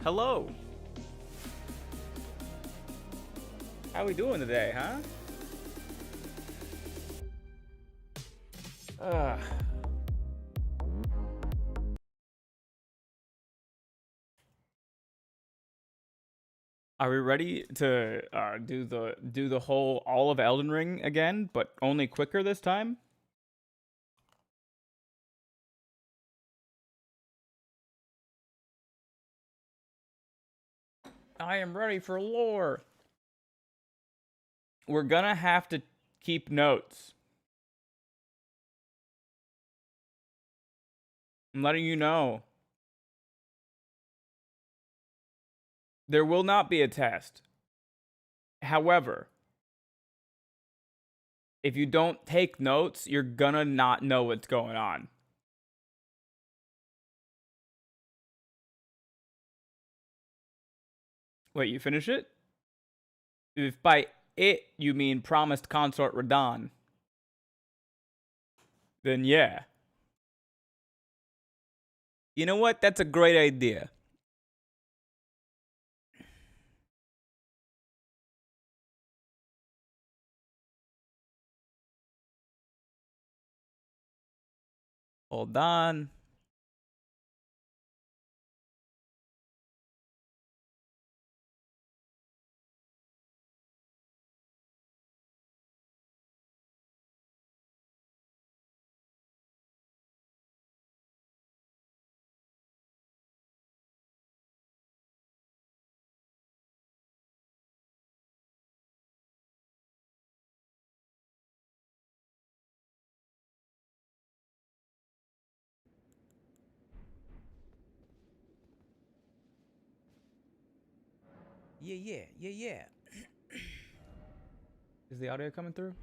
Hello. How we doing today, huh? Are we ready to do the whole all of Elden Ring again, but only quicker this time? I am ready for lore. We're gonna have to keep notes. I'm letting you know. There will not be a test. However, if you don't take notes, you're gonna not know what's going on. Wait, you finish it? If by it you mean promised consort Radahn, then yeah. You know what? That's a great idea. Hold on. Yeah. Is the audio coming through?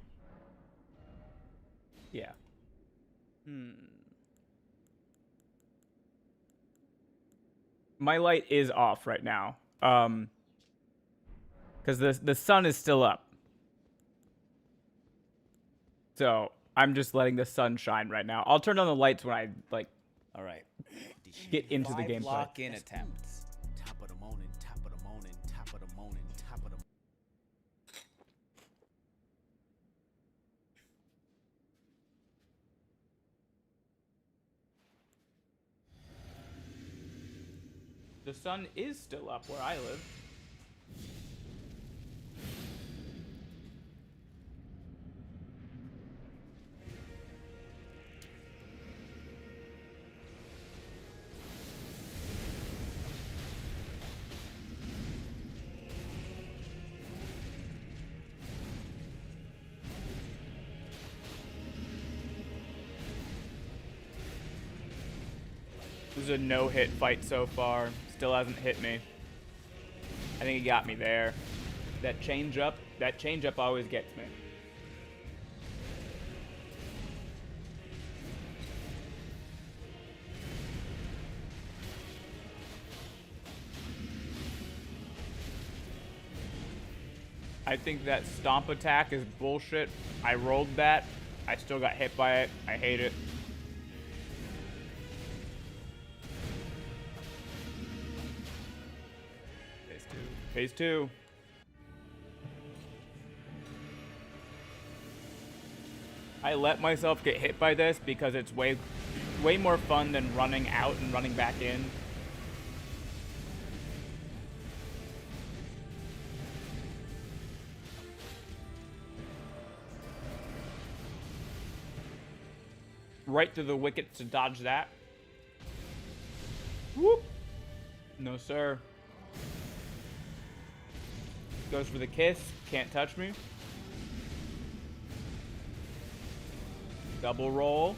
Yeah. My light is off right now. Because the sun is still up. So I'm just letting the sun shine right now. I'll turn on the lights when I like. All right. Get into the gameplay. Lock-in attempts. Top of the morning, top of the morning, top of the morning, top of the. The sun is still up where I live. This is a no-hit fight so far. Still hasn't hit me. I think he got me there. That change up always gets me. I think that stomp attack is bullshit. I rolled that. I still got hit by it. I hate it. Phase 2. I let myself get hit by this because it's way more fun than running out and running back in. Right through the wickets to dodge that. Whoop! No, sir. Goes for the kiss. Can't touch me. Double roll.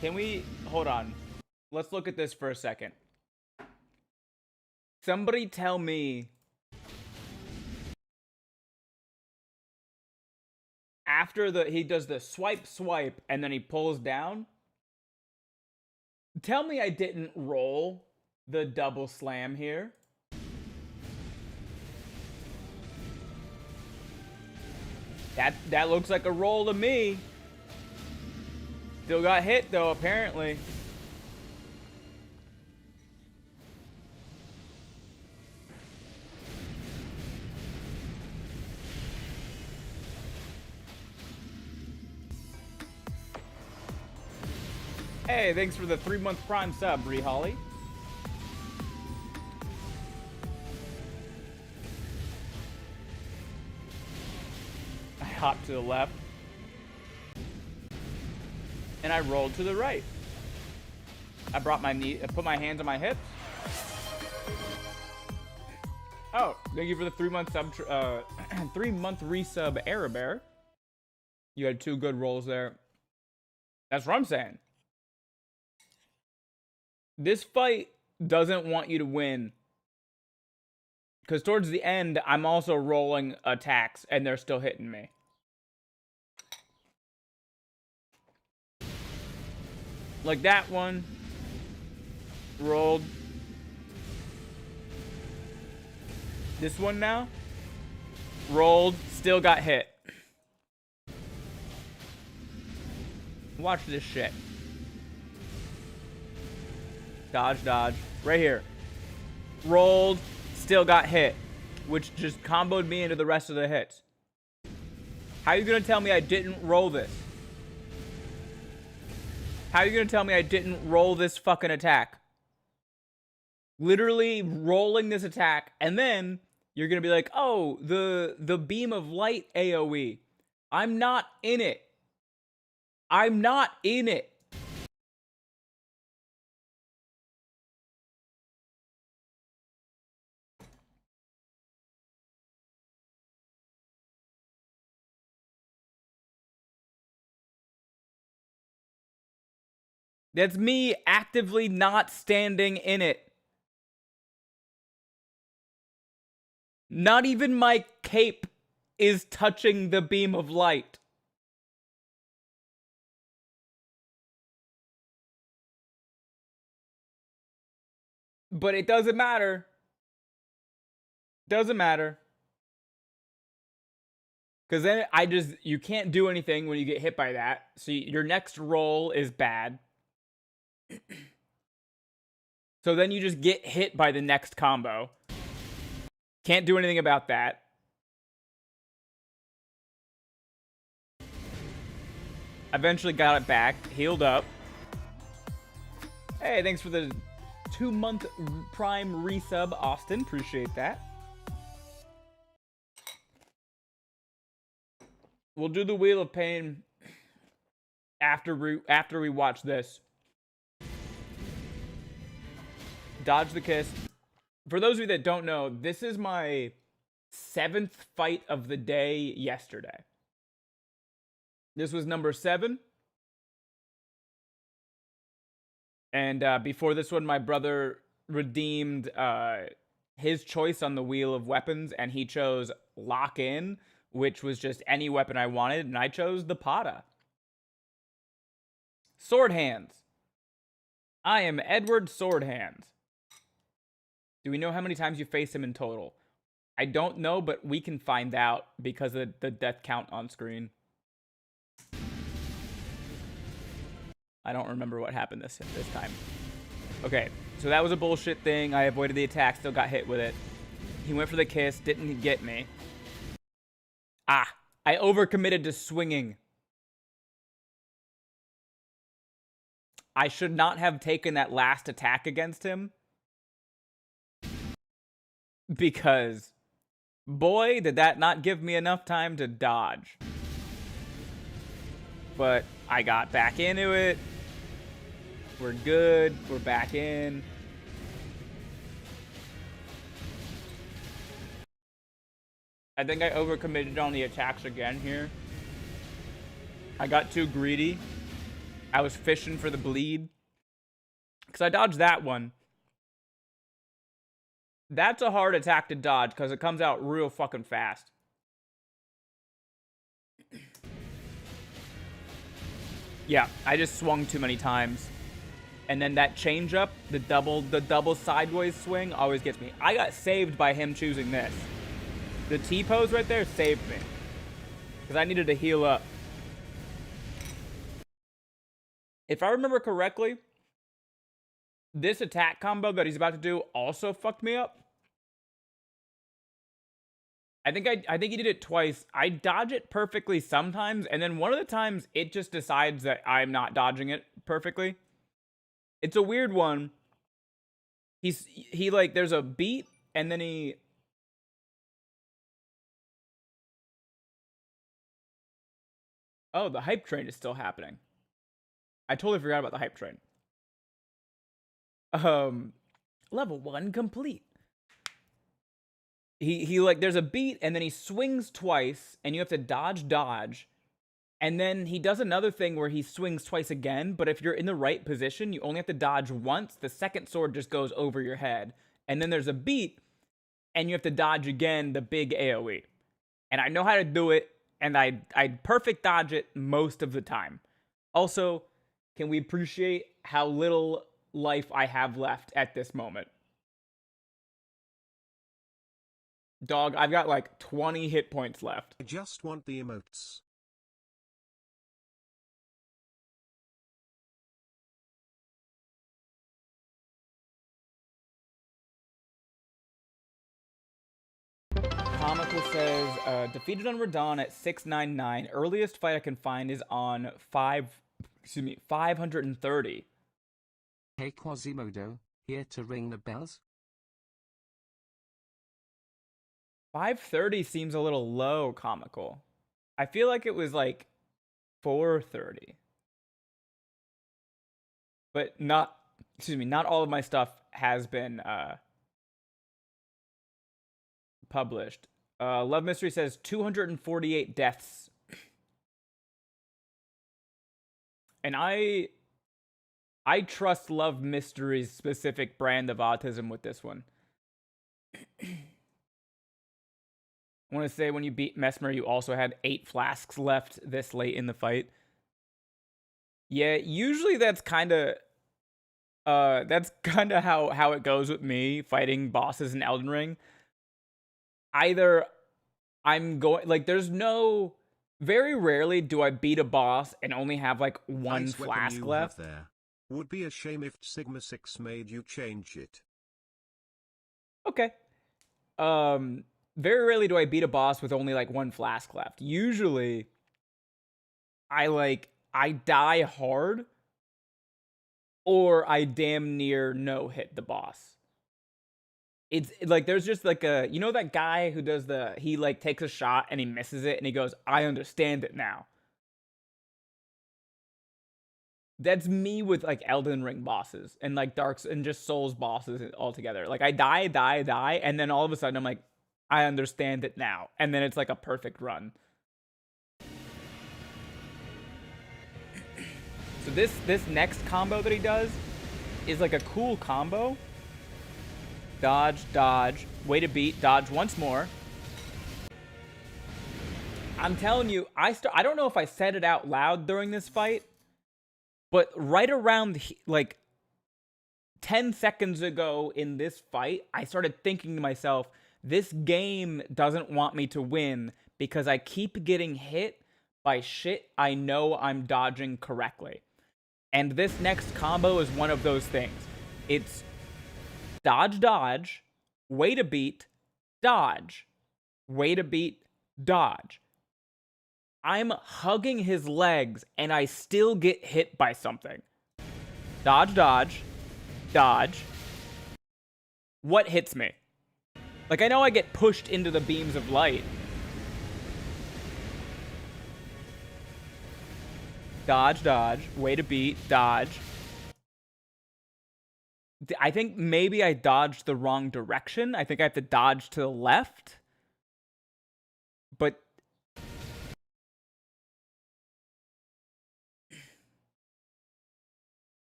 Can we... Hold on. Let's look at this for a second. Somebody tell me... After he does the swipe, and then he pulls down. Tell me I didn't roll the double slam here. That looks like a roll to me. Still got hit though, apparently. Hey, thanks for the 3-month Prime sub, Bree Holly. I hopped to the left. And I rolled to the right. I brought my knee, I put my hands on my hips. Oh, thank you for the 3-month sub, 3-month resub, Arabear. You had 2 good rolls there. That's what I'm saying. This fight doesn't want you to win. Because towards the end, I'm also rolling attacks, and they're still hitting me. Like that one. Rolled. This one now. Rolled. Still got hit. Watch this shit. Dodge, dodge. Right here. Rolled. Still got hit. Which just comboed me into the rest of the hits. How are you going to tell me I didn't roll this? How are you going to tell me I didn't roll this fucking attack? Literally rolling this attack, and then you're going to be like, oh, the beam of light AoE. I'm not in it. I'm not in it. That's me actively not standing in it. Not even my cape is touching the beam of light. But it doesn't matter. Doesn't matter. Because then you can't do anything when you get hit by that. So your next roll is bad. So then you just get hit by the next combo. Can't do anything about that. Eventually got it back. Healed up. Hey, thanks for the 2-month Prime resub, Austin. Appreciate that. We'll do the Wheel of Pain after we watch this. Dodge the kiss. For those of you that don't know, this is my 7th fight of the day yesterday. This was number 7. And before this one, my brother redeemed his choice on the Wheel of Weapons, and he chose Lock In, which was just any weapon I wanted, and I chose the Pata. Sword Hands. I am Edward Sword Hands. Do we know how many times you face him in total? I don't know, but we can find out because of the death count on screen. I don't remember what happened this time. Okay, so that was a bullshit thing. I avoided the attack, still got hit with it. He went for the kiss, didn't get me. Ah, I overcommitted to swinging. I should not have taken that last attack against him. Because, boy, did that not give me enough time to dodge. But I got back into it. We're good. We're back in. I think I overcommitted on the attacks again here. I got too greedy. I was fishing for the bleed. Because I dodged that one. That's a hard attack to dodge because it comes out real fucking fast. Yeah, I just swung too many times. And then that change up, the double sideways swing always gets me. I got saved by him choosing this. The T-pose right there saved me. Because I needed to heal up. If I remember correctly, this attack combo that he's about to do also fucked me up. I think he did it twice. I dodge it perfectly sometimes, and then one of the times it just decides that I'm not dodging it perfectly. It's a weird one. He like, there's a beat, and then he... Oh, the hype train is still happening. I totally forgot about the hype train. Level 1 complete. He like, there's a beat, and then he swings twice, and you have to dodge. And then he does another thing where he swings twice again, but if you're in the right position, you only have to dodge once. The second sword just goes over your head. And then there's a beat, and you have to dodge again, the big AoE. And I know how to do it, and I perfect dodge it most of the time. Also, can we appreciate how little life I have left at this moment? Dog, I've got like 20 hit points left. I just want the emotes. Comical says, defeated on Radon at 699. Earliest fight I can find is on 530. Hey Quasimodo, here to ring the bells? 530 seems a little low, Comical. I feel like it was like 430. But not all of my stuff has been published. Love Mystery says 248 deaths. And I trust Love Mystery's specific brand of autism with this one. I want to say when you beat Mesmer, you also had 8 flasks left this late in the fight. Yeah, usually that's kind of how it goes with me fighting bosses in Elden Ring. Either I'm going, like, there's no, very rarely do I beat a boss and only have like one Nice weapon flask you left. have there. Would be a shame if Sigma 6 made you change it. Okay. Very rarely do I beat a boss with only like one flask left. Usually I die hard, or I damn near no hit the boss. It's like, there's just like a, you know that guy who does he like takes a shot and he misses it and he goes, I understand it now. That's me with like Elden Ring bosses and like Darks and just Souls bosses altogether. Like I die, and then all of a sudden I'm like, I understand it now. And then it's like a perfect run. So this next combo that he does is like a cool combo. Dodge, way to beat, dodge once more. I'm telling you, I don't know if I said it out loud during this fight, but right around like 10 seconds ago in this fight, I started thinking to myself, this game doesn't want me to win because I keep getting hit by shit I know I'm dodging correctly. And this next combo is one of those things. It's dodge, way to beat, dodge, way to beat, dodge. I'm hugging his legs and I still get hit by something. Dodge. What hits me? Like, I know I get pushed into the beams of light. Dodge, way to beat, dodge. I think maybe I dodged the wrong direction. I think I have to dodge to the left. But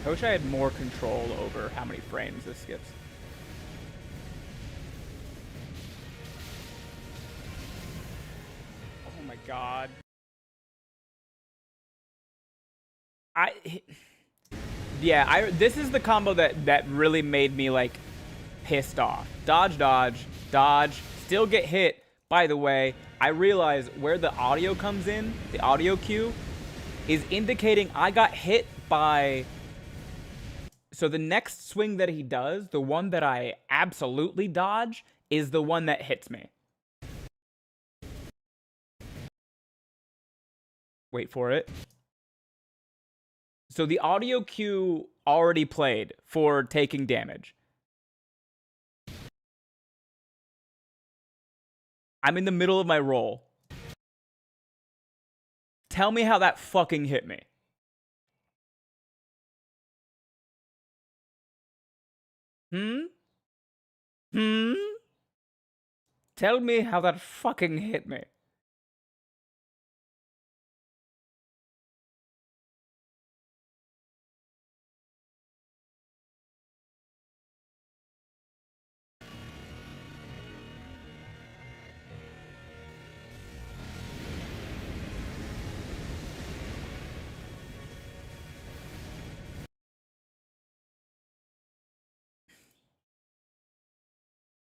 I wish I had more control over how many frames this skips. Oh my god. This is the combo that really made me like pissed off. Dodge, still get hit. By the way, I realize where the audio comes in, the audio cue, is indicating I got hit by... So the next swing that he does, the one that I absolutely dodge, is the one that hits me. Wait for it. So the audio cue already played for taking damage. I'm in the middle of my roll. Tell me how that fucking hit me. Tell me how that fucking hit me.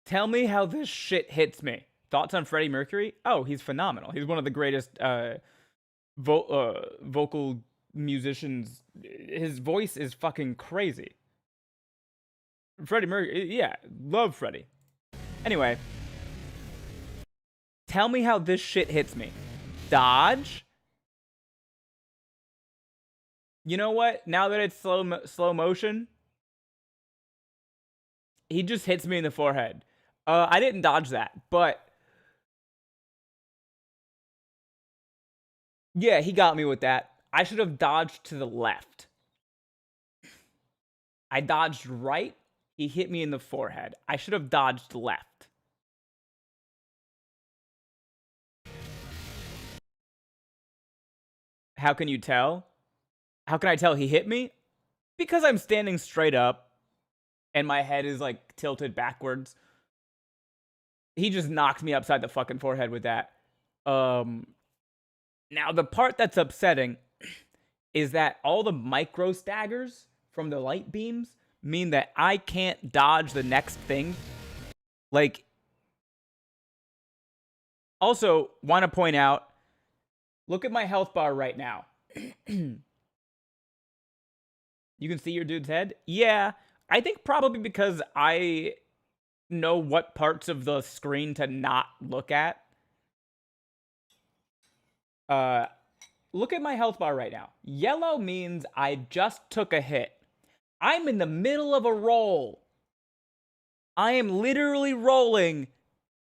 Tell me how this shit hits me. Thoughts on Freddie Mercury? Oh, he's phenomenal. He's one of the greatest vocal musicians. His voice is fucking crazy. Freddie Mercury, yeah, love Freddie. Anyway, tell me how this shit hits me. Dodge? You know what? Now that it's slow motion, he just hits me in the forehead. I didn't dodge that, but yeah, he got me with that. I should have dodged to the left. I dodged right. He hit me in the forehead. I should have dodged left. How can you tell? How can I tell he hit me? Because I'm standing straight up and my head is like tilted backwards. He just knocked me upside the fucking forehead with that. Now, the part that's upsetting is that all the micro staggers from the light beams mean that I can't dodge the next thing. Like, also, want to point out, look at my health bar right now. You can see your dude's head? Yeah, I think probably because I know what parts of the screen to not look at. Look at my health bar right now. Yellow means I just took a hit. I'm in the middle of a roll. I am literally rolling,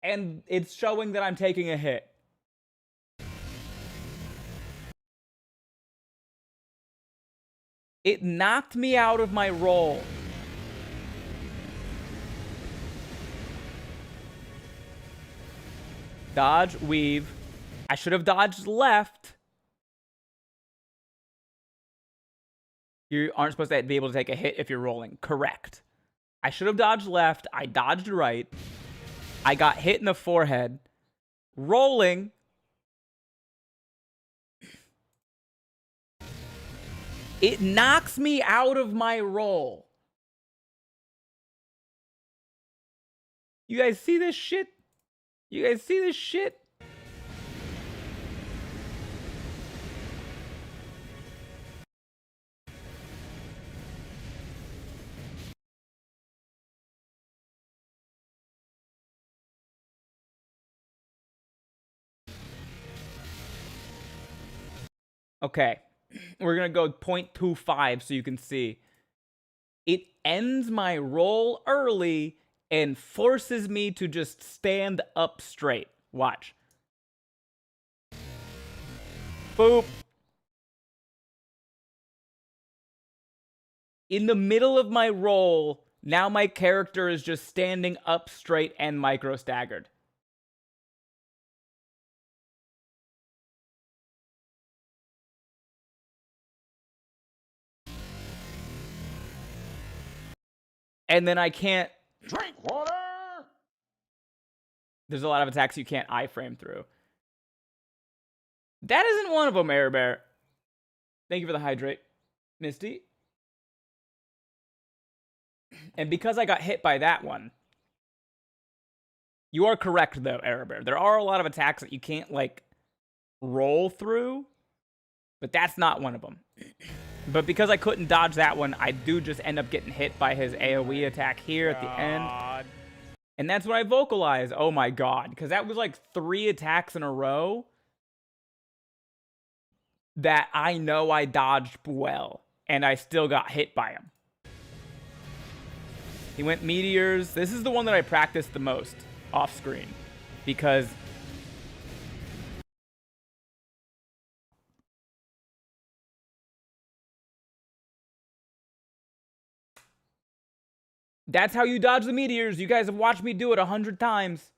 and it's showing that I'm taking a hit. It knocked me out of my roll. Dodge, weave. I should have dodged left. You aren't supposed to be able to take a hit if you're rolling. Correct. I should have dodged left. I dodged right. I got hit in the forehead. Rolling. It knocks me out of my roll. You guys see this shit? You guys see this shit? Okay, we're gonna go 0.25 so you can see. It ends my roll early and forces me to just stand up straight. Watch. Boop. In the middle of my roll, now my character is just standing up straight and micro staggered. And then I can't Drink water! There's a lot of attacks you can't iframe through. That isn't one of them, Air Bear. Thank you for the hydrate, Misty. And because I got hit by that one, you are correct, though, Air Bear. There are a lot of attacks that you can't, like, roll through, but that's not one of them. But because I couldn't dodge that one, I do just end up getting hit by his AoE attack here at the end. And that's when I vocalize, oh my god, because that was like 3 attacks in a row that I know I dodged well, and I still got hit by him. He went meteors. This is the one that I practiced the most off screen, because that's how you dodge the meteors. You guys have watched me do it 100 times.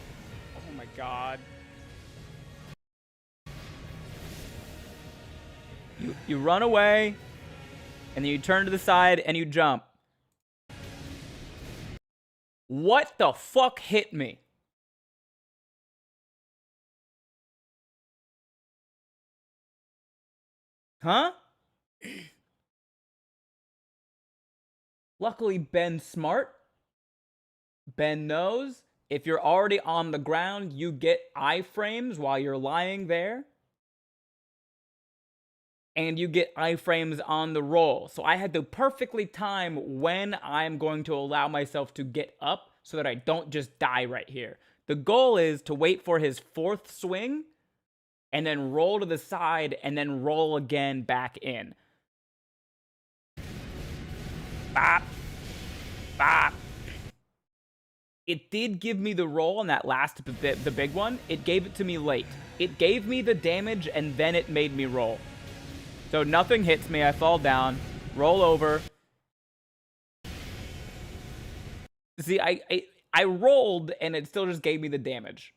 Oh my god. You run away, and then you turn to the side, and you jump. What the fuck hit me? Huh? Luckily, Ben's smart. Ben knows if you're already on the ground, you get iframes while you're lying there. And you get iframes on the roll. So I had to perfectly time when I'm going to allow myself to get up so that I don't just die right here. The goal is to wait for his 4th swing and then roll to the side and then roll again back in. Bop. Bop. It did give me the roll on that last bit, the big one. It gave it to me late. It gave me the damage and then it made me roll. So nothing hits me, I fall down, roll over. See, I rolled and it still just gave me the damage.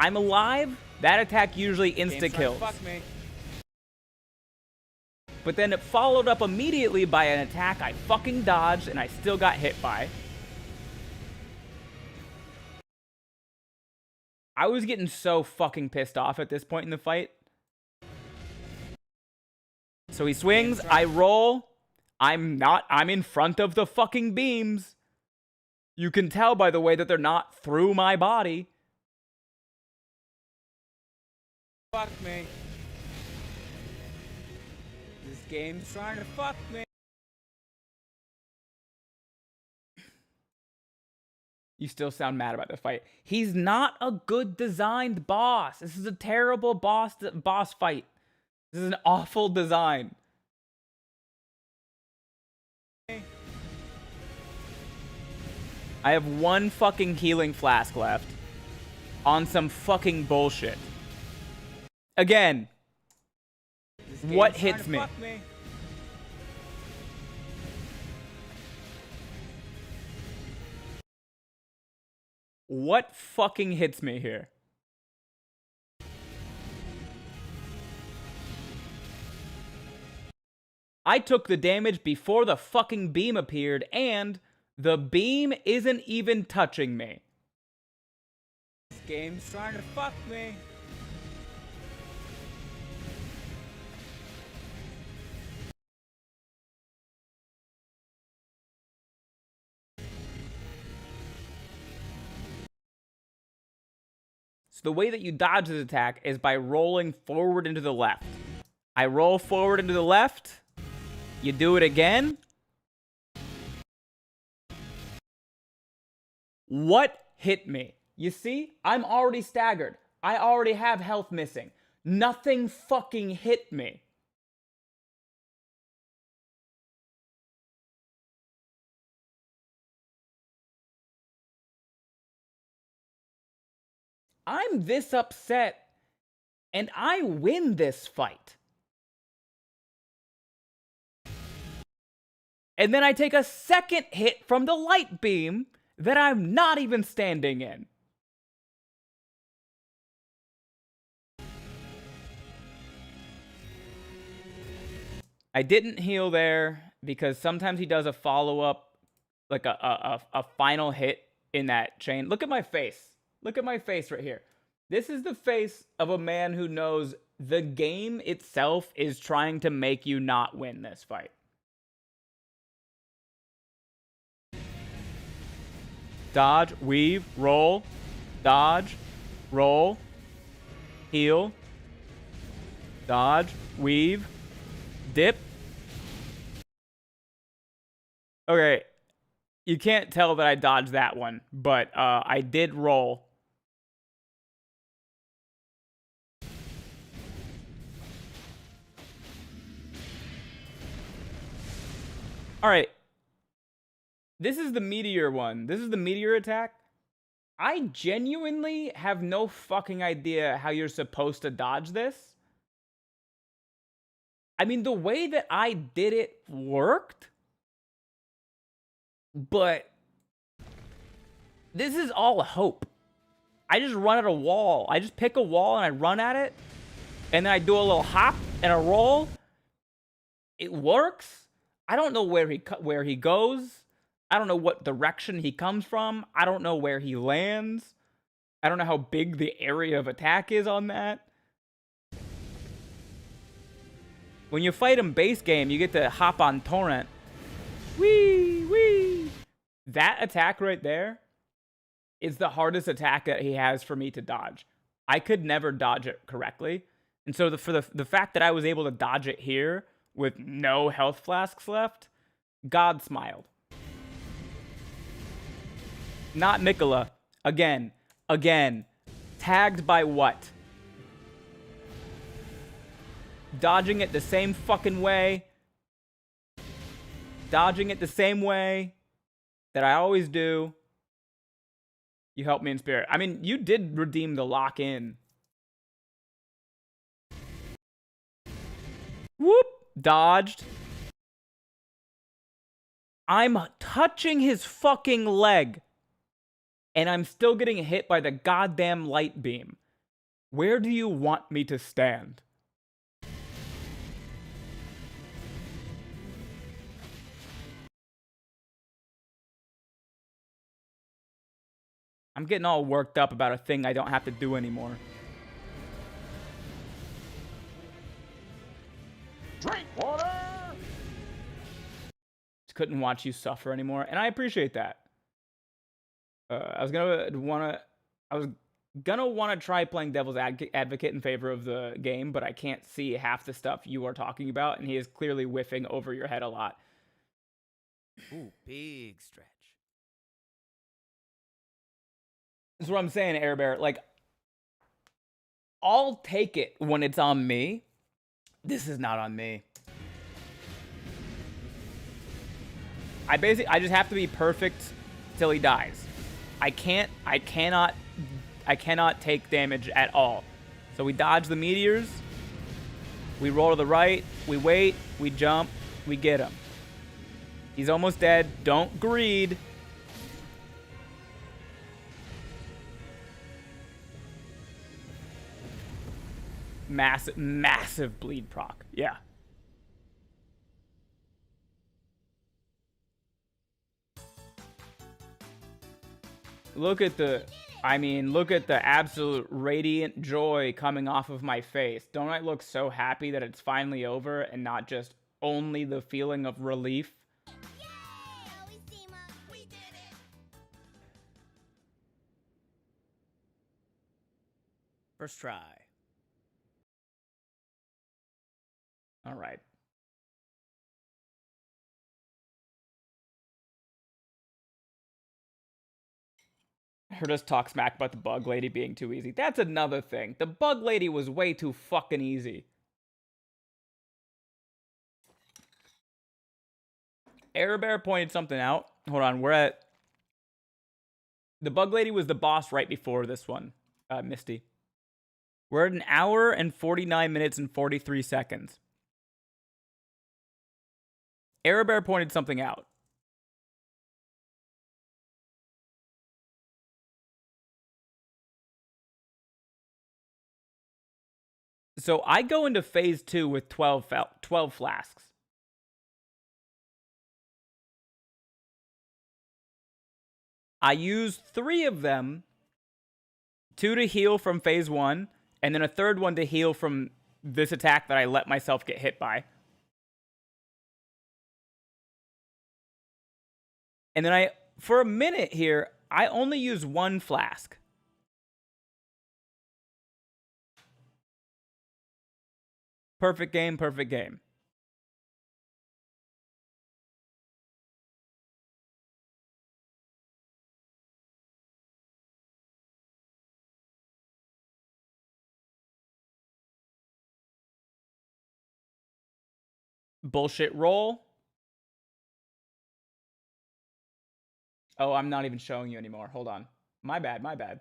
I'm alive. That attack usually insta-kills. Fuck me. But then it followed up immediately by an attack I fucking dodged and I still got hit by. I was getting so fucking pissed off at this point in the fight. So he swings, I roll. I'm in front of the fucking beams. You can tell by the way that they're not through my body. Fuck me. This game's trying to fuck me. You still sound mad about the fight. He's not a good designed boss. This is a terrible boss fight. This is an awful design. I have 1 fucking healing flask left on some fucking bullshit. Again, what hits me? What fucking hits me here? I took the damage before the fucking beam appeared, and the beam isn't even touching me. This game's trying to fuck me. So the way that you dodge this attack is by rolling forward into the left. I roll forward into the left. You do it again. What hit me? You see? I'm already staggered. I already have health missing. Nothing fucking hit me. I'm this upset, and I win this fight. And then I take a second hit from the light beam that I'm not even standing in. I didn't heal there because sometimes he does a follow-up, like a final hit in that chain. Look at my face. Look at my face right here. This is the face of a man who knows the game itself is trying to make you not win this fight. Dodge, weave, roll, dodge, roll, heal, dodge, weave, dip. Okay, You can't tell that I dodged that one, but I did roll. All right. This is the meteor one. This is the meteor attack. I genuinely have no fucking idea how you're supposed to dodge this. I mean, the way that I did it worked, but this is all hope. I just run at a wall. I just pick a wall and I run at it, and then I do a little hop and a roll. It works. I don't know where he goes. I don't know what direction he comes from. I don't know where he lands. I don't know how big the area of attack is on that. When you fight him base game, you get to hop on torrent. Wee, wee. That attack right there is the hardest attack that he has for me to dodge. I could never dodge it correctly. And so for the fact that I was able to dodge it here with no health flasks left, God smiled. Not Mikola. Again. Tagged by what? Dodging it the same fucking way. Dodging it the same way that I always do. You helped me in spirit. I mean, you did redeem the lock-in. Whoop! Dodged. I'm touching his fucking leg, and I'm still getting hit by the goddamn light beam. Where do you want me to stand? I'm getting all worked up about a thing I don't have to do anymore. Drink water! Just couldn't watch you suffer anymore, and I appreciate that. I was gonna want to try playing devil's advocate in favor of the game, but I can't see half the stuff you are talking about, and he is clearly whiffing over your head a lot. Ooh, big stretch. That's what I'm saying, Air Bear. Like, I'll take it when it's on me. This is not on me. I just have to be perfect till he dies. I cannot take damage at all. So we dodge the meteors. We roll to the right. We wait. We jump. We get him. He's almost dead. Don't greed. Massive bleed proc. Yeah. Look at the absolute radiant joy coming off of my face. Don't I look so happy that it's finally over and not just only the feeling of relief? First try. All right. I heard us talk smack about the bug lady being too easy. That's another thing. The bug lady was way too fucking easy. Airbear pointed something out. Hold on, the bug lady was the boss right before this one, Misty. We're at 1 hour and 49 minutes and 43 seconds. Airbear pointed something out. So I go into phase 2 with 12 flasks. I use 3 of them, 2 to heal from phase 1, and then a third one to heal from this attack that I let myself get hit by. And then for a minute here, I only use 1 flask. Perfect game, perfect game. bullshit roll. Oh, I'm not even showing you anymore. Hold on. My bad, my bad.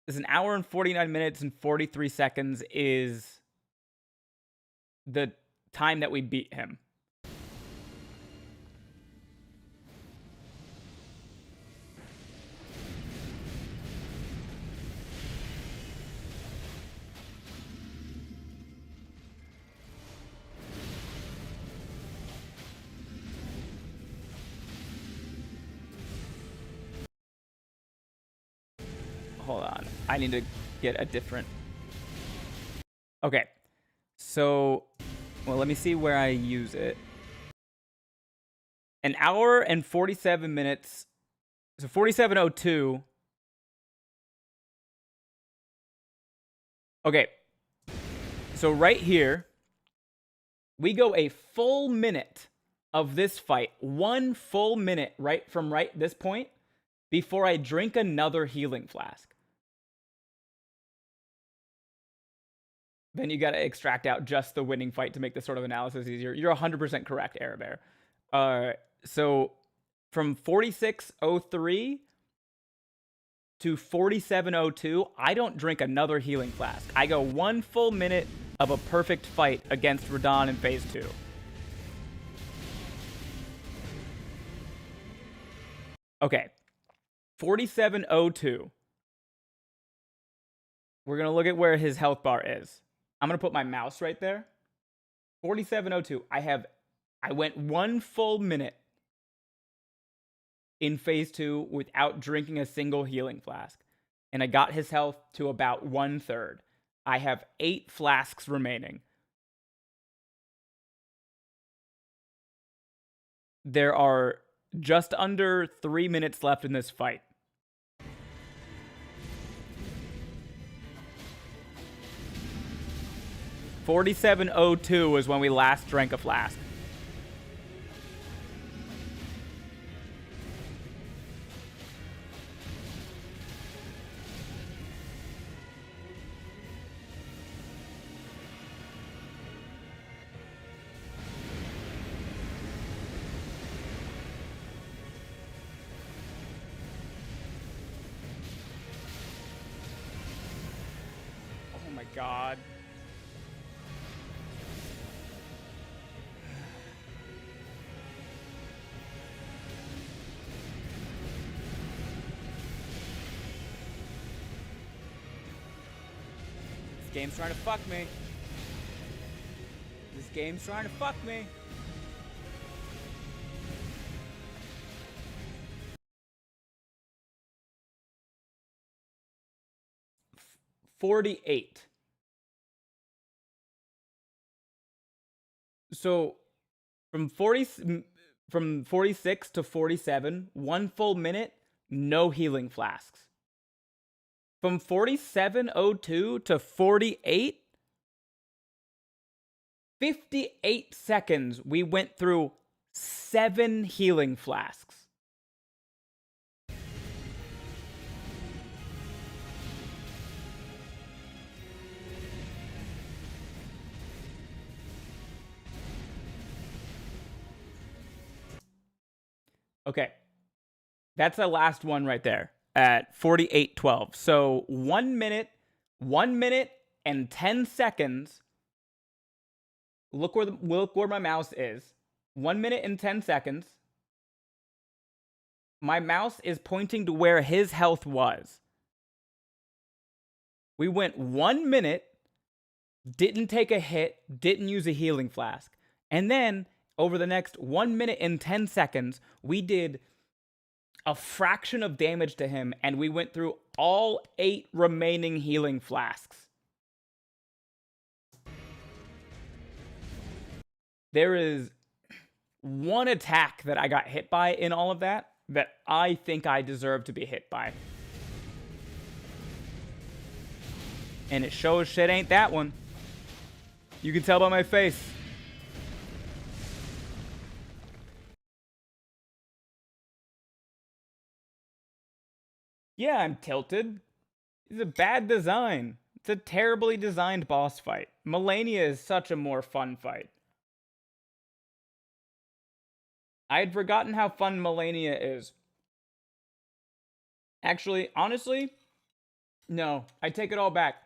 It's an hour and 49 minutes and 43 seconds is the time that we beat him. Hold on. I need to get a different... Okay. So, well, let me see where I use it. An hour and 47 minutes. So 47:02. Okay. So right here, we go a full minute of this fight. 1 full minute right from this point before I drink another healing flask. Then you got to extract out just the winning fight to make this sort of analysis easier. You're 100% correct, Arabear. So from 46:03 to 47:02, I don't drink another healing flask. I go 1 full minute of a perfect fight against Radahn in Phase 2. Okay. 47:02. We're going to look at where his health bar is. I'm going to put my mouse right there. 47:02. I went 1 full minute in Phase 2 without drinking a single healing flask. And I got his health to about 1/3. I have 8 flasks remaining. There are just under 3 minutes left in this fight. $47.02 is when we last drank a flask. Oh my God. This game's trying to fuck me. This game's trying to fuck me. $48. So from 46 to 47, 1 full minute, no healing flasks. From 47:02 to 48, 58 seconds, we went through 7 healing flasks. Okay. That's the last one right there at 48:12. So 1 minute and 10 seconds. Look where my mouse is. 1 minute and 10 seconds. My mouse is pointing to where his health was. We went 1 minute, didn't take a hit, didn't use a healing flask. And then over the next 1 minute and 10 seconds, we did a fraction of damage to him, and we went through all 8 remaining healing flasks. There is one attack that I got hit by in all of that I think I deserve to be hit by. And it sure as shit ain't that one. You can tell by my face. Yeah, I'm tilted. It's a bad design. It's a terribly designed boss fight. Melania is such a more fun fight. I had forgotten how fun Melania is. Actually, honestly, no, I take it all back.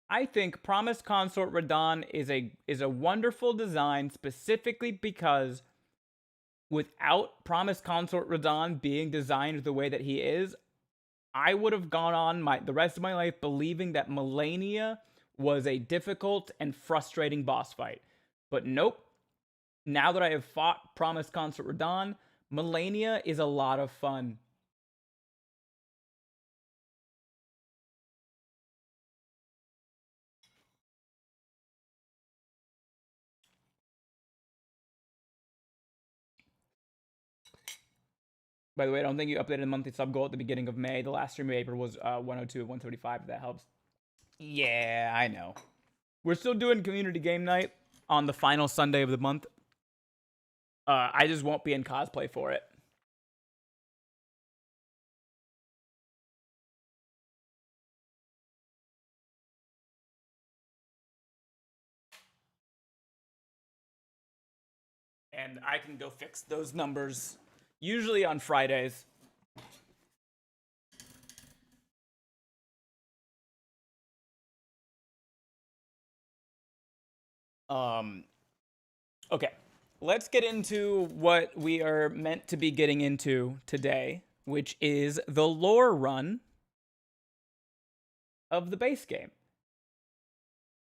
I think Promised Consort Radahn is a wonderful design specifically because without Promised Consort Radahn being designed the way that he is, I would have gone on the rest of my life believing that Melania was a difficult and frustrating boss fight. But nope. Now that I have fought Promised Consort Radahn, Melania is a lot of fun. By the way, I don't think you updated the monthly sub goal at the beginning of May. The last stream of April was 102 of 175, if that helps. Yeah, I know. We're still doing community game night on the final Sunday of the month. I just won't be in cosplay for it. And I can go fix those numbers, usually on Fridays. Okay, let's get into what we are meant to be getting into today, which is the lore run of the base game.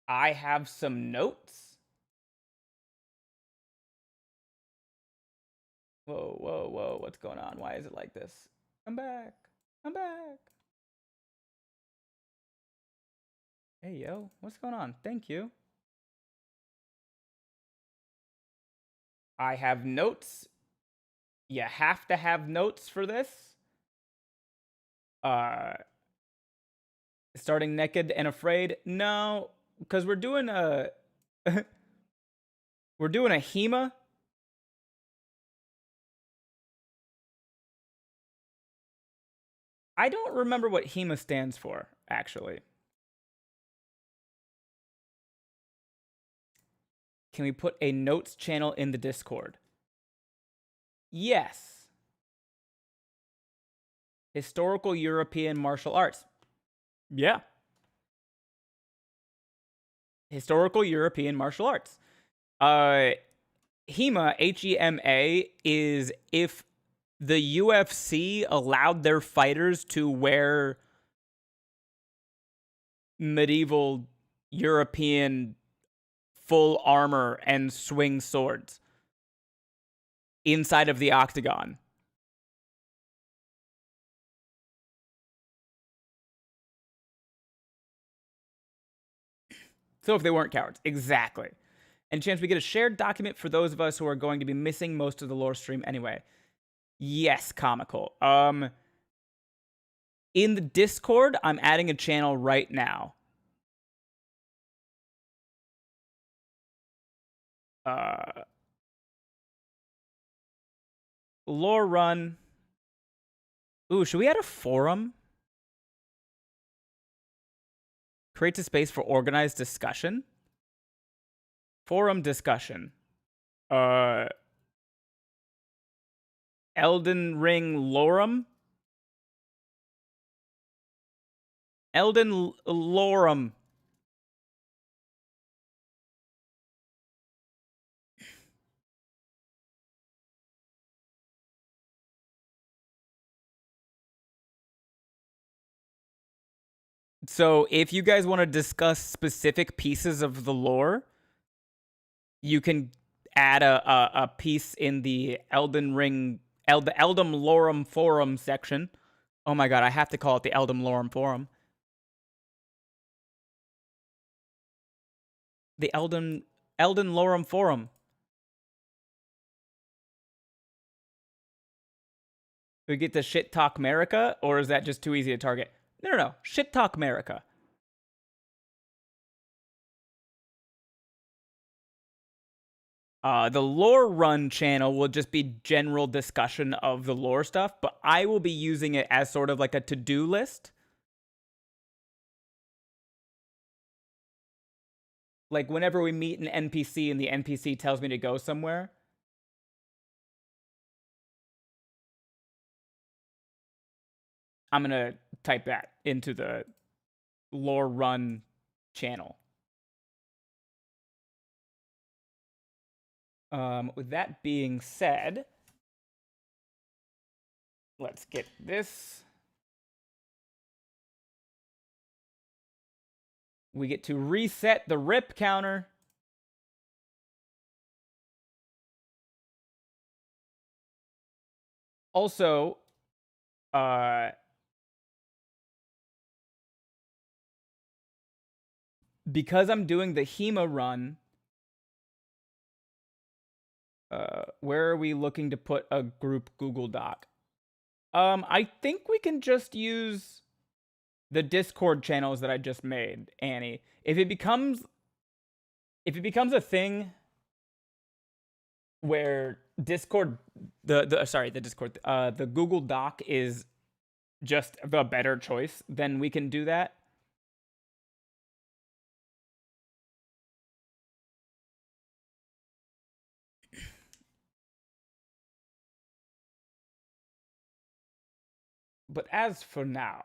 I have some notes. Whoa, whoa, whoa, what's going on? Why is it like this? I'm back. I'm back. Hey, yo, what's going on? Thank you. I have notes. You have to have notes for this. Starting naked and afraid? No, because we're doing a we're doing a HEMA. I don't remember what HEMA stands for, actually. Can we put a notes channel in the Discord? Yes. Historical European martial arts. Yeah. Historical European martial arts. HEMA, HEMA, is if the UFC allowed their fighters to wear medieval European full armor and swing swords inside of the octagon. So if they weren't cowards. Exactly. And chance we get a shared document for those of us who are going to be missing most of the lore stream anyway. Yes, comical. In the Discord, I'm adding a channel right now. Lore run. Ooh, should we add a forum? Creates a space for organized discussion. Forum discussion. Elden Ring Lorem. Elden Lorem. So if you guys want to discuss specific pieces of the lore, you can add a piece in the Elden Ring, the Eldem Lorem Forum section. Oh my god, I have to call it the Eldem Lorem Forum. The Elden Lorem Forum. We get to Shit Talk America, or is that just too easy to target? No. Shit Talk America. The lore run channel will just be general discussion of the lore stuff, but I will be using it as sort of like a to-do list. Like, whenever we meet an NPC and the NPC tells me to go somewhere, I'm gonna type that into the lore run channel. With that being said, let's get this. We get to reset the rip counter. Also, because I'm doing the HEMA run, where are we looking to put a group Google Doc? I think we can just use the Discord channels that I just made, Annie. If it becomes a thing where Discord, the Google Doc is just the better choice, then we can do that. But as for now,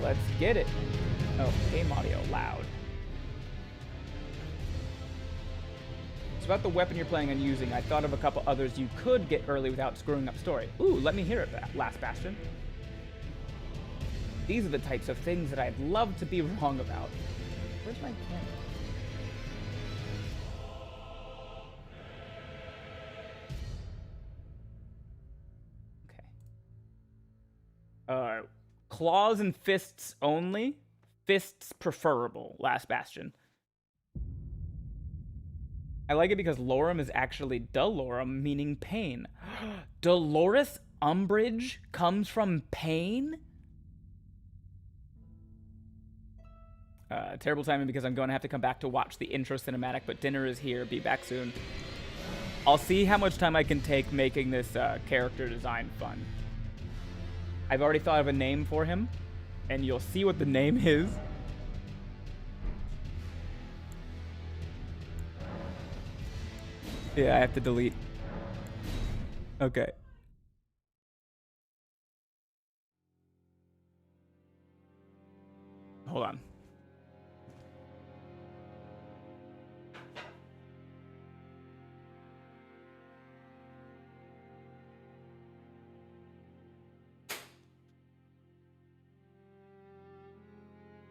let's get it. Oh, game audio loud. It's about the weapon you're planning on using. I thought of a couple others you could get early without screwing up story. Ooh, let me hear it, that Last Bastion. These are the types of things that I'd love to be wrong about. Where's my camera? Claws and fists only. Fists preferable, Last Bastion. I like it because Lorem is actually Dolorum, meaning pain. Dolores Umbridge comes from pain? Terrible timing because I'm going to have to come back to watch the intro cinematic, but dinner is here. Be back soon. I'll see how much time I can take making this character design fun. I've already thought of a name for him, and you'll see what the name is. Yeah, I have to delete. Okay. Hold on.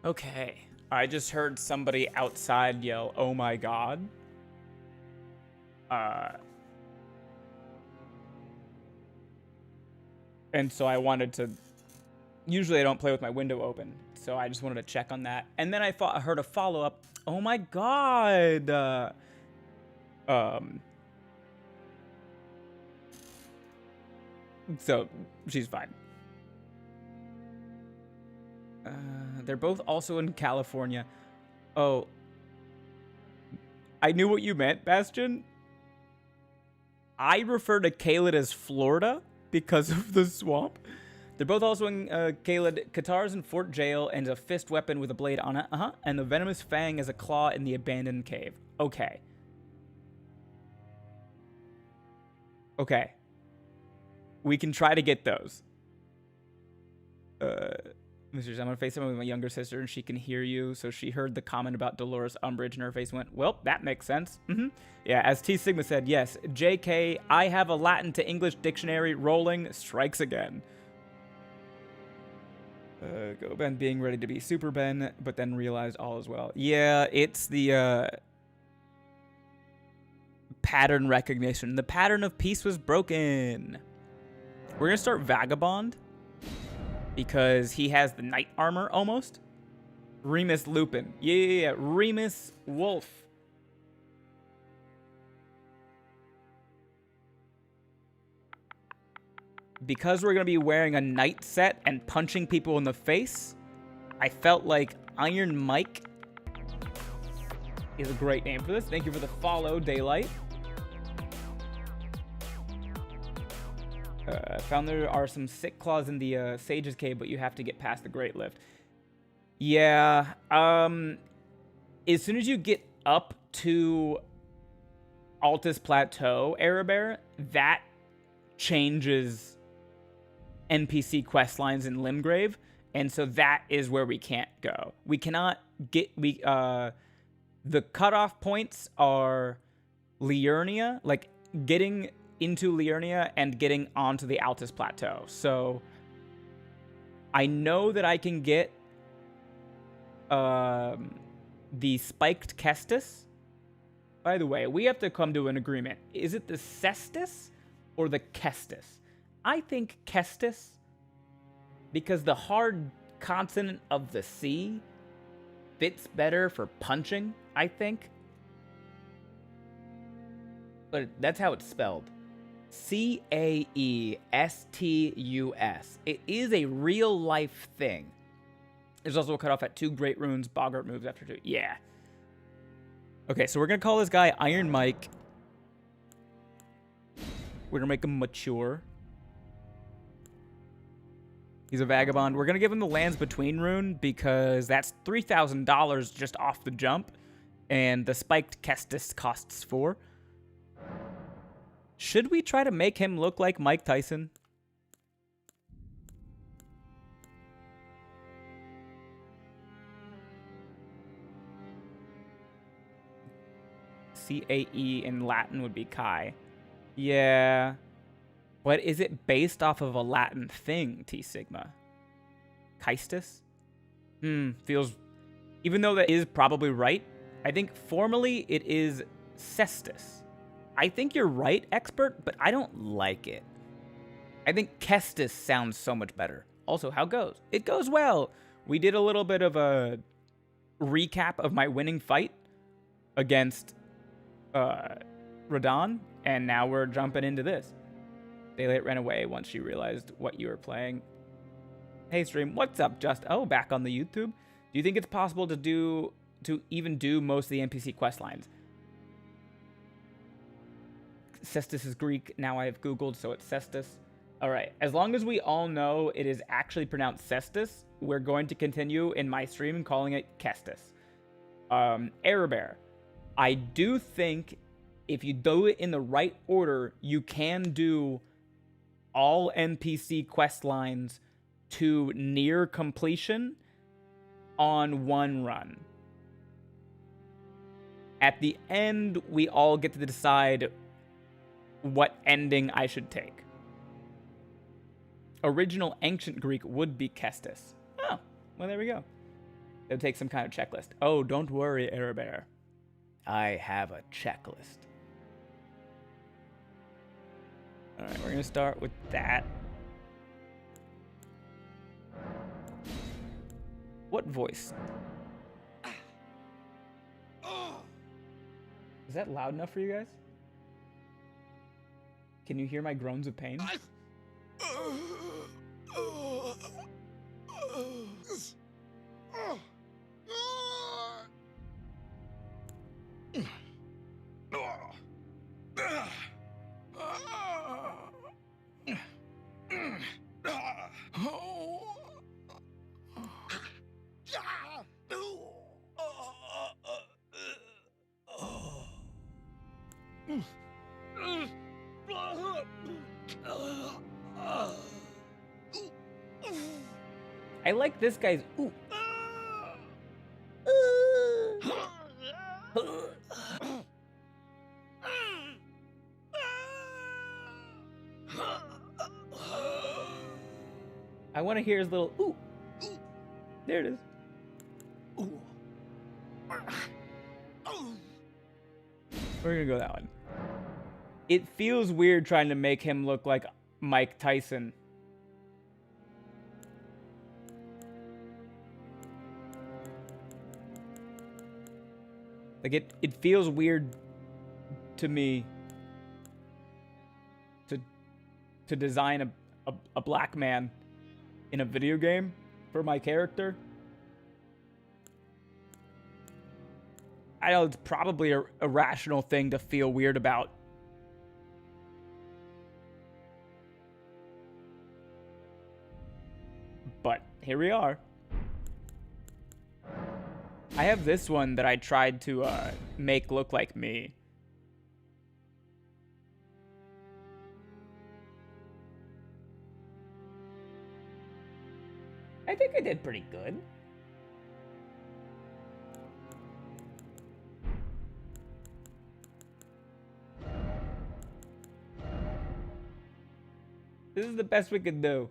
Okay. I just heard somebody outside yell, "Oh my god." And so I wanted to... Usually I don't play with my window open, so I just wanted to check on that. And then I heard a follow-up. Oh my god! So, she's fine. They're both also in California. Oh. I knew what you meant, Bastion. I refer to Caelid as Florida because of the swamp. They're both also in Caelid. Qatar's in Fort Jail and a fist weapon with a blade on it. And the venomous fang is a claw in the abandoned cave. Okay. Okay. We can try to get those. Mr. I'm gonna FaceTime with my younger sister and she can hear you. So she heard the comment about Dolores Umbridge and her face went, well, that makes sense. Yeah, as T Sigma said, yes. JK, I have a Latin to English dictionary rolling, strikes again. Go Ben being ready to be Super Ben, but then realized all is well. Yeah, it's the pattern recognition. The pattern of peace was broken. We're gonna start Vagabond. Because he has the knight armor, almost. Remus Lupin. Yeah. Remus Wolf. Because we're going to be wearing a knight set and punching people in the face, I felt like Iron Mike is a great name for this. Thank you for the follow, Daylight. Found there are some sick claws in the Sage's Cave, but you have to get past the Great Lift. Yeah. As soon as you get up to Altus Plateau, Erebear, that changes NPC quest lines in Limgrave, and so that is where we can't go. We cannot get the cutoff points are Liurnia, like getting into Liurnia and getting onto the Altus Plateau. So I know that I can get the spiked Kestis. By the way, we have to come to an agreement. Is it the Cestus or the Kestis? I think Kestis, because the hard consonant of the C fits better for punching, I think. But that's how it's spelled. Caestus. It is a real life thing. There's also a cutoff at 2 Great Runes. Boggart moves after 2. Yeah. Okay, so we're going to call this guy Iron Mike. We're going to make him mature. He's a vagabond. We're going to give him the Lands Between rune because that's $3,000 just off the jump. And the spiked Kestis costs 4. Should we try to make him look like Mike Tyson? C-A-E in Latin would be Kai. Yeah. But is it based off of a Latin thing, T Sigma? Kaistus? Feels... Even though that is probably right, I think formally it is Cestus. I think you're right, expert, but I don't like it. I think Kestis sounds so much better. Also, how goes? It goes well. We did a little bit of a recap of my winning fight against Radon, and now we're jumping into this. Daylight ran away once she realized what you were playing. Hey stream, what's up, Just? Oh, back on the YouTube. Do you think it's possible to even do most of the NPC quest lines? Cestus is Greek. Now I have Googled, so it's Cestus. All right. As long as we all know it is actually pronounced Cestus, we're going to continue in my stream calling it Kestis. Erebear. I do think if you do it in the right order, you can do all NPC quest lines to near completion on one run. At the end, we all get to decide what ending I should take. Original ancient Greek would be Kestis. Oh, well, there we go. It'll take some kind of checklist. Oh, don't worry, Erebear. I have a checklist. All right, we're going to start with that. What voice? Is that loud enough for you guys? Can you hear my groans of pain? I like this guy's ooh. I want to hear his little ooh. There it is. We're gonna go that one. It feels weird trying to make him look like Mike Tyson. Like it feels weird to me to design a black man in a video game for my character. I know it's probably a rational thing to feel weird about. But here we are. I have this one that I tried to make look like me. I think I did pretty good. This is the best we could do.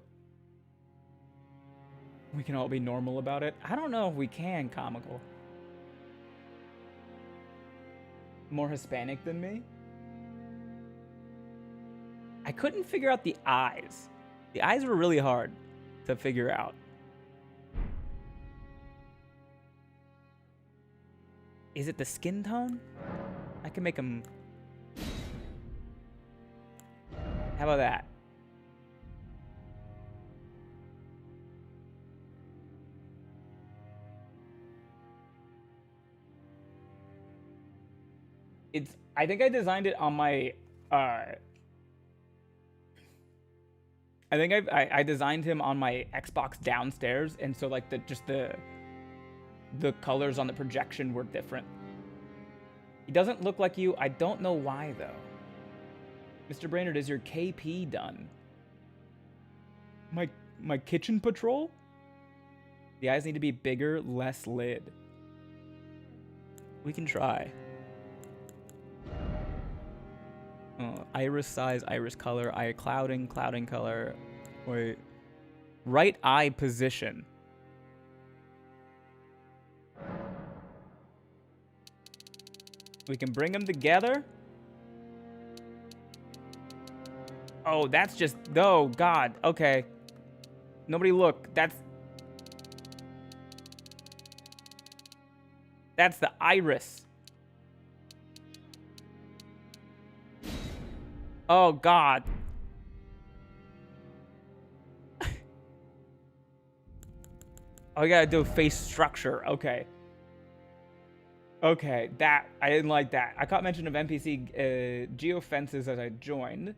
We can all be normal about it. I don't know if we can comical. More Hispanic than me? I couldn't figure out the eyes. The eyes were really hard to figure out. Is it the skin tone? I can make them... How about that? I think I designed it on my, I think I designed him on my Xbox downstairs, and so like the colors on the projection were different. He doesn't look like you. I don't know why though. Mr. Brainerd, is your KP done? My kitchen patrol? The eyes need to be bigger, less lid. We can try. Iris size, iris color, eye clouding, clouding color. Wait. Right eye position. We can bring them together. Oh, that's just... Oh, God. Okay. Nobody look. That's the iris. Oh, God. Oh, we gotta do face structure. Okay. Okay, that... I didn't like that. I caught mention of NPC geofences as I joined,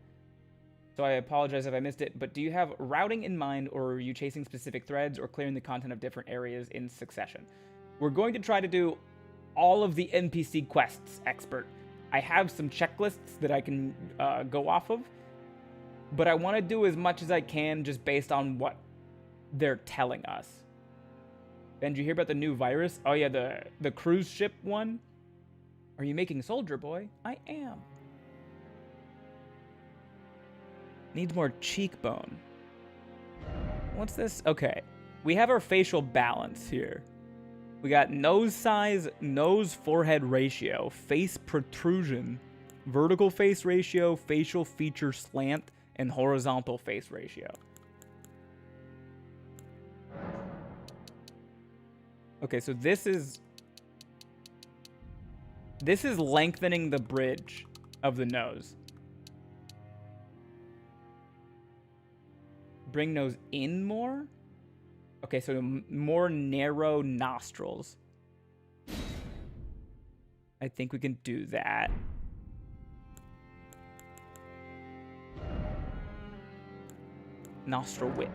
so I apologize if I missed it, but do you have routing in mind, or are you chasing specific threads or clearing the content of different areas in succession? We're going to try to do all of the NPC quests, expert. I have some checklists that I can go off of, but I want to do as much as I can just based on what they're telling us. Ben, did you hear about the new virus? Oh yeah, the cruise ship one? Are you making Soldier Boy? I am. Needs more cheekbone. What's this? Okay. We have our facial balance here. We got nose size, nose-forehead ratio, face protrusion, vertical face ratio, facial feature slant, and horizontal face ratio. Okay, so this is lengthening the bridge of the nose. Bring nose in more? Okay, so more narrow nostrils. I think we can do that. Nostril width.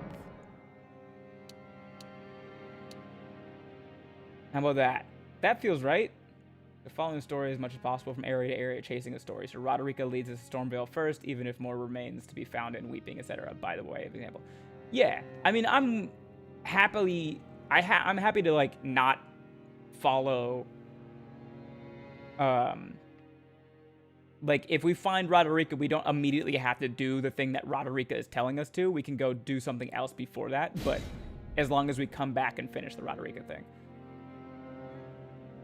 How about that? That feels right. The following story as much as possible from area to area, chasing a story. So Roderica leads us to Stormvale first, even if more remains to be found in Weeping, etc. By the way, of example. Yeah, I mean, I'm happy to like not follow. Like if we find Roderica, we don't immediately have to do the thing that Roderica is telling us to. We can go do something else before that, but as long as we come back and finish the Roderica thing.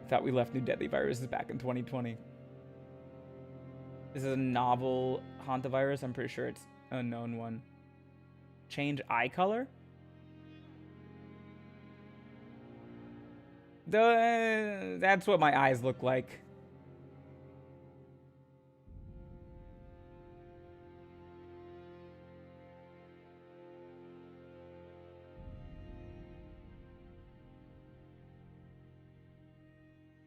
Thought we left New Deadly Viruses back in 2020. This is a novel hantavirus. I'm pretty sure it's a known one. Change eye color? That's what my eyes look like.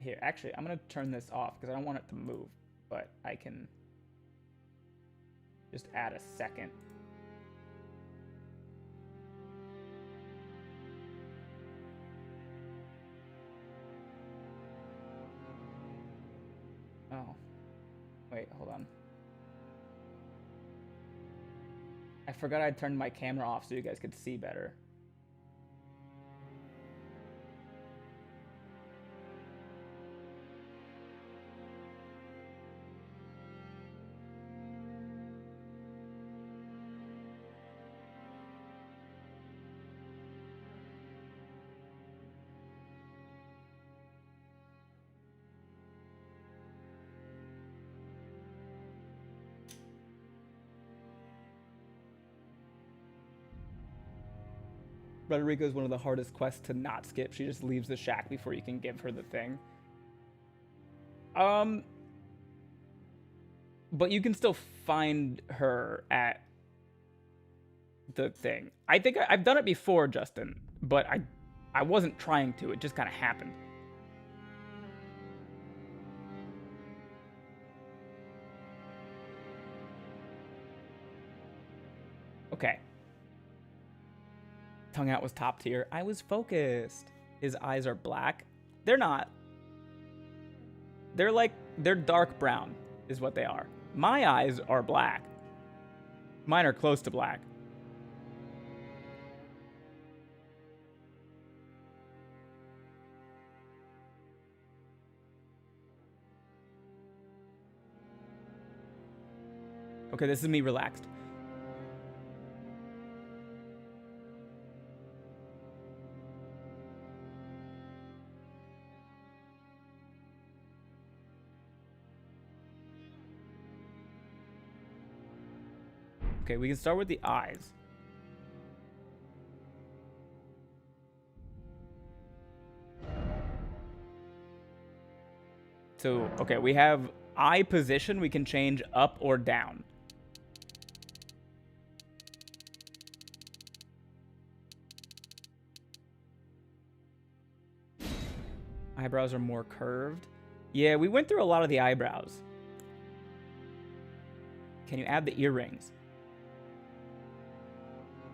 Here, actually, I'm going to turn this off because I don't want it to move, but I can just add a second. Wait, hold on. I forgot I turned my camera off so you guys could see better. Rodrigo is one of the hardest quests to not skip. She just leaves the shack before you can give her the thing. But you can still find her at the thing. I think I've done it before, Justin, but I wasn't trying to. It just kind of happened. Okay. Tongue out was top tier. I was focused. His eyes are black. They're not. They're dark brown is what they are. My eyes are black. Mine are close to black. Okay, this is me relaxed. Okay, we can start with the eyes. So, okay, we have eye position. We can change up or down. Eyebrows are more curved. Yeah, we went through a lot of the eyebrows. Can you add the earrings?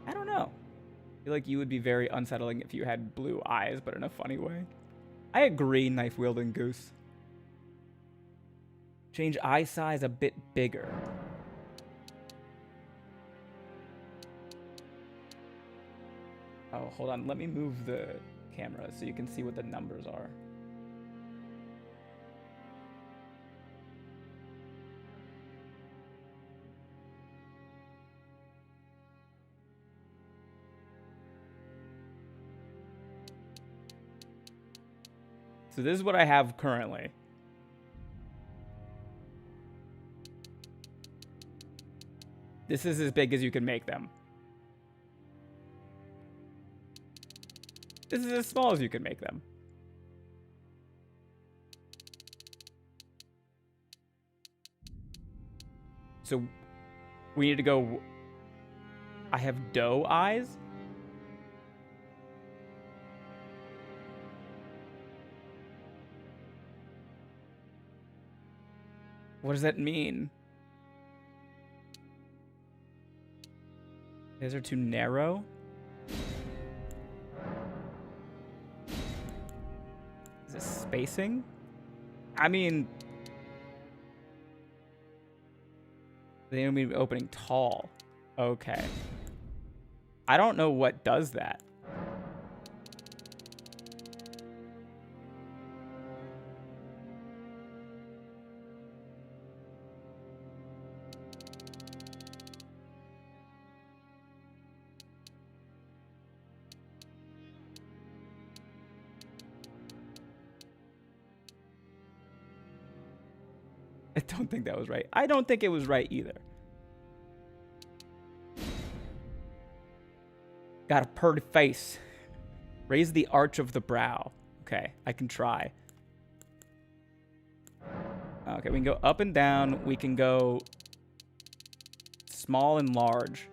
I don't know. I feel like you would be very unsettling if you had blue eyes, but in a funny way. I agree, knife-wielding goose. Change eye size a bit bigger. Oh, hold on. Let me move the camera so you can see what the numbers are. So this is what I have currently. This is as big as you can make them. This is as small as you can make them. So we need to go. I have doe eyes. What does that mean? These are too narrow. Is it spacing? I mean, they don't mean opening tall. Okay. I don't know what does that. I don't think that was right. I don't think it was right either. Got a pretty face. Raise the arch of the brow. Okay, I can try. Okay, we can go up and down. We can go small and large.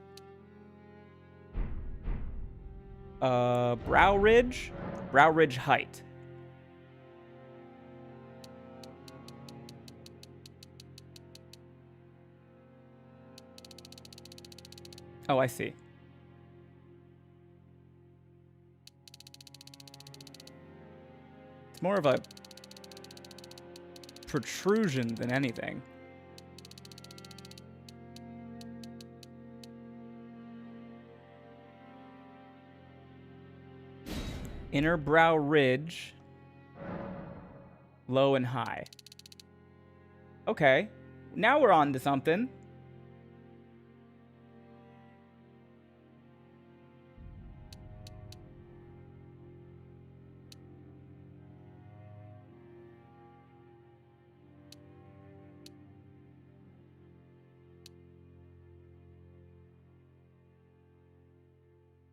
Brow ridge. Brow ridge height. Oh, I see. It's more of a protrusion than anything. Inner brow ridge. Low and high. Okay. Now we're on to something.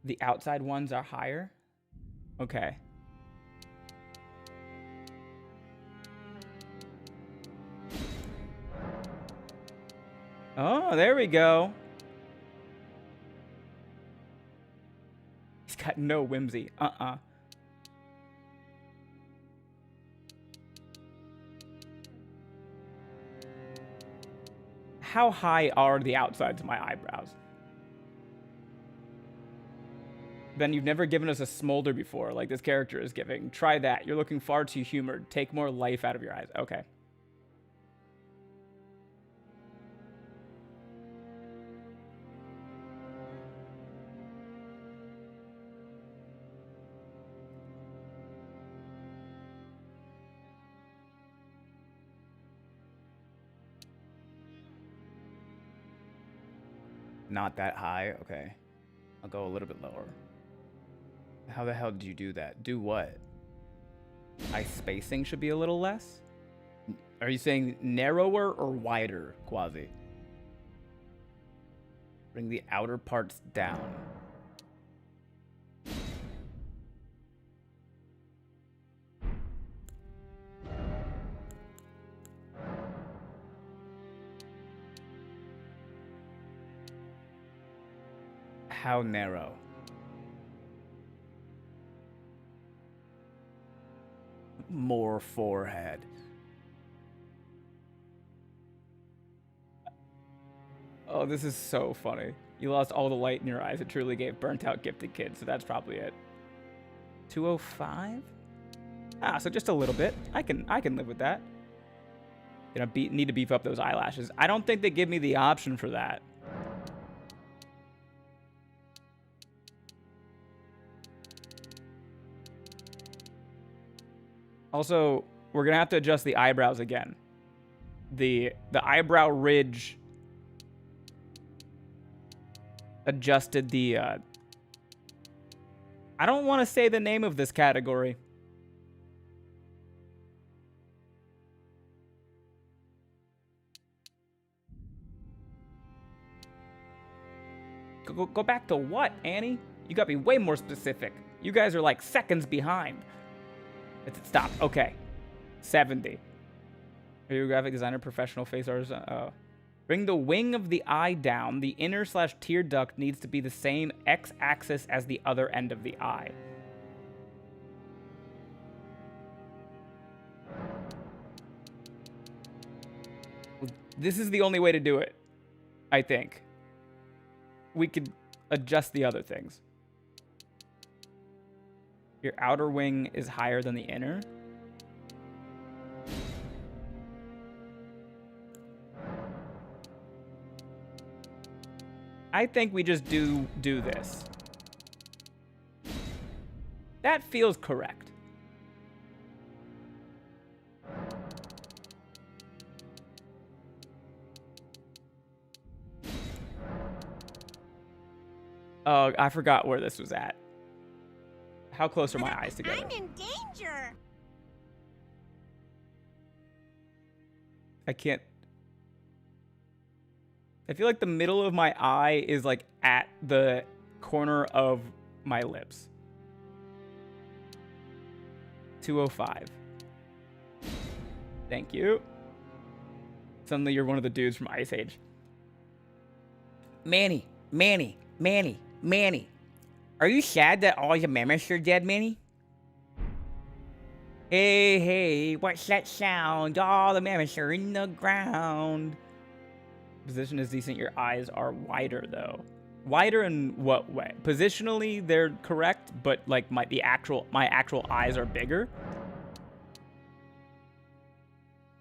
The outside ones are higher? Okay. Oh, there we go. He's got no whimsy. How high are the outsides of my eyebrows? Ben, you've never given us a smolder before, like this character is giving. Try that. You're looking far too humored. Take more life out of your eyes. Okay. Not that high. Okay. I'll go a little bit lower. How the hell did you do that? Do what? Eye spacing should be a little less? Are you saying narrower or wider, Quasi? Bring the outer parts down. How narrow? More forehead. Oh, this is so funny. You lost all the light in your eyes. It truly gave burnt out gifted kids, so that's probably it. 205? Ah, so just a little bit. I can live with that. Gonna need to beef up those eyelashes. I don't think they give me the option for that. Also, we're gonna have to adjust the eyebrows again. The eyebrow ridge adjusted the I don't want to say the name of this category. Go back to what, Annie? You gotta be way more specific. You guys are like seconds behind. Stop. Okay. 70. Are you a graphic designer, professional face artist? Bring the wing of the eye down. The inner/tear duct needs to be the same x-axis as the other end of the eye. This is the only way to do it, I think. We could adjust the other things. Your outer wing is higher than the inner. I think we just do this. That feels correct. Oh, I forgot where this was at. How close are my eyes together? I'm in danger. I can't. I feel like the middle of my eye is like at the corner of my lips. 205. Thank you. Suddenly you're one of the dudes from Ice Age. Manny. Are you sad that all your mammoths are dead, Manny? Hey, what's that sound? All the mammoths are in the ground. Position is decent. Your eyes are wider, though. Wider in what way? Positionally, they're correct, but like my actual eyes are bigger.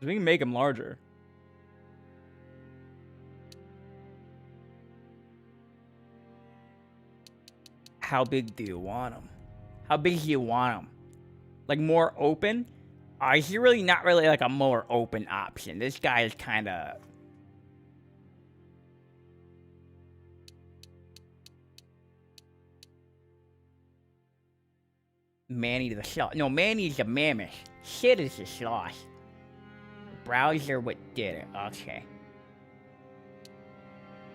We can make them larger. How big do you want them? How big do you want them? Like more open? He's really not really like a more open option. This guy is kind of... Manny the sloth. No, Manny's a mammoth. Sid is the sloth. Browser what did it. Okay.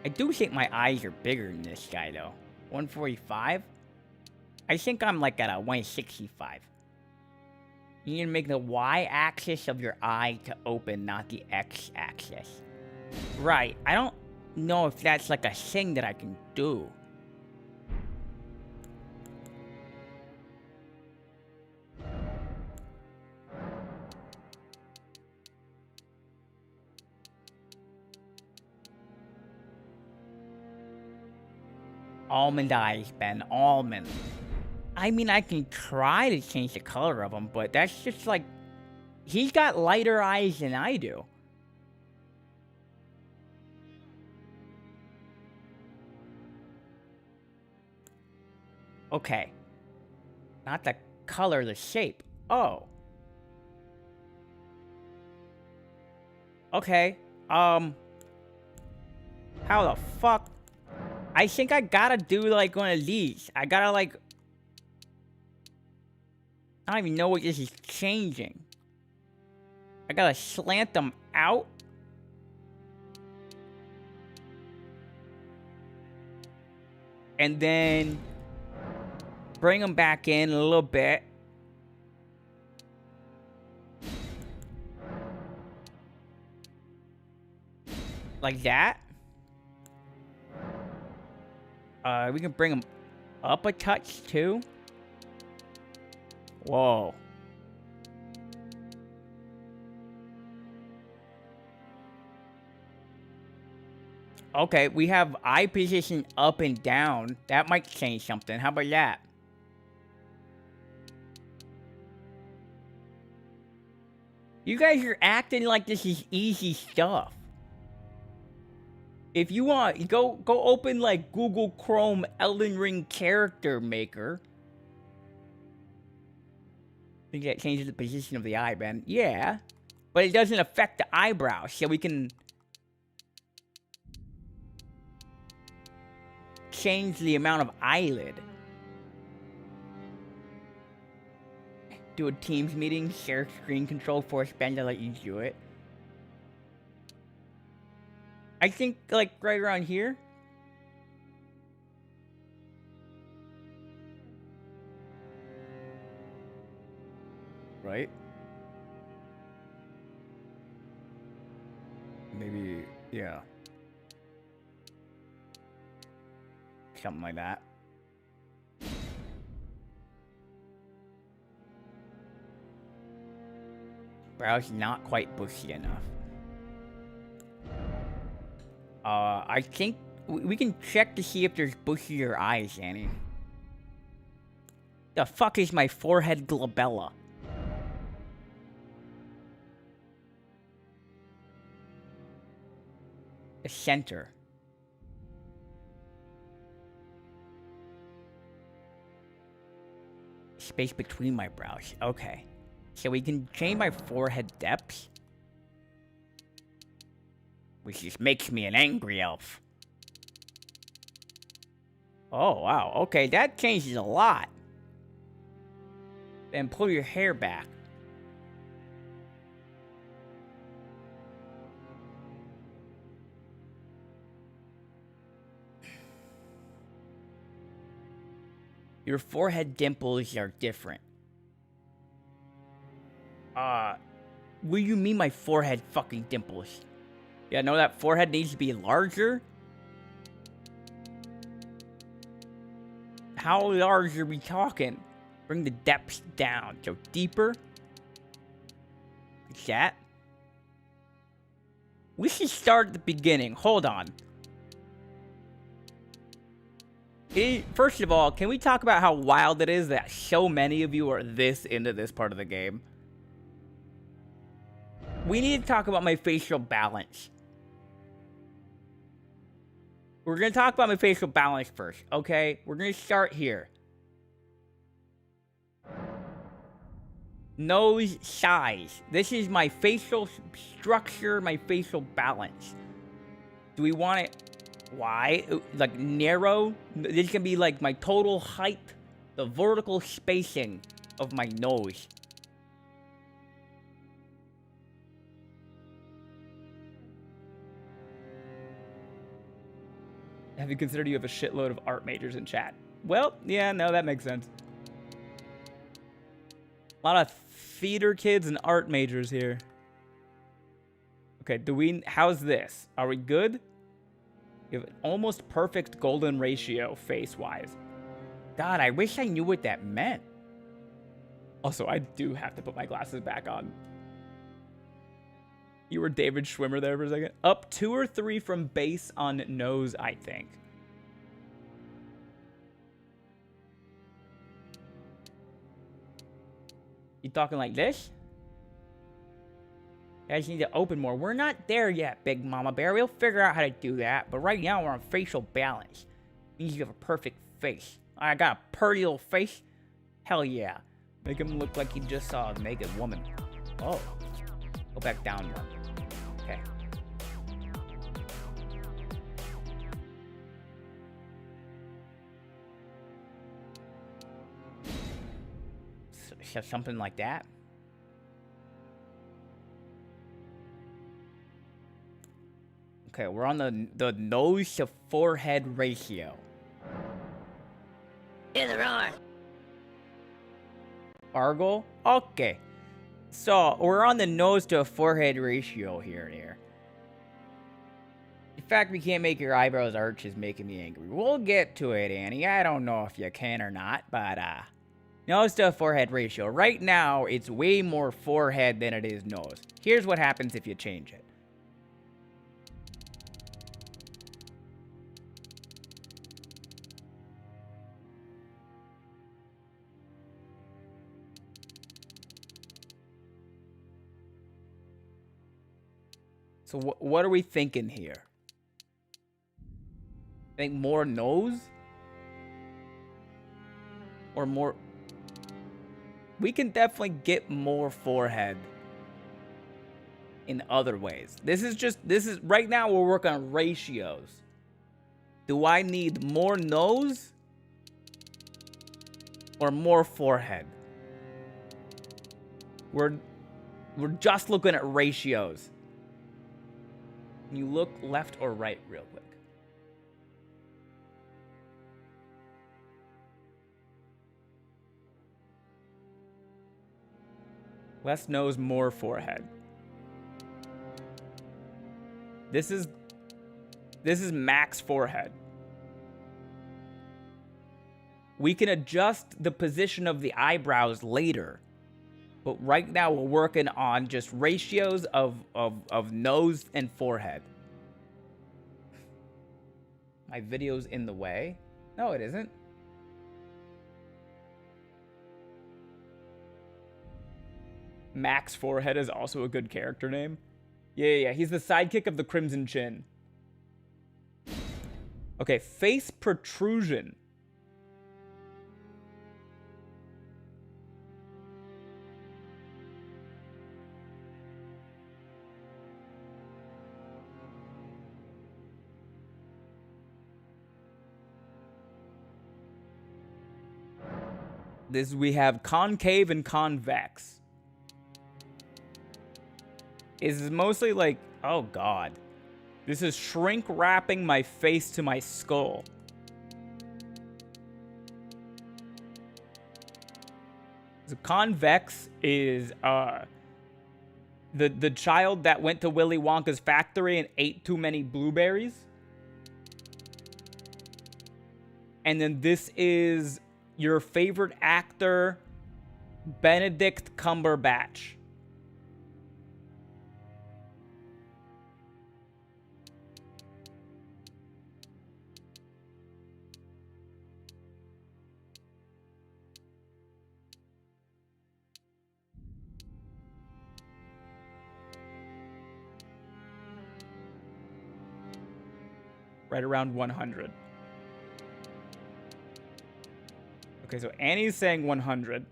I do think my eyes are bigger than this guy, though. 145? I think I'm like at a 165. You need to make the y-axis of your eye to open, not the x-axis. Right. I don't know if that's like a thing that I can do. Almond eyes, Ben. Almond. I mean, I can try to change the color of them, but that's just like... He's got lighter eyes than I do. Okay. Not the color, the shape. Oh. Okay. How the fuck? I think I gotta do, like, one of these. I gotta, like... I don't even know what this is changing. I gotta slant them out. And then... bring them back in a little bit. Like that. We can bring them up a touch, too. Whoa. Okay, we have eye position up and down. That might change something. How about that? You guys are acting like this is easy stuff. If you want, go open like Google Chrome Elden Ring Character Maker. I think that changes the position of the eye, Ben. Yeah. But it doesn't affect the eyebrows, so we can change the amount of eyelid. Do a Teams meeting, share screen control, force Ben to let you do it. I think, like, right around here. Right? Maybe, yeah. Something like that. Brows not quite bushy enough. I think we can check to see if there's bushier eyes, Annie. The fuck is my forehead glabella? The center. Space between my brows. Okay. So we can change my forehead depth. Which just makes me an angry elf. Oh, wow. Okay, that changes a lot. Then pull your hair back. Your forehead dimples are different. What do you mean my forehead fucking dimples? Yeah, no, that forehead needs to be larger. How large are we talking? Bring the depth down. So deeper. Like that. We should start at the beginning. Hold on. First of all, can we talk about how wild it is that so many of you are this into this part of the game? We need to talk about my facial balance. We're going to talk about my facial balance first, okay? We're going to start here. Nose size. This is my facial structure, my facial balance. Do we want it wide? Like narrow? This can be like my total height, the vertical spacing of my nose. Have you considered you have a shitload of art majors in chat? Well, yeah, no, that makes sense. A lot of theater kids and art majors here. Okay, how's this? Are we good? You have an almost perfect golden ratio face-wise. God, I wish I knew what that meant. Also, I do have to put my glasses back on. You were David Schwimmer there for a second. Up 2 or 3 from base on nose, I think. You talking like this? You guys need to open more. We're not there yet, Big Mama Bear. We'll figure out how to do that. But right now, we're on facial balance. Means you have a perfect face. I got a pretty little face. Hell yeah. Make him look like he just saw a naked woman. Oh. Go back down one. Okay. So something like that. Okay, we're on the nose to forehead ratio. Either or. Argle? Okay. So, we're on the nose to forehead ratio here and here. In fact, we can't make your eyebrows arch is making me angry. We'll get to it, Annie. I don't know if you can or not, but, nose to forehead ratio. Right now, it's way more forehead than it is nose. Here's what happens if you change it. So what are we thinking here? Think more nose? Or more... We can definitely get more forehead in other ways. Right now we're working on ratios. Do I need more nose? Or more forehead? We're just looking at ratios. Can you look left or right real quick? Less nose, more forehead. This is max forehead. We can adjust the position of the eyebrows later. But right now, we're working on just ratios of nose and forehead. My video's in the way? No, it isn't. Max Forehead is also a good character name. Yeah. He's the sidekick of the Crimson Chin. Okay, face protrusion. We have concave and convex. Is mostly like, oh god. This is shrink wrapping my face to my skull. So convex is the child that went to Willy Wonka's factory and ate too many blueberries. And then this is your favorite actor, Benedict Cumberbatch. Right around 100. Okay, so Annie's saying 100.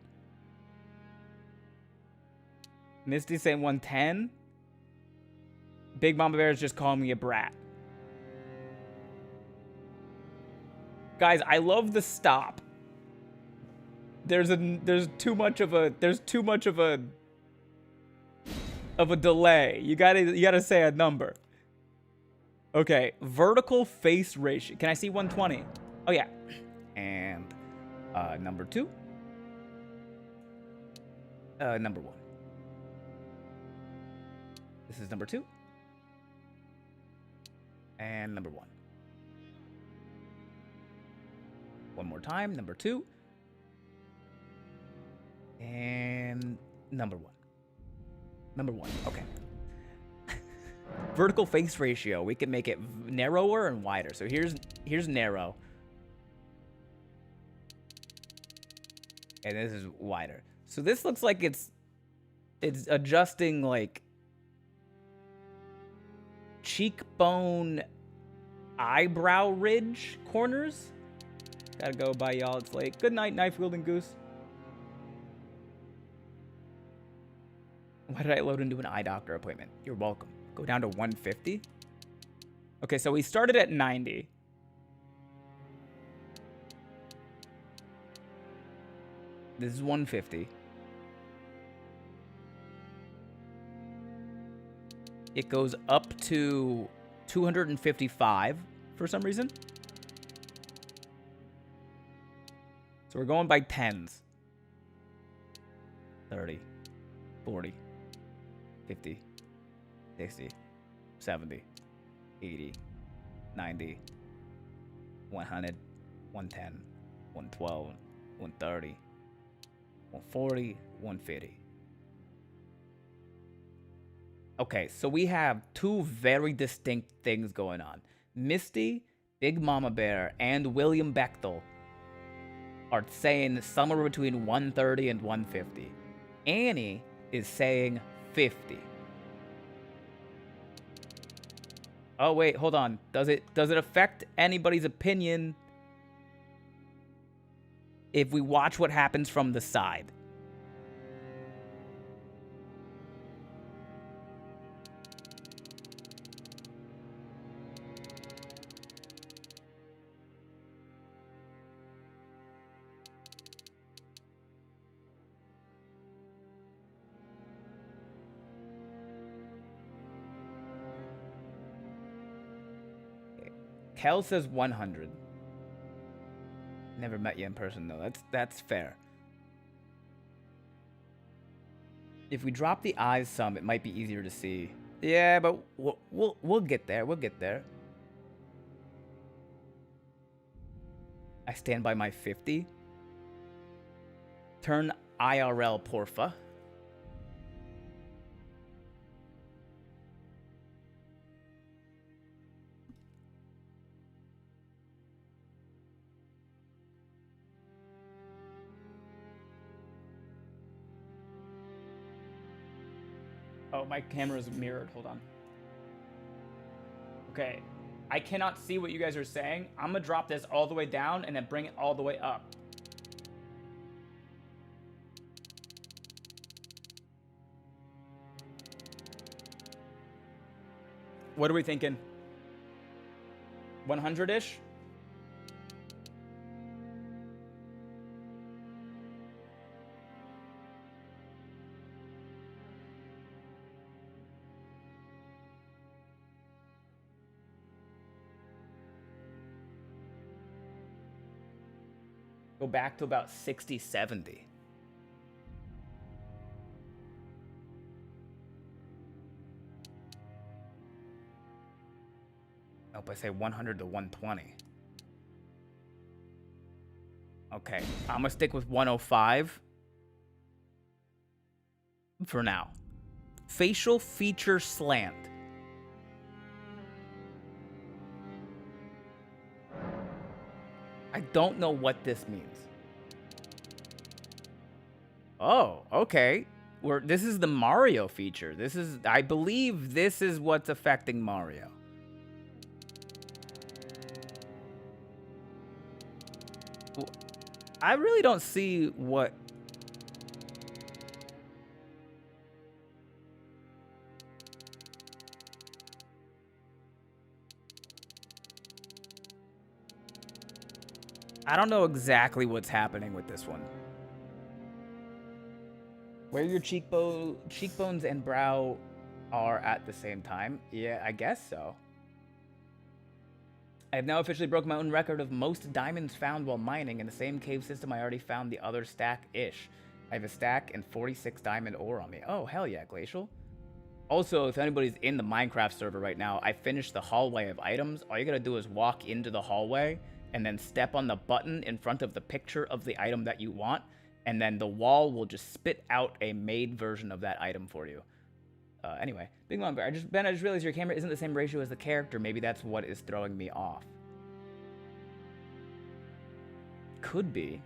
Misty saying 110. Big Mama Bear is just calling me a brat. Guys, I love the stop. There's too much of a delay. You gotta say a number. Okay, vertical face ratio. Can I see 120? Oh yeah. And number 2. Number 1. This is number 2. And number 1. One more time, number 2. And number 1. Number 1, okay. Vertical face ratio, we can make it narrower and wider. So here's narrow. And this is wider. So this looks like it's adjusting like cheekbone eyebrow ridge corners. Gotta go, bye y'all, it's late. Good night, knife wielding goose. Why did I load into an eye doctor appointment? You're welcome. Go down to 150. Okay, so we started at 90. This is 150. It goes up to 255 for some reason. So we're going by tens. 30, 40, 50, 60, 70, 80, 90, 100, 110, 112, 130, 140, 150. Okay, so we have two very distinct things going on. Misty, Big Mama Bear, and William Bechtel are saying somewhere between 130 and 150. Annie is saying 50. Oh wait, hold on. Does it affect anybody's opinion if we watch what happens from the side? Kel says 100. Never met you in person though. That's fair. If we drop the eyes some, it might be easier to see. Yeah, but we'll get there. We'll get there. I stand by my 50. Turn IRL porfa. Oh, my camera is mirrored. Hold on. Okay. I cannot see what you guys are saying. I'm going to drop this all the way down and then bring it all the way up. What are we thinking? 100-ish? Go back to about 60, 70. Nope, I say 100 to 120. Okay, I'm gonna stick with 105 for now. Facial feature slant. I don't know what this means. Oh, okay. This is the Mario feature. I believe this is what's affecting Mario. I really don't see what... I don't know exactly what's happening with this one. Where your cheekbones and brow are at the same time? Yeah, I guess so. I have now officially broken my own record of most diamonds found while mining in the same cave system I already found the other stack-ish. I have a stack and 46 diamond ore on me. Oh, hell yeah, Glacial. Also, if anybody's in the Minecraft server right now, I finished the hallway of items. All you gotta do is walk into the hallway and then step on the button in front of the picture of the item that you want, and then the wall will just spit out a made version of that item for you. Anyway, Big Mom Bear, I just realized your camera isn't the same ratio as the character. Maybe that's what is throwing me off. Could be.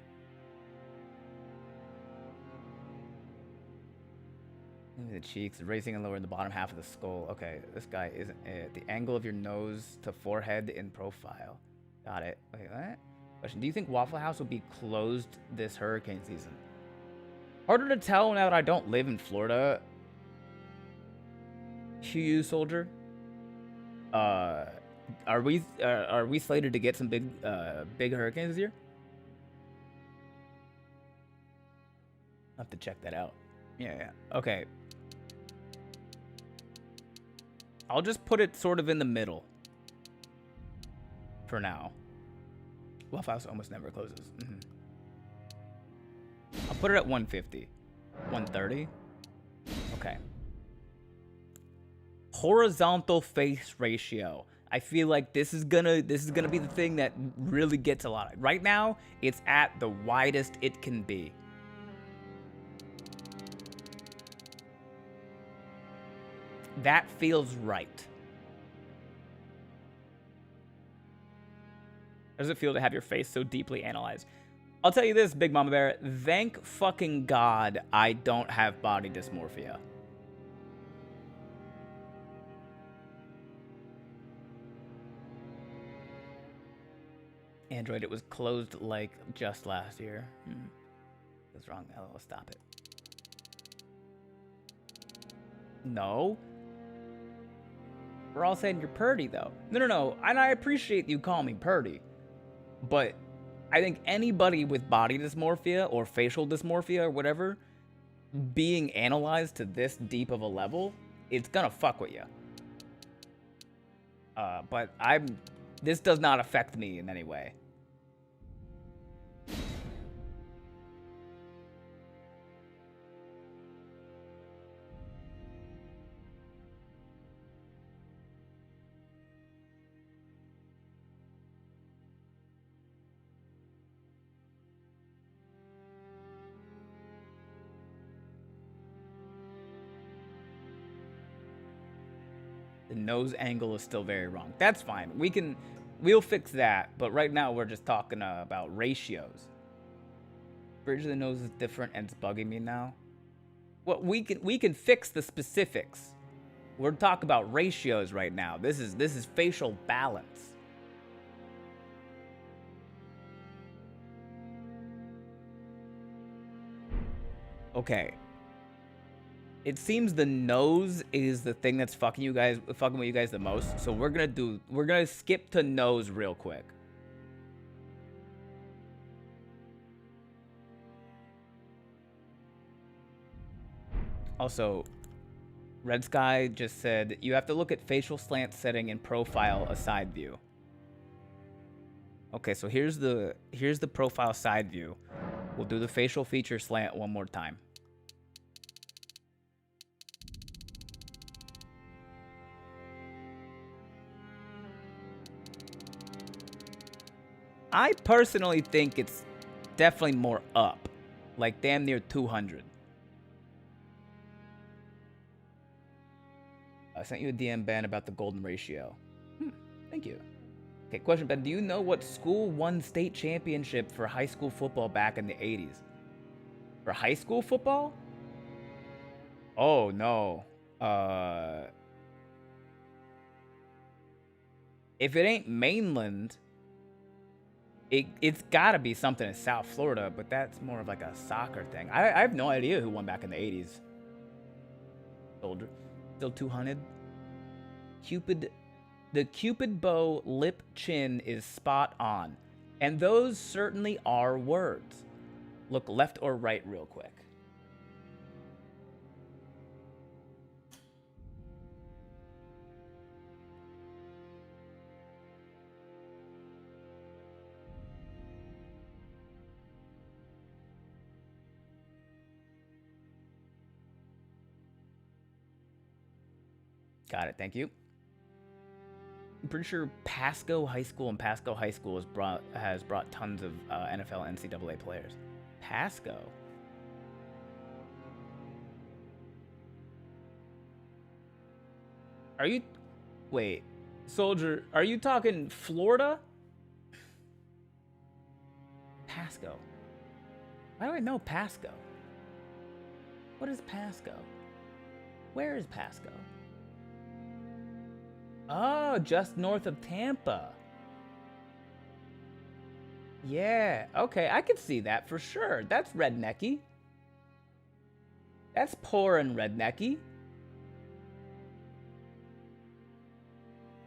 Maybe the cheeks, raising and lowering the bottom half of the skull. Okay, this guy isn't it. The angle of your nose to forehead in profile. Got it. Wait, what? Question, do you think Waffle House will be closed this hurricane season? Harder to tell now that I don't live in Florida. Hugh Soldier. Are we slated to get some big hurricanes this year? I'll have to check that out. Yeah. Okay. I'll just put it sort of in the middle for now. Waffle House almost never closes. I'll put it at 150. 130. Okay. Horizontal face ratio. I feel like this is gonna be the thing that really gets a lot. Right now, it's at the widest it can be. That feels right. How does it feel to have your face so deeply analyzed? I'll tell you this, Big Mama Bear. Thank fucking God I don't have body dysmorphia. Android, it was closed like just last year. That's wrong. I'll stop it. No. We're all saying you're purdy, though. No. And I appreciate you calling me purdy. But I think anybody with body dysmorphia or facial dysmorphia or whatever, being analyzed to this deep of a level, it's gonna fuck with you. But this does not affect me in any way. The nose angle is still very wrong. That's fine. We'll fix that. But right now we're just talking about ratios. Bridge of the nose is different and it's bugging me now. Well, we can fix the specifics. We're talking about ratios right now. This is facial balance. Okay. It seems the nose is the thing that's fucking with you guys the most. So we're gonna skip to nose real quick. Also, Red Sky just said you have to look at facial slant setting in profile a side view. Okay, so here's the profile side view. We'll do the facial feature slant one more time. I personally think it's definitely more up, like damn near 200. I sent you a DM, Ben, about the golden ratio. Thank you. Okay, question, Ben. Do you know what school won state championship for high school football back in the 80s? For high school football? Oh, no. If it ain't mainland, it's gotta be something in South Florida, but that's more of like a soccer thing. I have no idea who won back in the 80s. Soldier. Still 200. The Cupid bow lip chin is spot on. And those certainly are words. Look left or right real quick. Got it, thank you. I'm pretty sure Pasco High School and Pasco High School has brought tons of NFL NCAA players. Pasco? Are you... Wait. Soldier, are you talking Florida? Pasco. Why do I know Pasco? What is Pasco? Where is Pasco? Oh, just north of Tampa. Yeah, okay, I could see that for sure. That's rednecky. That's poor and rednecky.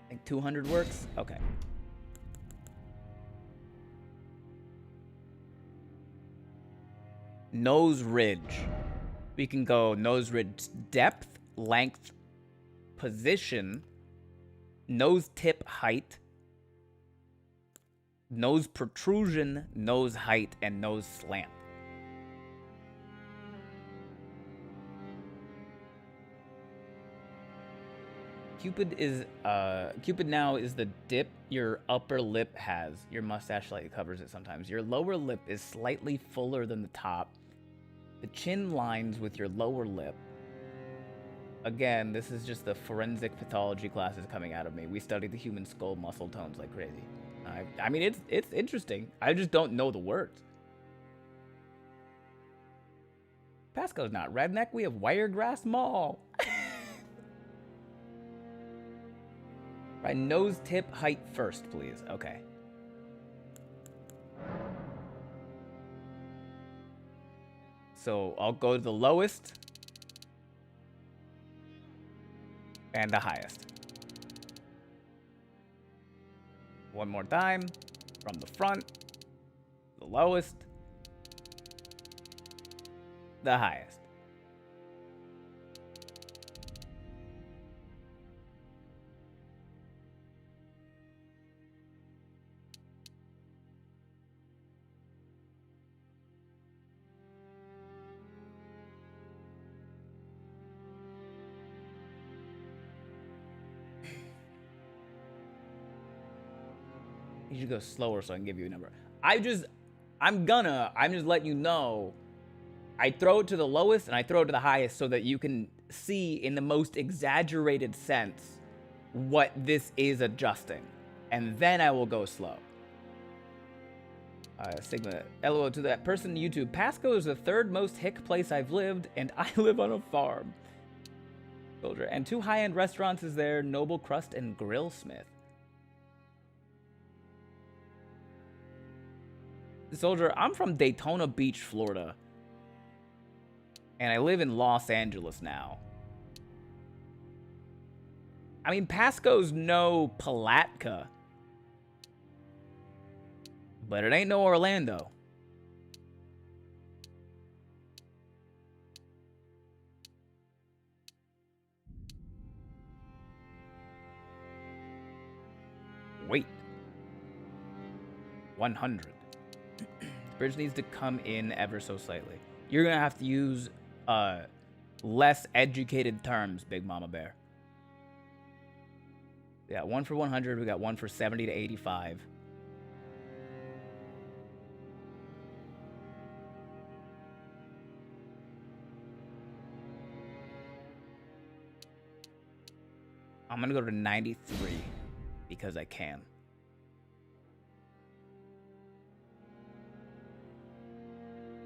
I think 200 works? Okay. Nose ridge. We can go nose ridge depth, length, position, nose tip height, nose protrusion, nose height, and nose slant. Cupid now is the dip your upper lip has. Your mustache slightly covers it sometimes. Your lower lip is slightly fuller than the top. The chin lines with your lower lip. Again, this is just the forensic pathology classes coming out of me. We study the human skull muscle tones like crazy. I mean, it's interesting. I just don't know the words. Pasco's not redneck. We have Wiregrass Mall. Right, nose tip height first, please. Okay. So I'll go to the lowest and the highest. One more time. From the front, the lowest, the highest. You should go slower so I can give you a number. I'm just letting you know. I throw it to the lowest and I throw it to the highest so that you can see in the most exaggerated sense what this is adjusting. And then I will go slow. Sigma, LOL to that person on YouTube. Pasco is the third most hick place I've lived, and I live on a farm. Soldier. And 2 high-end restaurants is there, Noble Crust and Grillsmith. Soldier, I'm from Daytona Beach, Florida. And I live in Los Angeles now. I mean, Pasco's no Palatka. But it ain't no Orlando. Wait. 100. Bridge needs to come in ever so slightly. You're gonna have to use less educated terms, Big Mama Bear. We got 1 for 100. We got 1 for 70 to 85. I'm gonna go to 93 because I can.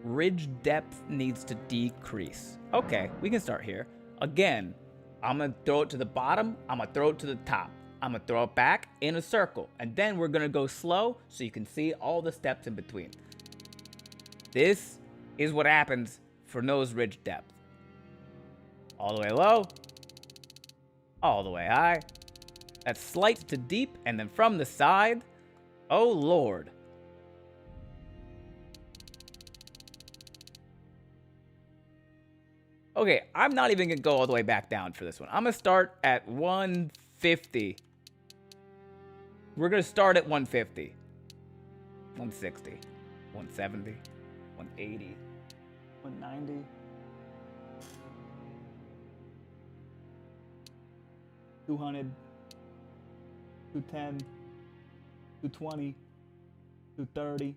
Ridge depth needs to decrease. Okay, we can start here. Again, I'm gonna throw it to the bottom, I'm gonna throw it to the top. I'm gonna throw it back in a circle. And then we're gonna go slow so you can see all the steps in between. This is what happens for nose ridge depth. All the way low, all the way high. That's slight to deep, and then from the side, oh Lord. Okay, I'm not even gonna go all the way back down for this one. I'm gonna start at 150. We're gonna start at 150. 160. 170. 180. 190. 200. 210. 220. 230.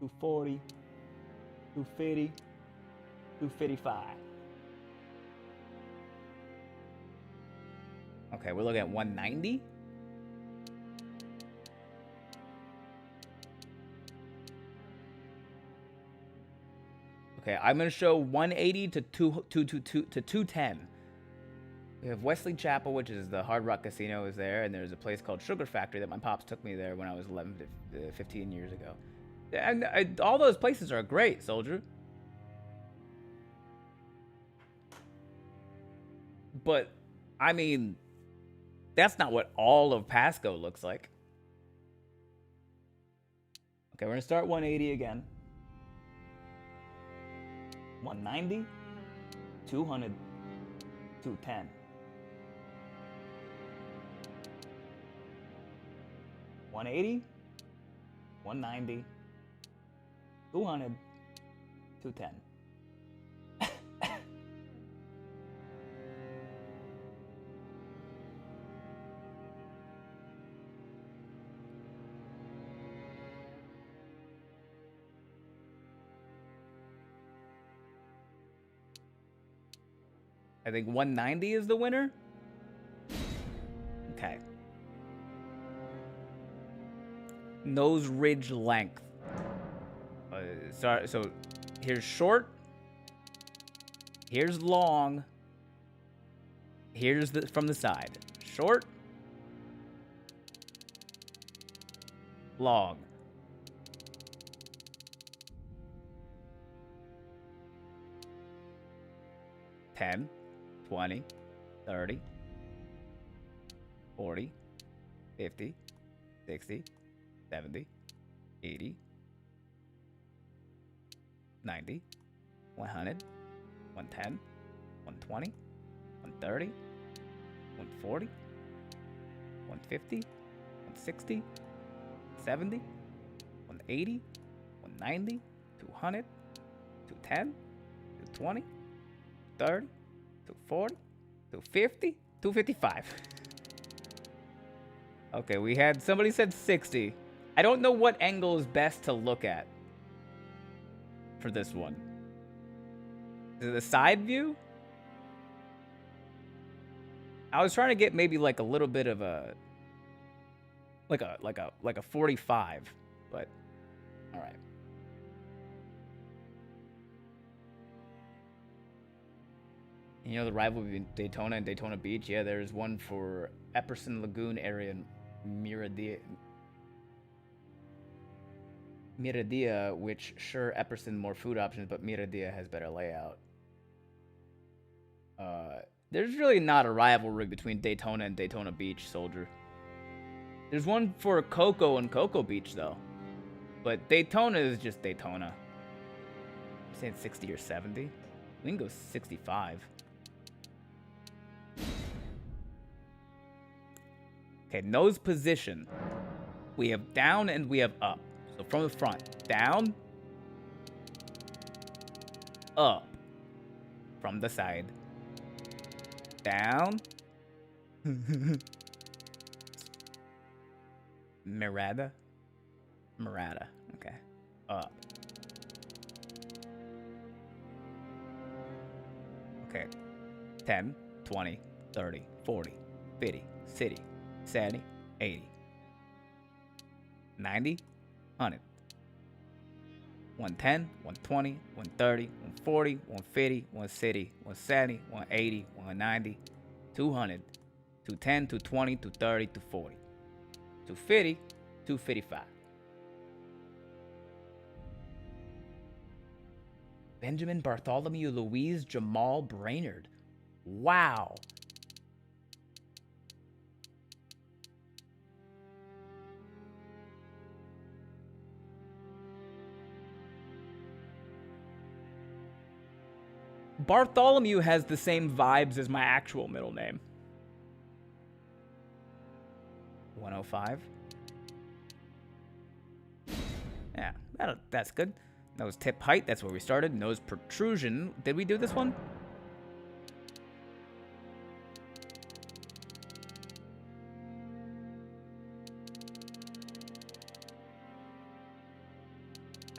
240. 250. 255. Okay, we're looking at 190. Okay, I'm gonna show 180 to 210. We have Wesley Chapel, which is the Hard Rock Casino, is there, and there's a place called Sugar Factory that my pops took me there when I was 11 to 15 years ago. And all those places are great, soldier. But I mean, that's not what all of Pasco looks like. Okay, we're gonna start 180 again. 190, 200, 210. 180, 190, 200, 210. I think 190 is the winner. Okay. Nose ridge length. So here's short. Here's long. Here's from the side. Short. Long. $10, $20, $30, $40, $50, $60, $70, $80, $90, $100, $110, $120, $130, $140, $150, $160, $70, $180, $190, $200, $210, $220, $30, $240, $250, $255. Okay, we had somebody said 60. I don't know what angle is best to look at for this one. Is it the side view? I was trying to get maybe like a little bit of a like a 45, but all right. You know the rivalry between Daytona and Daytona Beach? Yeah, there's one for Epperson Lagoon area in Miradia, which sure Epperson more food options, but Miradia has better layout. There's really not a rivalry between Daytona and Daytona Beach, soldier. There's one for Cocoa and Cocoa Beach though, but Daytona is just Daytona. I'm saying 60 or 70. We can go 65. Okay, nose position. We have down and we have up. So from the front, down, up. From the side, down. Mirada? Mirada, okay. Up. Okay. 10, 20, 30, 40, 50, 60, 70, 80, 90, 100, 110, 120, 130, 140, 150, 160, 170, 180, 190, 200, 210, 220, 230, 240, 250, 255. Benjamin Bartholomew Louise Jamal Brainerd. Wow. Bartholomew has the same vibes as my actual middle name. 105. Yeah, that's good. Nose tip height, that's where we started. Nose protrusion. Did we do this one?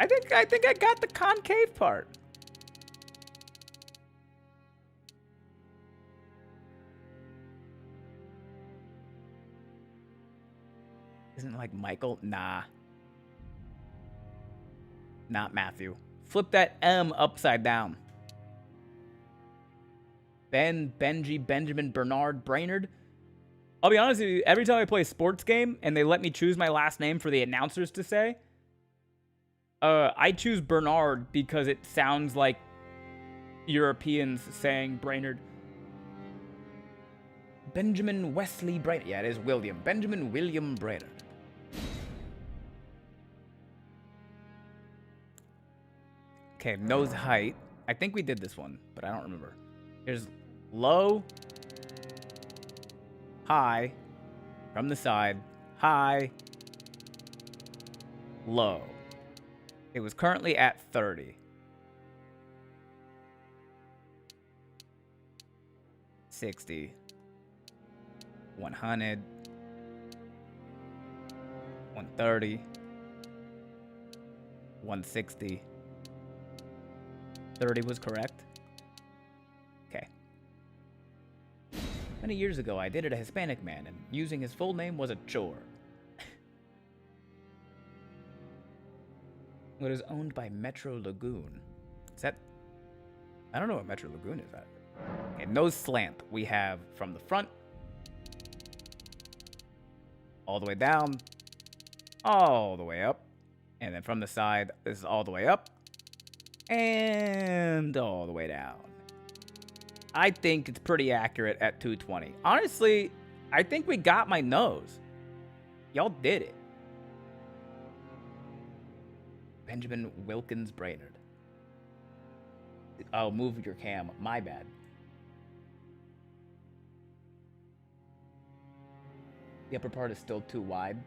I think I got the concave part. Isn't it like Michael? Nah. Not Matthew. Flip that M upside down. Benji, Benjamin, Bernard, Brainerd. I'll be honest with you, every time I play a sports game and they let me choose my last name for the announcers to say, I choose Bernard because it sounds like Europeans saying Brainerd. Benjamin Wesley Brainerd. Yeah, it is William. Benjamin William Brainerd. Okay, nose height. I think we did this one, but I don't remember. Here's low, high, from the side, high, low. It was currently at 30. 60. 100. 130. 160. 30 was correct. Okay. Many years ago, I dated a Hispanic man, and using his full name was a chore. What is owned by Metro Lagoon? Is that... I don't know what Metro Lagoon is at. Okay, nose slant. We have from the front, all the way down, all the way up, and then from the side, this is all the way up, and all the way down. I think it's pretty accurate at 220. Honestly, I think we got my nose. Y'all did it. Benjamin Wilkins Brainerd. Oh, move your cam. My bad. The upper part is still too wide.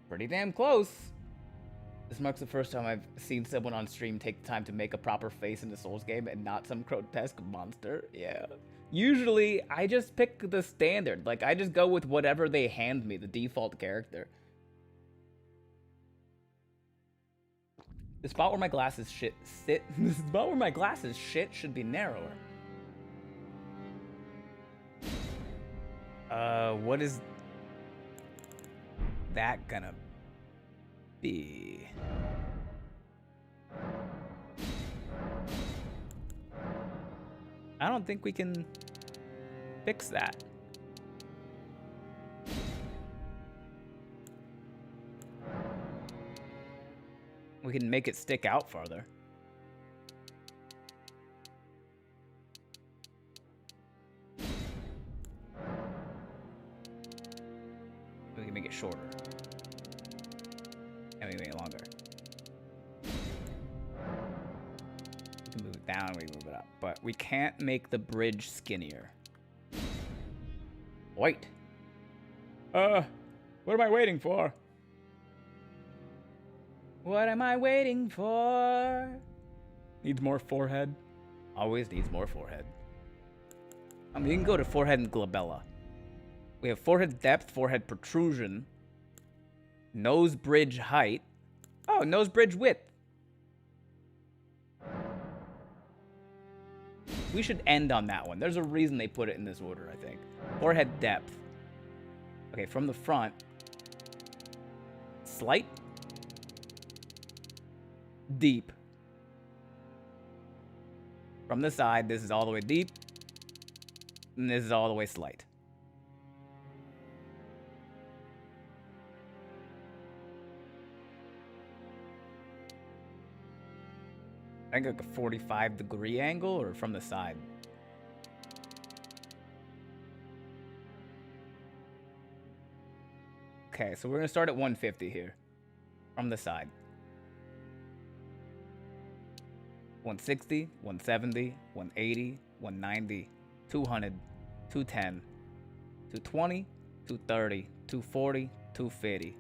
Pretty damn close. This marks the first time I've seen someone on stream take the time to make a proper face in the Souls game and not some grotesque monster. Yeah. Usually, I just pick the standard. Like, I just go with whatever they hand me, the default character. The spot where my glasses the spot where my glasses should be narrower. What is that gonna be? I don't think we can fix that. We can make it stick out farther. We can make it shorter. And we can make it longer. We can move it down, we can move it up. But we can't make the bridge skinnier. Wait. What am I waiting for? What am I waiting for? Needs more forehead. Always needs more forehead. I mean, you can go to forehead and glabella. We have forehead depth, forehead protrusion, nose bridge height. Oh, nose bridge width. We should end on that one. There's a reason they put it in this order, I think. Forehead depth. Okay, from the front. Slight. Deep. From the side, this is all the way deep. And this is all the way slight. I think like a 45-degree angle or from the side. Okay, so we're gonna start at 150 here. From the side. 160, 170, 180, 190, 200, 210, 220, 230, 240, 250.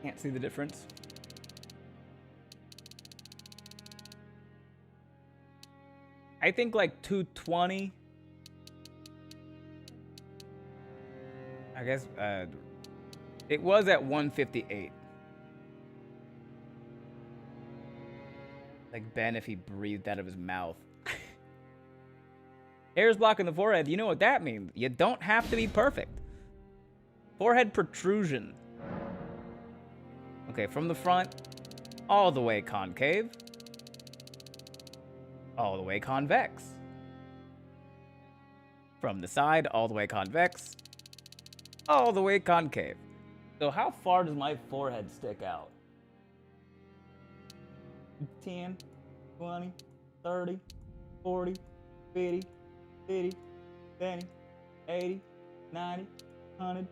Can't see the difference. I think like 220. I guess it was at 158. Like Ben if he breathed out of his mouth. Hairs blocking the forehead. You know what that means. You don't have to be perfect. Forehead protrusion. Okay, from the front, all the way concave. All the way convex. From the side, all the way convex. All the way concave. So how far does my forehead stick out? 10, 20, 30, 40, 50, 50, 70, 80, 90, 100,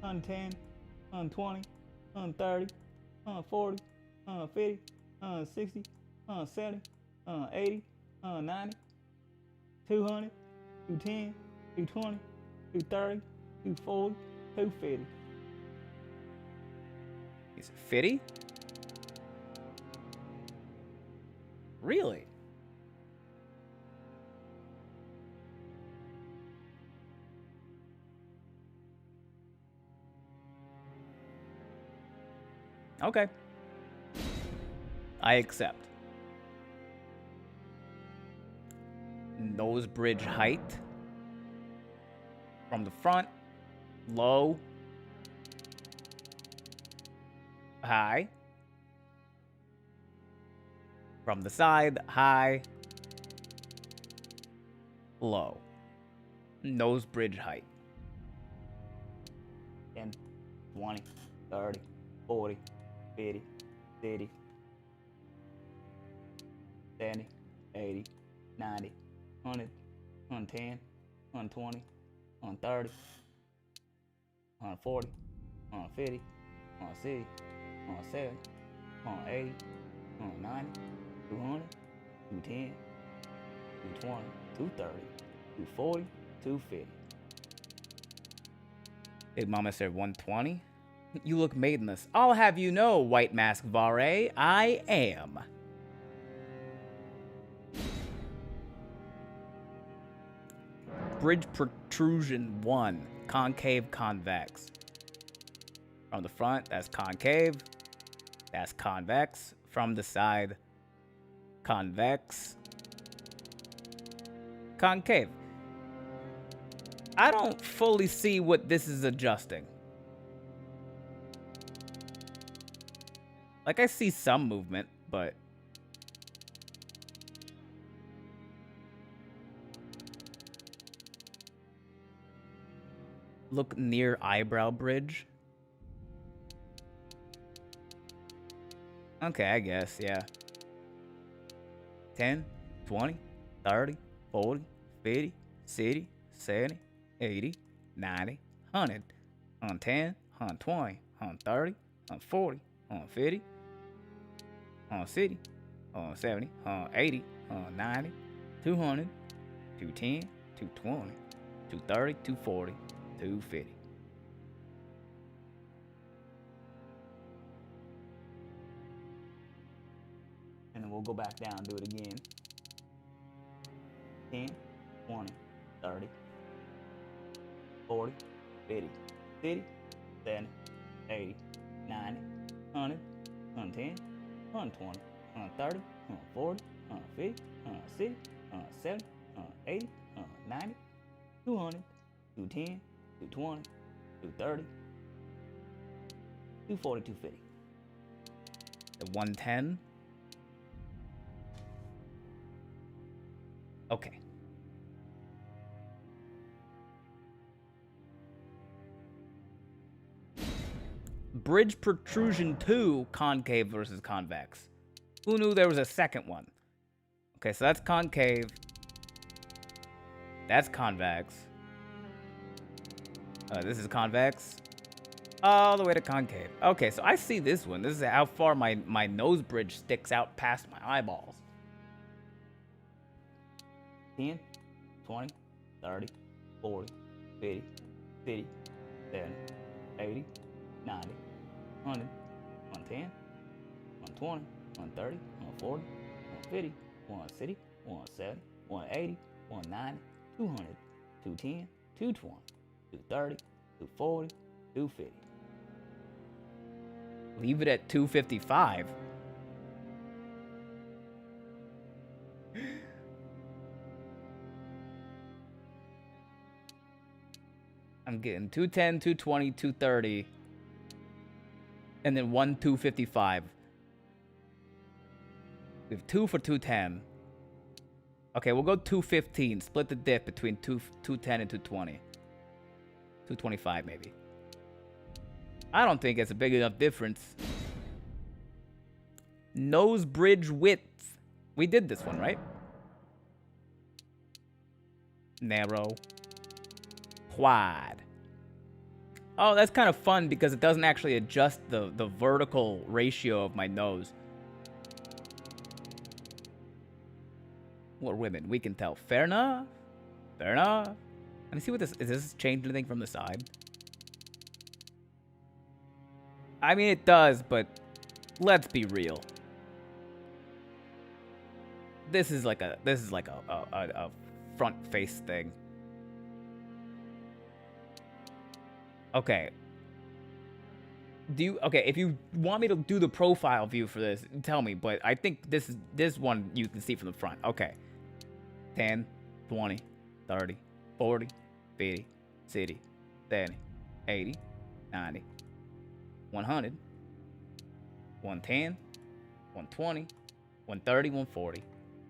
110, 120, 130, 140, 150, 160, 170, 180, 190, 200, 210, 220, 230, 240, 250. Is it 50? Really? Okay. I accept. Nose bridge height. From the front, low. High. From the side, high. Low. Nose bridge height. 10, 20, 30, 40, 50, 60, 70, 80, 90, 100, 110, 120, 130, 140, 150, 160, 170, 180, 190, 200, 210, 220, 230, 240, 250. Big Mama said 120. You look maidenless. I'll have you know, White Mask Vare, I am. Bridge protrusion 1. Concave, convex. From the front, that's concave. That's convex. From the side, convex. Concave. I don't fully see what this is adjusting. Like, I see some movement, but... Look near eyebrow bridge. Okay, I guess, yeah. 10, 20, 30, 40, 50, 60, 70, 80, 90, 100, 110, 120, 130, 140, 150, 160, 170, 180, 190, 200, 210, 220, 230, 240, 250. And then we'll go back down, do it again. 10, 20, 30, 40, 50, 60, 70, 80, 90, 100, 110, 120, 130, 140, 150, 160, 170, 180, 190, 200, 210, 220, 230, 240, 250. The 110. Okay. Bridge protrusion 2, concave versus convex. Who knew there was a second one? Okay, so that's concave. That's convex. This is convex. All the way to concave. Okay, so I see this one. This is how far my nose bridge sticks out past my eyeballs. 10, 20, 30, 40, 50, 50, 70, 80, 90, 100, 110, 120, 130, 140, 150, 160, 170, 180, 190, 200, 210, 220, 230, 240, 250. Leave it at 255. I'm getting 210, 220, 230, and then 255. We have 2 for 210. Okay, we'll go 215. Split the dip between 210 and 220. 225 maybe. I don't think it's a big enough difference. Nose bridge width. We did this one, right? Narrow. Wide. Oh, that's kind of fun because it doesn't actually adjust the vertical ratio of my nose. We're women. We can tell. Fair enough. Fair enough. Let me see what this... Is this change anything from the side? I mean, it does, but let's be real. This is like a front face thing. Okay. Okay, if you want me to do the profile view for this, tell me, but I think this one you can see from the front. Okay. 10, 20, 30, 40, 50, 60, 70, 80, 90, 100, 110, 120, 130, 140,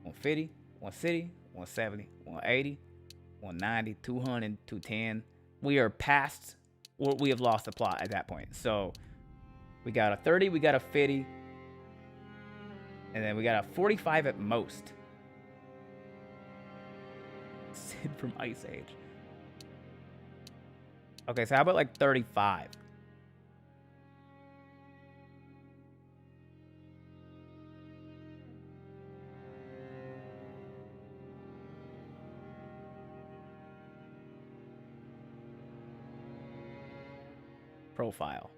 150, 160, 170, 180, 190, 200, 210. We are past, or we have lost the plot at that point. So we got a 30, we got a 50, and then we got a 45 at most. Sid from Ice Age. Okay, so how about like 35? Profile.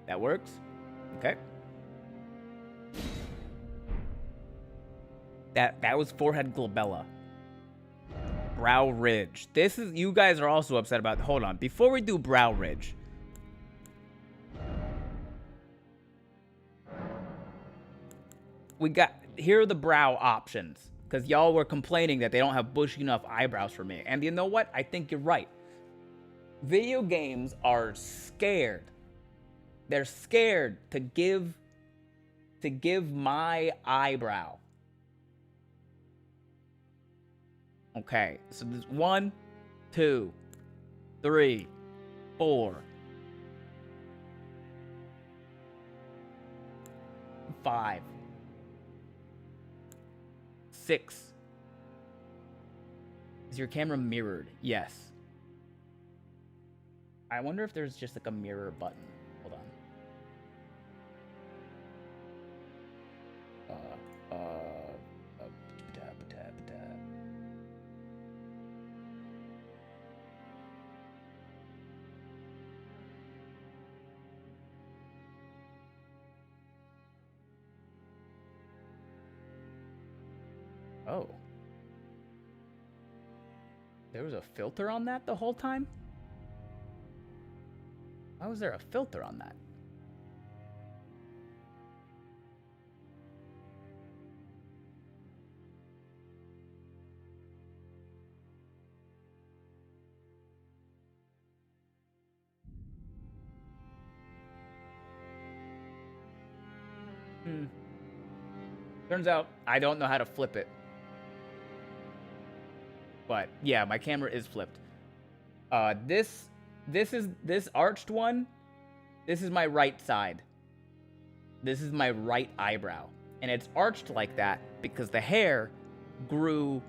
That works. Okay. That was forehead glabella. Brow ridge. This is, you guys are also upset about. Hold on. Before we do brow ridge. Here are the brow options. Because y'all were complaining that they don't have bushy enough eyebrows for me. And you know what? I think you're right. Video games are scared. They're scared to give my eyebrow. Okay, so there's 1, 2, 3, 4, 5, 6. Is your camera mirrored? Yes. I wonder if there's just like a mirror button. Hold on. Oh. There was a filter on that the whole time? Why was there a filter on that? Turns out I don't know how to flip it. But yeah, my camera is flipped. This arched one. This is my right side. This is my right eyebrow, and it's arched like that because the hair grew.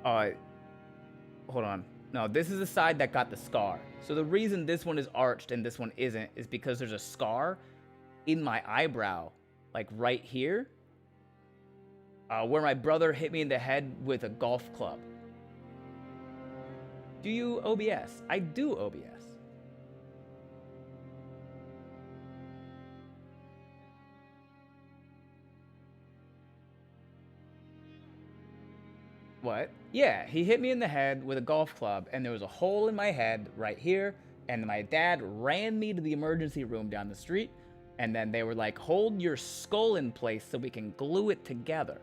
Hold on. No, this is the side that got the scar. So the reason this one is arched and this one isn't is because there's a scar in my eyebrow, like right here, where my brother hit me in the head with a golf club. Do you OBS? I do OBS. What? Yeah, he hit me in the head with a golf club, and there was a hole in my head right here, and my dad ran me to the emergency room down the street, and then they were like, hold your skull in place so we can glue it together.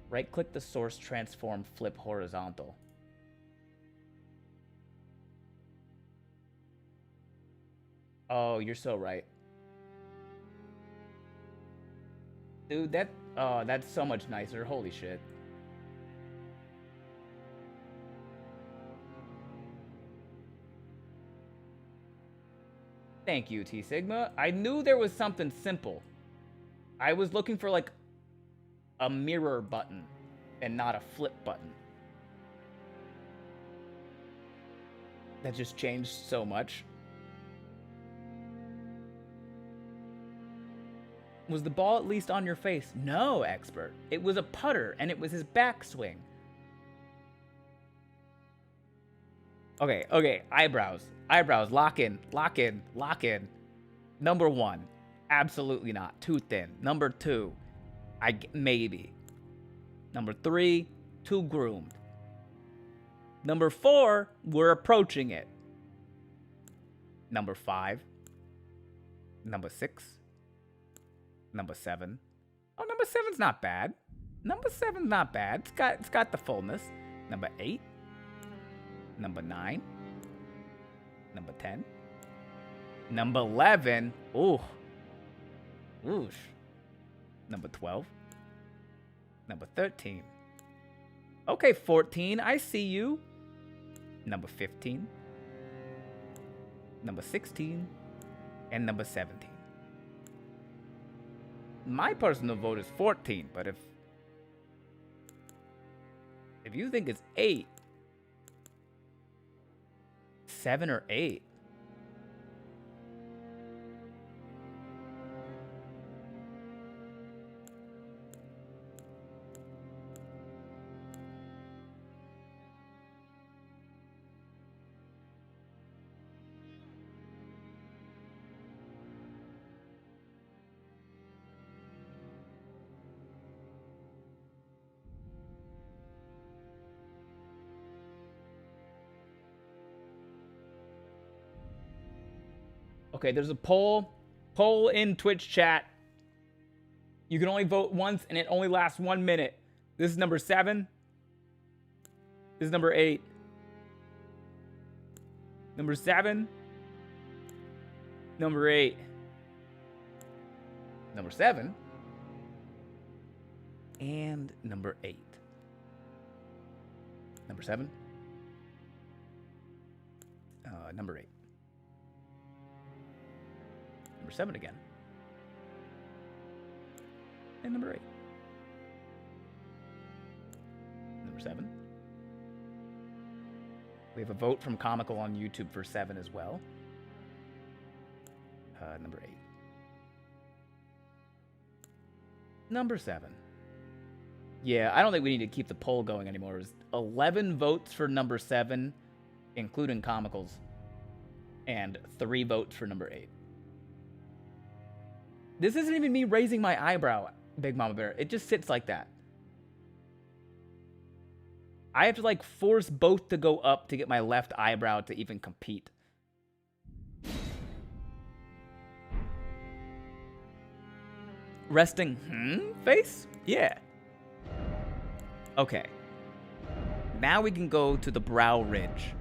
Right-click the source, transform, flip horizontal. Oh, you're so right. Dude, that's so much nicer. Holy shit. Thank you, T Sigma. I knew there was something simple. I was looking for like a mirror button and not a flip button. That just changed so much. Was the ball at least on your face? No, expert. It was a putter, and it was his backswing. Okay, eyebrows. Eyebrows, lock in, lock in, lock in. Number 1, absolutely not. Too thin. Number 2, maybe. Number 3, too groomed. Number 4, we're approaching it. Number 5. Number 6. Number 7. Oh, number 7's not bad. Number 7's not bad. It's got the fullness. Number 8. Number 9. Number 10. Number 11. Ooh. Oosh. Number 12. Number 13. Okay, 14. I see you. Number 15. Number 16. And number 17. My personal vote is 14, but if you think it's 8, 7 or 8. Okay, there's a poll in Twitch chat. You can only vote once, and it only lasts 1 minute. This is number 7. This is number 8. Number 7. Number 8. Number 7. And number 8. Number 7. Number 8. Number 7 again. And number 8. Number 7. We have a vote from Comical on YouTube for 7 as well. Number 8. Number 7. Yeah, I don't think we need to keep the poll going anymore. It was 11 votes for number 7, including Comicals, and 3 votes for number 8. This isn't even me raising my eyebrow, Big Mama Bear. It just sits like that. I have to like force both to go up to get my left eyebrow to even compete. Resting face? Yeah. Okay. Now we can go to the brow ridge.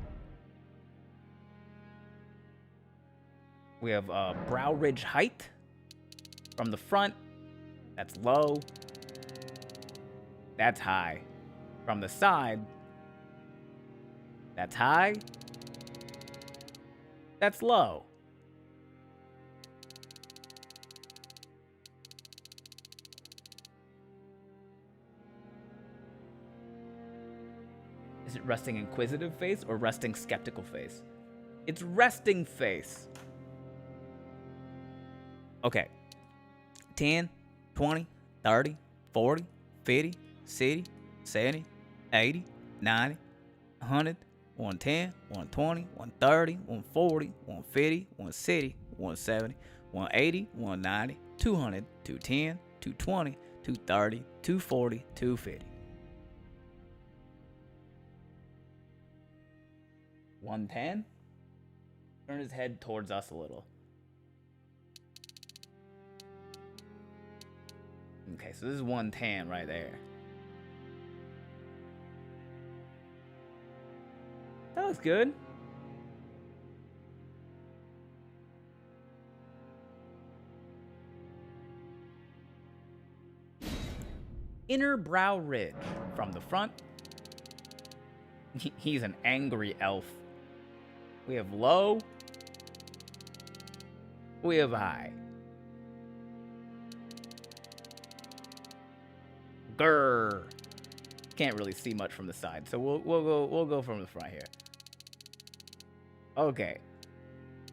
We have brow ridge height. From the front, that's low. That's high. From the side, that's high. That's low. Is it resting inquisitive face or resting skeptical face? It's resting face. Okay. 10, 20, 30, 40, 50, 60, 70, 80, 90, 100, 110, 120, 130, 140, 150, 160, 170, 180, 190, 200, 210, 220, 230, 240, 250. 110? Turn his head towards us a little. Okay, so this is 110 right there. That looks good. Inner brow ridge from the front. He's an angry elf. We have low. We have high. Grrr. Can't really see much from the side, so we'll go from the front here. Okay.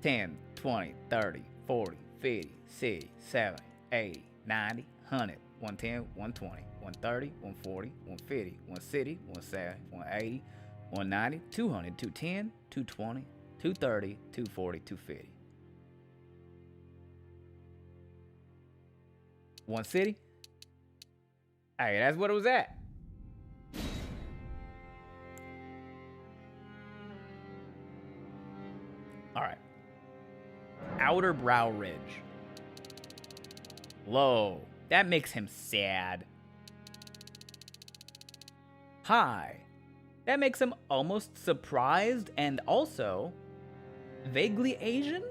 10, 20, 30, 40, 50, 60, 70, 80, 90, 100, 110, 120, 130, 140, 150, 160, 170, 180, 190, 200, 210, 220, 230, 240, 250. 160? Alright, that's what it was at. Alright. Outer brow ridge. Low. That makes him sad. High. That makes him almost surprised and also vaguely Asian?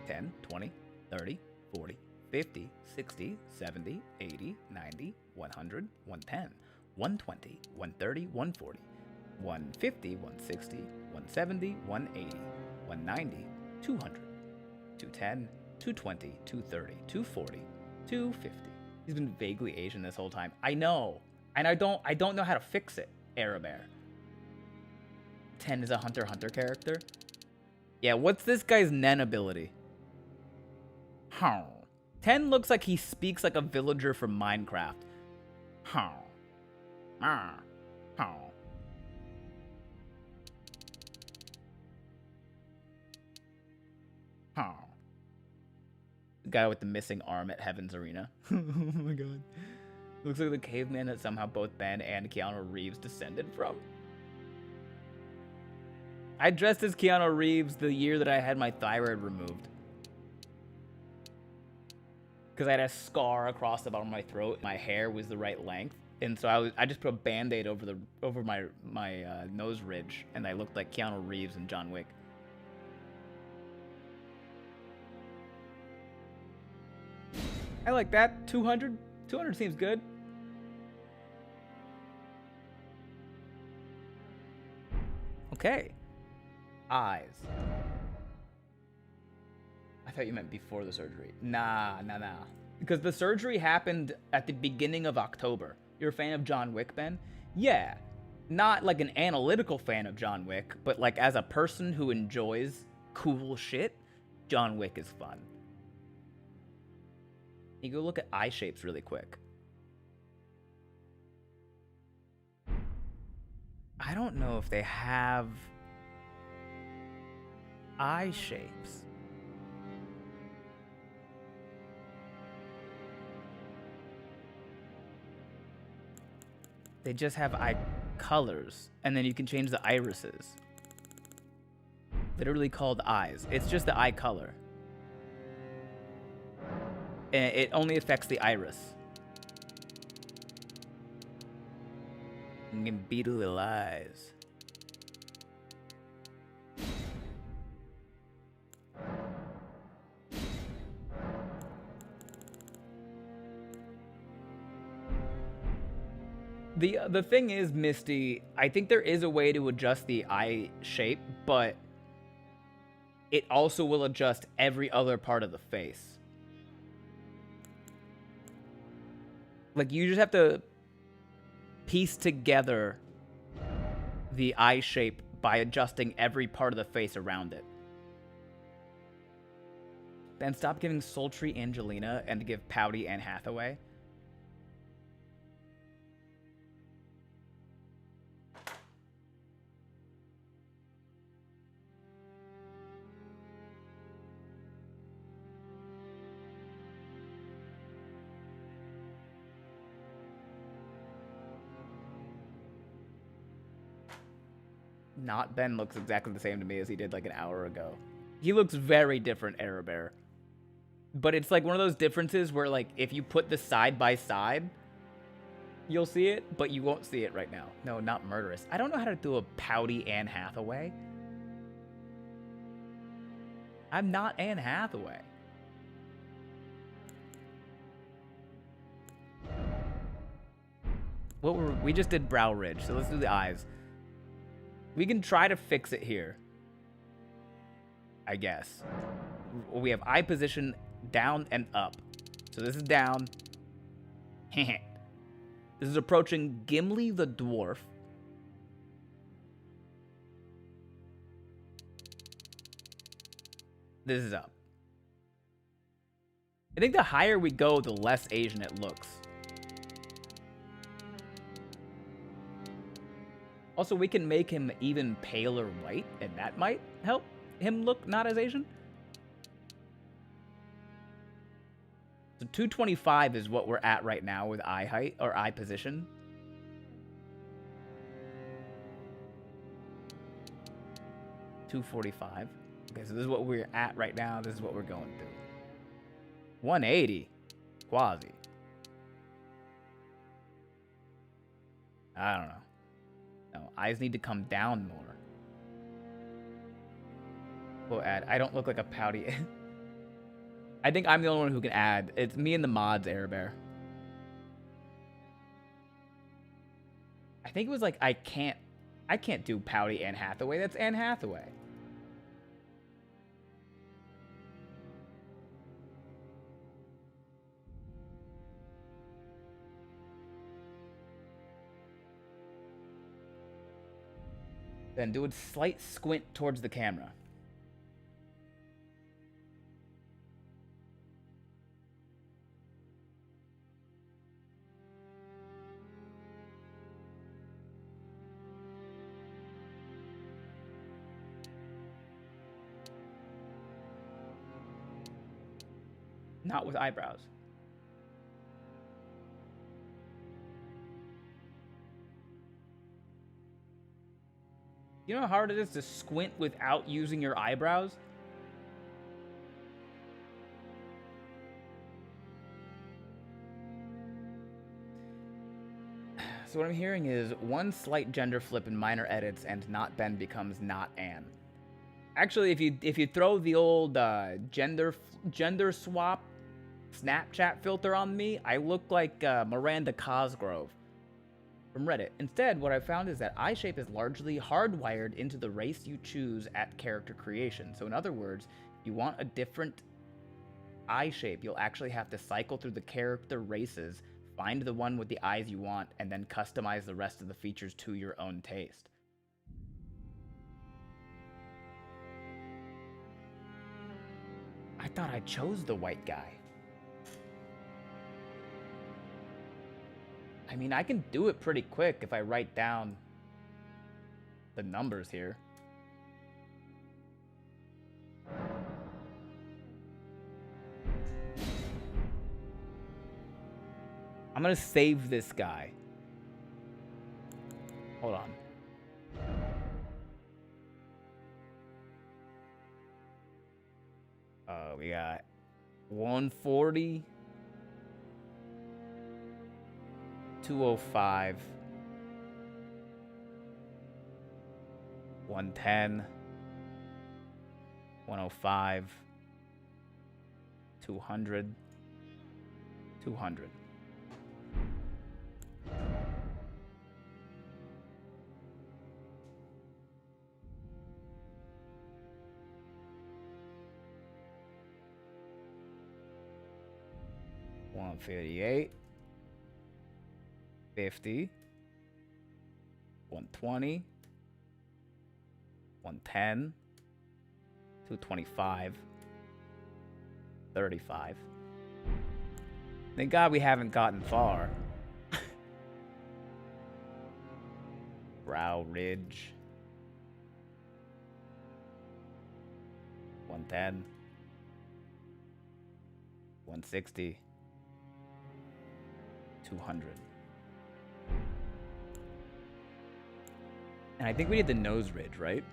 $10, $20, $30, $40, $50, $60, $70, $80, $90, $100, $110, $120, $130, $140, $150, $160, $170, $180, $190, $200, $210, $220, $230, $240, $250. He's been vaguely Asian this whole time. I know. And I don't know how to fix it, Arabear. 10 is a Hunter x Hunter character. Yeah, what's this guy's Nen ability? 10 looks like he speaks like a villager from Minecraft. The guy with the missing arm at Heaven's Arena. Oh my god. Looks like the caveman that somehow both Ben and Keanu Reeves descended from. I dressed as Keanu Reeves the year that I had my thyroid removed. Because I had a scar across the bottom of my throat. My hair was the right length. And so I just put a band-aid over my nose ridge. And I looked like Keanu Reeves and John Wick. I like that. 200? 200 seems good. Okay. Eyes. I thought you meant before the surgery. Nah. Because the surgery happened at the beginning of October. You're a fan of John Wick, Ben? Yeah. Not like an analytical fan of John Wick, but like as a person who enjoys cool shit, John Wick is fun. You go look at eye shapes really quick. I don't know if they have eye shapes. They just have eye colors, and then you can change the irises. Literally called eyes. It's just the eye color. And it only affects the iris. You can beat little eyes. The thing is, Misty, I think there is a way to adjust the eye shape, but it also will adjust every other part of the face. Like, you just have to piece together the eye shape by adjusting every part of the face around it. Ben, stop giving sultry Angelina and give pouty Anne Hathaway. Not Ben looks exactly the same to me as he did like an hour ago. He looks very different, Arabear. But it's like one of those differences where, like, if you put the side by side, you'll see it, but you won't see it right now. No, not murderous. I don't know how to do a pouty Anne Hathaway. I'm not Anne Hathaway. We just did brow ridge, so let's do the eyes. We can try to fix it here, I guess. We have eye position down and up. So this is down. This is approaching Gimli the dwarf. This is up. I think the higher we go, the less Asian it looks. Also, we can make him even paler white, and that might help him look not as Asian. So 225 is what we're at right now with eye height, or eye position. $245. Okay, so this is what we're at right now. This is what we're going through. 180. Quasi. I don't know. No, eyes need to come down more. We'll add. I don't look like a pouty. I think I'm the only one who can add. It's me and the mods, Airbear. I think it was like I can't do pouty Anne Hathaway. That's Anne Hathaway. Then do a slight squint towards the camera. Not with eyebrows. You know how hard it is to squint without using your eyebrows? So what I'm hearing is one slight gender flip and minor edits, and not Ben becomes not Anne. Actually, if you throw the old gender swap Snapchat filter on me, I look like Miranda Cosgrove from Reddit. Instead, what I found is that eye shape is largely hardwired into the race you choose at character creation. So in other words, if you want a different eye shape, you'll actually have to cycle through the character races, find the one with the eyes you want, and then customize the rest of the features to your own taste. I thought I chose the white guy. I mean, I can do it pretty quick if I write down the numbers here. I'm gonna save this guy. Hold on. We got 140. 205, 110, 105, 200, 200. 158. 50. 120. 110. 225. 35. Thank God we haven't gotten far. Brow Ridge. 110. 160. 200. And I think we did the nose ridge, right?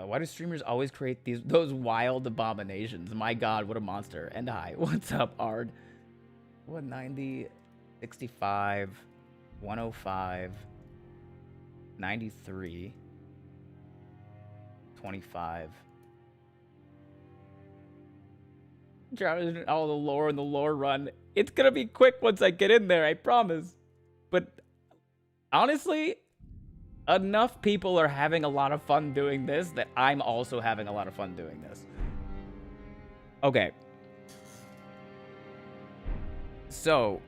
Why do streamers always create those wild abominations? My God, what a monster. And hi, what's up, Ard? 190, 65, 105, 93, 25. Drowning all the lore in the lore run. It's gonna be quick once I get in there, I promise. But honestly, enough people are having a lot of fun doing this that I'm also having a lot of fun doing this. Okay. So,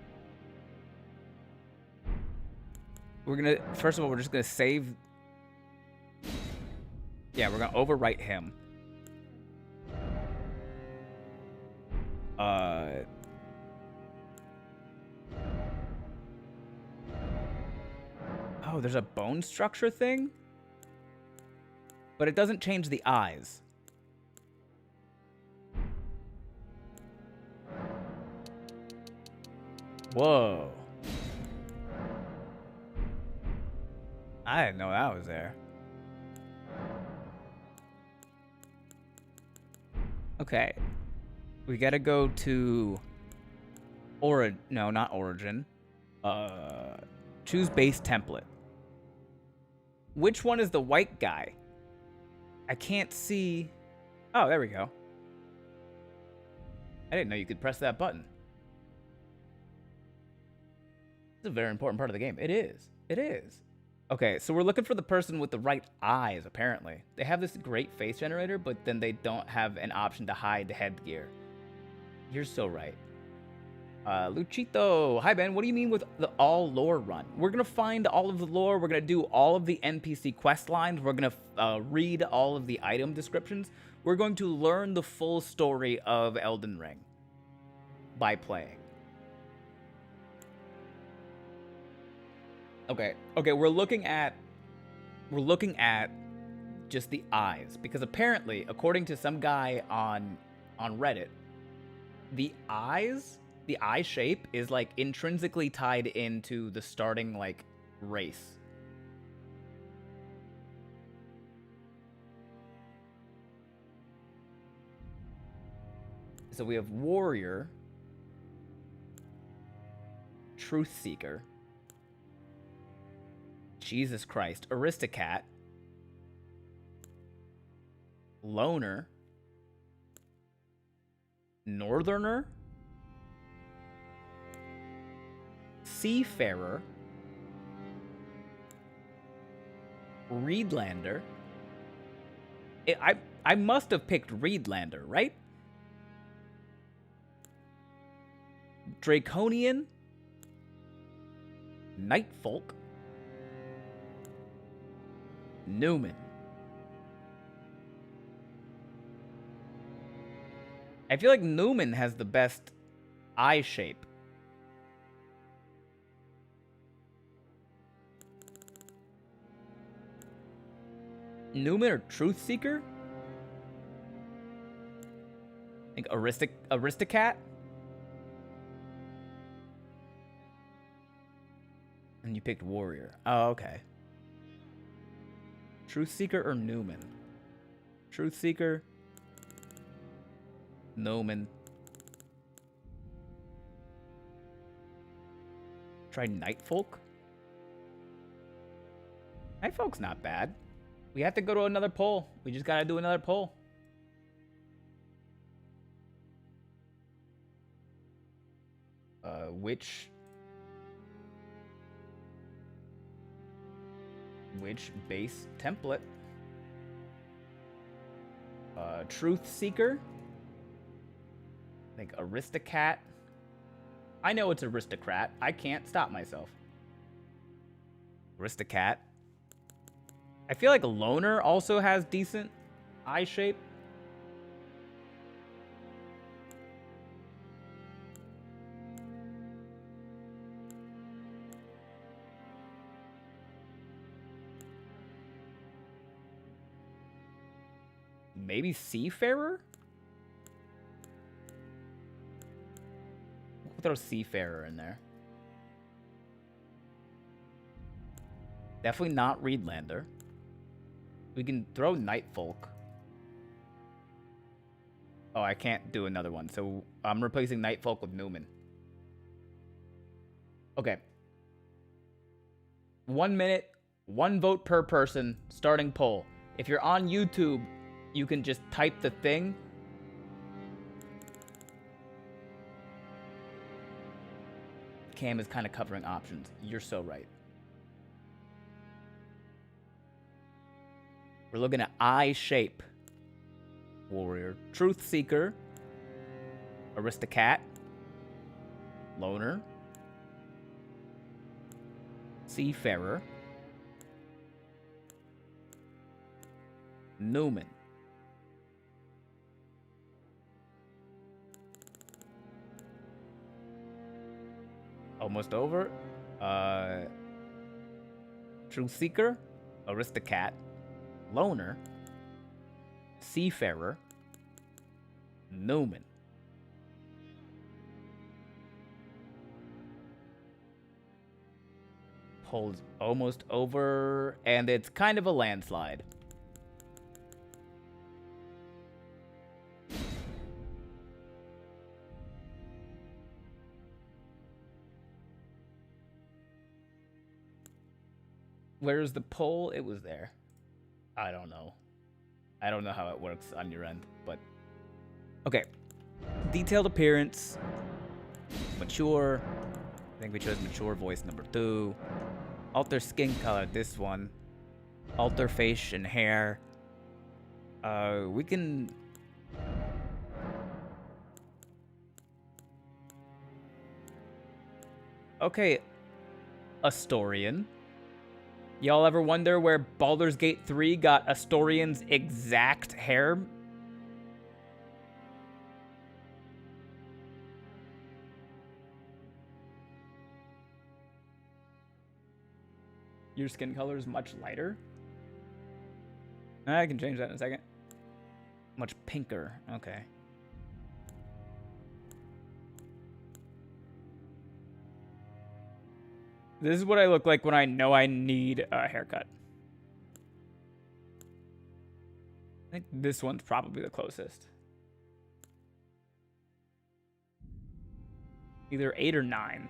we're gonna, first of all, we're just gonna save. Yeah, we're gonna overwrite him. Oh, there's a bone structure thing? But it doesn't change the eyes. Whoa. I didn't know that was there. Okay. We gotta go to no, not origin. Choose base template. Which one is the white guy? I can't see. Oh, there we go. I didn't know you could press that button. It's a very important part of the game. It is. It is. Okay, so we're looking for the person with the right eyes, apparently. They have this great face generator, but then they don't have an option to hide the headgear. You're so right. Luchito. Hi, Ben. What do you mean with the all lore run? We're going to find all of the lore. We're going to do all of the NPC quest lines. We're going to read all of the item descriptions. We're going to learn the full story of Elden Ring by playing. Okay. Okay, we're looking at just the eyes, because apparently, according to some guy on Reddit, the eyes, the eye shape is like intrinsically tied into the starting like race. So we have warrior, truth seeker, Jesus Christ, aristocrat, loner, northerner, seafarer, Reedlander. I must have picked Reedlander, right? Draconian, Nightfolk, Newman. I feel like Newman has the best eye shape. Newman or Truth Seeker? I think Aristocat? And you picked Warrior. Oh, okay. Truth Seeker or Newman? Truth Seeker. Newman. Try Nightfolk. Nightfolk's not bad. We have to go to another poll. We just gotta do another poll. Which... Which base template? Truth Seeker. I think Aristocat. I know it's Aristocrat. I can't stop myself. Aristocat. I feel like Loner also has decent eye shape. Maybe Seafarer? We'll throw Seafarer in there. Definitely not Reedlander. We can throw Nightfolk. Oh, I can't do another one, so I'm replacing Nightfolk with Newman. Okay. 1 minute, 1 vote per person, starting poll. If you're on YouTube, you can just type the thing. Cam is kind of covering options. You're so right. We're looking at eye shape. Warrior. Truth Seeker. Aristocat. Loner. Seafarer. Newman. Almost over. Truth Seeker. Aristocat. Loner. Seafarer. Newman. Poll's almost over, and it's kind of a landslide. Where's the poll? It was there. I don't know. I don't know how it works on your end, but... Okay. Detailed appearance. Mature. I think we chose mature voice number 2. Alter skin color, this one. Alter face and hair. We can... Okay. Astorian. Y'all ever wonder where Baldur's Gate 3 got Astorian's exact hair? Your skin color is much lighter? I can change that in a second. Much pinker. Okay. This is what I look like when I know I need a haircut. I think this one's probably the closest. Either 8 or 9.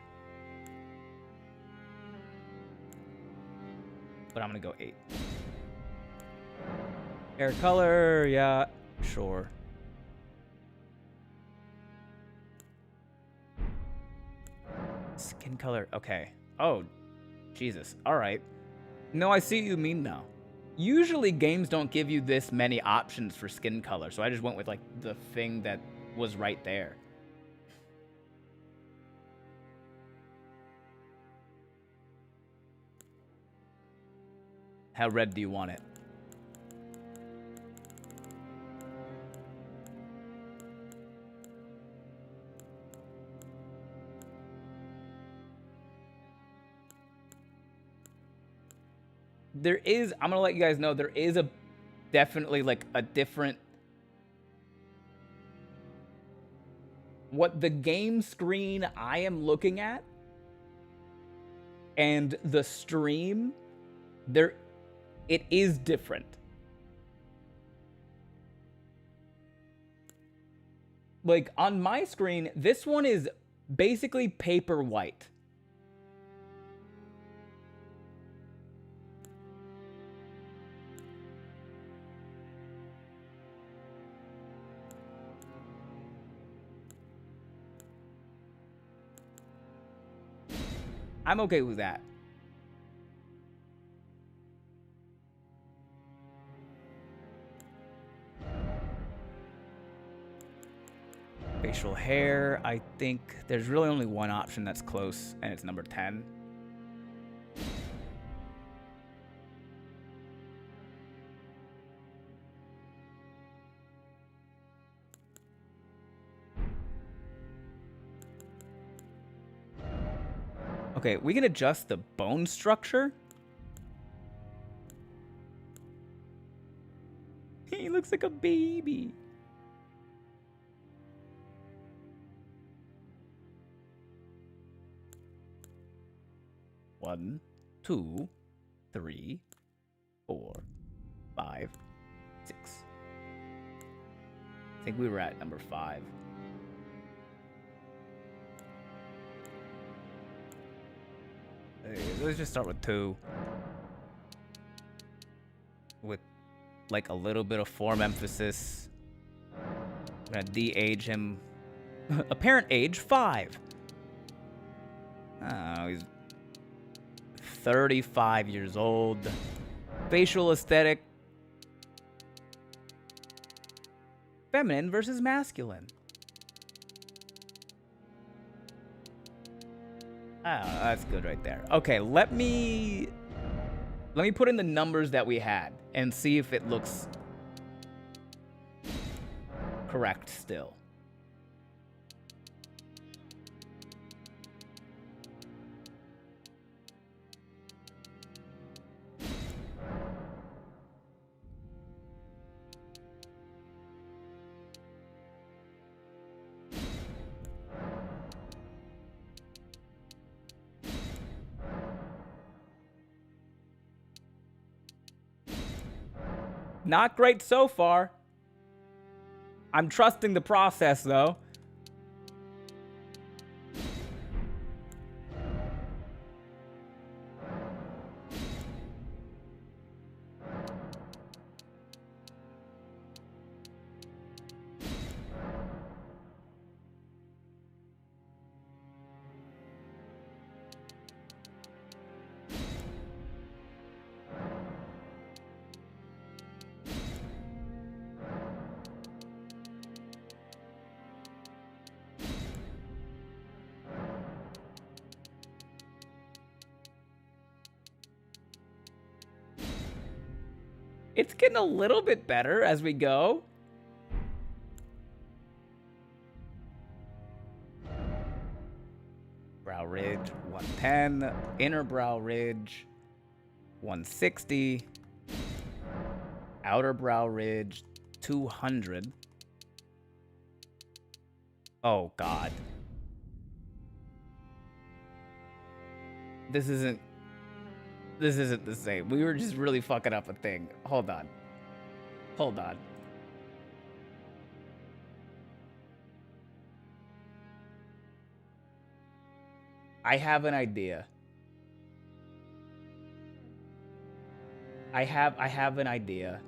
But I'm gonna go 8. Hair color, yeah, sure. Skin color, okay. Oh, Jesus. All right. No, I see what you mean now. Usually games don't give you this many options for skin color, so I just went with, like, the thing that was right there. How red do you want it? There is, I'm gonna let you guys know, there is a definitely like a different, what the game screen I am looking at and the stream, there, it is different. Like on my screen, this one is basically paper white. I'm okay with that. Facial hair, I think there's really only one option that's close, and it's number 10. Okay, we can adjust the bone structure. He looks like a baby. One, 2, 3, 4, 5, 6. I think we were at number 5. Let's just start with 2. With like a little bit of form emphasis. I'm gonna de-age him. Apparent age 5. I don't know, he's 35 years old. Facial aesthetic. Feminine versus masculine. Ah, that's good right there. Okay, let me put in the numbers that we had and see if it looks correct still. Not great so far. I'm trusting the process, though. It's getting a little bit better as we go. Brow ridge, 110. Inner brow ridge, 160. Outer brow ridge, 200. Oh, God. This isn't the same. We were just really fucking up a thing. Hold on. Hold on. I have an idea. I have an idea.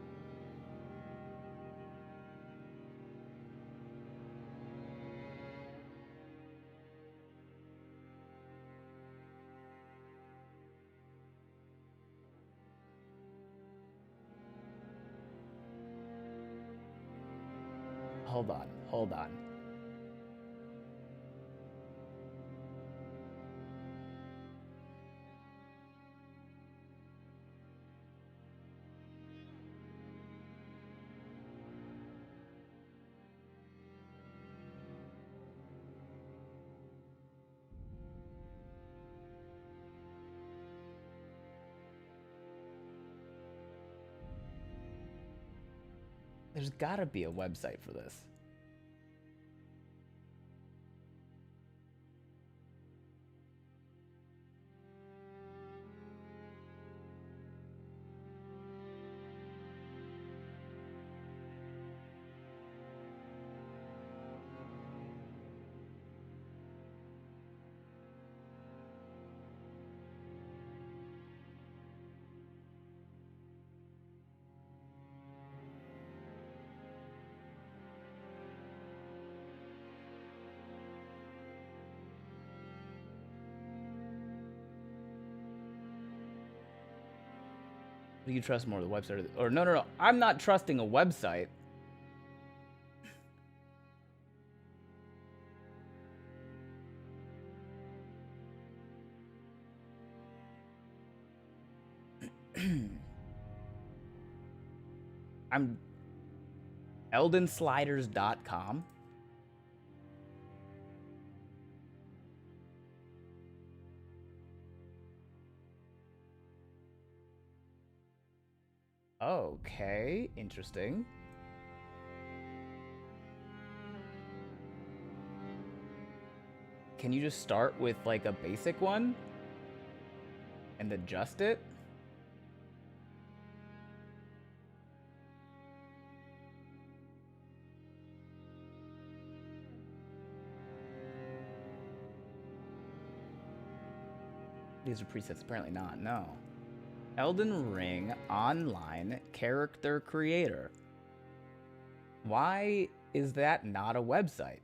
Hold on. Hold on. There's gotta be a website for this. Do you trust more the website or no. I'm not trusting a website. I'm eldensliders.com. Okay, interesting. Can you just start with like a basic one and adjust it? These are presets, apparently not, no. Elden Ring Online Character Creator. Why is that not a website?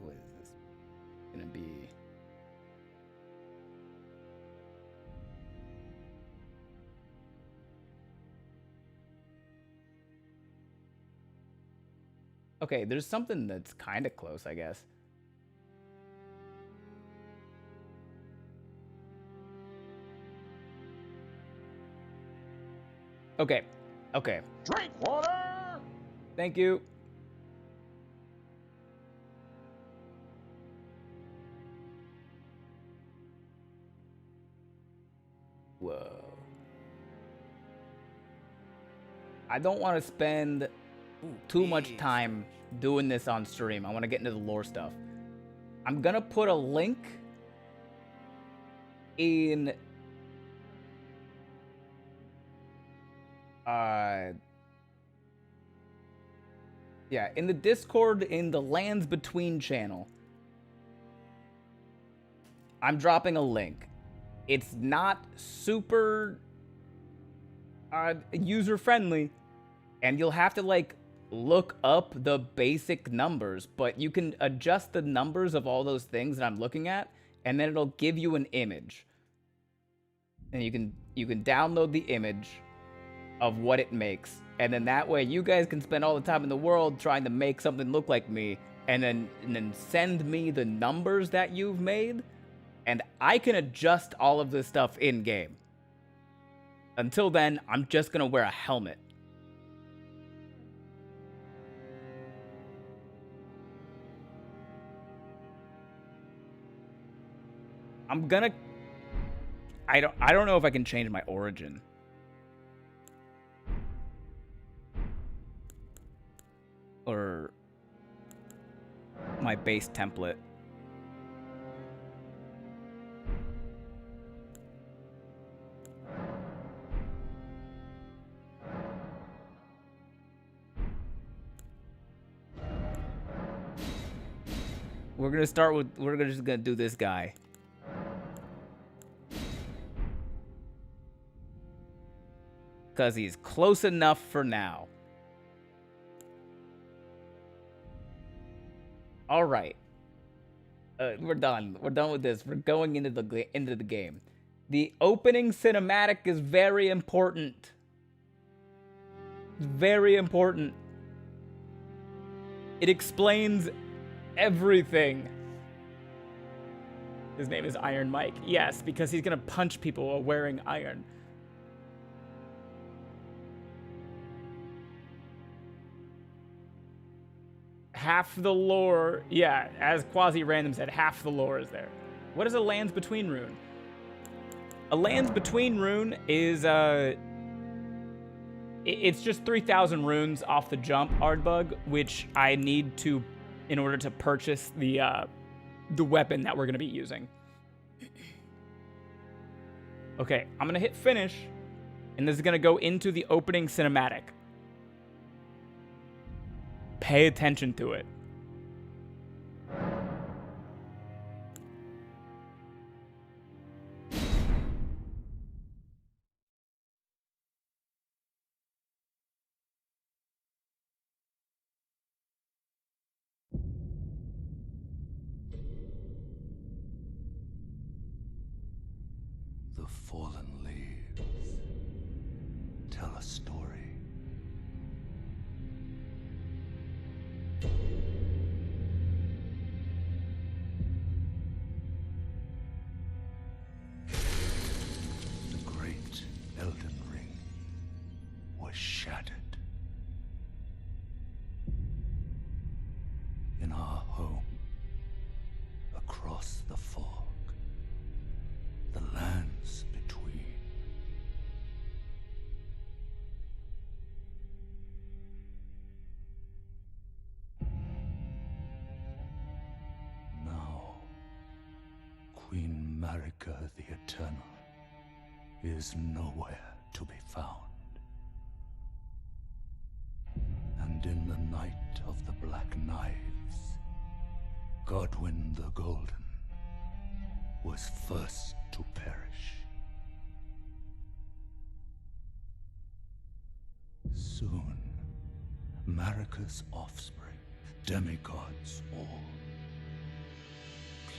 What is this gonna be? Okay, there's something that's kind of close, I guess. Okay, okay. Drink water! Thank you. Whoa. I don't want to spend too much time doing this on stream. I want to get into the lore stuff. I'm gonna put a link in yeah, in the Discord in the Lands Between channel. I'm dropping a link. It's not super user friendly, and you'll have to like look up the basic numbers, but you can adjust the numbers of all those things that I'm looking at, and then it'll give you an image. And you can download the image of what it makes, and then that way you guys can spend all the time in the world trying to make something look like me, and then send me the numbers that you've made, and I can adjust all of this stuff in game. Until then, I'm just gonna wear a helmet. I don't know if I can change my origin. Or my base template. We're just gonna do this guy. Because he's close enough for now. All right. We're done. We're done with this. We're going into the game. The opening cinematic is very important. Very important. It explains everything. His name is Iron Mike. Yes, because he's gonna punch people while wearing iron. Half the lore, yeah, as Quasi-Random said, half the lore is there. What is a Lands Between rune? A Lands Between rune is, it's just 3,000 runes off the jump, Ardbug, which I need to, in order to purchase the weapon that we're gonna be using. Okay, I'm gonna hit finish, and this is gonna go into the opening cinematic. Pay attention to it. cross the fog, the lands between. Now, Queen Marika the Eternal is nowhere to be found. And in the night of the Black Knives, Godwyn the Golden was first to perish. Soon, Marika's offspring, demigods all,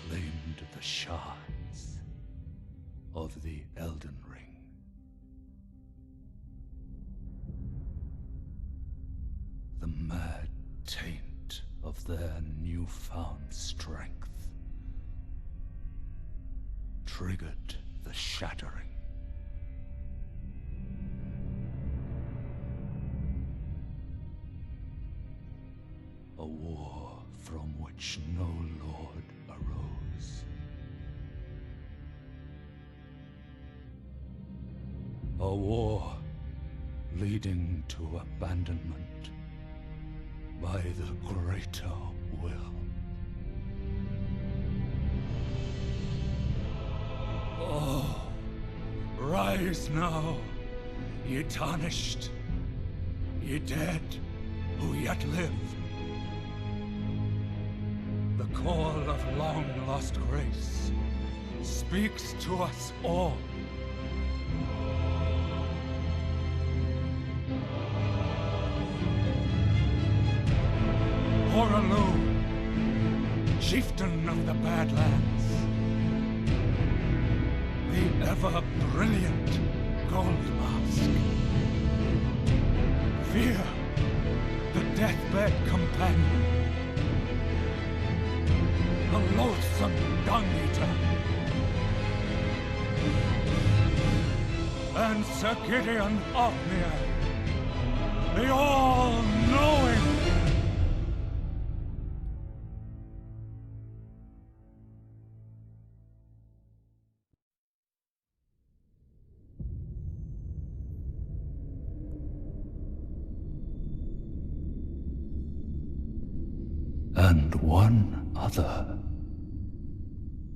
claimed the shards of the Elden Ring. The mad taint of their newfound strength triggered the shattering. A war from which no lord arose. A war leading to abandonment by the greater will. Oh, rise now, ye tarnished, ye dead who yet live. The call of long-lost grace speaks to us all. Horalu, chieftain of the Badlands, the ever-brilliant Gold Mask. Fear, the deathbed companion, the loathsome dung-eater, and Sir Gideon Othmere, the all-knowing. And one other,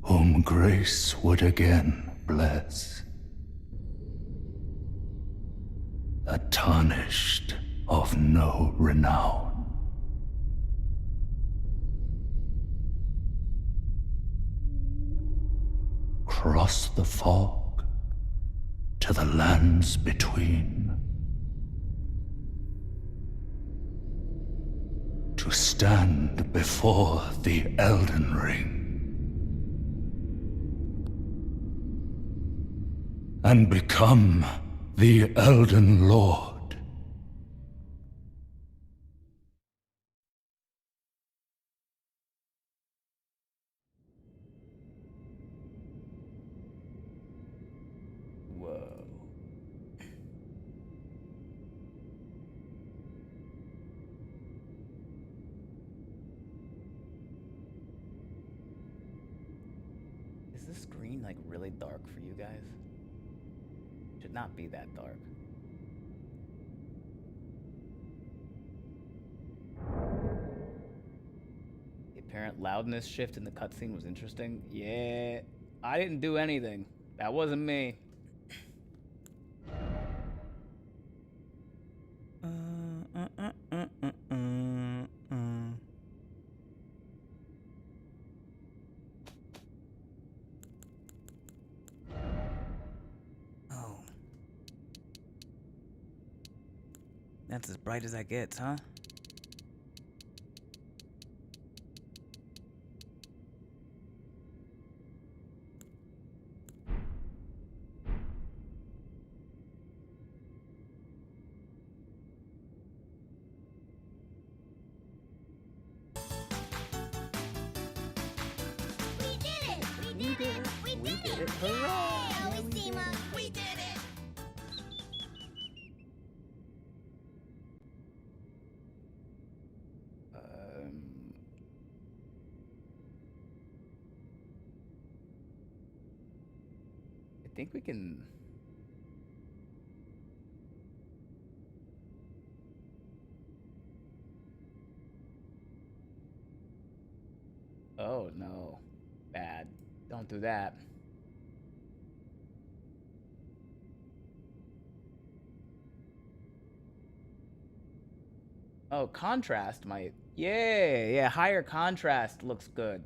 whom grace would again bless. A tarnished of no renown. Cross the fog to the lands between. To stand before the Elden Ring. And become the Elden Lord. Whoa. Is the screen like really dark for you guys? Should not be that dark. The apparent loudness shift in the cutscene was interesting. Yeah, I didn't do anything. That wasn't me. Oh. That's as bright as that gets, huh? We did it! Hooray! Ozima! We did it! think we can... Oh, no. Bad. Don't do that. Oh, contrast might... Yeah, higher contrast looks good.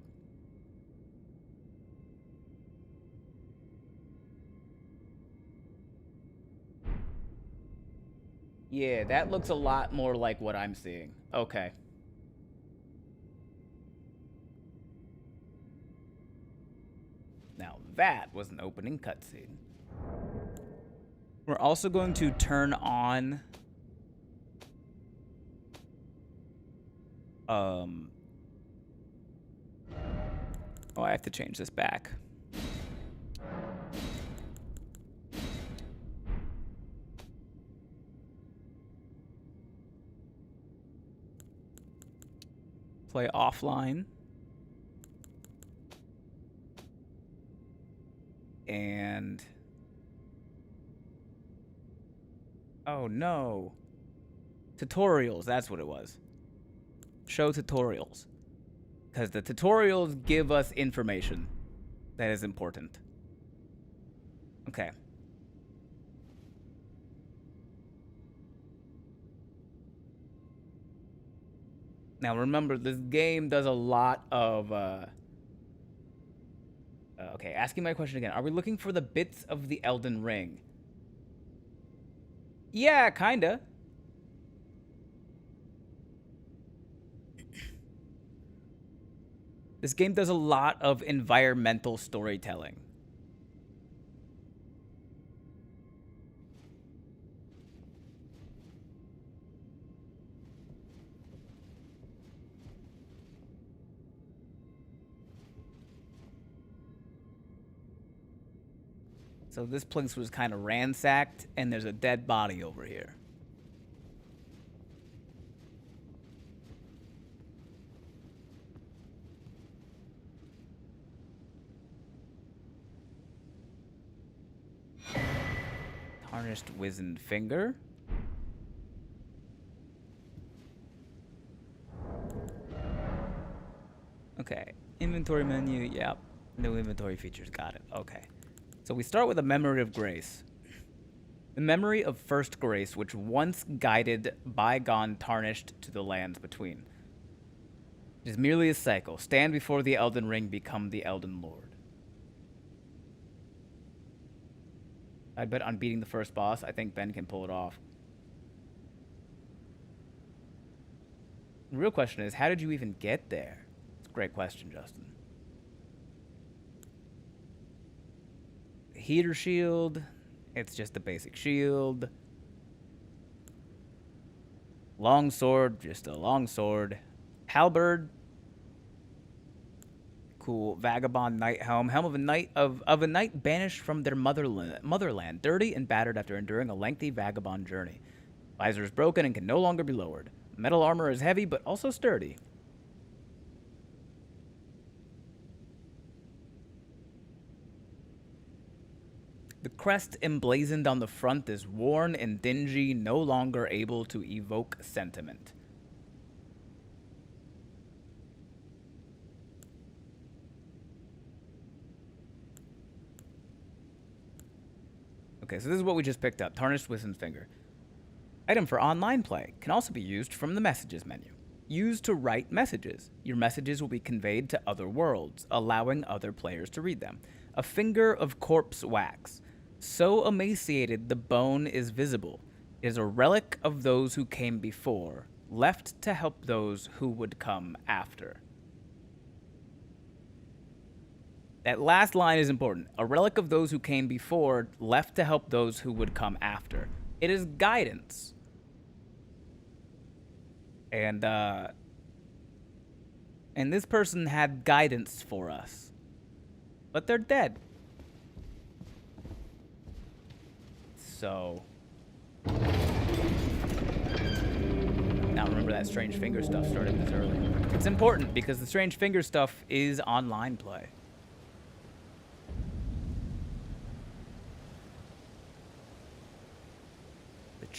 Yeah, that looks a lot more like what I'm seeing. Okay. Now that was an opening cutscene. We're also going to turn on... Oh, I have to change this back. Play offline. And... Oh, no. Tutorials, that's what it was. Show tutorials. Because the tutorials give us information that is important. Okay. Now remember, this game does a lot of... okay, asking my question again. Are we looking for the bits of the Elden Ring? Yeah, kinda. This game does a lot of environmental storytelling. So this place was kind of ransacked, and there's a dead body over here. Tarnished wizened finger. Okay, inventory menu, yep. New inventory features, got it, okay. So we start with a memory of grace. The memory of first grace, which once guided bygone tarnished to the lands between. It is merely a cycle. Stand before the Elden Ring, become the Elden Lord. I bet on beating the first boss, I think Ben can pull it off. The real question is, how did you even get there? It's a great question, Justin. Heater shield. It's just a basic shield. Long sword, just a long sword. Halberd. Cool. Vagabond knight helm. Helm of a knight banished from their motherland, dirty and battered after enduring a lengthy vagabond journey. Visor is broken and can no longer be lowered. Metal armor is heavy but also sturdy. The crest emblazoned on the front is worn and dingy, no longer able to evoke sentiment. Okay, so this is what we just picked up. Tarnished Wizened Finger. Item for online play. Can also be used from the messages menu. Used to write messages. Your messages will be conveyed to other worlds, allowing other players to read them. A finger of corpse wax. So emaciated the bone is visible. It is a relic of those who came before, left to help those who would come after. That last line is important. A relic of those who came before, left to help those who would come after. It is guidance. And this person had guidance for us. But they're dead. So... Now remember that strange finger stuff started this early. It's important because the strange finger stuff is online play.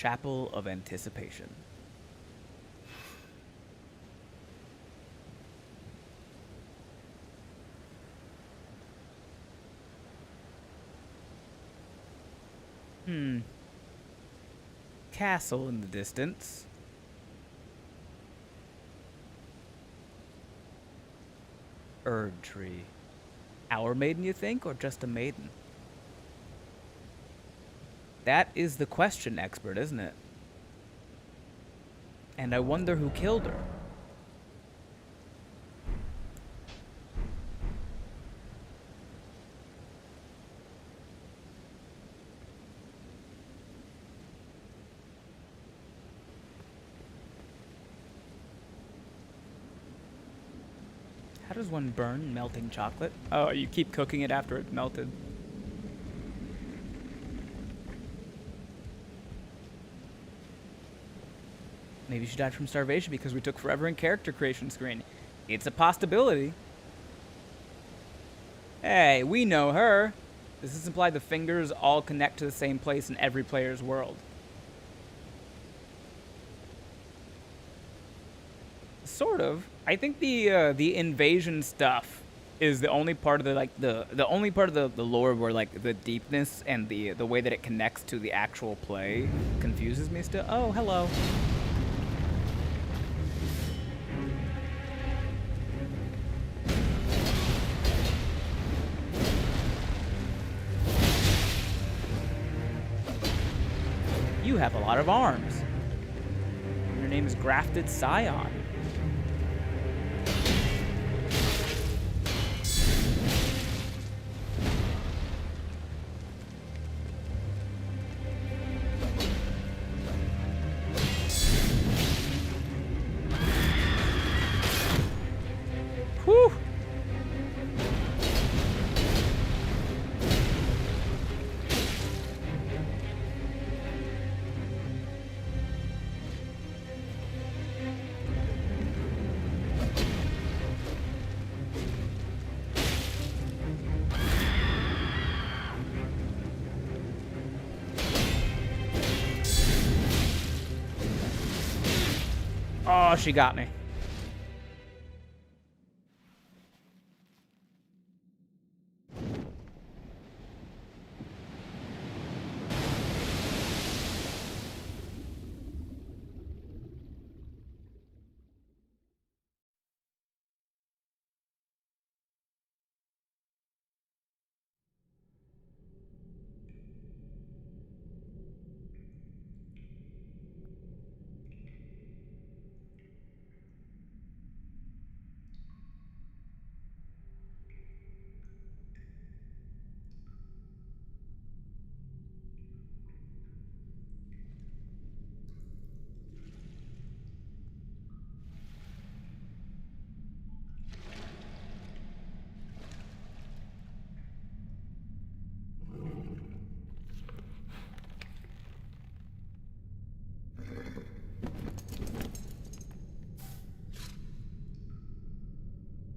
Chapel of Anticipation. Castle in the distance. Erd tree. Our maiden, you think, or just a maiden? That is the question, expert, isn't it? And I wonder who killed her. How does one burn melting chocolate? Oh, you keep cooking it after it's melted. Maybe she died from starvation because we took forever in character creation screen. It's a possibility. Hey, we know her. Does this imply the fingers all connect to the same place in every player's world? Sort of. I think the invasion stuff is the only part of the only part of the lore where like the deepness and the way that it connects to the actual play confuses me still. Oh, hello. You have a lot of arms. Your name is Grafted Scion. Whew. Oh, she got me.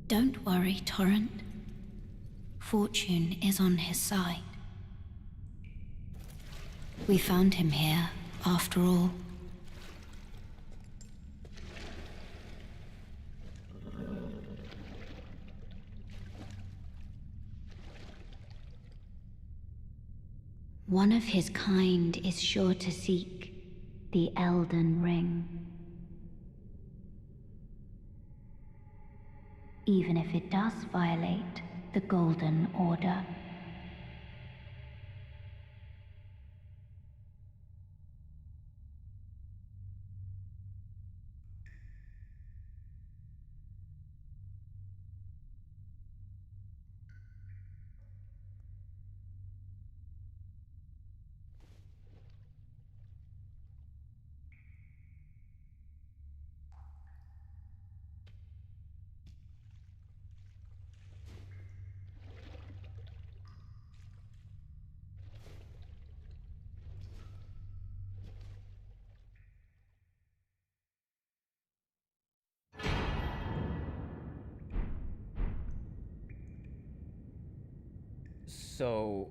Don't worry, Torrent. Fortune is on his side. We found him here, after all. One of his kind is sure to seek the Elden Ring. Even if it does violate the Golden Order. So,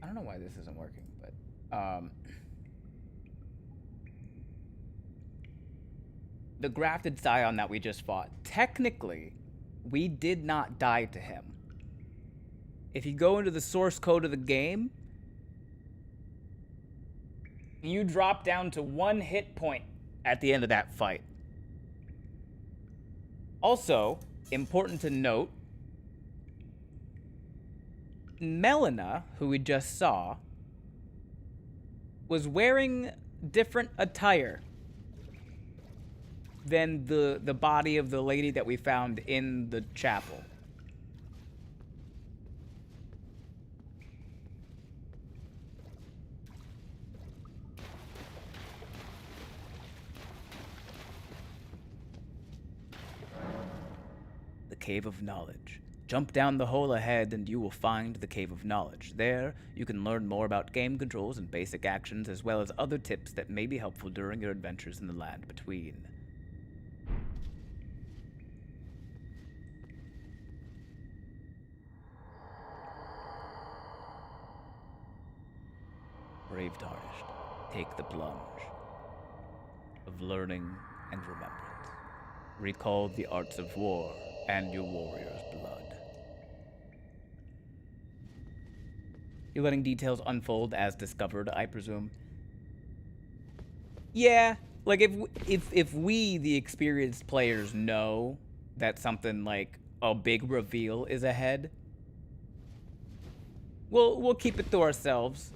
I don't know why this isn't working, but the grafted scion that we just fought, technically, we did not die to him. If you go into the source code of the game, you drop down to 1 hit point at the end of that fight. Also, important to note, Melina, who we just saw, was wearing different attire than the body of the lady that we found in the chapel. The Cave of Knowledge. Jump down the hole ahead and you will find the Cave of Knowledge. There, you can learn more about game controls and basic actions, as well as other tips that may be helpful during your adventures in the land between. Brave Tarnished, take the plunge of learning and remembrance. Recall the arts of war and your warrior's blood. You're letting details unfold as discovered, I presume. Yeah, like if we, the experienced players, know that something like a big reveal is ahead, we'll keep it to ourselves.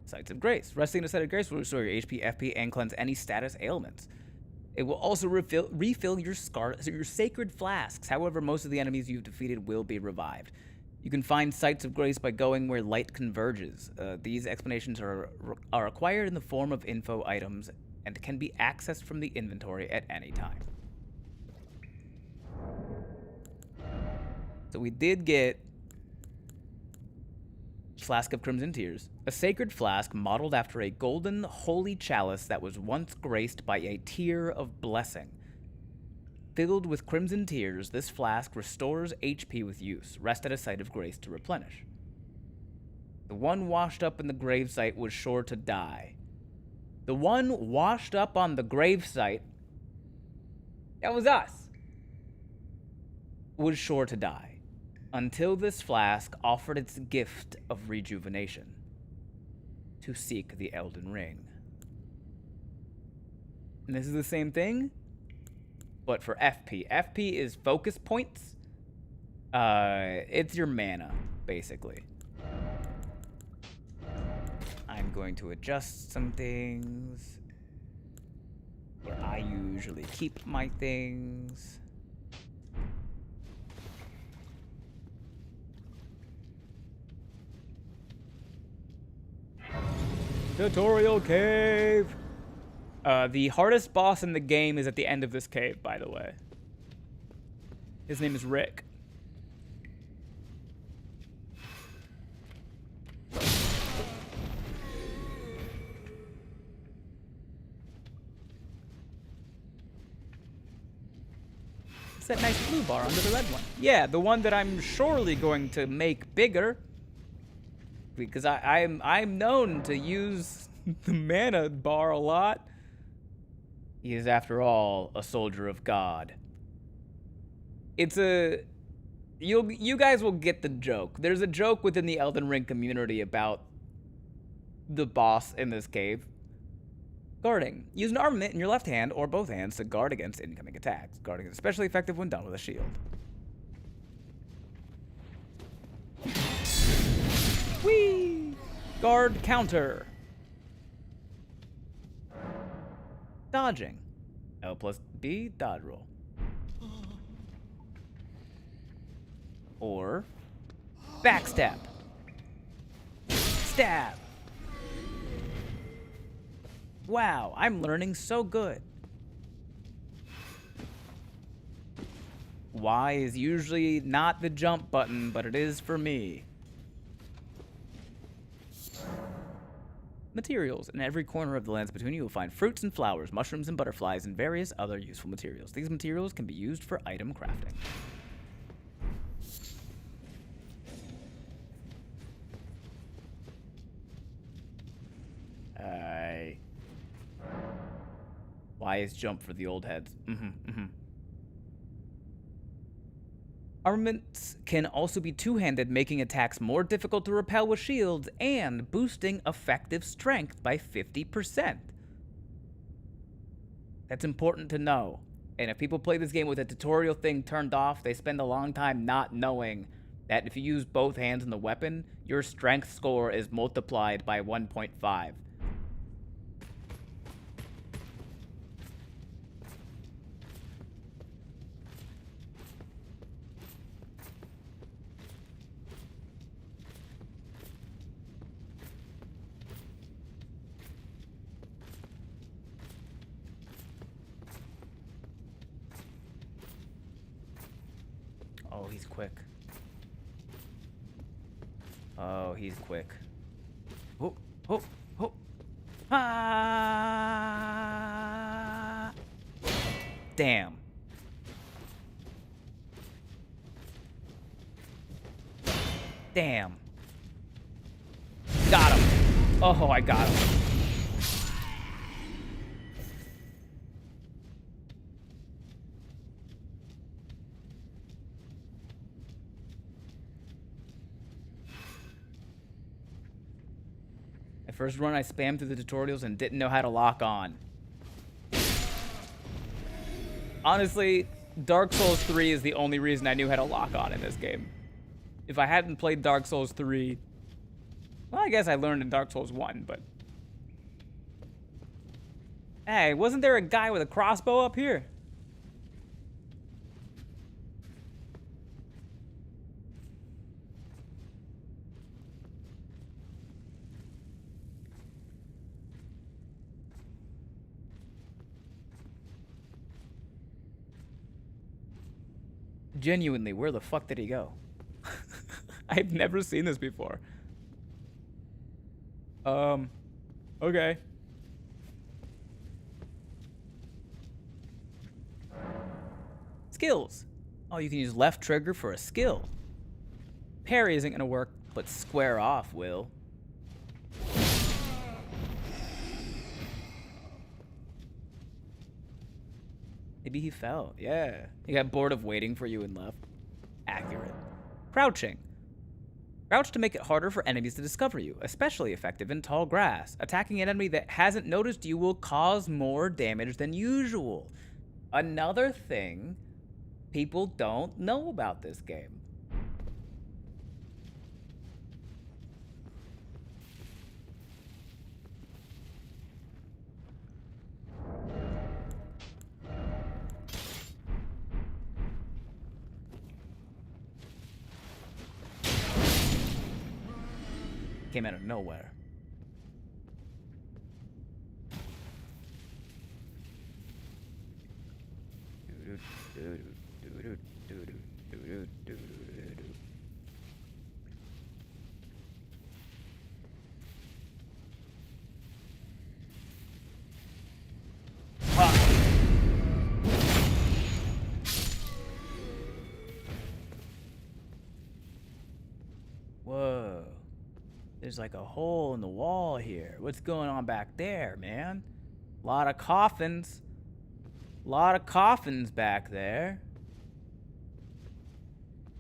Sites of Grace. Resting in a site of grace will restore your HP, FP, and cleanse any status ailments. It will also refill your sacred flasks. However, most of the enemies you've defeated will be revived. You can find Sites of Grace by going where light converges. These explanations are acquired in the form of info items and can be accessed from the inventory at any time. So we did get Flask of Crimson Tears, a sacred flask modeled after a golden holy chalice that was once graced by a tear of blessing. Filled with crimson tears, this flask restores HP with use. Rest at a site of grace to replenish. The one washed up in the gravesite was sure to die. The one washed up on the gravesite, that was us, was sure to die. Until this flask offered its gift of rejuvenation to seek the Elden Ring. And this is the same thing, but for FP. FP is focus points. It's your mana, basically. I'm going to adjust some things where I usually keep my things. Tutorial cave. The hardest boss in the game is at the end of this cave, by the way. His name is Rick. It's that nice blue bar under the red one. Yeah, the one that I'm surely going to make bigger. Because I'm known to use the mana bar a lot. He is, after all, a soldier of God. It's a... You guys will get the joke. There's a joke within the Elden Ring community about the boss in this cave. Guarding. Use an armament in your left hand or both hands to guard against incoming attacks. Guarding is especially effective when done with a shield. Whee! Guard counter. Dodging. L plus B, dodge roll. Or backstab. Stab. Wow, I'm learning so good. Y is usually not the jump button, but it is for me. Materials. In every corner of the lands between you will find fruits and flowers, mushrooms and butterflies, and various other useful materials. These materials can be used for item crafting. highest jump for the old heads. Armaments can also be two-handed, making attacks more difficult to repel with shields and boosting effective strength by 50%. That's important to know. And if people play this game with a tutorial thing turned off, they spend a long time not knowing that if you use both hands in the weapon, your strength score is multiplied by 1.5. Oh, he's quick. Oh, he's quick. Oh, oh, oh. Ah! Damn. Damn. Got him. Oh, I got him. First run, I spammed through the tutorials and didn't know how to lock on. Honestly, Dark Souls 3 is the only reason I knew how to lock on in this game. If I hadn't played Dark Souls 3, well, I guess I learned in Dark Souls 1, but... Hey, wasn't there a guy with a crossbow up here? Genuinely, where the fuck did he go? I've never seen this before. Okay. Skills. Oh, you can use left trigger for a skill. Parry isn't gonna work, but square off will. Maybe he fell. Yeah. He got bored of waiting for you and left. Accurate. Crouching. Crouch to make it harder for enemies to discover you, especially effective in tall grass. Attacking an enemy that hasn't noticed you will cause more damage than usual. Another thing people don't know about this game. Came out of nowhere. Whoa. There's like a hole in the wall here. What's going on back there, man? A lot of coffins. A lot of coffins back there.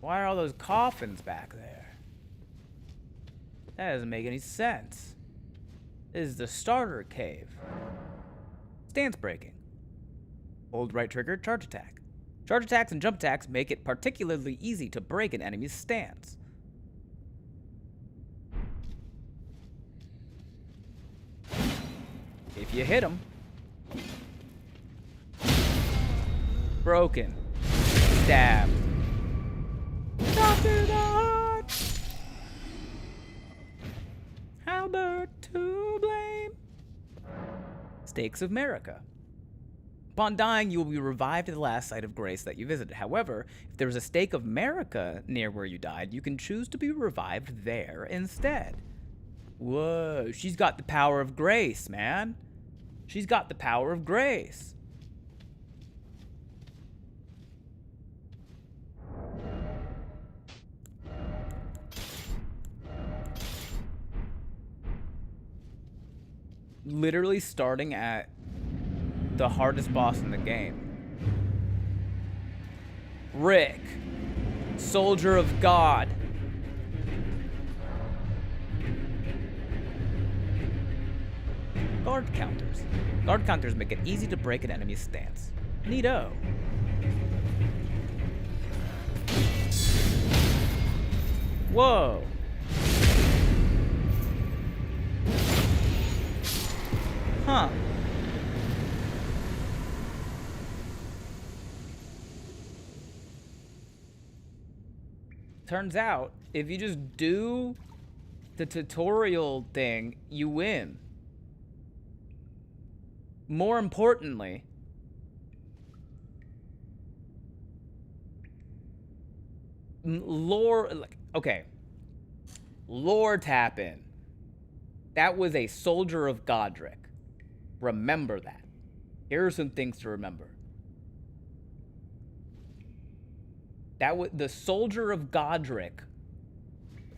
Why are all those coffins back there? That doesn't make any sense. This is the starter cave. Stance breaking. Hold right trigger, charge attack. Charge attacks and jump attacks make it particularly easy to break an enemy's stance. If you hit him. Broken. Stabbed. Shot to the heart. Albert to blame. Stakes of America. Upon dying, you will be revived at the last site of grace that you visited. However, if there is a stake of America near where you died, you can choose to be revived there instead. Whoa, she's got the power of grace, man. She's got the power of grace. Literally starting at the hardest boss in the game. Rick, soldier of God. Guard counters. Guard counters make it easy to break an enemy's stance. Neato. Whoa. Huh. Turns out, if you just do the tutorial thing, you win. More importantly, lore, okay. Lore tap in. That was a soldier of Godric. Remember that. Here are some things to remember. That was the soldier of Godric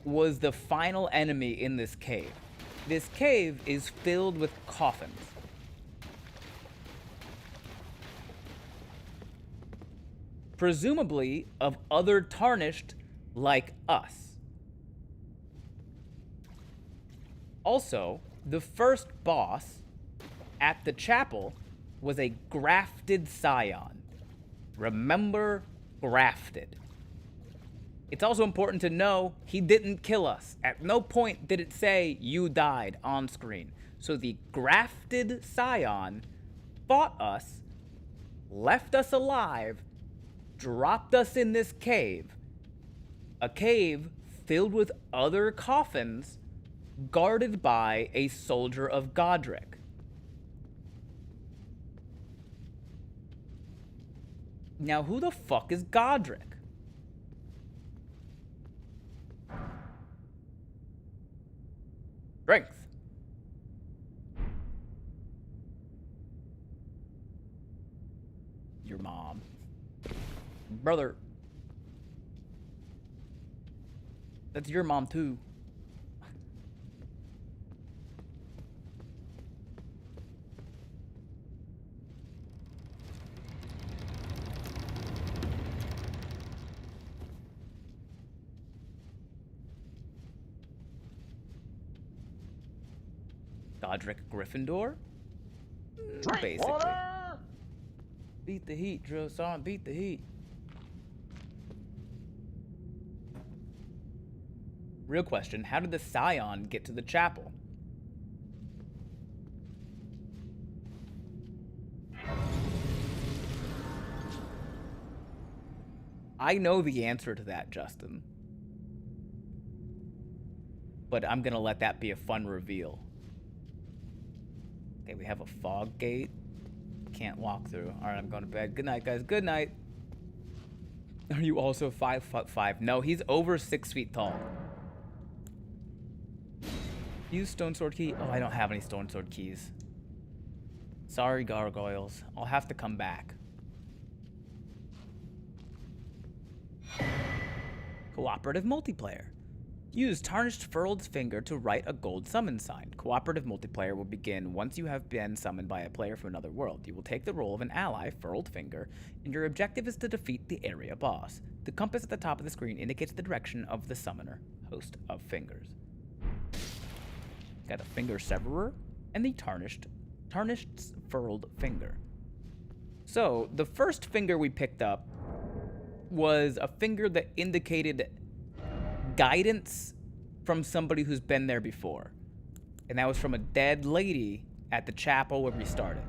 was the final enemy in this cave. This cave is filled with coffins. Presumably of other tarnished like us. Also, the first boss at the chapel was a grafted scion. Remember, grafted. It's also important to know he didn't kill us. At no point did it say you died on screen. So the grafted scion fought us, left us alive, dropped us in this cave. A cave filled with other coffins guarded by a soldier of Godric. Now, who the fuck is Godric? Strength. Your mom. Brother. That's your mom, too. Godric Gryffindor? Basically. Beat the heat, drill sergeant, beat the heat. Real question, how did the Scion get to the chapel? I know the answer to that, Justin. But I'm gonna let that be a fun reveal. Okay, we have a fog gate. Can't walk through. Alright, I'm going to bed. Good night, guys. Good night. Are you also 5'5"? No, he's over 6 feet tall. Use stone sword key. Oh, I don't have any stone sword keys. Sorry, gargoyles. I'll have to come back. Cooperative multiplayer. Use Tarnished Furled Finger to write a gold summon sign. Cooperative multiplayer will begin once you have been summoned by a player from another world. You will take the role of an ally, Furled Finger, and your objective is to defeat the area boss. The compass at the top of the screen indicates the direction of the summoner, host of fingers. Got a Finger Severer and the Tarnished Furled Finger. So, the first finger we picked up was a finger that indicated guidance from somebody who's been there before. And that was from a dead lady at the chapel where we started.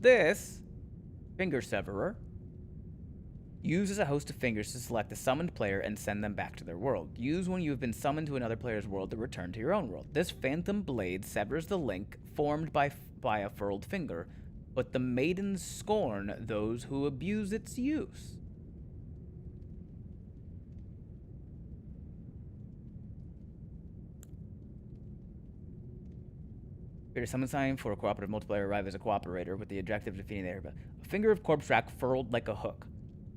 This Finger Severer uses a host of fingers to select a summoned player and send them back to their world. Use when you have been summoned to another player's world to return to your own world. This phantom blade severs the link formed by a furled finger, but the maidens scorn those who abuse its use. Create a summon sign for a cooperative multiplayer. Arrive as a cooperator with the objective of defeating the area. A finger of corpse rack furled like a hook.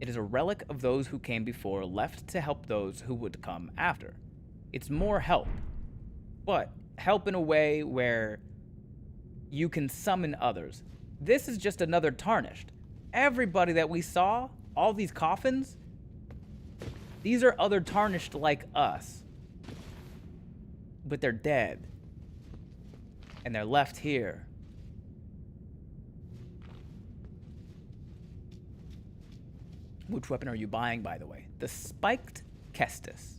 It is a relic of those who came before, left to help those who would come after. It's more help, but help in a way where you can summon others. This is just another tarnished. Everybody that we saw, all these coffins, these are other tarnished like us. But they're dead. And they're left here. Which weapon are you buying, by the way? The spiked Kestis.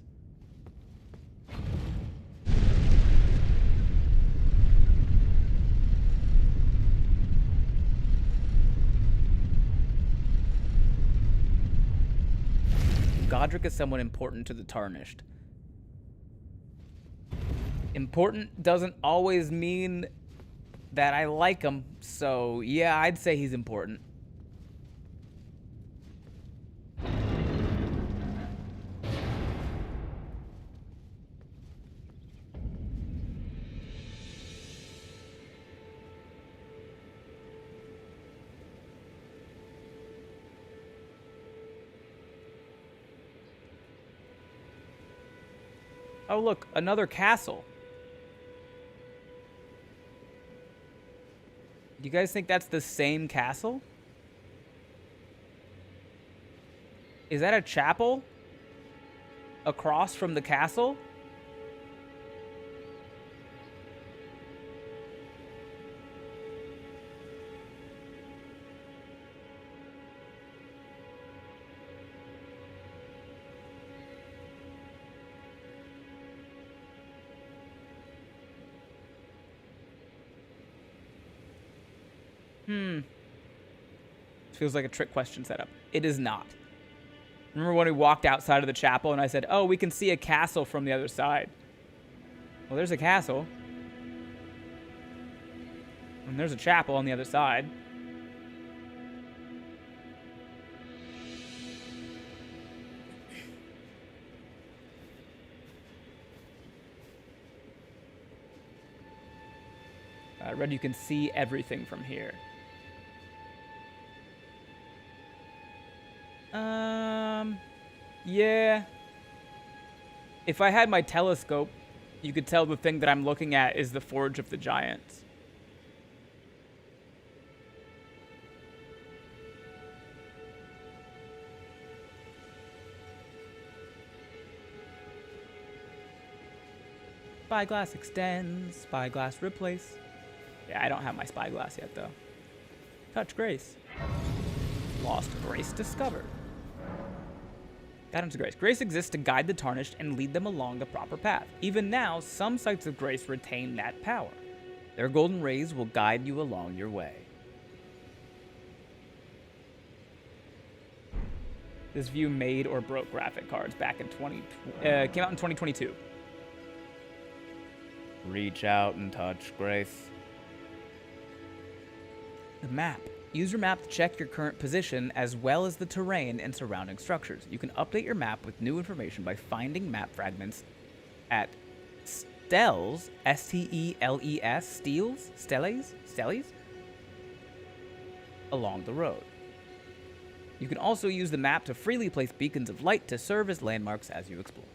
Godric is someone important to the Tarnished. Important doesn't always mean that I like him, so yeah, I'd say he's important. Oh, look, another castle. Do you guys think that's the same castle? Is that a chapel across from the castle? Feels like a trick question setup. It is not. Remember when we walked outside of the chapel and I said, oh, we can see a castle from the other side. Well, there's a castle. And there's a chapel on the other side. I read you can see everything from here. Yeah. If I had my telescope, you could tell the thing that I'm looking at is the Forge of the Giants. Spyglass extends, spyglass replace. Yeah, I don't have my spyglass yet, though. Touch Grace. Lost Grace discovered. Guidance of Grace. Grace exists to guide the Tarnished and lead them along the proper path. Even now, some sites of Grace retain that power. Their golden rays will guide you along your way. This view made or broke graphic cards back in came out in 2022. Reach out and touch Grace. The map. Use your map to check your current position as well as the terrain and surrounding structures. You can update your map with new information by finding map fragments at Stels, S-T-E-L-E-S, Steles, along the road. You can also use the map to freely place beacons of light to serve as landmarks as you explore.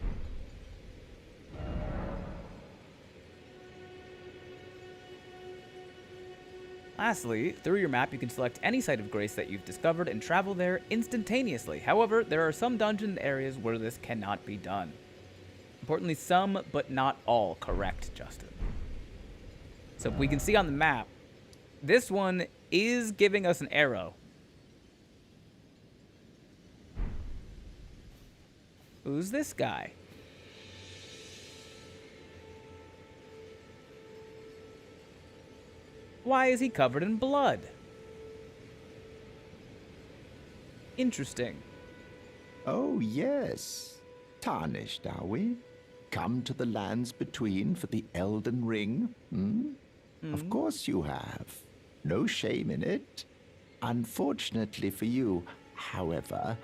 Lastly, through your map, you can select any site of Grace that you've discovered and travel there instantaneously. However, there are some dungeon areas where this cannot be done. Importantly, some, but not all. Correct, Justin. So we can see on the map, this one is giving us an arrow. Who's this guy? Why is he covered in blood? Interesting. Oh, yes. Tarnished, are we? Come to the lands between for the Elden Ring? Of course you have. No shame in it. Unfortunately for you, however,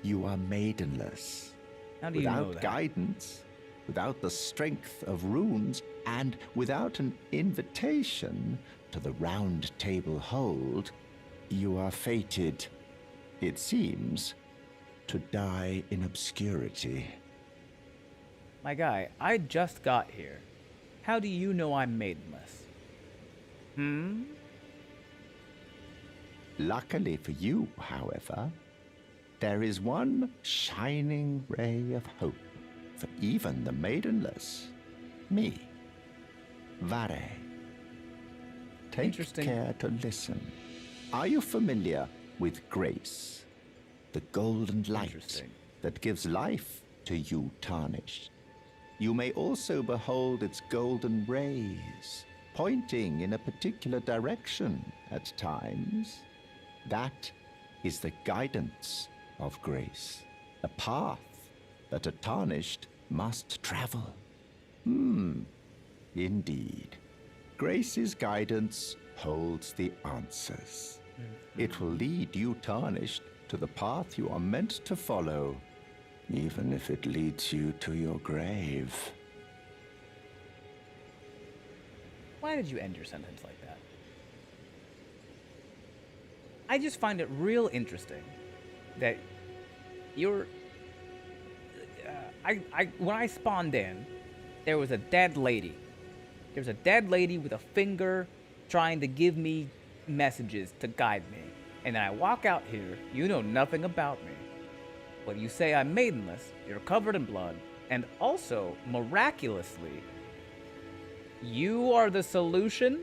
you are maidenless. How do you know Without that? guidance, without the strength of runes, and without an invitation to the Round Table Hold, you are fated, it seems, to die in obscurity. My guy, I just got here. How do you know I'm maidenless? Luckily for you, however, there is one shining ray of hope for even the maidenless. Me. Vare. Take Interesting. care to listen. Are you familiar with grace? The golden light Interesting. that gives life to you tarnished. You may also behold its golden rays, pointing in a particular direction at times. That is the guidance of grace, a path that a tarnished must travel. Indeed. Grace's guidance holds the answers. It will lead you tarnished to the path you are meant to follow, even if it leads you to your grave. Why did you end your sentence like that? I just find it real interesting that you're. When I spawned in, there was a dead lady. There's a dead lady with a finger trying to give me messages to guide me. And then I walk out here, you know nothing about me. But you say I'm maidenless, you're covered in blood, and also, miraculously, you are the solution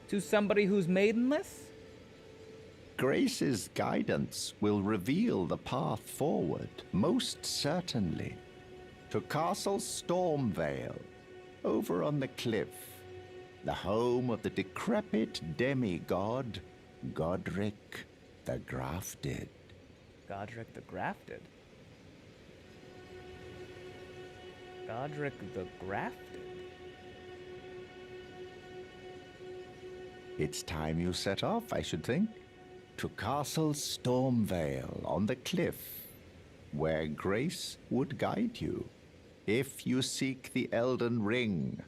to somebody who's maidenless? Grace's guidance will reveal the path forward, most certainly, to Castle Stormvale, over on the cliff, the home of the decrepit demigod, Godric the Grafted. Godric the Grafted? Godric the Grafted? It's time you set off, I should think, to Castle Stormvale on the cliff, where Grace would guide you, if you seek the Elden Ring,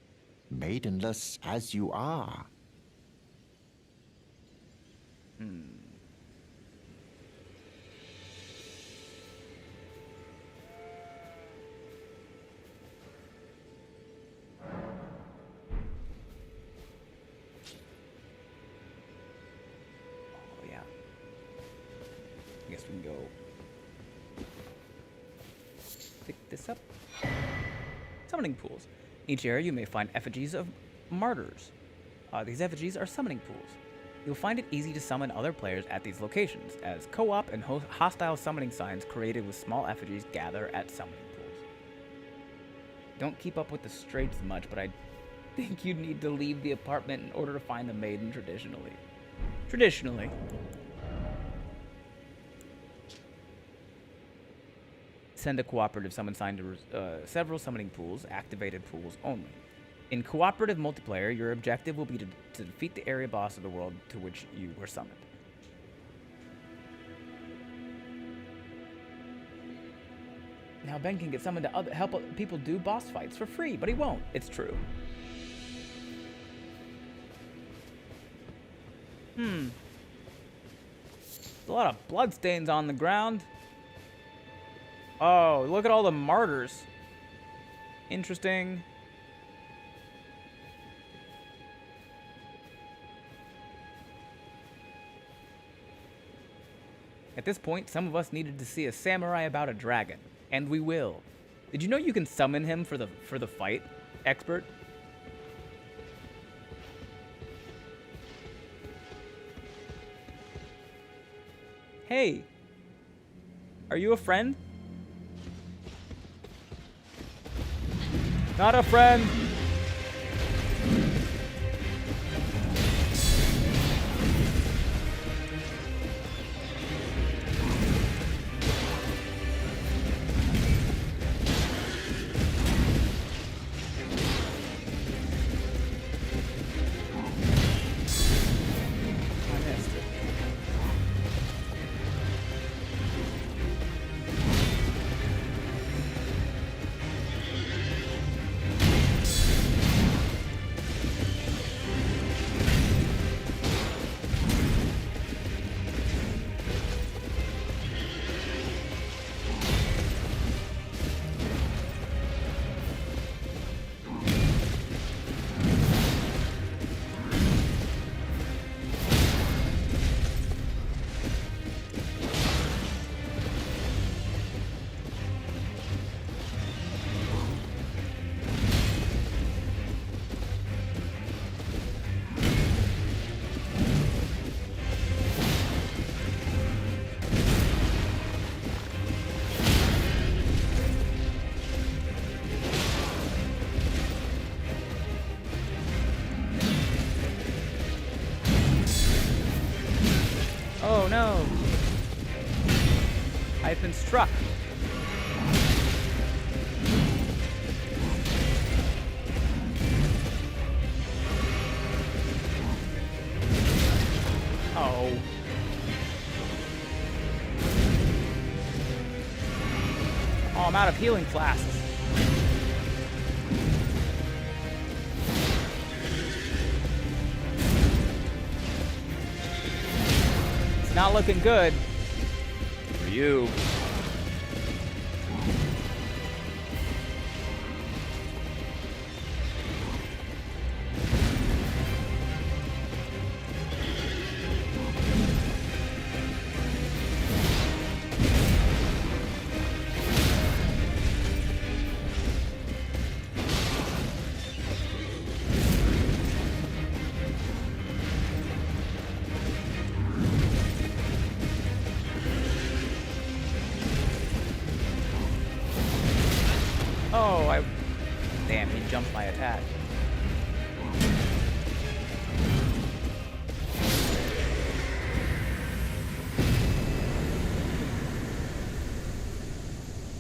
maidenless as you are. Oh, yeah. I guess we can go pick this up. Summoning pools. In each area you may find effigies of martyrs. These effigies are summoning pools. You'll find it easy to summon other players at these locations, as co-op and hostile summoning signs created with small effigies gather at summoning pools. Don't keep up with the straights much, but I think you'd need to leave the apartment in order to find the maiden traditionally. Traditionally. Send a cooperative summon sign to several summoning pools, activated pools only. In cooperative multiplayer, your objective will be to defeat the area boss of the world to which you were summoned. Now Ben can get summoned to help people do boss fights for free, but he won't. It's true. There's a lot of bloodstains on the ground. Oh, look at all the martyrs. Interesting. At this point, some of us needed to see a samurai about a dragon, and we will. Did you know you can summon him for the fight, expert? Hey, are you a friend? Not a friend. been struck. Oh. Oh, I'm out of healing flasks. It's not looking good for you. Oh, damn, he jumped my attack.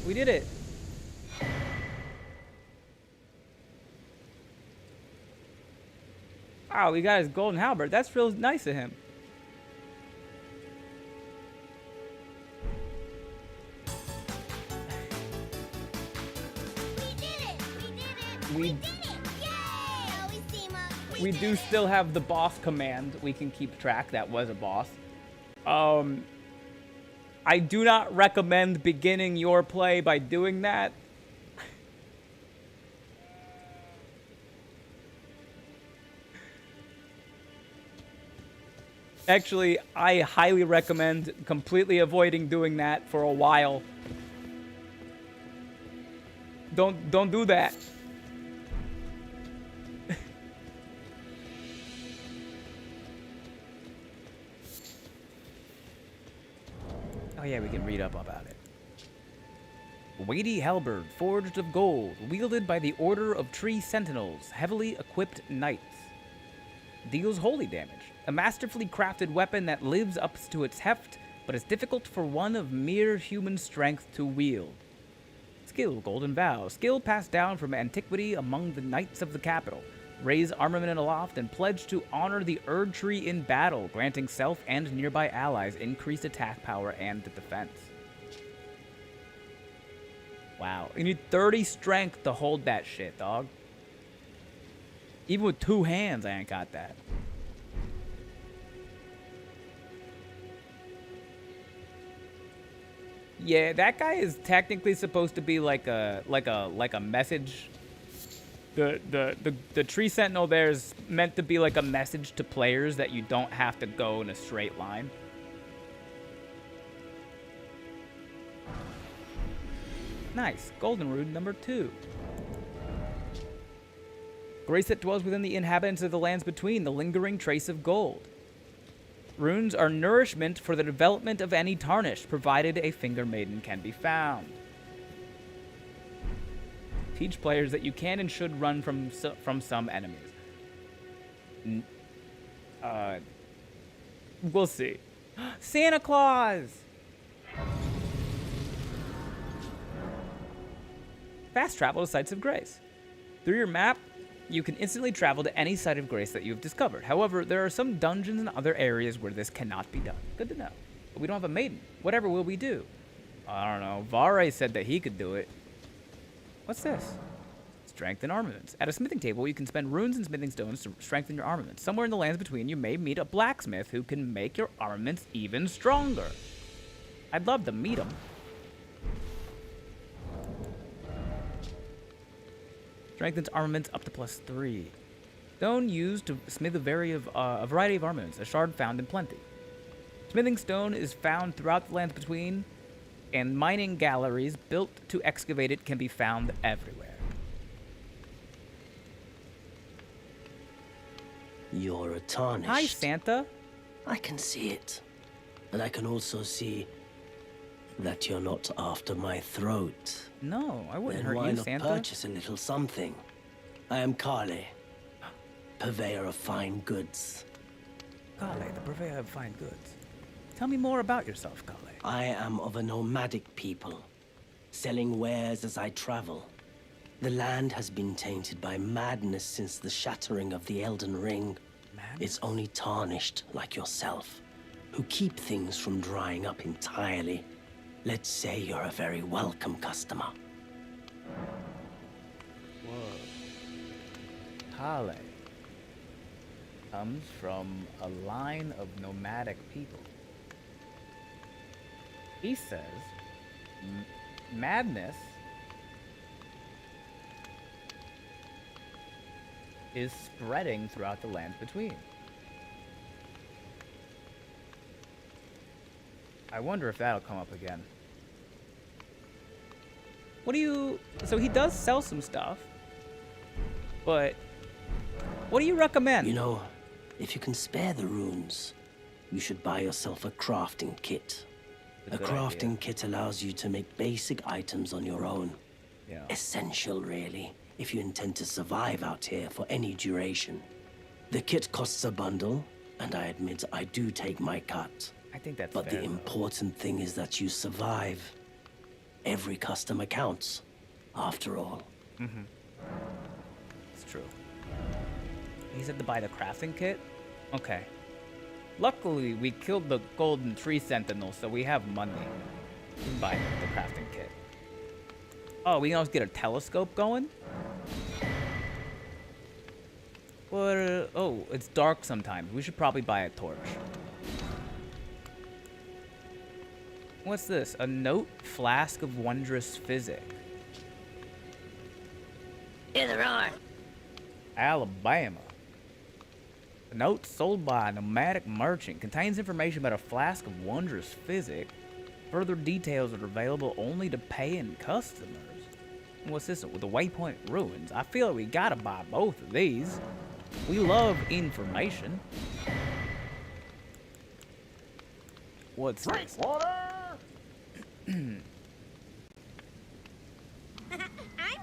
We did it. Wow, we got his golden halberd. That's real nice of him. We do still have the boss command. We can keep track. That was a boss. I do not recommend beginning your play by doing that. Actually, I highly recommend completely avoiding doing that for a while. Don't do that. Oh yeah, we can read up about it. Weighty halberd, forged of gold, wielded by the Order of Tree Sentinels, heavily equipped knights. Deals holy damage. A masterfully crafted weapon that lives up to its heft, but is difficult for one of mere human strength to wield. Skill, Golden Vow. Skill passed down from antiquity among the knights of the capital. Raise armament aloft and pledge to honor the Erd Tree in battle, granting self and nearby allies increased attack power and defense. Wow. You need 30 strength to hold that shit, dog. Even with 2 hands, I ain't got that. Yeah, that guy is technically supposed to be like a message. The tree sentinel there is meant to be like a message to players that you don't have to go in a straight line. Nice. Golden rune number 2. Grace that dwells within the inhabitants of the lands between, the lingering trace of gold. Runes are nourishment for the development of any tarnish, provided a finger maiden can be found. Teach players that you can and should run from some enemies. We'll see. Santa Claus! Fast travel to sites of grace. Through your map, you can instantly travel to any site of grace that you've discovered. However, there are some dungeons and other areas where this cannot be done. Good to know. But we don't have a maiden. Whatever will we do? I don't know. Vare said that he could do it. What's this? Strength and armaments. At a smithing table, you can spend runes and smithing stones to strengthen your armaments. Somewhere in the lands between, you may meet a blacksmith who can make your armaments even stronger. I'd love to meet him. Strengthens armaments up to +3. Stone used to smith a variety of armaments. A shard found in plenty. Smithing stone is found throughout the lands between, and mining galleries built to excavate it can be found everywhere. You're a tarnished. Hi, Santa. I can see it. And I can also see that you're not after my throat. No, I wouldn't Then hurt why you, not Santa. purchase a little something? I am Kale, purveyor of fine goods. Kale, the purveyor of fine goods. Tell me more about yourself, Kale. I am of a nomadic people, selling wares as I travel. The land has been tainted by madness since the shattering of the Elden Ring. It's only tarnished like yourself, who keep things from drying up entirely. Let's say you're a very welcome customer. Whoa. Kale comes from a line of nomadic people. He says madness is spreading throughout the lands between. I wonder if that'll come up again. What do you... So he does sell some stuff, but what do you recommend? You know, if you can spare the runes, you should buy yourself a crafting kit. A crafting kit allows you to make basic items on your own. Yeah. Essential, really, if you intend to survive out here for any duration. The kit costs a bundle, and I admit I do take my cut. I think that's But fair, the though. important thing is that you survive. Every customer counts, after all. It's true. He said to buy the crafting kit? Okay. Luckily, we killed the golden tree sentinel, so we have money. We can buy the crafting kit. Oh, we can also get a telescope going? What? Oh, it's dark sometimes. We should probably buy a torch. What's this? A note flask of wondrous physic. Here there are. Alabama. The note sold by a nomadic merchant contains information about a flask of wondrous physic. Further details are available only to paying customers. What's this with the Waypoint Ruins? I feel like we gotta buy both of these. We love information. What's this? I'm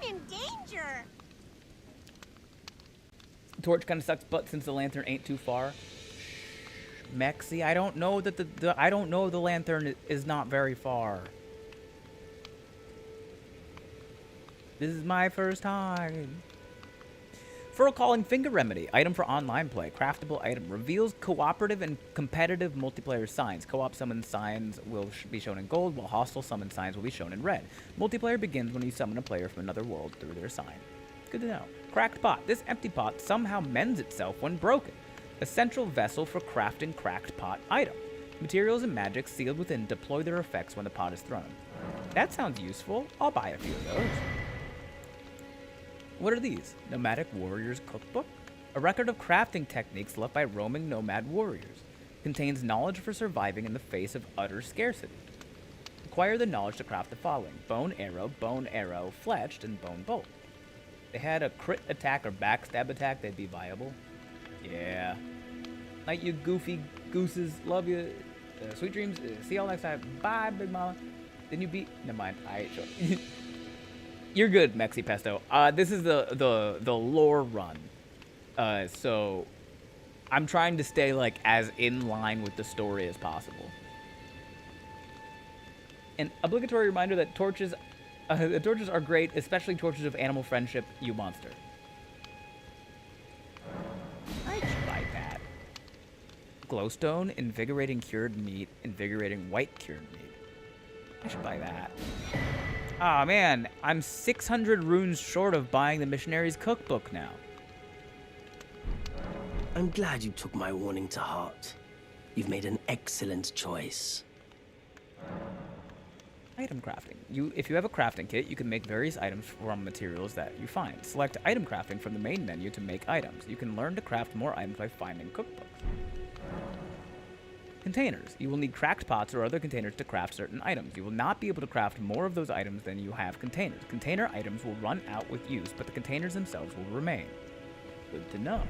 in danger. Torch kind of sucks butt since the lantern ain't too far. Mexi, I don't know that I don't know the lantern is not very far. This is my first time. Furl Calling Finger Remedy. Item for online play. Craftable item. Reveals cooperative and competitive multiplayer signs. Co-op summon signs will be shown in gold, while hostile summon signs will be shown in red. Multiplayer begins when you summon a player from another world through their sign. Good to know. Cracked pot. This empty pot somehow mends itself when broken. A central vessel for crafting cracked pot item. Materials and magic sealed within deploy their effects when the pot is thrown. That sounds useful. I'll buy a few of those. What are these? Nomadic Warriors Cookbook? A record of crafting techniques left by roaming nomad warriors. Contains knowledge for surviving in the face of utter scarcity. Acquire the knowledge to craft the following. Bone arrow, fletched, and bone bolt. They had a crit attack or backstab attack, they'd be viable. Yeah. Night, you goofy gooses. Love you. Sweet dreams. See y'all next time. Bye, Big Mama. Didn't you beat? Never mind. I ain't sure. You're good, Mexi Pesto. This is the lore run. So I'm trying to stay like as in line with the story as possible. An obligatory reminder that torches the torches are great, especially torches of animal friendship, you monster. I should buy that. Glowstone, invigorating cured meat, invigorating white cured meat. I should buy that. Ah, man, I'm 600 runes short of buying the missionary's cookbook now. I'm glad you took my warning to heart. You've made an excellent choice. Item crafting. If you have a crafting kit, you can make various items from materials that you find. Select item crafting from the main menu to make items. You can learn to craft more items by finding cookbooks. Containers. You will need cracked pots or other containers to craft certain items. You will not be able to craft more of those items than you have containers. Container items will run out with use, but the containers themselves will remain. Good to know.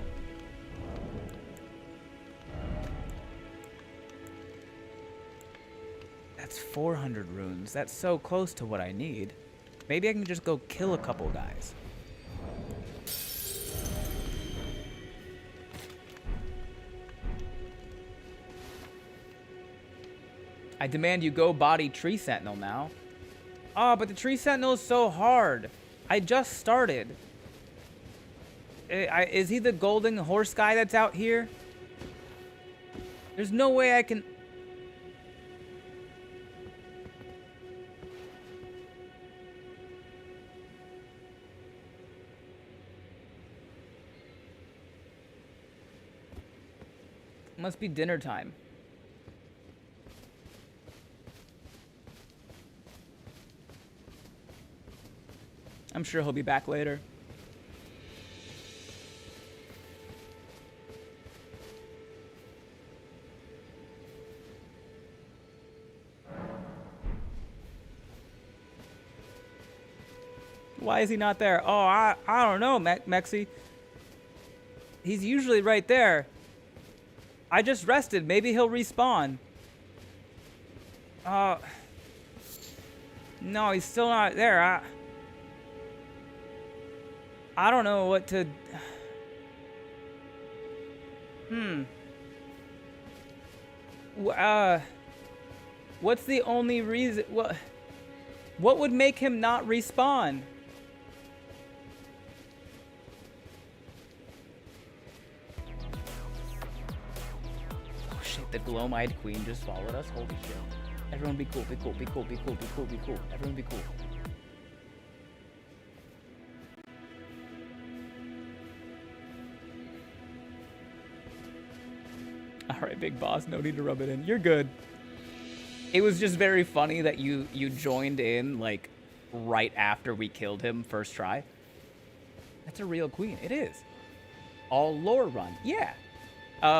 That's 400 runes. That's so close to what I need. Maybe I can just go kill a couple guys. I demand you go body Tree Sentinel now. Oh, but the Tree Sentinel is so hard. I just started. Is he the golden horse guy that's out here? There's no way I can... Must be dinner time. I'm sure he'll be back later. Why is he not there? Oh, I don't know, Mexi. He's usually right there. I just rested. Maybe he'll respawn. No, he's still not there. I don't know what to... What's the only reason... What would make him not respawn? Oh shit, the Gloam-eyed Queen just followed us. Holy shit. Everyone be cool, be cool, be cool, be cool, be cool, be cool. Everyone be cool. Alright, big boss, no need to rub it in. You're good. It was just very funny that you joined in, like, right after we killed him first try. That's a real queen. It is. All lore run. Yeah.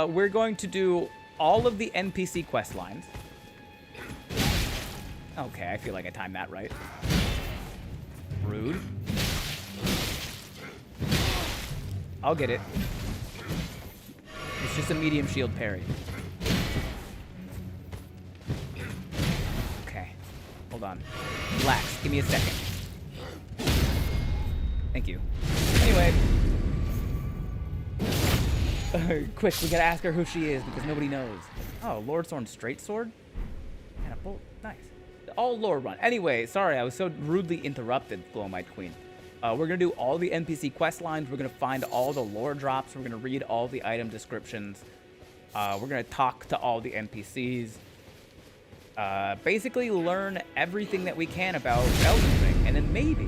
We're going to do all of the NPC quest lines. Okay, I feel like I timed that right. Rude. I'll get it. It's just a medium shield parry. Okay. Hold on. Relax. Give me a second. Thank you. Anyway. Quick, we gotta ask her who she is because nobody knows. Oh, Lord Thorn straight sword? And a bolt. Nice. All lore run. Anyway, sorry, I was so rudely interrupted, Gloam-eyed Queen. We're going to do all the NPC quest lines. We're going to find all the lore drops. We're going to read all the item descriptions. We're going to talk to all the NPCs. Basically learn everything that we can about Elden Ring. And then maybe,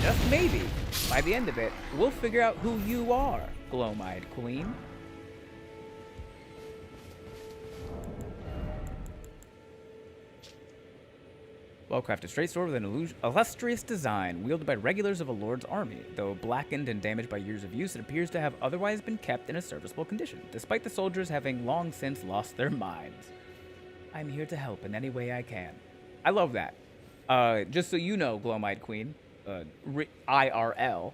just maybe, by the end of it, we'll figure out who you are, Gloam-eyed Queen. Well-crafted straight sword with an illustrious design, wielded by regulars of a lord's army. Though blackened and damaged by years of use, it appears to have otherwise been kept in a serviceable condition, despite the soldiers having long since lost their minds. I'm here to help in any way I can. I love that. Just so you know, Gloam-eyed Queen, IRL,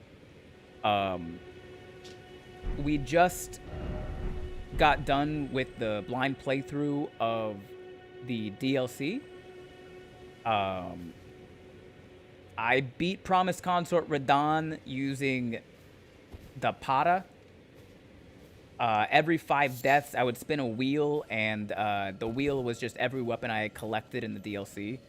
we just got done with the blind playthrough of the DLC. I beat Promised Consort Radahn using the Pata. Every 5 deaths, I would spin a wheel, and the wheel was just every weapon I had collected in the DLC.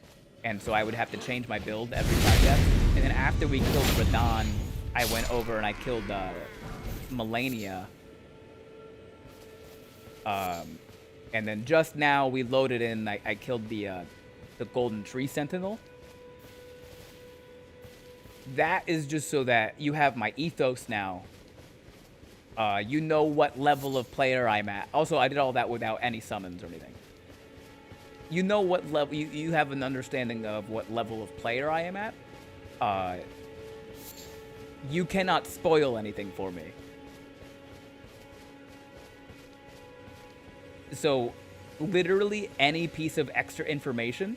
And so I would have to change my build every 5 deaths. And then after we killed Radahn, I went over and I killed Melania. And then just now we loaded in, I killed the Golden Tree Sentinel. That is just so that you have my ethos now. You know what level of player I'm at. Also, I did all that without any summons or anything. You know what level, you have an understanding of what level of player I am at. You cannot spoil anything for me. So, literally any piece of extra information,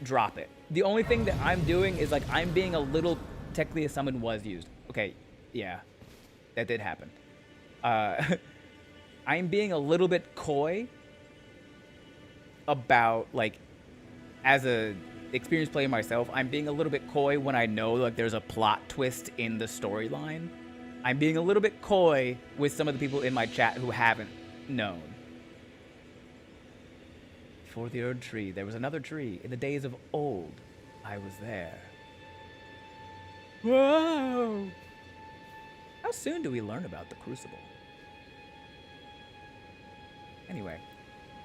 drop it. The only thing that I'm doing is, like, I'm being a little... Technically, a summon was used. Okay, yeah. That did happen. I'm being a little bit coy about, like, as a experienced player myself, I'm being a little bit coy when I know, like, there's a plot twist in the storyline. I'm being a little bit coy with some of the people in my chat who haven't known. before the Erd tree, there was another tree. In the days of old, I was there. Whoa! How soon do we learn about the Crucible? Anyway,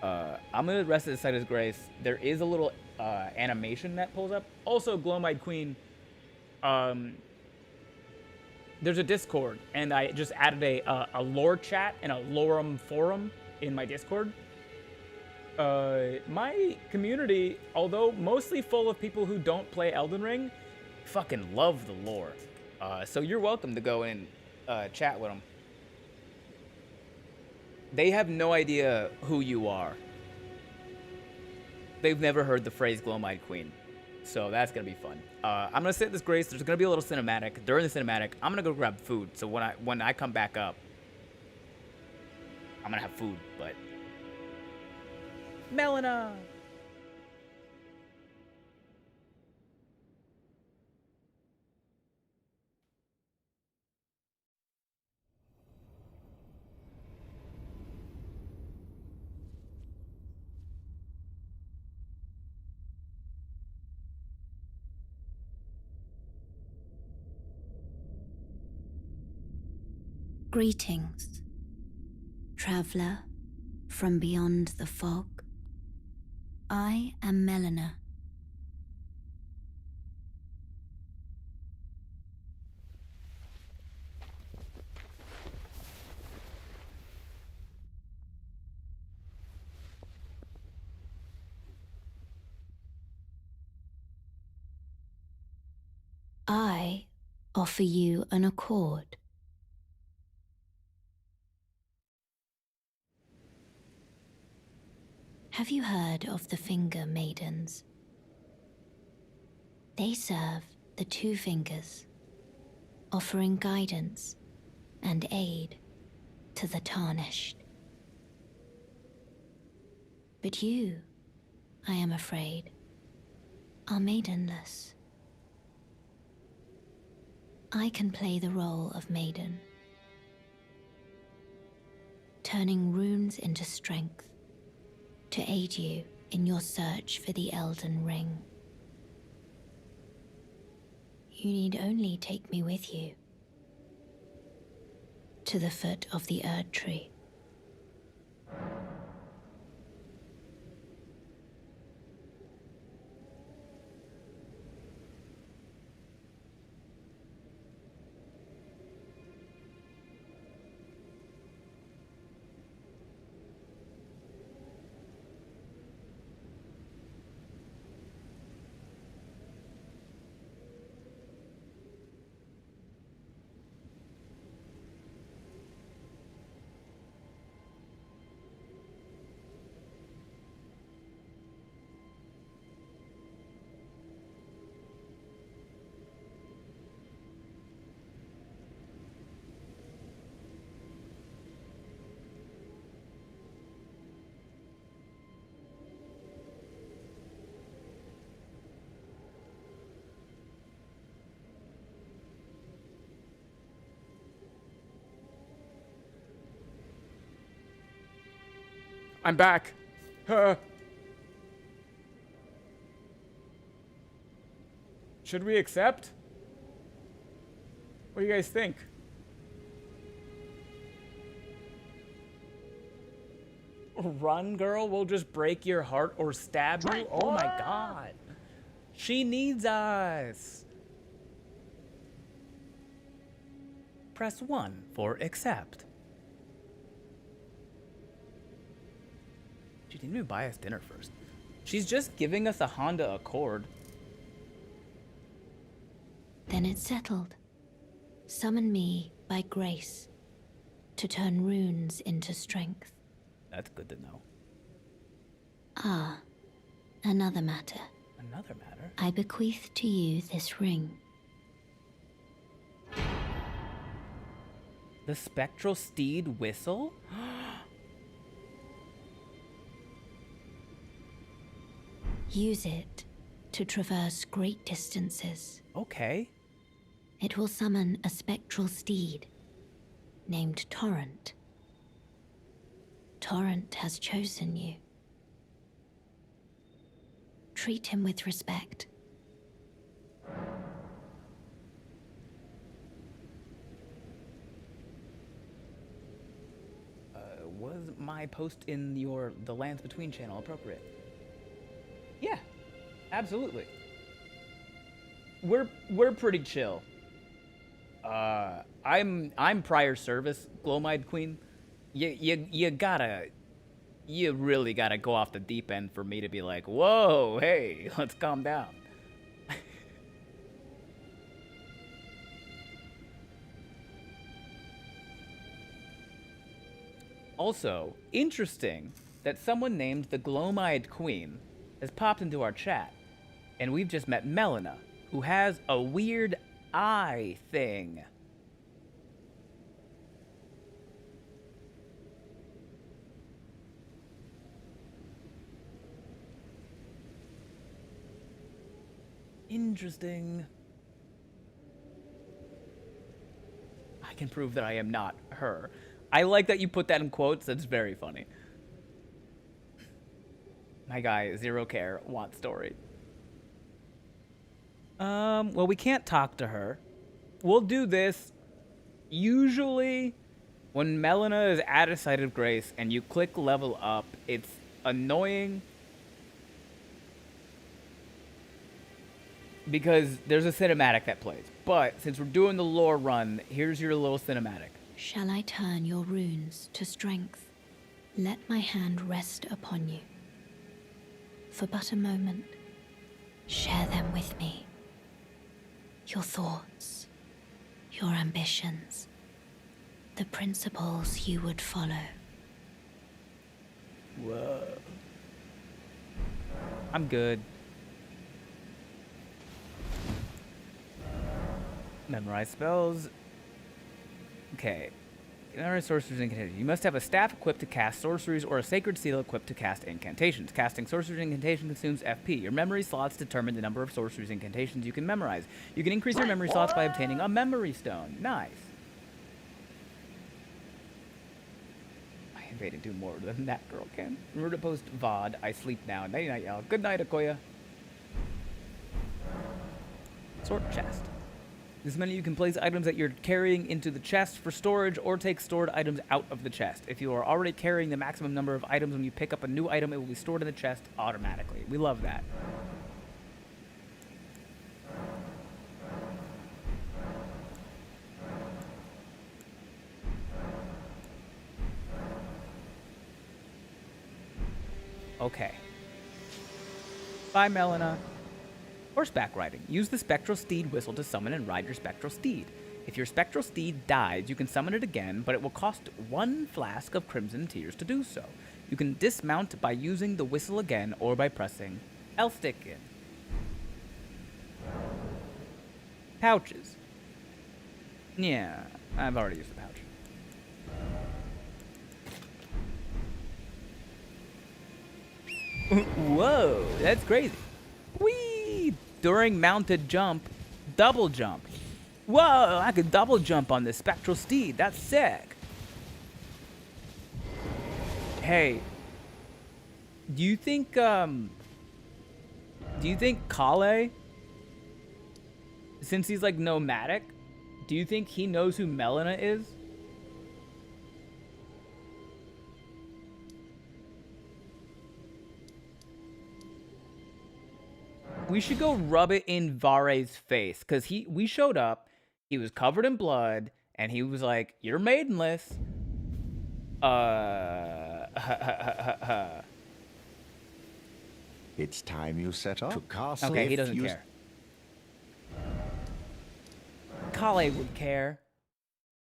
I'm gonna rest at Sighted Grace. There is a little animation that pulls up. Also, Glowmite Queen, there's a Discord, and I just added a lore chat and a lorem forum in my Discord. My community, although mostly full of people who don't play Elden Ring, fucking love the lore. So you're welcome to go and chat with them. They have no idea who you are. They've never heard the phrase Glowmite Queen. So that's going to be fun. I'm going to sit at this grace. There's going to be a little cinematic. During the cinematic, I'm going to go grab food. So when I come back up, I'm going to have food, but... Melina! Greetings, traveler from beyond the fog. I am Melina. I offer you an accord. Have you heard of the Finger Maidens? They serve the Two Fingers, offering guidance and aid to the Tarnished. But you, I am afraid, are maidenless. I can play the role of maiden, turning runes into strength to aid you in your search for the Elden Ring. You need only take me with you to the foot of the Erd tree. I'm back. Should we accept? What do you guys think? Run, girl. We'll just break your heart or stab you. Oh my god. She needs us. Press 1 for accept. She didn't even buy us dinner first. She's just giving us a Honda Accord. Then it's settled. Summon me by grace to turn runes into strength. That's good to know. Ah, another matter. Another matter? I bequeath to you this ring. The spectral steed whistle? Use it to traverse great distances. Okay. It will summon a spectral steed named Torrent. Torrent has chosen you. treat him with respect. Was my post in the Lands Between channel appropriate? Yeah, absolutely. We're pretty chill. I'm prior service, Glowmide Queen. You really gotta go off the deep end for me to be like, whoa, hey, let's calm down. Also, interesting that someone named the Glowmide Queen has popped into our chat, and we've just met Melina, who has a weird eye thing. Interesting. I can prove that I am not her. I like that you put that in quotes. That's very funny. My guy, zero care, want story. Well, we can't talk to her. We'll do this. Usually, when Melina is at a site of grace and you click level up, it's annoying because there's a cinematic that plays. But since we're doing the lore run, here's your little cinematic. Shall I turn your runes to strength? Let my hand rest upon you. For but a moment, share them with me. Your thoughts, your ambitions, the principles you would follow. Whoa. I'm good. Memorize spells. Okay. Memorize sorceries and incantations. You must have a staff equipped to cast sorceries or a sacred seal equipped to cast incantations. Casting sorceries and incantations consumes FP. Your memory slots determine the number of sorceries and incantations you can memorize. You can increase your memory slots by obtaining a memory stone. Nice. I invade and do more than that girl can. Remember to post VOD. I sleep now. Nighty night, y'all. Good night, Akoya. Sword chest. This menu you can place items that you're carrying into the chest for storage or take stored items out of the chest. If you are already carrying the maximum number of items when you pick up a new item, it will be stored in the chest automatically. We love that. Okay. Bye, Melina. Horseback riding. Use the spectral steed whistle to summon and ride your spectral steed. If your spectral steed dies, you can summon it again, but it will cost 1 flask of crimson tears to do so. You can dismount by using the whistle again or by pressing L stick in. Pouches. Yeah, I've already used the pouch. Whoa, that's crazy. Whee! During mounted jump, double jump. Whoa, I could double jump on this spectral steed. That's sick. Hey, do you think Kale, since he's like nomadic, do you think he knows who Melina is? We should go rub it in Vare's face, because we showed up, he was covered in blood, and he was like, "You're maidenless." It's time you set off to castle. Okay, he doesn't care. Kale would care.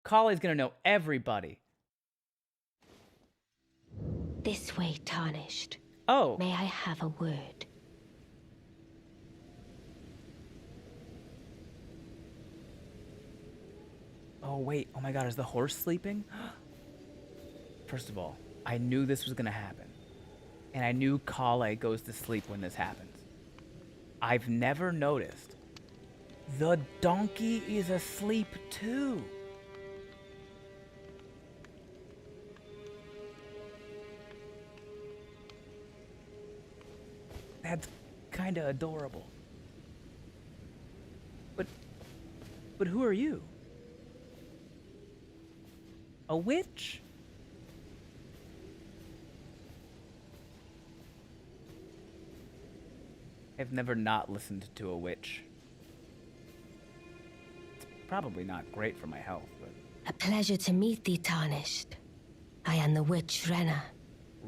Kale's gonna know everybody. This way, Tarnished. Oh. May I have a word? Oh, wait. Oh my god, is the horse sleeping? First of all, I knew this was gonna happen. And I knew Kale goes to sleep when this happens. I've never noticed. The donkey is asleep too. That's kinda adorable. But who are you? A witch? I've never not listened to a witch. It's probably not great for my health, but... A pleasure to meet thee, Tarnished. I am the witch Renna.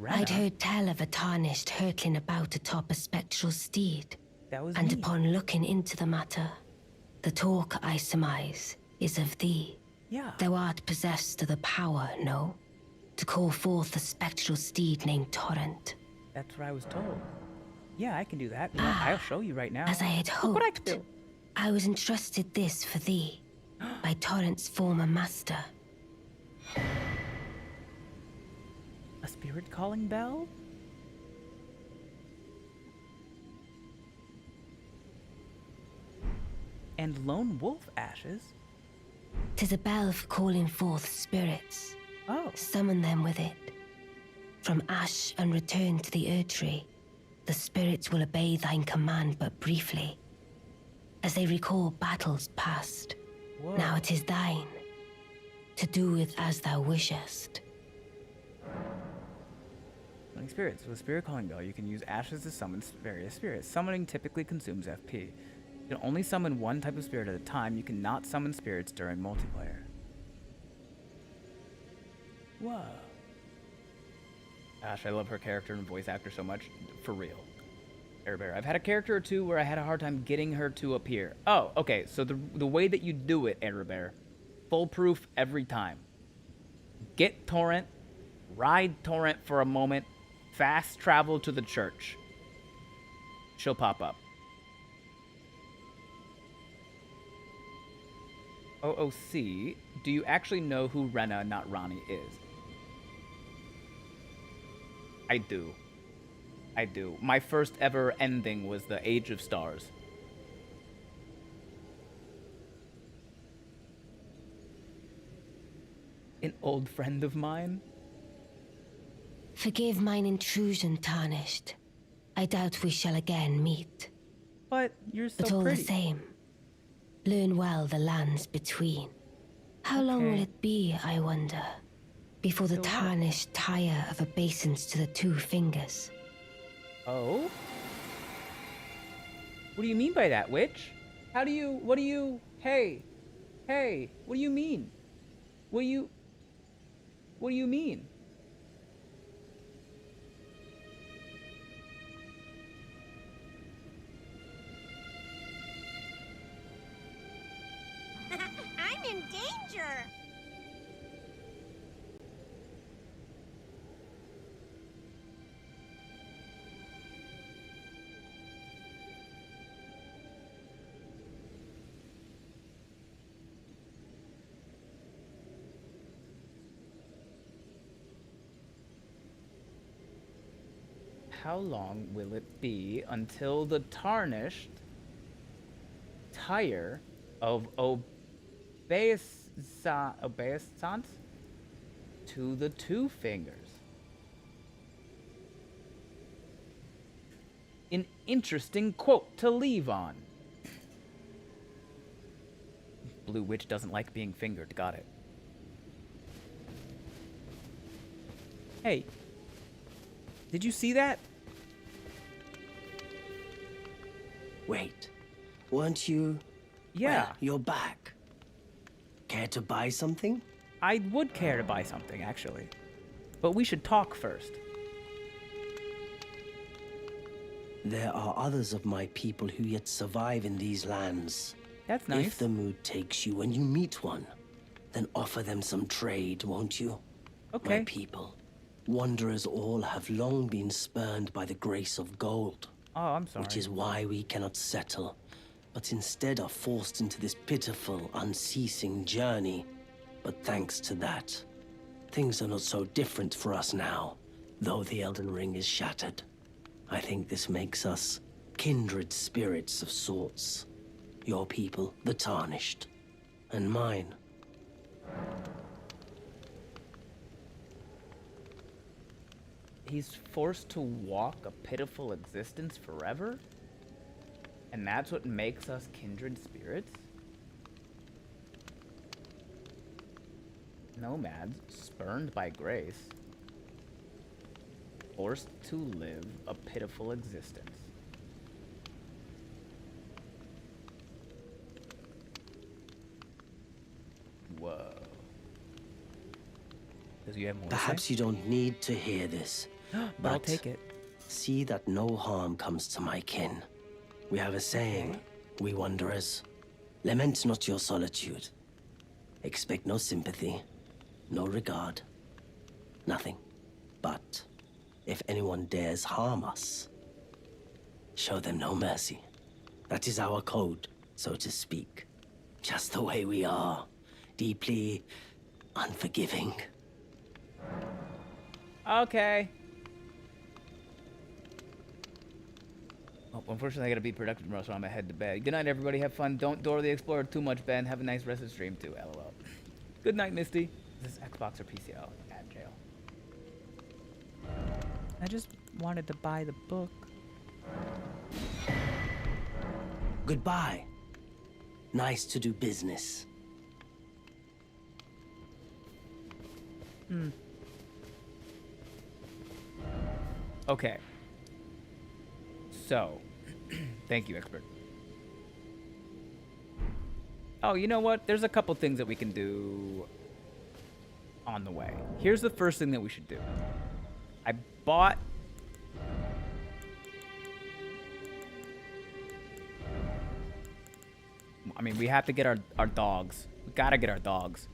I'd heard tell of a Tarnished hurtling about atop a spectral steed. That was And me. upon looking into the matter, the talk, I surmise, is of thee. Yeah. Thou art possessed of the power, no? To call forth a spectral steed named Torrent. That's what I was told. Yeah, I can do that. You know, I'll show you right now. As I had Look what I hoped, can do. I was entrusted this for thee by Torrent's former master. A spirit calling bell? And lone wolf ashes? 'Tis a bell for calling forth spirits. Oh. Summon them with it. From ash and return to the Erdtree, the spirits will obey thine command but briefly, as they recall battles past. Whoa. Now it is thine, to do with as thou wishest. Summoning spirits. With a spirit calling bell, you can use ashes to summon various spirits. Summoning typically consumes FP. You can only summon one type of spirit at a time. You cannot summon spirits during multiplayer. Whoa. Gosh, I love her character and voice actor so much. For real. Airbear. I've had a character or two where I had a hard time getting her to appear. Oh, okay. So the way that you do it, Airbear, foolproof every time. Get Torrent, ride Torrent for a moment, fast travel to the church. She'll pop up. OOC, do you actually know who Renna, not Ronnie, is? I do. I do. My first ever ending was the Age of Stars. An old friend of mine? Forgive mine intrusion, Tarnished. I doubt we shall again meet. But you're so But all pretty. the same, learn well the lands between. How long will Okay. it be, I wonder, before the So what? Tarnished tire of obeisance to the two fingers? Oh? What do you mean by that, witch? What do you mean? What do you mean? I'm in danger. How long will it be until the tarnished tire of obeisance to the two fingers? An interesting quote to leave on. Blue Witch doesn't like being fingered. Got it. Hey, did you see that? Wait, weren't you? Yeah. Well, you're back. Care to buy something? I would care to buy something, actually. But we should talk first. There are others of my people who yet survive in these lands. That's nice. If the mood takes you when you meet one, then offer them some trade, won't you? Okay. My people, wanderers all have long been spurned by the grace of gold. Oh, I'm sorry. Which is why we cannot settle, but instead are forced into this pitiful, unceasing journey. But thanks to that, things are not so different for us now, though the Elden Ring is shattered. I think this makes us kindred spirits of sorts. Your people, the Tarnished, and mine. He's forced to walk a pitiful existence forever? And that's what makes us kindred spirits? Nomads, spurned by grace, forced to live a pitiful existence. Whoa. Does you have more to say? Perhaps you don't need to hear this, But I'll take it. see that no harm comes to my kin. We have a saying, we wanderers, lament not your solitude. Expect no sympathy, no regard, nothing. But if anyone dares harm us, show them no mercy. That is our code, so to speak. Just the way we are, deeply unforgiving. Okay. Oh, unfortunately, I gotta be productive tomorrow, so I'm gonna head to bed. Good night, everybody. Have fun. Don't Dora the Explorer too much, Ben. Have a nice rest of the stream, too. LOL. Good night, Misty. Is this Xbox or PC? Oh, at jail. I just wanted to buy the book. Goodbye. Nice to do business. Okay. So, thank you, expert. Oh, you know what? There's a couple things that we can do on the way. Here's the first thing that we should do. I bought... I mean, we have to get our dogs. We gotta get our dogs.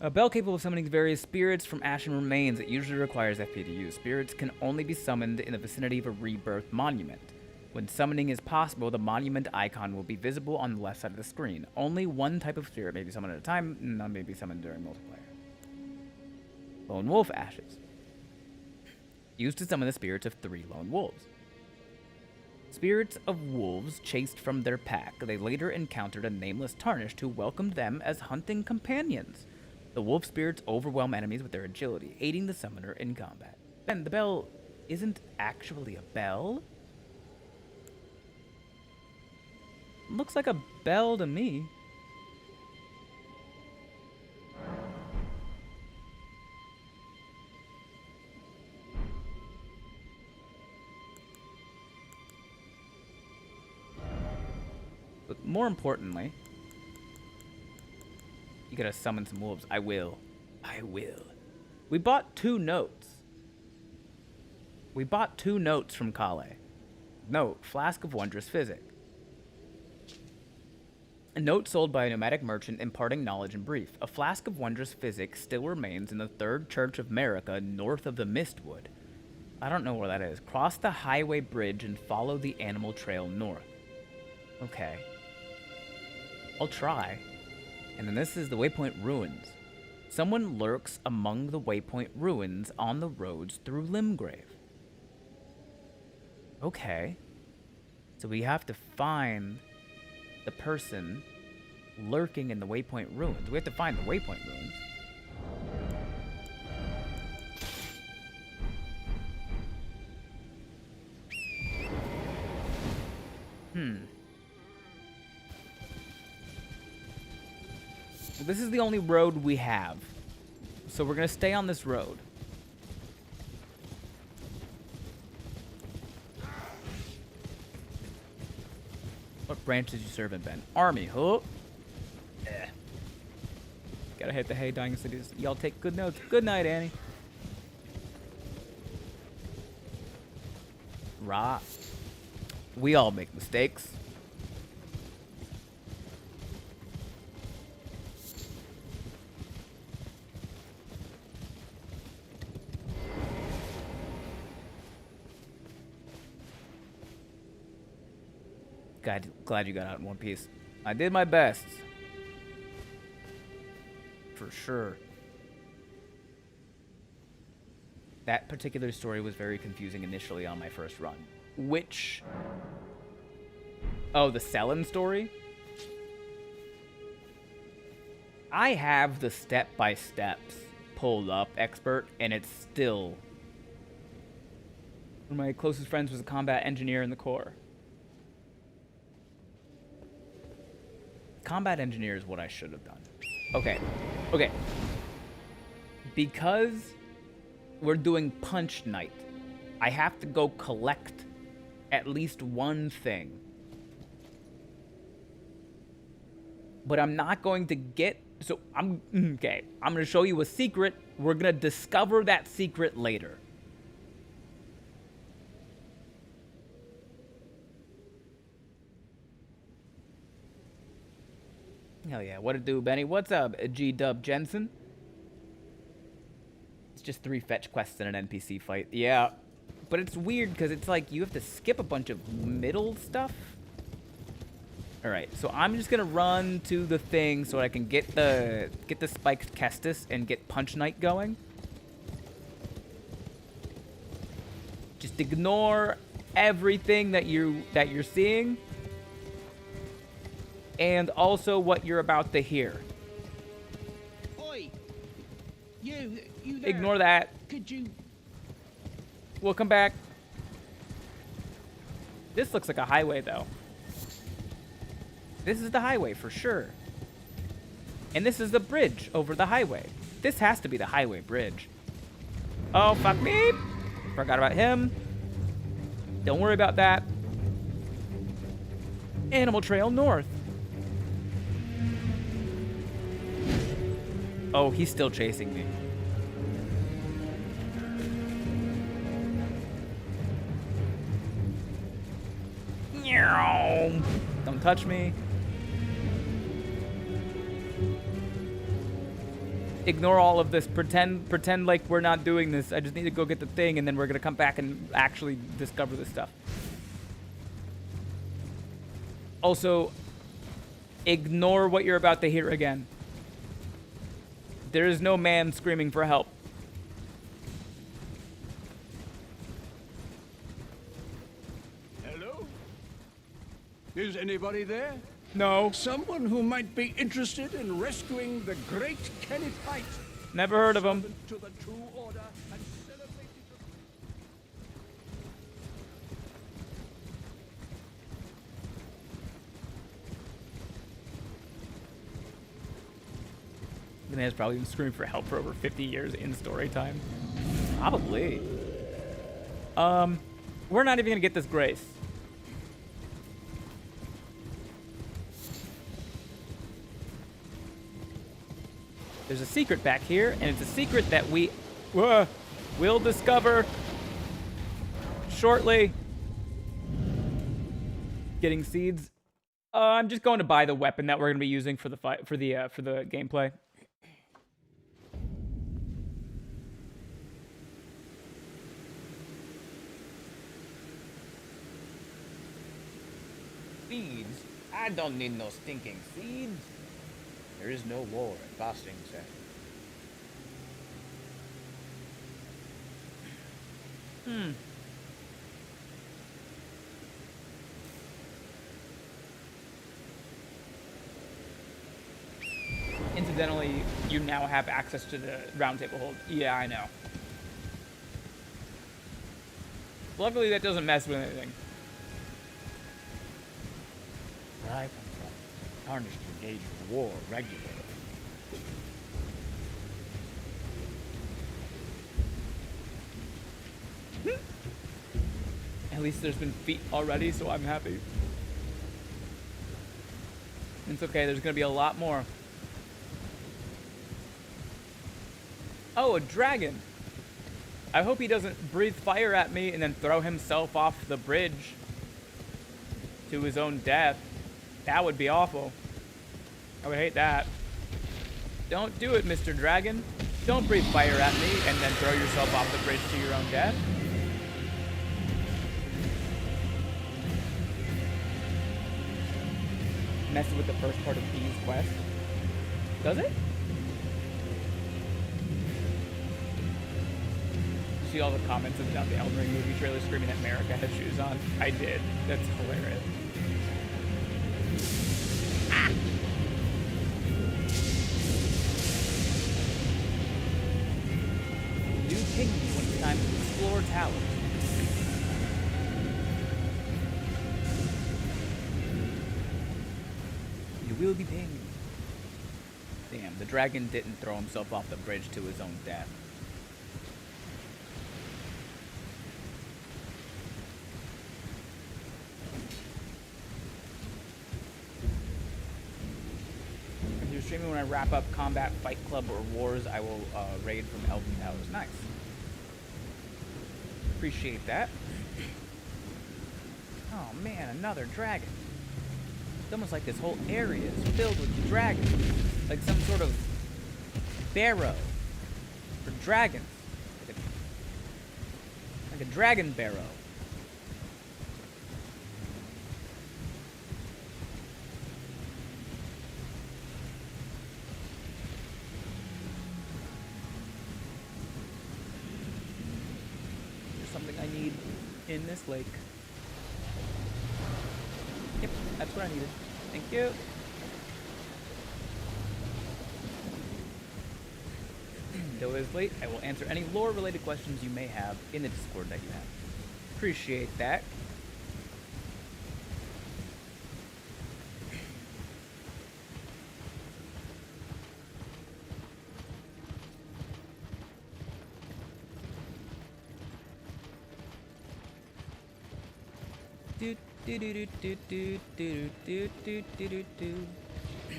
A bell capable of summoning various spirits from ashen remains. It usually requires FP to use. Spirits can only be summoned in the vicinity of a rebirth monument. When summoning is possible, the monument icon will be visible on the left side of the screen. Only one type of spirit may be summoned at a time, and none may be summoned during multiplayer. Lone Wolf Ashes. Used to summon the spirits of 3 lone wolves. Spirits of wolves chased from their pack. They later encountered a nameless Tarnished who welcomed them as hunting companions. The wolf spirits overwhelm enemies with their agility, aiding the summoner in combat. Ben, the bell isn't actually a bell? Looks like a bell to me. But more importantly, you gotta summon some wolves. I will. I will. We bought 2 notes. We bought 2 notes from Kale. Note, Flask of Wondrous Physic. A note sold by a nomadic merchant imparting knowledge in brief. A flask of wondrous physic still remains in the Third Church of America, north of the Mistwood. I don't know where that is. Cross the highway bridge and follow the animal trail north. Okay. I'll try. And then this is the Waypoint Ruins. Someone lurks among the Waypoint Ruins on the roads through Limgrave. Okay. So we have to find the person lurking in the Waypoint Ruins. We have to find the Waypoint Ruins. Well, this is the only road we have. So we're gonna stay on this road. What branch did you serve in, Ben? Army, huh? Eh. Gotta hit the hay, dying cities. Y'all take good notes. Good night, Annie. Rah. We all make mistakes. Glad you got out in one piece. I did my best. For sure. That particular story was very confusing initially on my first run. Which... Oh, the Selen story? I have the step-by-steps pulled up, expert, and it's still... One of my closest friends was a combat engineer in the Corps. Combat engineer is what I should have done. Okay. Okay. Because we're doing punch night, I have to go collect at least one thing. But I'm not going to get... So, okay. I'm going to show you a secret. We're going to discover that secret later. Hell yeah. What it do, Benny? What's up, G-Dub Jensen? It's just 3 fetch quests in an NPC fight. Yeah. But it's weird because it's like you have to skip a bunch of middle stuff. Alright, so I'm just gonna run to the thing so I can get the spiked Kestis and get Punch Knight going. Just ignore everything that you're seeing. And also what you're about to hear. Oi! You there. Ignore that. Could you... We'll come back. This looks like a highway, though. This is the highway for sure. And this is the bridge over the highway. This has to be the highway bridge. Oh, fuck me. Forgot about him. Don't worry about that. Animal Trail North. Oh, he's still chasing me. Don't touch me. Ignore all of this. Pretend like we're not doing this. I just need to go get the thing, and then we're gonna come back and actually discover this stuff. Also, ignore what you're about to hear again. There is no man screaming for help. Hello? Is anybody there? No. Someone who might be interested in rescuing the great Kenneth Height. Never heard of him. Servant to the true order and celebrated The man's probably been screaming for help for over 50 years in story time. Probably. We're not even gonna get this grace. There's a secret back here, and it's a secret that we will discover shortly. Getting seeds. I'm just going to buy the weapon that we're gonna be using for the fight for the gameplay. Seeds? I don't need no stinking seeds. There is no war in Ba Sing Se. Incidentally, you now have access to the round table hold. Yeah, I know. Luckily, that doesn't mess with anything. Where I come from, Tarnished engage in war regularly. At least there's been feet already, so I'm happy. It's okay, there's gonna be a lot more. Oh, a dragon! I hope he doesn't breathe fire at me and then throw himself off the bridge to his own death. That would be awful. I would hate that. Don't do it, Mr. Dragon. Don't breathe fire at me and then throw yourself off the bridge to your own death. Messes with the first part of B's quest. Does it? See all the comments about the Elden Ring movie trailer screaming that America has shoes on? I did. That's hilarious. Ah! New pygmy when it's time to explore towers. will be pinged. Damn, the dragon didn't throw himself off the bridge to his own death. If you're streaming when I wrap up Combat, Fight Club, or Wars, I will raid from Elden Towers. Nice. Appreciate that. Oh man, another dragon. It's almost like this whole area is filled with dragons. Like some sort of barrow for dragons. Like a dragon barrow. There's something I need in this lake. Yep, that's what I needed. Thank you. Though it is late, I will answer any lore-related questions you may have in the Discord that you have. Appreciate that.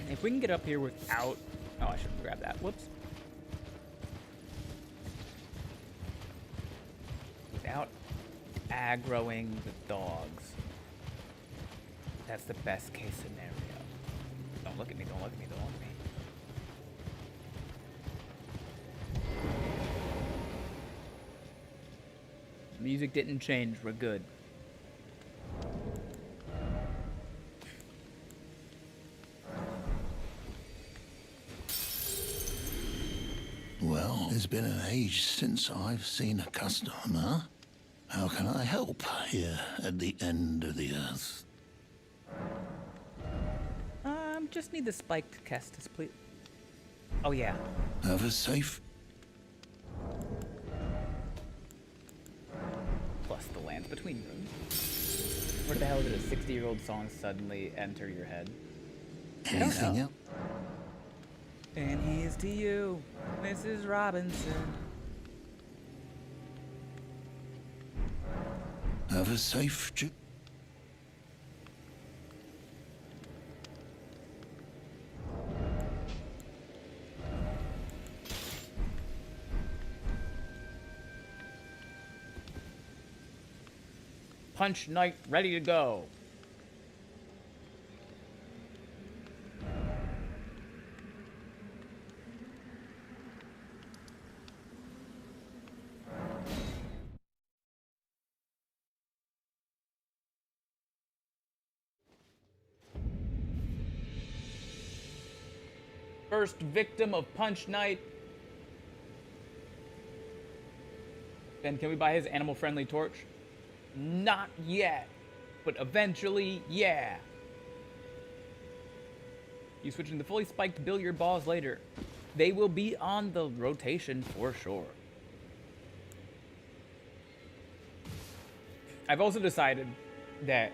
If we can get up here without... Oh, I shouldn't grab that. Whoops. Without aggroing the dogs. That's the best case scenario. Don't look at me, don't look at me, don't look at me. Music didn't change, we're good. Well, it's been an age since I've seen a customer. How can I help here at the end of the earth? Just need the spiked Kestis, please. Oh, yeah. Have a safe... Plus the lands between rooms. Where the hell did a 60-year-old song suddenly enter your head? Anything else? And here's to you, Mrs. Robinson. Have a safe trip. Punch Knight ready to go. First victim of Punch Knight. Ben, can we buy his animal-friendly torch? Not yet, but eventually, yeah. You switching to fully spiked billiard balls later. They will be on the rotation for sure. I've also decided that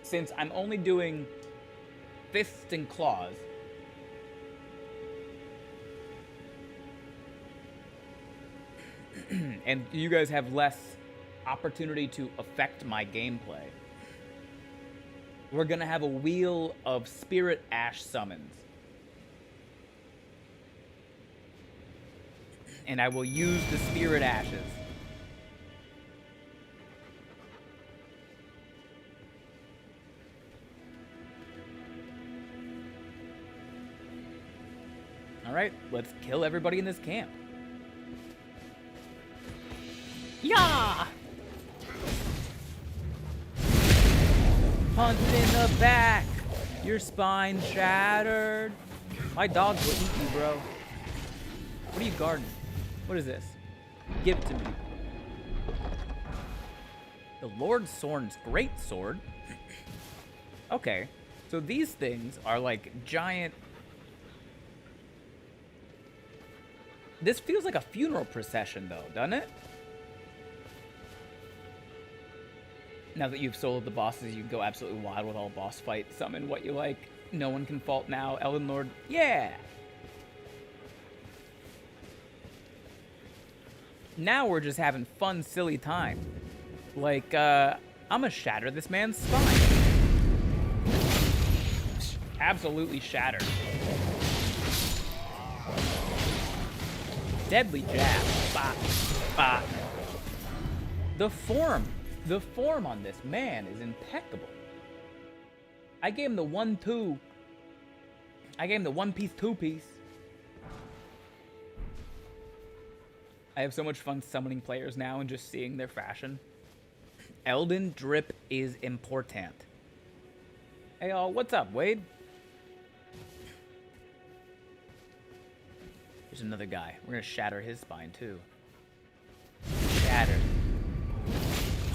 since I'm only doing fists and claws, and you guys have less opportunity to affect my gameplay, we're gonna have a wheel of spirit ash summons. And I will use the spirit ashes. Alright, let's kill everybody in this camp. Yeah! Punch in the back! Your spine shattered. My dogs will eat you, bro. What are you guarding? What is this? Give it to me. The Lord Sorn's great sword. Okay, so these things are like giant... This feels like a funeral procession though, doesn't it? Now that you've soloed the bosses, you can go absolutely wild with all boss fights. Summon what you like. No one can fault now. Elden Lord, yeah! Now we're just having fun, silly time. Like, I'ma shatter this man's spine. Absolutely shattered. Deadly jab. Bah, bah. The form on this man is impeccable. I gave him the 1-2. I gave him the 1-piece, 2-piece. I have so much fun summoning players now and just seeing their fashion. Elden drip is important. Hey, y'all, what's up, Wade? There's another guy. We're gonna shatter his spine, too. Shattered.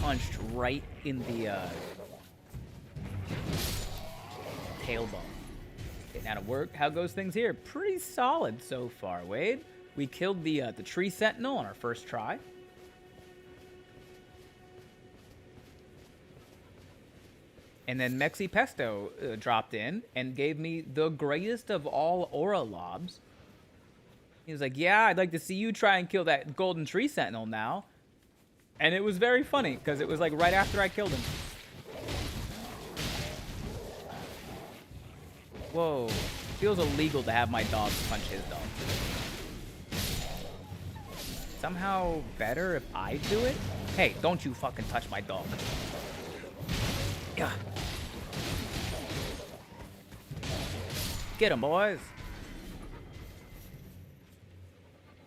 Punched right in the, tailbone. Getting out of work. How goes things here? Pretty solid so far, Wade. We killed the tree sentinel on our first try. And then Mexi Pesto dropped in and gave me the greatest of all aura lobs. He was like, yeah, I'd like to see you try and kill that golden tree sentinel now. And it was very funny, because it was like right after I killed him. Whoa. Feels illegal to have my dog punch his dog. Somehow better if I do it? Hey, don't you fucking touch my dog. Yeah. Get him, boys.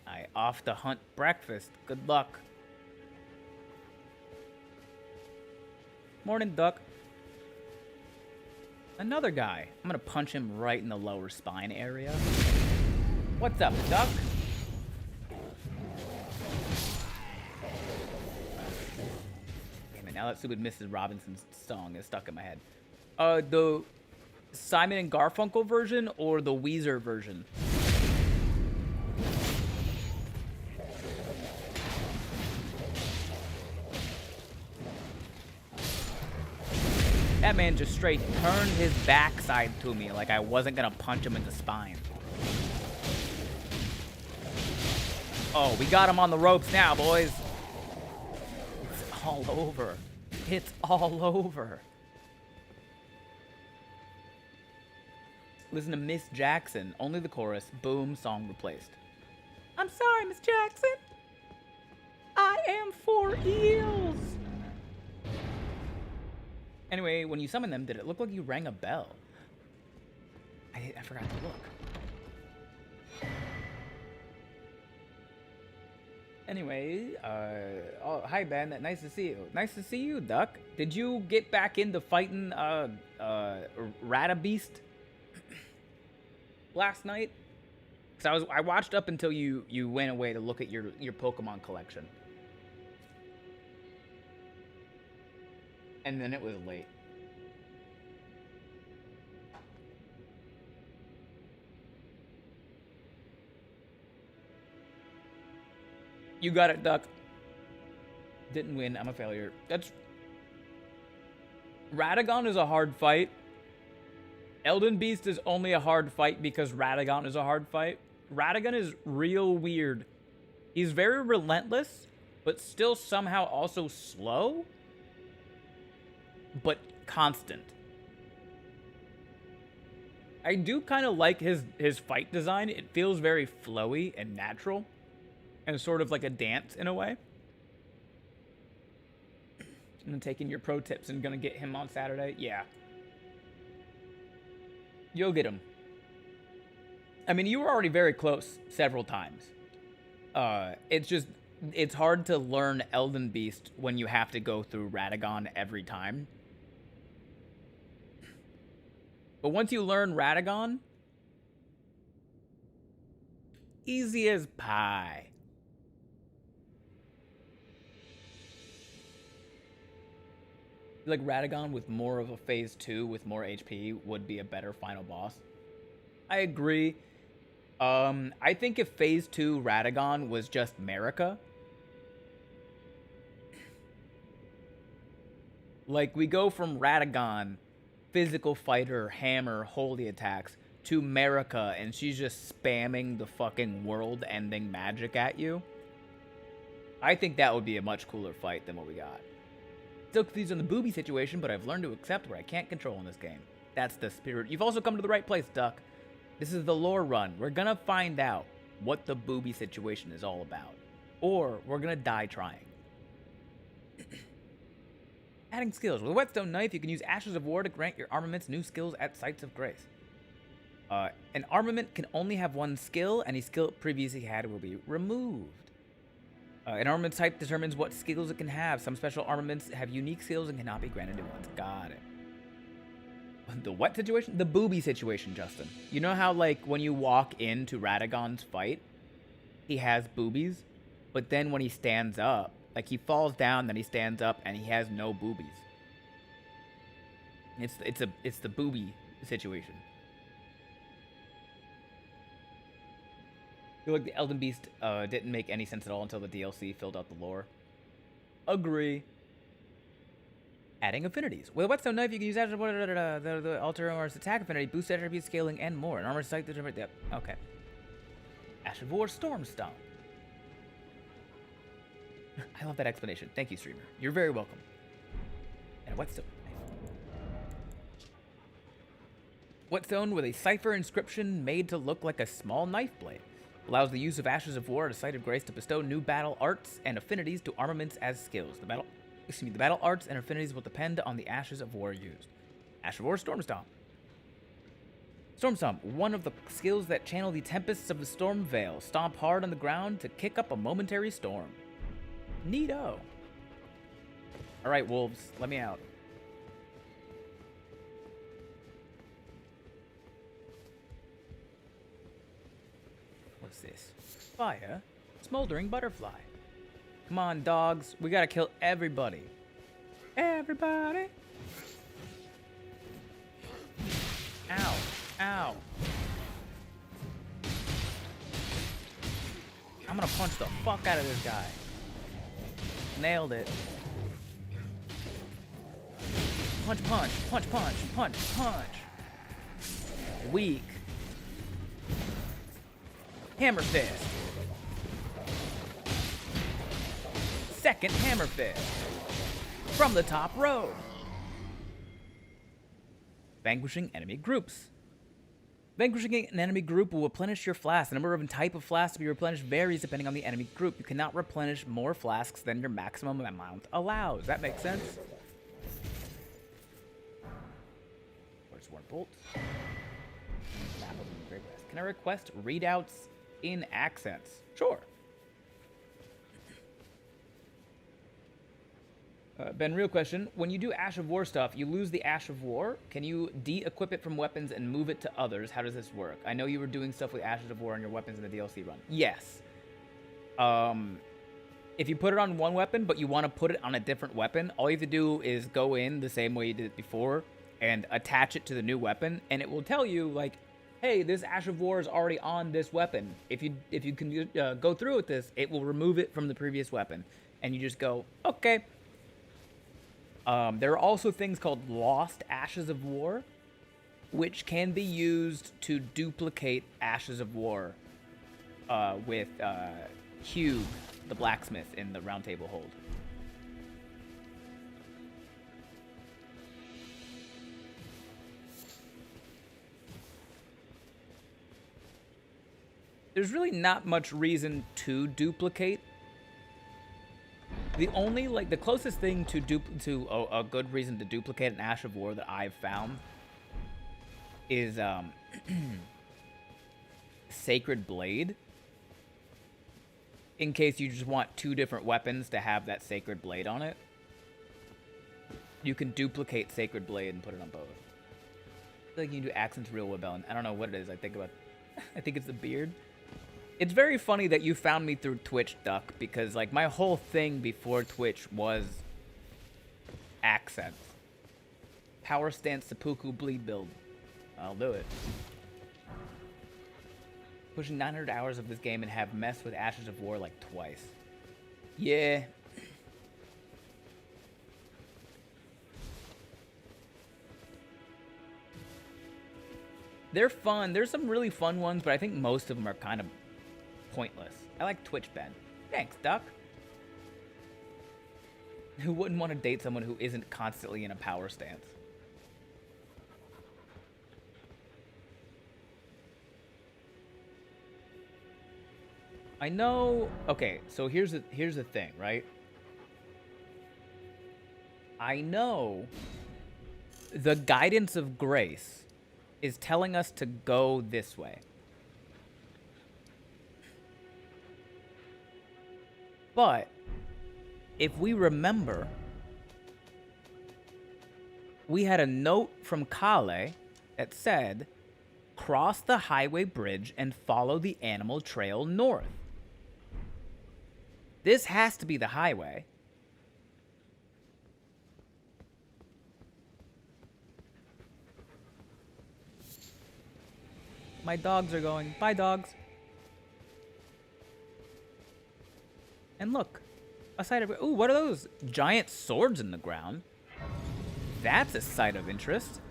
I off to hunt breakfast. Good luck. Morning, duck. Another guy. I'm gonna punch him right in the lower spine area. What's up, duck? Damn it, now that stupid Mrs. Robinson's song is stuck in my head. The Simon and Garfunkel version or the Weezer version? That man just straight turned his backside to me like I wasn't gonna punch him in the spine. Oh, we got him on the ropes now, boys. It's all over. It's all over. Listen to Miss Jackson. Only the chorus. Boom, song replaced. I'm sorry, Miss Jackson. I am for eels. Anyway, when you summon them, did it look like you rang a bell? I forgot to look. Anyway, oh, hi, Ben. Nice to see you. Nice to see you, Duck. Did you get back into fighting, Ratabeast last night? Because I watched up until you went away to look at your Pokemon collection. And then it was late. You got it, Duck. Didn't win. I'm a failure. That's... Radagon is a hard fight. Elden Beast is only a hard fight because Radagon is a hard fight. Radagon is real weird. He's very relentless, but still somehow also slow. But constant. I do kind of like his fight design. It feels very flowy and natural. And sort of like a dance in a way. I'm taking your pro tips and gonna get him on Saturday. Yeah. You'll get him. I mean, you were already very close several times. It's hard to learn Elden Beast when you have to go through Radagon every time. But once you learn Radagon, easy as pie. Like Radagon with more of a phase 2 with more HP would be a better final boss. I agree. I think if phase 2 Radagon was just Marika, Like, we go from Radagon, physical fighter, hammer, holy attacks, to Marika, and she's just spamming the fucking world-ending magic at you. I think that would be a much cooler fight than what we got. Still confused on the booby situation, but I've learned to accept what I can't control in this game. That's the spirit. You've also come to the right place, Duck. This is the lore run. We're gonna find out what the booby situation is all about. Or we're gonna die trying. Adding skills. With a whetstone knife, you can use Ashes of War to grant your armaments new skills at Sites of Grace. An armament can only have one skill. Any skill it previously had will be removed. An armament type determines what skills it can have. Some special armaments have unique skills and cannot be granted new ones. Got it. The what situation? The booby situation, Justin. You know how, like, when you walk into Radagon's fight, he has boobies, but then when he stands up, like, he falls down, then he stands up, and he has no boobies. It's the booby situation. I feel like the Elden Beast didn't make any sense at all until the DLC filled out the lore. Agree. Adding affinities. With a whetstone knife, you can use the alter or attack affinity, boost attribute scaling, and more. An armor sight determined. Yep. Okay. Ash of War Stormstone. I love that explanation. Thank you, streamer. You're very welcome. And a whetstone knife. Whetstone with a cipher inscription made to look like a small knife blade. Allows the use of Ashes of War at a Site of Grace to bestow new battle arts and affinities to armaments as skills. The battle arts and affinities will depend on the Ashes of War used. Ash of War Stormstomp. Stormstomp, one of the skills that channel the tempests of the Storm Veil. Stomp hard on the ground to kick up a momentary storm. Neato. Alright, wolves, let me out. What's this? Fire? Smoldering butterfly. Come on, dogs. We gotta kill everybody. Everybody. Ow. Ow. I'm gonna punch the fuck out of this guy. Nailed it. Punch, punch, punch, punch, punch, punch. Weak. Hammer fist. Second hammer fist. From the top row. Vanquishing enemy groups. Vanquishing an enemy group will replenish your flask. The number and type of flasks to be replenished varies depending on the enemy group. You cannot replenish more flasks than your maximum amount allows. That makes sense. Where's one bolt? Can I request readouts in accents? Sure. Ben, real question. When you do Ash of War stuff, you lose the Ash of War. Can you de-equip it from weapons and move it to others? How does this work? I know you were doing stuff with Ashes of War on your weapons in the DLC run. Yes. If you put it on one weapon, but you want to put it on a different weapon, all you have to do is go in the same way you did it before and attach it to the new weapon, and it will tell you, like, hey, this Ash of War is already on this weapon. If you can go through with this, it will remove it from the previous weapon. And you just go, okay. There are also things called Lost Ashes of War, which can be used to duplicate Ashes of War with Hugh, the blacksmith, in the Round Table Hold. There's really not much reason to duplicate. The only, like, the closest thing to a good reason to duplicate an Ash of War that I've found is Sacred Blade. In case you just want two different weapons to have that Sacred Blade on it, you can duplicate Sacred Blade and put it on both. I feel like you can do accents real well, Ellen. I don't know what it is. I think it's the beard. It's very funny that you found me through Twitch, Duck, because, like, my whole thing before Twitch was accents. Power stance seppuku bleed build. I'll do it. Pushing 900 hours of this game and have messed with Ashes of War like twice. Yeah. They're fun. There's some really fun ones, but I think most of them are kind of pointless. I like Twitch Ben. Thanks, Duck. Who wouldn't want to date someone who isn't constantly in a power stance? I know. Okay, so here's the thing, right? I know the guidance of grace is telling us to go this way. But if we remember, we had a note from Kale that said, cross the highway bridge and follow the animal trail north. This has to be the highway. My dogs are going. Bye, dogs. And look, a sight of... Ooh, what are those giant swords in the ground? That's a sight of interest.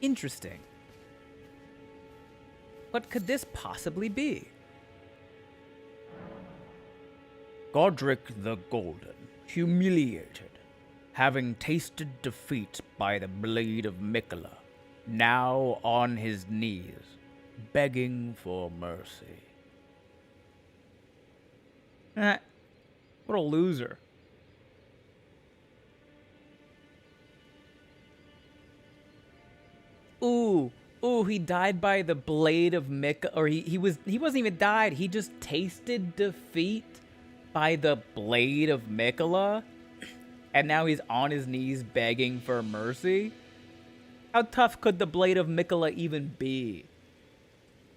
Interesting. What could this possibly be? Godric the Golden, humiliated, having tasted defeat by the blade of Mikola, now on his knees, begging for mercy. What a loser. Ooh, he died by the blade of Mikola, or he wasn't even died, he just tasted defeat by the blade of Mikola, and now he's on his knees begging for mercy? How tough could the blade of Mikola even be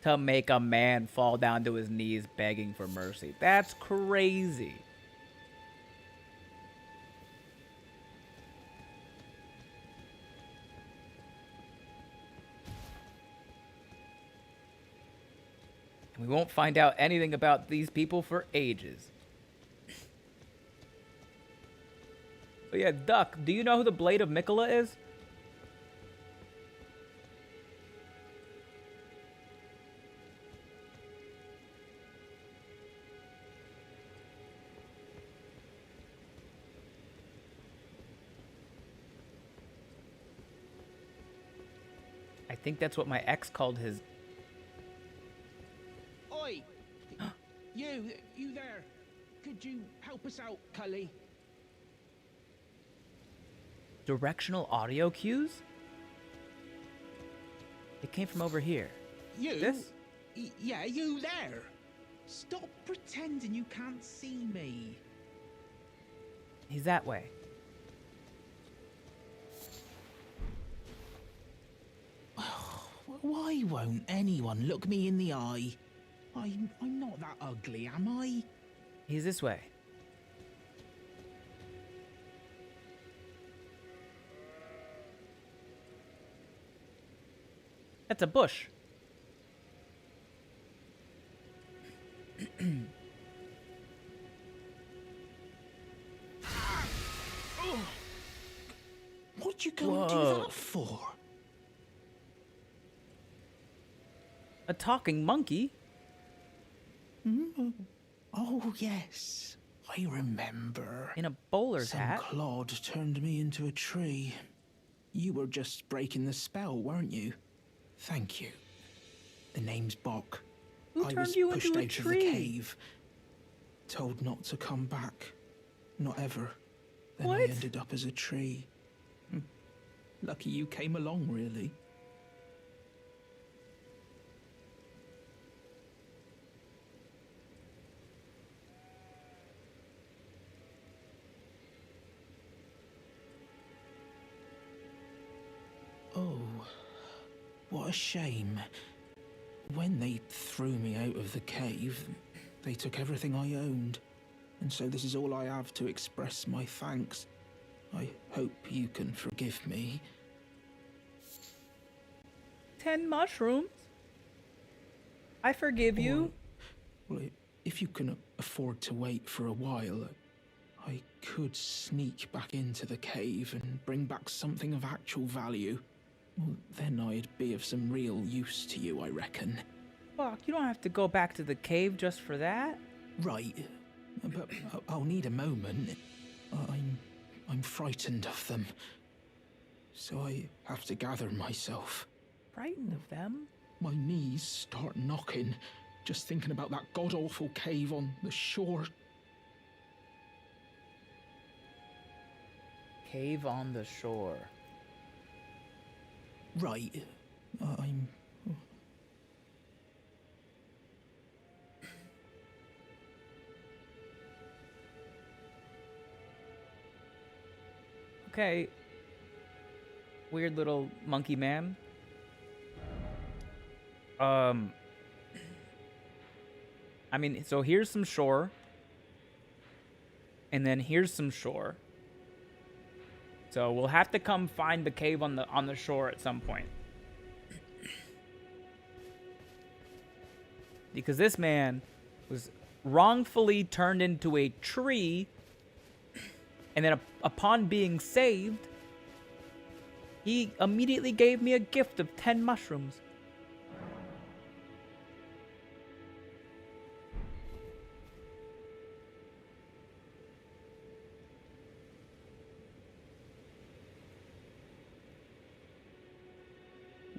to make a man fall down to his knees begging for mercy? That's crazy. We won't find out anything about these people for ages. But yeah, Duck, do you know who the Blade of Mikola is? I think that's what my ex called his... Oi! You there? Could you help us out, Cully? Directional audio cues? It came from over here. You? This? Yeah, you there. Stop pretending you can't see me. He's that way. Why won't anyone look me in the eye? I'm not that ugly, am I? He's this way. That's a bush. What'd you go and do that for? A talking monkey? Oh, yes. I remember. In a bowler's hat? Some clod turned me into a tree. You were just breaking the spell, weren't you? Thank you. The name's Bok. Who I turned was you pushed into a out tree? of the cave. Told not to come back. Not ever. Then I What? ended up as a tree. Lucky you came along, really. Oh, what a shame. When they threw me out of the cave, they took everything I owned. And so this is all I have to express my thanks. I hope you can forgive me. 10 mushrooms? I forgive you. Well, if you can afford to wait for a while, I could sneak back into the cave and bring back something of actual value. Well, then I'd be of some real use to you, I reckon. Fuck, you don't have to go back to the cave just for that. Right, but I'll need a moment. I'm frightened of them, so I have to gather myself. Frightened of them? My knees start knocking, just thinking about that god-awful cave on the shore. Cave on the shore. Right, I'm... Okay. Weird little monkey man. I mean, so here's some shore. And then here's some shore. So we'll have to come find the cave on the shore at some point. Because this man was wrongfully turned into a tree, and then upon being saved, he immediately gave me a gift of 10 mushrooms.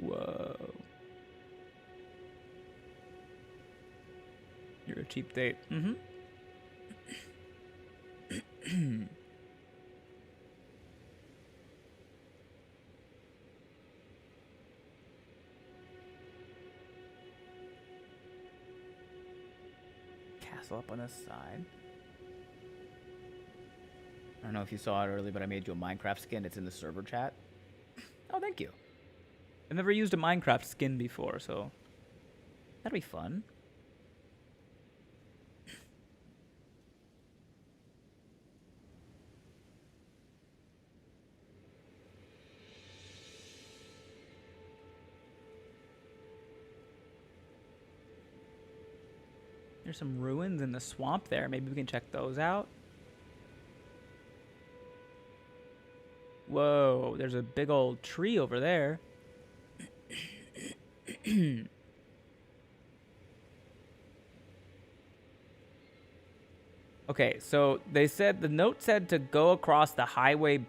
Whoa. You're a cheap date. Mm-hmm. Castle up on this side. I don't know if you saw it earlier, but I made you a Minecraft skin. It's in the server chat. Oh, thank you. I've never used a Minecraft skin before, so that'll be fun. There's some ruins in the swamp there. Maybe we can check those out. Whoa, there's a big old tree over there. Okay, so they said, the note said to go across the highway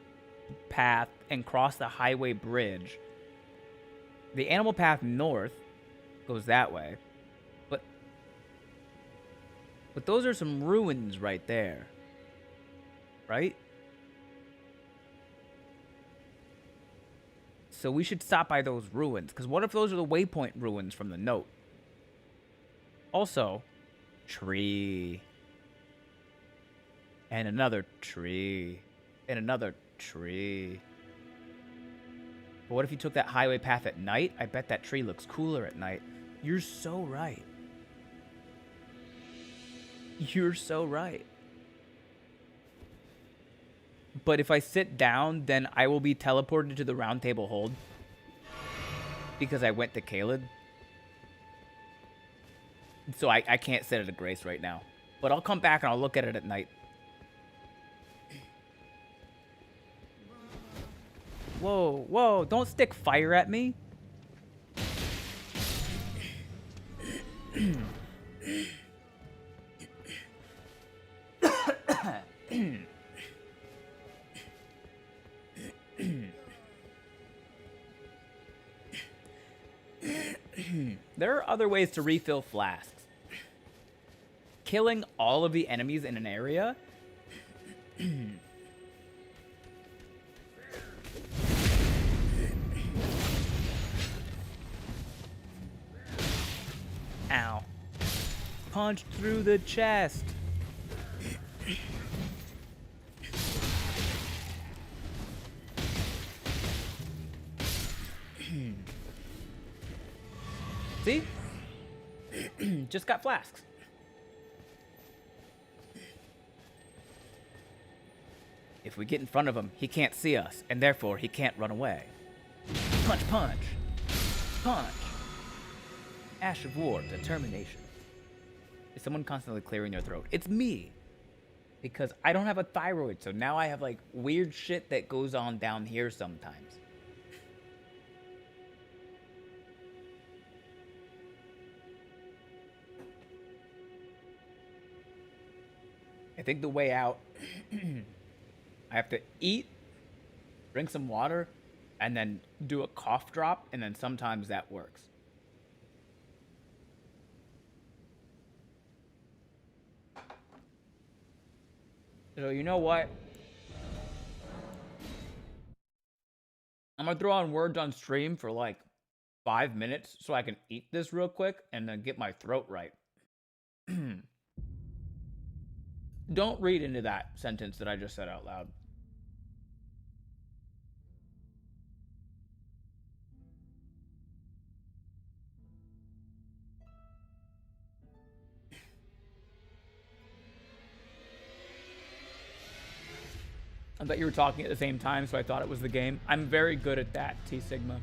path and cross the highway bridge. The animal path north goes that way. But those are some ruins right there. Right? So we should stop by those ruins. Because what if those are the waypoint ruins from the note? Also, tree. And another tree. And another tree. But what if you took that highway path at night? I bet that tree looks cooler at night. You're so right. You're so right. But if I sit down, then I will be teleported to the round table hold. Because I went to Caelid. So I can't sit at a grace right now. But I'll come back and I'll look at it at night. Whoa, whoa, don't stick fire at me. There are other ways to refill flasks. Killing all of the enemies in an area. Ow. Punch through the chest. See? Just got flasks. If we get in front of him, he can't see us, and therefore he can't run away. Punch, punch. Punch. Ash of War, determination. Is someone constantly clearing their throat? It's me. Because I don't have a thyroid, so now I have like weird shit that goes on down here sometimes. I think the way out, I have to eat, drink some water, and then do a cough drop, and then sometimes that works. So you know what? I'm gonna throw on words on stream for like 5 minutes so I can eat this real quick and then get my throat right. Don't read into that sentence that I just said out loud. I thought you were talking at the same time, so I thought it was the game. I'm very good at that, T Sigma.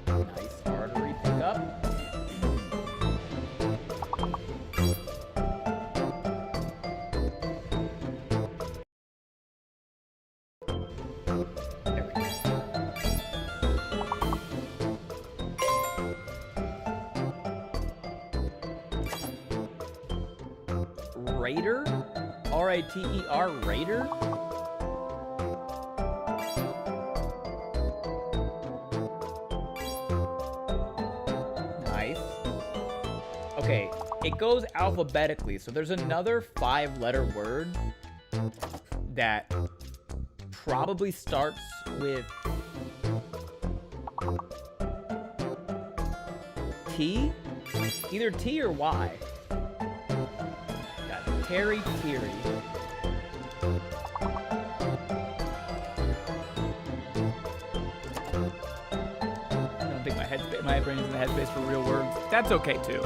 Nice artery pickup. There we go. Raider? R-A-T-E-R, Raider? Nice. Okay, it goes alphabetically, so there's another 5-letter word that probably starts with T? Either T or Y. Got Terry Teary. I don't think my brain is in the headspace for real words. That's okay too.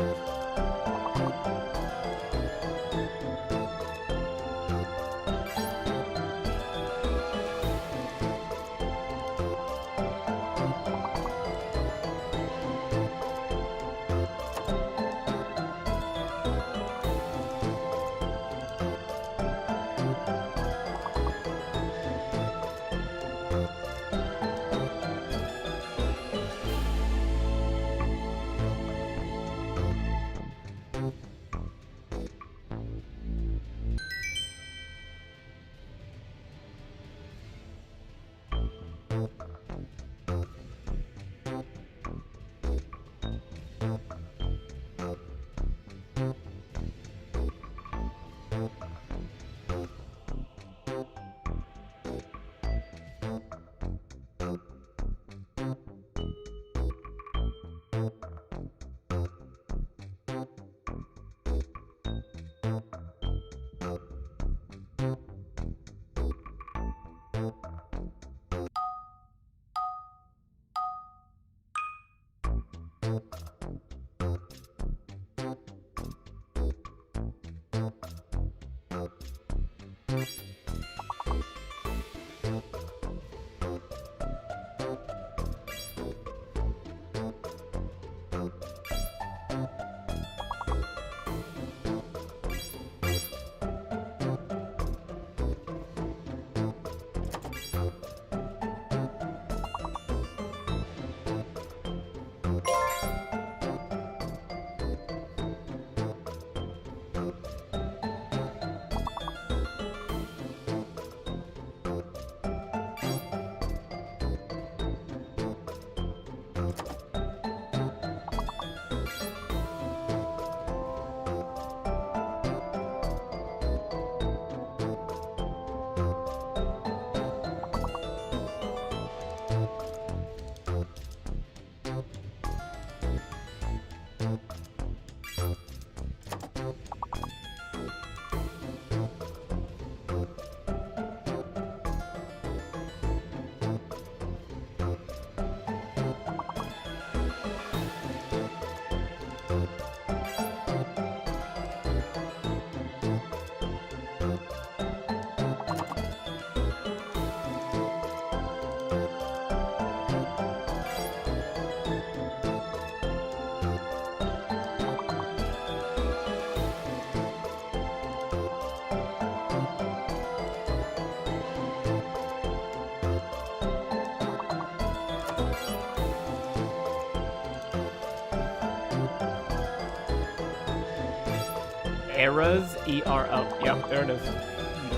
Eras, E-R-O. Yep, there it is.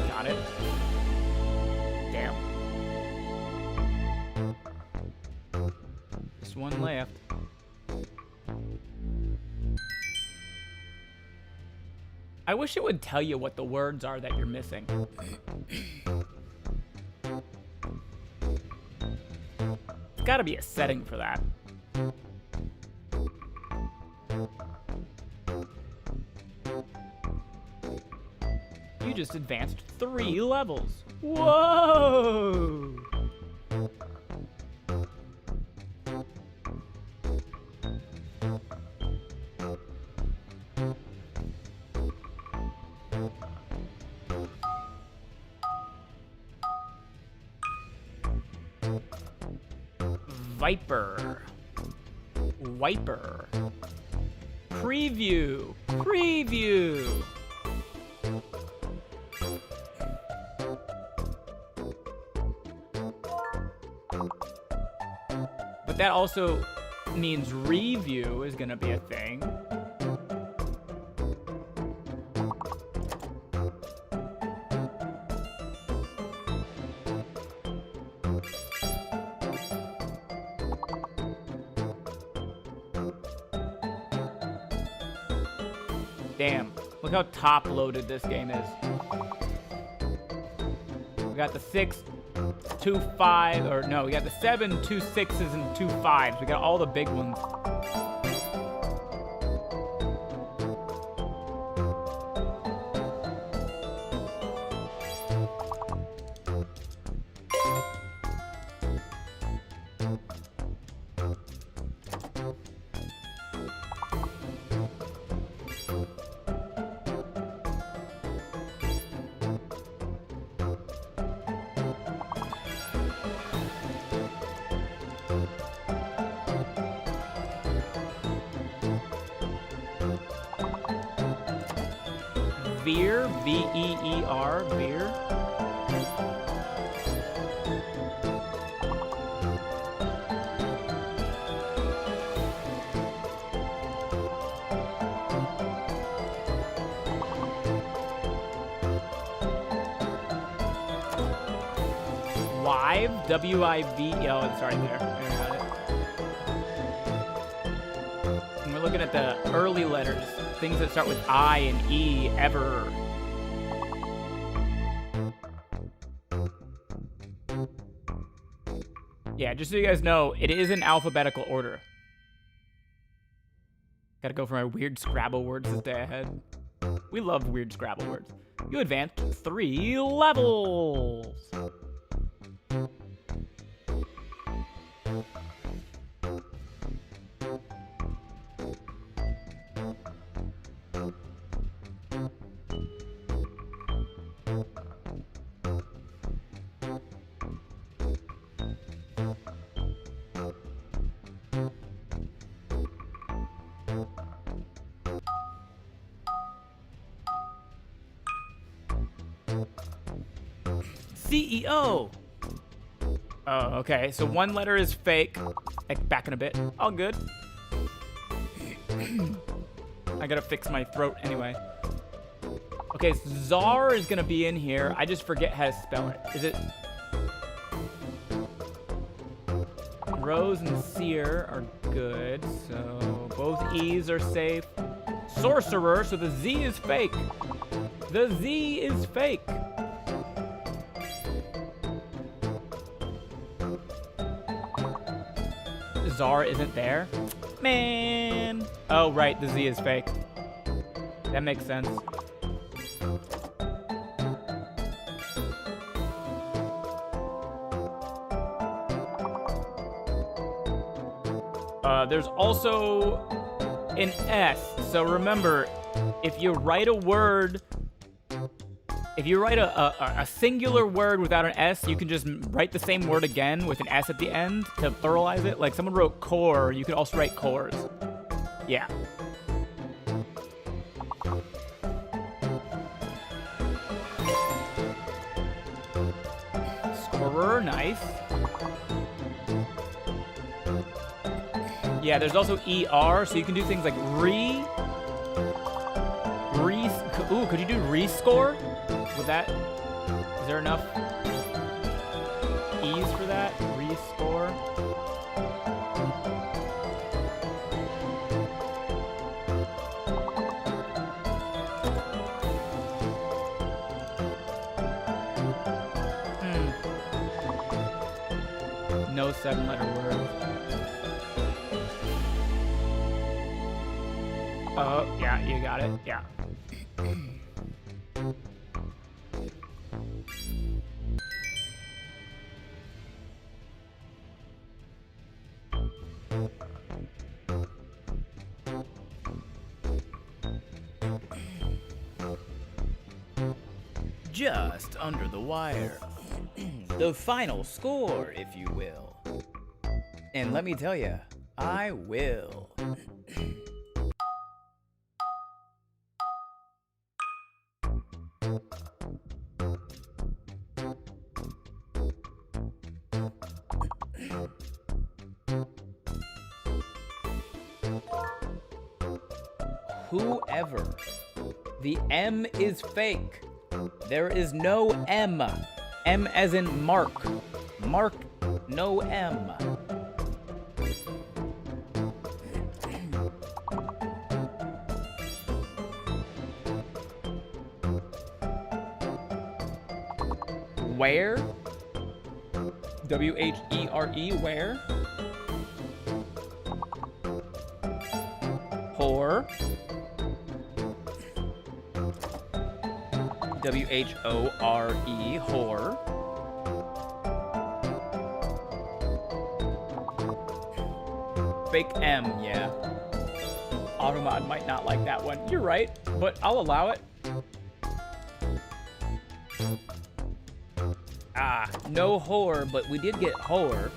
Got it. Damn. Just one left. I wish it would tell you what the words are that you're missing. There's gotta be a setting for that. You just advanced 3 levels. Whoa! Viper. Wiper. Preview. Preview. But that also means review is gonna be a thing. Damn, look how top loaded this game is. We got the 6, 2, 5, or no, we got the 7, 2 6s, and 2 5s. We got all the big ones. Veer, V-E-E-R, Veer. Wive, W-I-V, oh, it's right there. I got it. And we're looking at the early letters. Things that start with I and E, ever. Yeah, just so you guys know, it is in alphabetical order. Gotta go for my weird Scrabble words to stay ahead. We love weird Scrabble words. You advanced 3 levels! CEO. Oh, okay. So one letter is fake. Back in a bit. All good. I gotta fix my throat anyway. Okay, Czar is gonna be in here. I just forget how to spell it. Is it? Rose and Seer are good. So both E's are safe. Sorcerer, so the Z is fake. The Z is fake. Czar isn't there? Man. Oh, right, the Z is fake. That makes sense. There's also an S. So remember, if you write a word, if you write a singular word without an S, you can just write the same word again with an S at the end to pluralize it. Like someone wrote core, you could also write cores. Yeah. Scorer, nice. Yeah, there's also ER, so you can do things like Ooh, could you do rescore? Would that... Is there enough ease for that? Rescore? No 7-letter word. Oh, yeah, you got it. Yeah. Just under the wire. The final score, if you will. And let me tell you, I will. Whoever. The M is fake. There is no M. M as in Mark. Mark, no M. Where? W-H-E-R-E, where? Whore. W-H-O-R-E, whore. Fake M, yeah. Automod might not like that one. You're right, but I'll allow it. Ah, no whore, but we did get whore.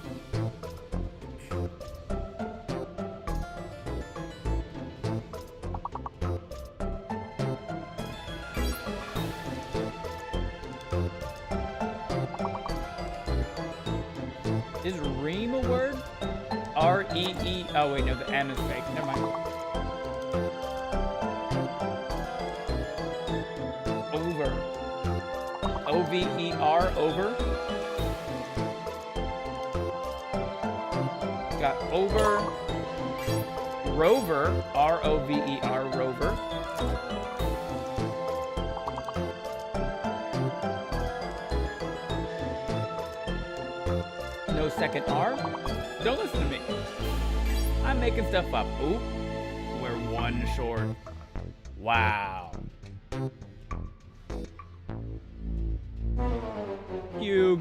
Is ream a word? R-E-E. Oh, wait, no, the M is fake. Never mind. Over. O-V-E-R, over. Got over. Rover, R-O-V-E-R, rover. No second R. Don't listen to me. I'm making stuff up. Ooh, we're one short. Wow. Hugh.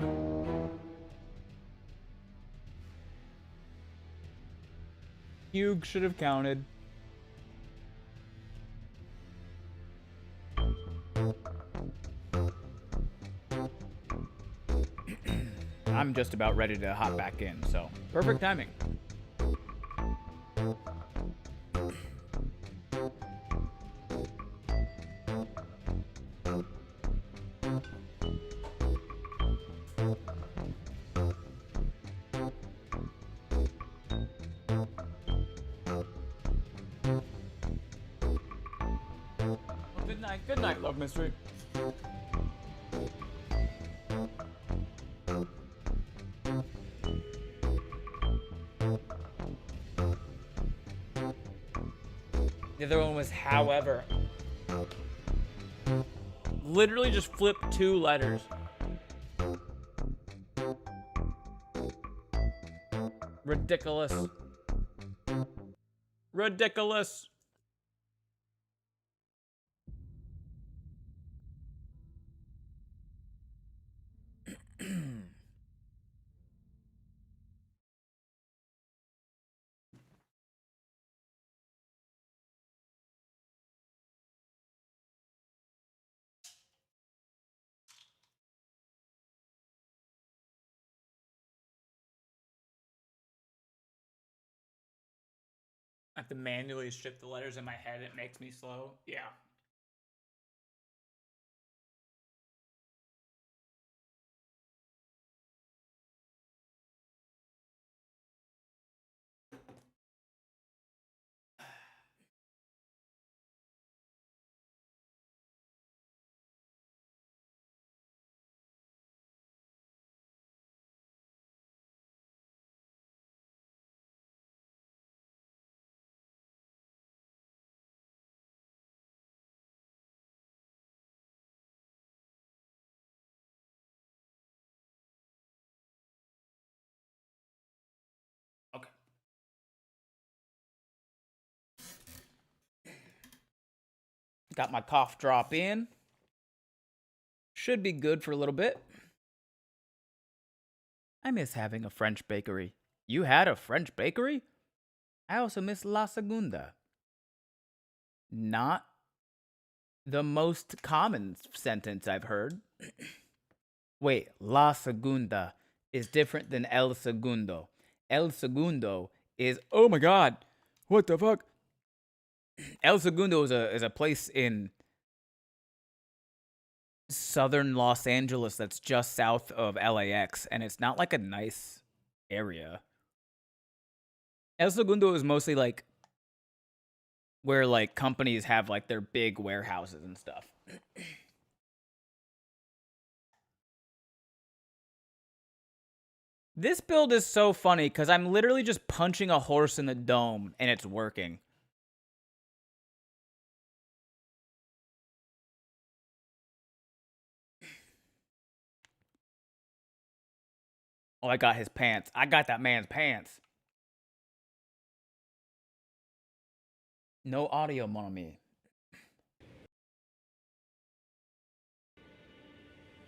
Hugh should have counted. I'm just about ready to hop back in, so perfect timing. Well, good night, Love Mystery. The other one was however. Literally just flip 2 letters. Ridiculous. Ridiculous. I have to manually shift the letters in my head. It makes me slow. Yeah. Got my cough drop in. Should be good for a little bit. I miss having a French bakery. You had a French bakery? I also miss La Segunda. Not the most common sentence I've heard. Wait, La Segunda is different than El Segundo. El Segundo is, oh my god, what the fuck? El Segundo is a place in southern Los Angeles that's just south of LAX, and it's not like a nice area. El Segundo is mostly like where like companies have like their big warehouses and stuff. This build is so funny because I'm literally just punching a horse in the dome and it's working. Oh, I got his pants. I got that man's pants. No audio, mon ami.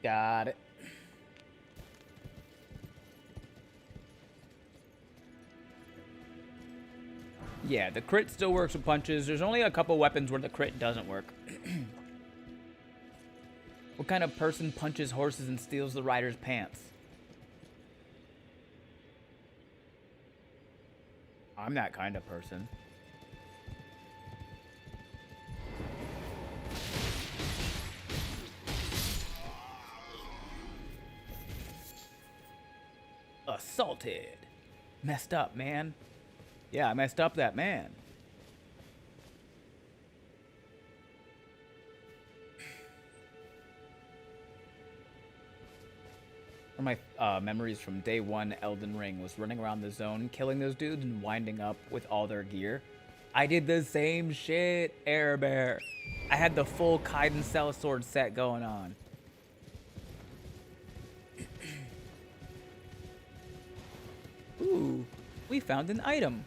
Got it. Yeah, the crit still works with punches. There's only a couple weapons where the crit doesn't work. What kind of person punches horses and steals the rider's pants? I'm that kind of person. Assaulted. Messed up, man. Yeah, I messed up that man. One of my memories from day one Elden Ring was running around the zone, killing those dudes and winding up with all their gear. I did the same shit, Air Bear. I had the full Kaiden Cell Sword set going on. Ooh, we found an item.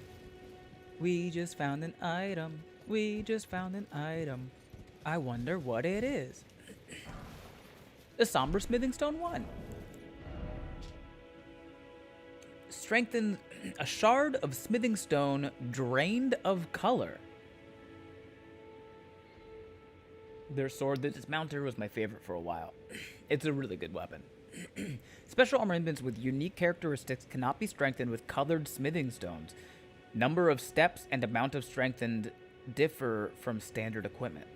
We just found an item. We just found an item. I wonder what it is. The Somber Smithing Stone 1. Strengthen a shard of smithing stone drained of color. Their sword, the dismounter, was my favorite for a while. It's a really good weapon. Special armaments with unique characteristics cannot be strengthened with colored smithing stones. Number of steps and amount of strengthened differ from standard equipment.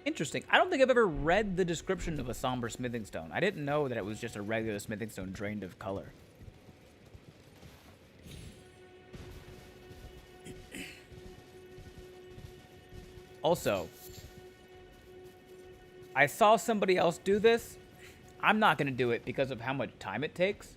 Interesting. I don't think I've ever read the description of a somber smithing stone. I didn't know that it was just a regular smithing stone drained of color. Also, I saw somebody else do this. I'm not going to do it because of how much time it takes.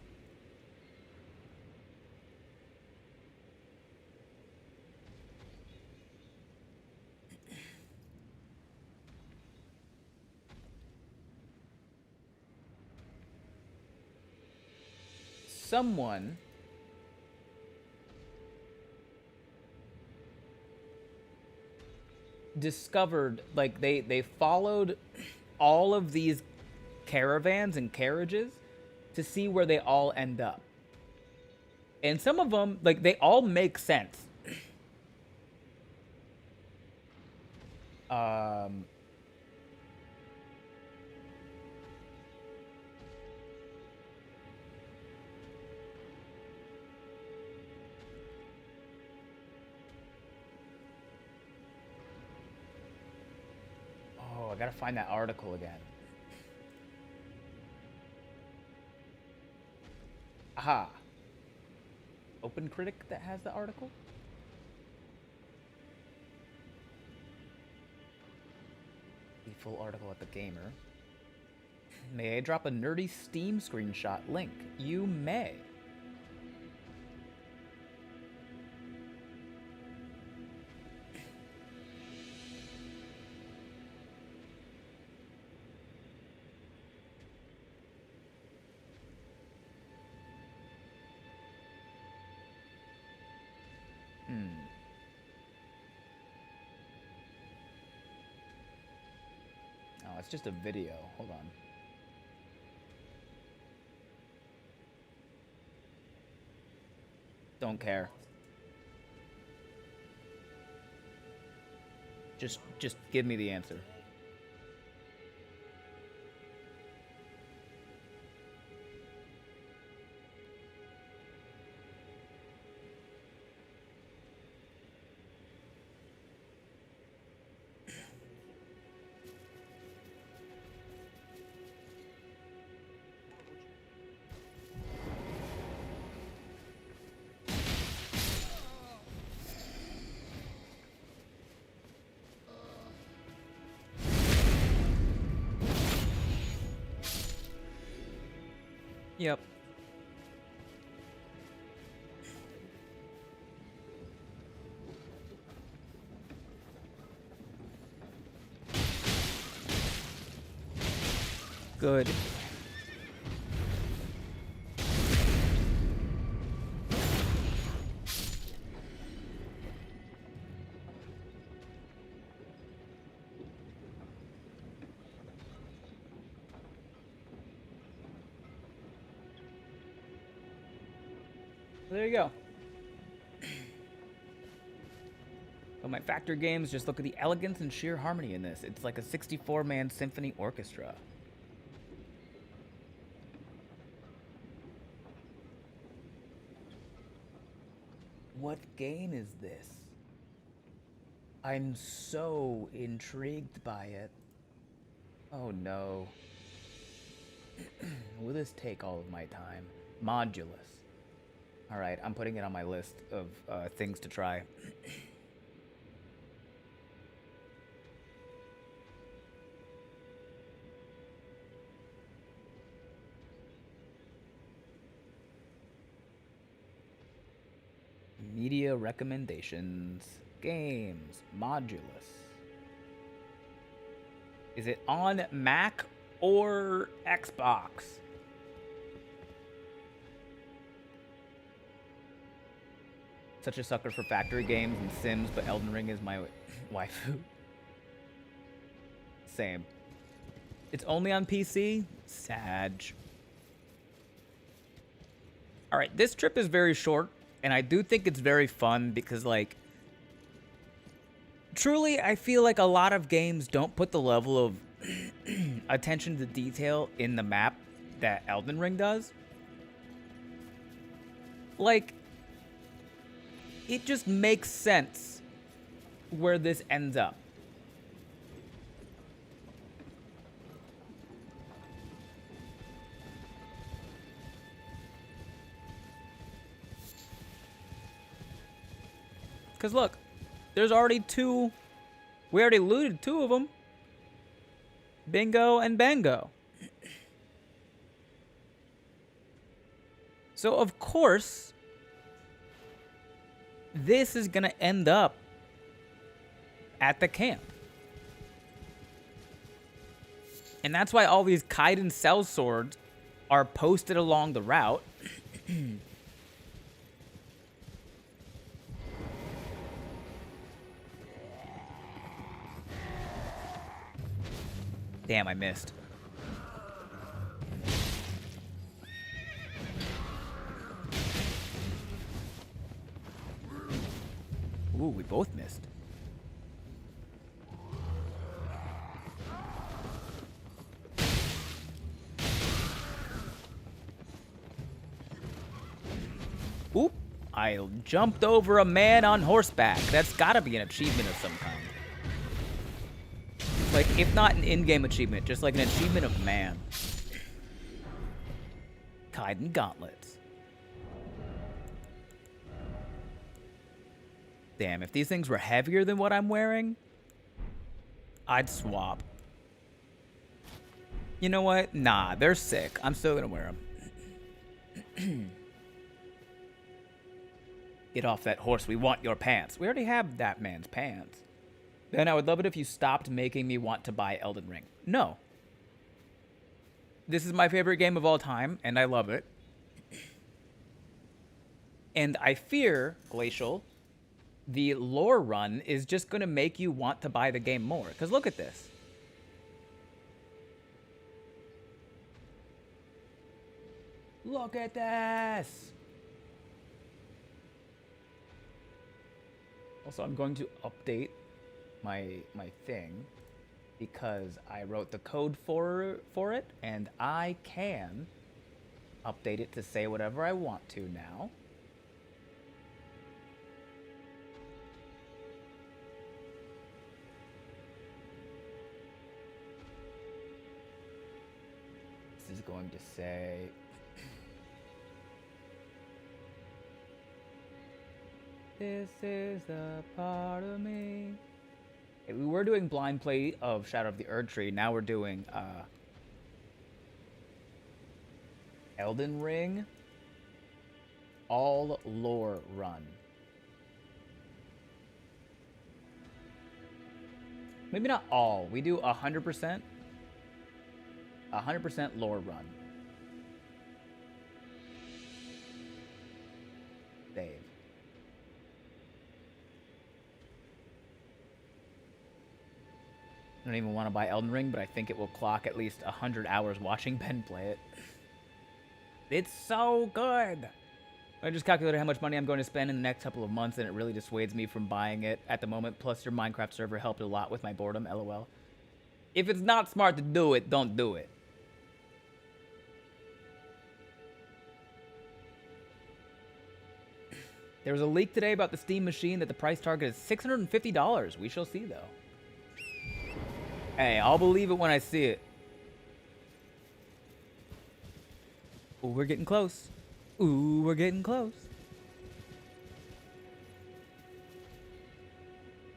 Someone discovered, like, they followed all of these caravans and carriages to see where they all end up. And some of them, like, they all make sense. Oh, I gotta find that article again. Aha. Open Critic that has the article? The full article at the Gamer. May I drop a nerdy Steam screenshot link? You may. it's just a video. Hold on. Don't care. Just give me the answer. Yep. Good. There you go. So my factor games, just look at the elegance and sheer harmony in this. It's like a 64-man symphony orchestra. What game is this? I'm so intrigued by it. Oh no. Will this take all of my time? Modulus. Alright, I'm putting it on my list of things to try. Media recommendations. Games. Modulus. Is it on Mac or Xbox? Such a sucker for factory games and Sims, but Elden Ring is my waifu. Same. It's only on PC? Sag. Alright, this trip is very short, and I do think it's very fun because, like, truly, I feel like a lot of games don't put the level of attention to detail in the map that Elden Ring does. Like, it just makes sense where this ends up. Because look, there's already two. We already looted two of them. Bingo and Bango. So, of course, this is going to end up at the camp. And that's why all these Kaiden cell swords are posted along the route. Damn, I missed. Ooh, we both missed. Oop, I jumped over a man on horseback. That's gotta be an achievement of some kind. Like, if not an in-game achievement, just like an achievement of man. Kaiden gauntlets. Damn, if these things were heavier than what I'm wearing, I'd swap. You know what? Nah, they're sick. I'm still gonna wear them. Get off that horse. We want your pants. We already have that man's pants. Then I would love it if you stopped making me want to buy Elden Ring. No. This is my favorite game of all time, and I love it. And I fear, Glacial, the lore run is just going to make you want to buy the game more. Because look at this. Look at this! Also, I'm going to update my thing because I wrote the code for it, and I can update it to say whatever I want to now. This is going to say this is the part of me. Okay, we were doing blind play of Shadow of the Erdtree. Now we're doing Elden Ring all lore run. Maybe not all. We do 100%. 100% lore run. Save. I don't even want to buy Elden Ring, but I think it will clock at least 100 hours watching Ben play it. It's so good! I just calculated how much money I'm going to spend in the next couple of months, and it really dissuades me from buying it at the moment. Plus, your Minecraft server helped a lot with my boredom, lol. If it's not smart to do it, don't do it. There was a leak today about the Steam machine that the price target is $650. We shall see, though. Hey, I'll believe it when I see it. Ooh, we're getting close. Ooh, we're getting close.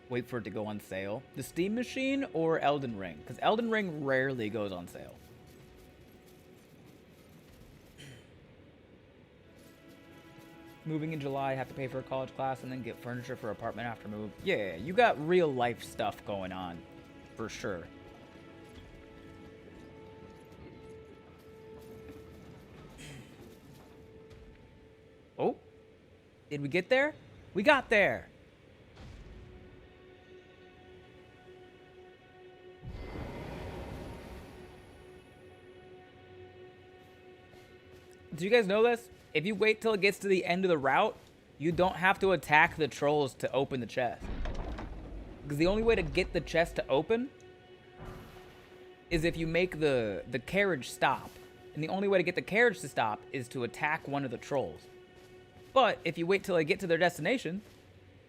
Wait for it to go on sale. The Steam machine or Elden Ring? Because Elden Ring rarely goes on sale. Moving in July, have to pay for a college class and then get furniture for apartment after move. Yeah, you got real life stuff going on. For sure. Oh, did we get there? We got there. Do you guys know this? If you wait till it gets to the end of the route, you don't have to attack the trolls to open the chest. Because the only way to get the chest to open is if you make the carriage stop. And the only way to get the carriage to stop is to attack one of the trolls. But if you wait till they get to their destination,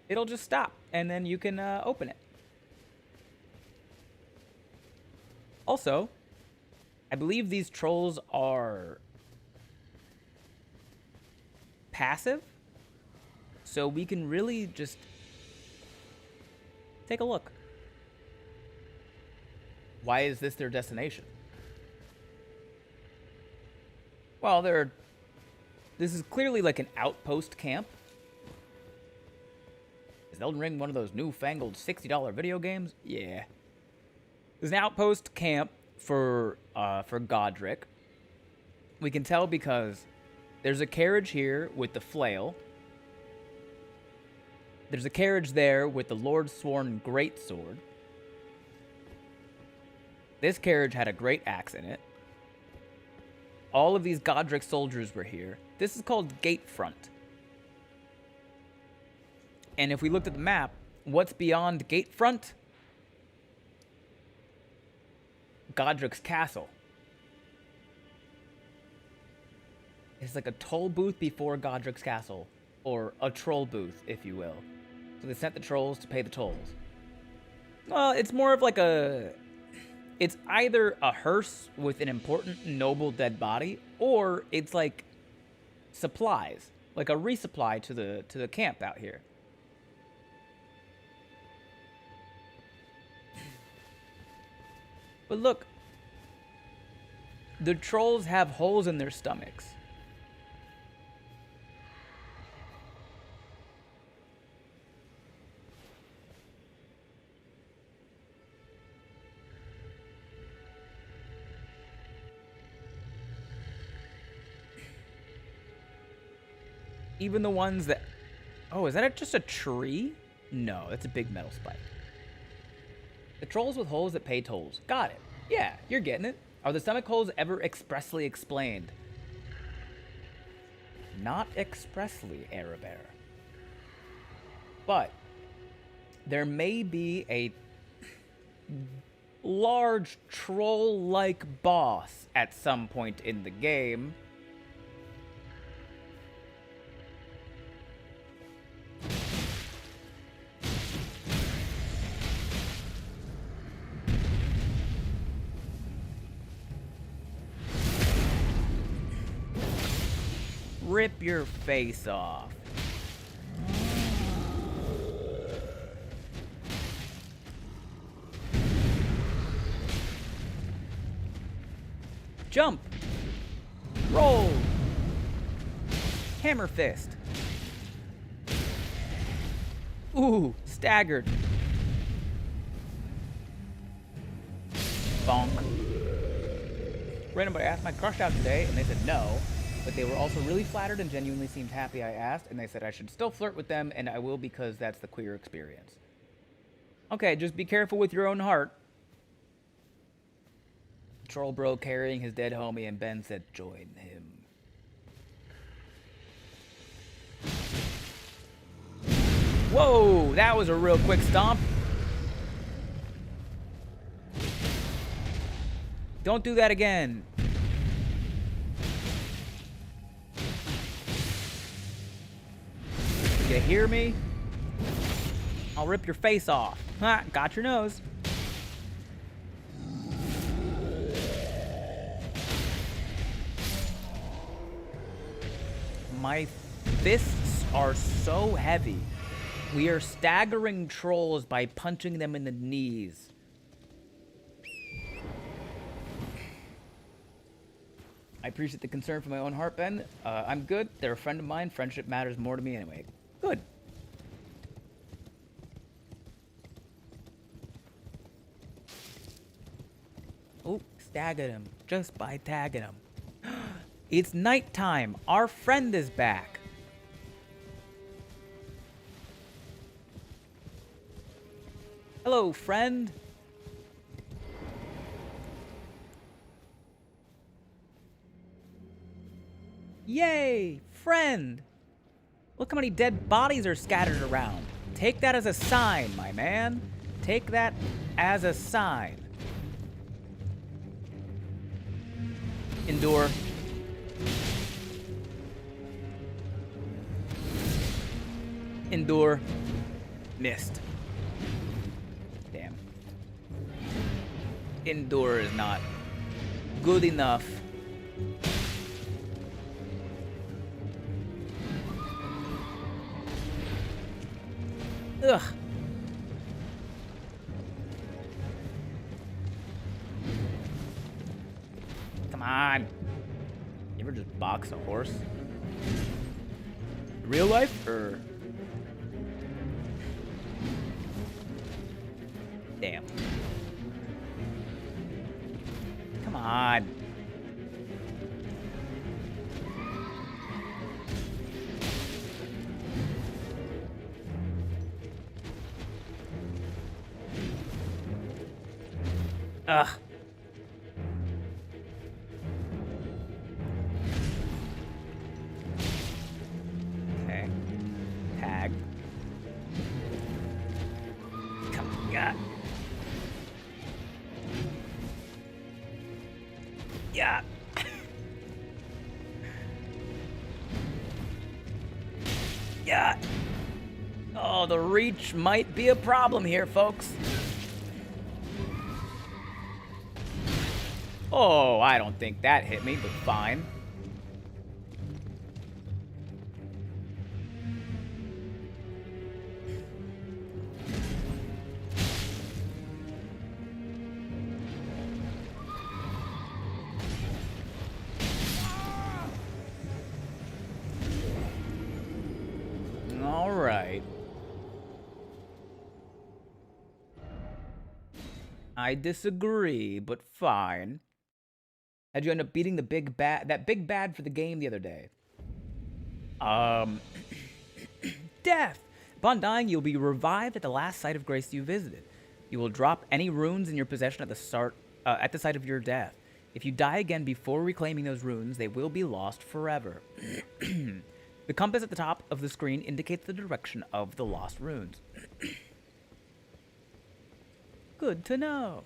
it'll just stop. And then you can open it. Also, I believe these trolls are passive. So we can really just take a look. Why is this their destination? Well, this is clearly like an outpost camp. Is Elden Ring one of those newfangled $60 video games? Yeah. There's an outpost camp for Godric. We can tell because there's a carriage here with the flail. There's a carriage there with the Lord Sworn Greatsword. This carriage had a great axe in it. All of these Godric soldiers were here. This is called Gatefront. And if we looked at the map, what's beyond Gatefront? Godric's castle. It's like a toll booth before Godric's castle. Or a troll booth, if you will. So they sent the trolls to pay the tolls. Well, it's more of like a... It's either a hearse with an important noble dead body, or it's like supplies. Like a resupply to the camp out here. But look, the trolls have holes in their stomachs. Even the ones that... Oh, is that just a tree? No, it's a big metal spike. The trolls with holes that pay tolls. Got it. Yeah, you're getting it. Are the stomach holes ever expressly explained? not expressly Erebor. But there may be a large troll-like boss at some point in the game. Rip your face off. Jump. Roll. Hammer fist. Ooh, staggered. Bonk. Randomly asked my crush out today, and they said no. But they were also really flattered and genuinely seemed happy I asked, and they said I should still flirt with them, and I will because that's the queer experience. Okay, just be careful with your own heart. Troll bro carrying his dead homie, and Ben said join him. Whoa, that was a real quick stomp. Don't do that again. You hear me? I'll rip your face off. Ha, got your nose. My fists are so heavy. We are staggering trolls by punching them in the knees. I appreciate the concern for my own heart, Ben. I'm good. They're a friend of mine. Friendship matters more to me anyway. Good. Oh, staggered him. Just by tagging him. It's nighttime. Our friend is back. Hello, friend. Yay, friend. Look how many dead bodies are scattered around. Take that as a sign, my man. Take that as a sign. Endure. Endure. Missed. Damn. Endure is not good enough. Ugh. Come on. You ever just box a horse? Real life or? Damn. Come on. Ugh. Okay. Tag. Come on. Yeah. Yeah. Yeah. Oh, the reach might be a problem here, folks. Oh, I don't think that hit me, but fine. All right. I disagree, but fine. How'd you end up beating the big bad, that big bad for the game the other day? Death! Upon dying, you'll be revived at the last site of grace you visited. You will drop any runes in your possession at the start, at the site of your death. If you die again before reclaiming those runes, they will be lost forever. The compass at the top of the screen indicates the direction of the lost runes. Good to know.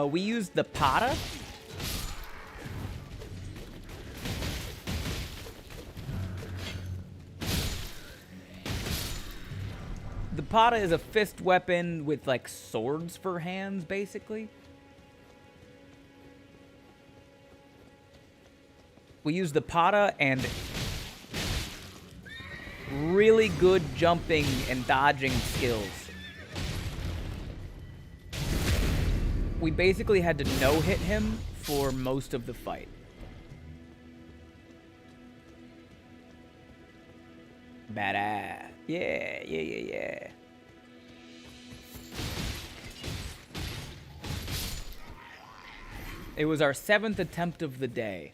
We used the Pata. The Pata is a fist weapon with, like, swords for hands, basically. We use the Pata and really good jumping and dodging skills. We basically had to no-hit him for most of the fight. Badass. Yeah. It was our 7th attempt of the day.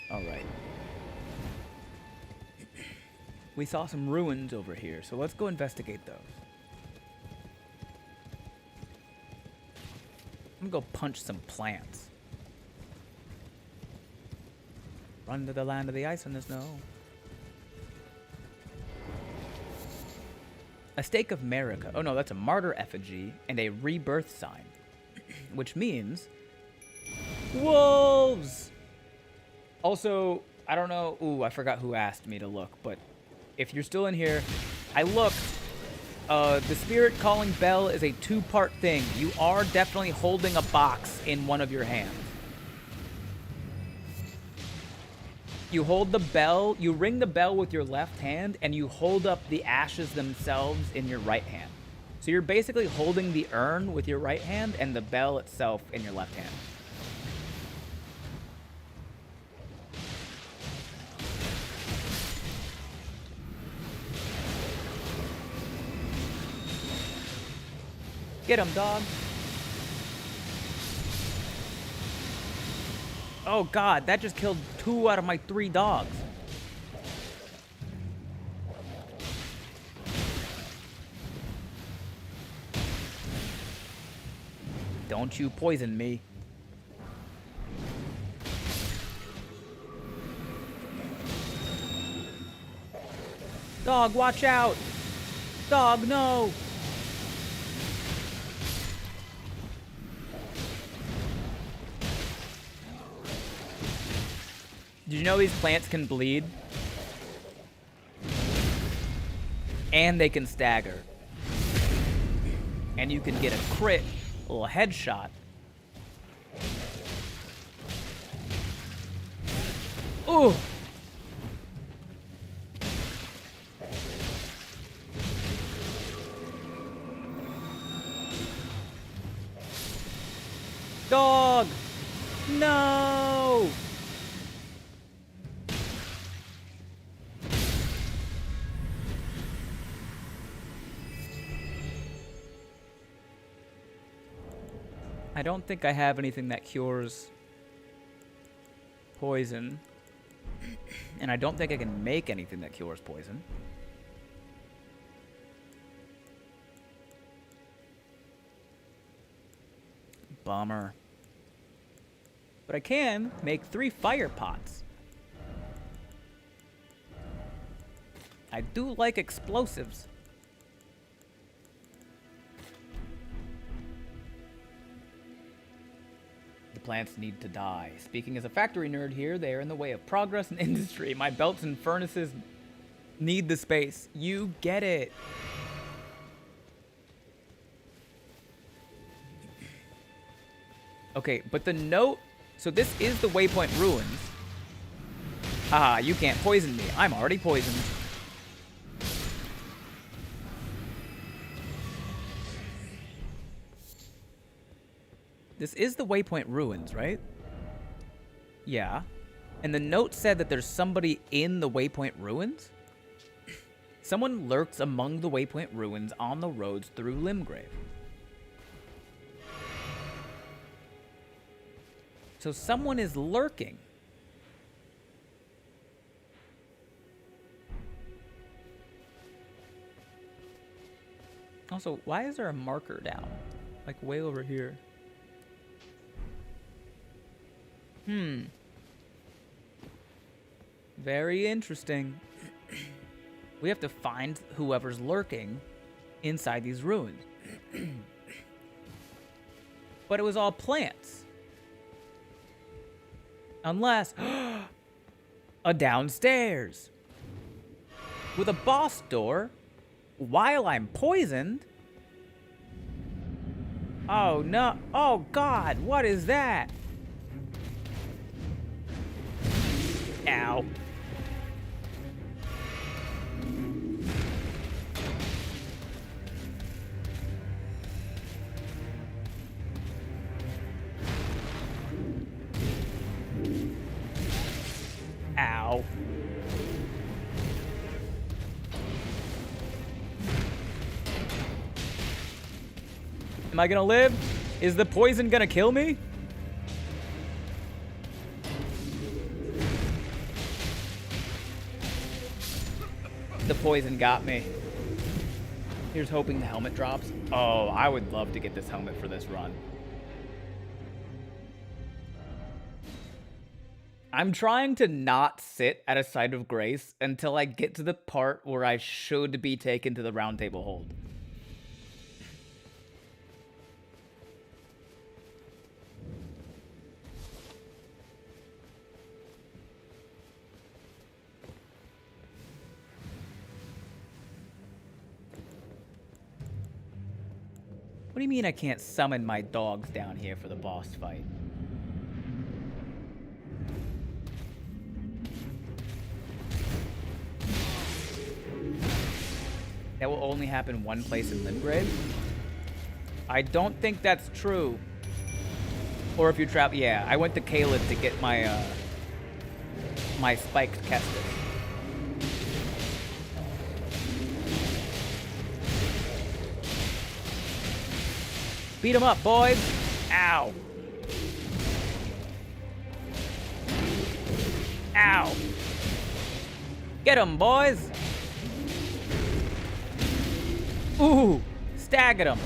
All right. We saw some ruins over here, so let's go investigate those. I'm gonna go punch some plants. Run to the land of the ice and the snow. A stake of Marika. Oh no, that's a martyr effigy and a rebirth sign. Which means... wolves! Also, I don't know... Ooh, I forgot who asked me to look, but if you're still in here, I looked. The spirit calling bell is a 2-part thing. You are definitely holding a box in one of your hands. You hold the bell, you ring the bell with your left hand, and you hold up the ashes themselves in your right hand. So you're basically holding the urn with your right hand and the bell itself in your left hand. Get him, dog. Oh god, that just killed 2 out of my 3 dogs. Don't you poison me. Dog, watch out! Dog, no! Did you know these plants can bleed? And they can stagger. And you can get a crit, a little headshot. Ooh! Dog! No! I don't think I have anything that cures poison. And I don't think I can make anything that cures poison. Bummer. But I can make 3 fire pots. I do like explosives. Plants need to die. Speaking as a factory nerd here, they are in the way of progress and industry. My belts and furnaces need the space. You get it. Okay, but the note... So this is the Waypoint Ruins. Ah, you can't poison me. I'm already poisoned. This is the Waypoint Ruins, right? Yeah. And the note said that there's somebody in the Waypoint Ruins? Someone lurks among the Waypoint Ruins on the roads through Limgrave. So someone is lurking. Also, why is there a marker down? Like way over here. Very interesting. We have to find whoever's lurking inside these ruins. But it was all plants. Unless... a downstairs. With a boss door. While I'm poisoned? Oh no. Oh God, what is that? Ow. Ow. Am I gonna live? Is the poison gonna kill me? The poison got me. Here's hoping the helmet drops. Oh, I would love to get this helmet for this run. I'm trying to not sit at a site of grace until I get to the part where I should be taken to the round table hold. What do you mean I can't summon my dogs down here for the boss fight? That will only happen one place in Limgrave? I don't think that's true. Or if you travel... Yeah, I went to Caelid to get my, my spiked Kestis. Beat him up, boys! Ow! Ow! Get him, boys! Ooh! Staggered him!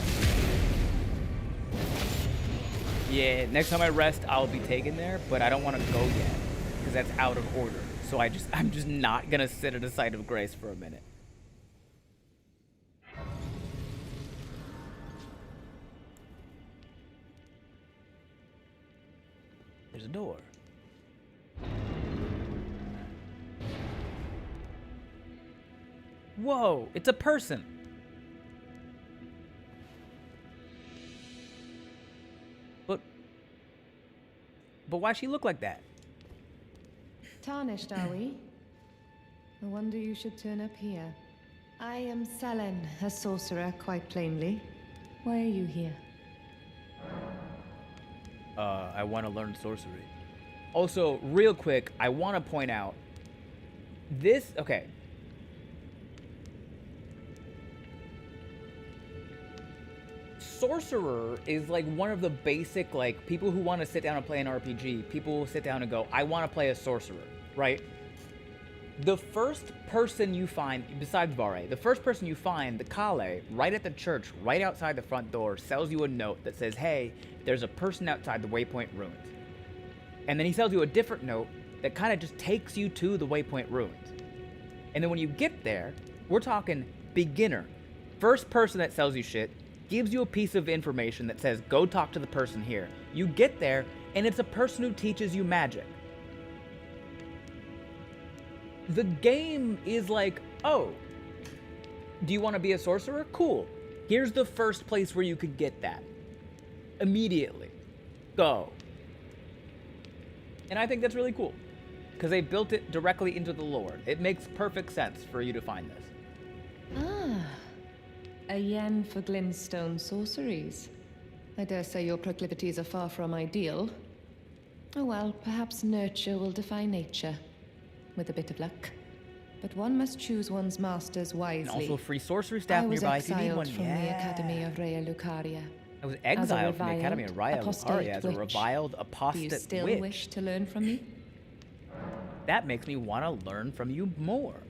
Yeah, next time I rest, I'll be taken there, but I don't want to go yet, because that's out of order. So I'm just not gonna sit at a site of grace for a minute. There's a door. Whoa, it's a person. But why she look like that? Tarnished, are we? No wonder you should turn up here. I am Selen, a sorcerer, quite plainly. Why are you here? I want to learn sorcery. Also, real quick, I want to point out this. Okay. Sorcerer is like one of the basic, like, people who want to sit down and play an RPG. People will sit down and go, I want to play a sorcerer, right? The first person you find, besides Vare, the first person you find, the Kale, right at the church, right outside the front door, sells you a note that says, hey, there's a person outside the Waypoint Ruins. And then he sells you a different note that kind of just takes you to the Waypoint Ruins. And then when you get there, we're talking beginner. First person that sells you shit, gives you a piece of information that says, go talk to the person here. You get there, and it's a person who teaches you magic. The game is like, oh, do you want to be a sorcerer? Cool. Here's the first place where you could get that. Immediately. Go. And I think that's really cool, because they built it directly into the lore. It makes perfect sense for you to find this. Ah. A yen for glintstone sorceries. I dare say your proclivities are far from ideal. Oh well, perhaps nurture will defy nature. With a bit of luck. But one must choose one's masters wisely. And also free sorcery staff nearby if you need one. From the Academy of Rhea Lucaria. I was exiled from the Academy of Rhea Lucaria as a reviled apostate witch. Do you still wish to learn from me? That makes me want to learn from you more.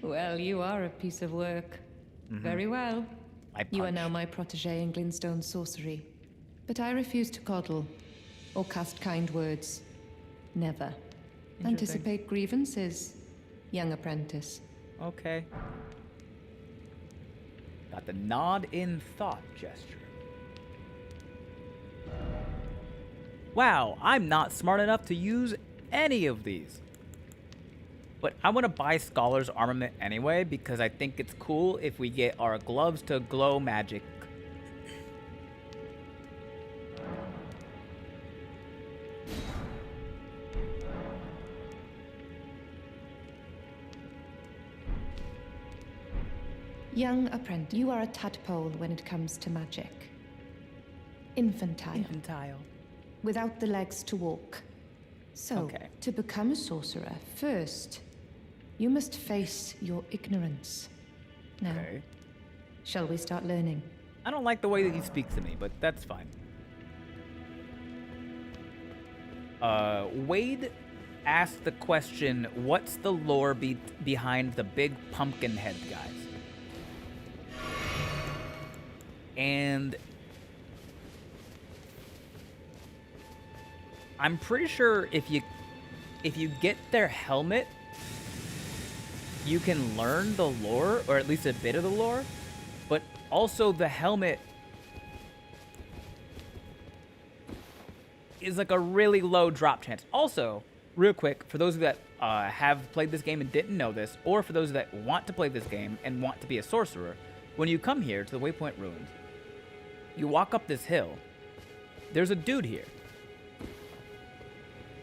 Well, you are a piece of work. Very well. You are now my protege in Glintstone sorcery. But I refuse to coddle or cast kind words. Never. Anticipate grievances, young apprentice. Okay. Got the nod in thought gesture. Wow, I'm not smart enough to use any of these. But I want to buy Scholar's Armament anyway because I think it's cool if we get our gloves to glow magic. Young apprentice, you are a tadpole when it comes to magic. Infantile. Without the legs to walk. So, to become a sorcerer, first, you must face your ignorance. Now, shall we start learning? I don't like the way that he speaks to me, but that's fine. Wade asked the question, what's the lore behind the big pumpkin head guys? And I'm pretty sure if you get their helmet, you can learn the lore, or at least a bit of the lore, but also the helmet is like a really low drop chance. Also, real quick, for those that have played this game and didn't know this, or for those that want to play this game and want to be a sorcerer, when you come here to the Waypoint Ruins, you walk up this hill, there's a dude here.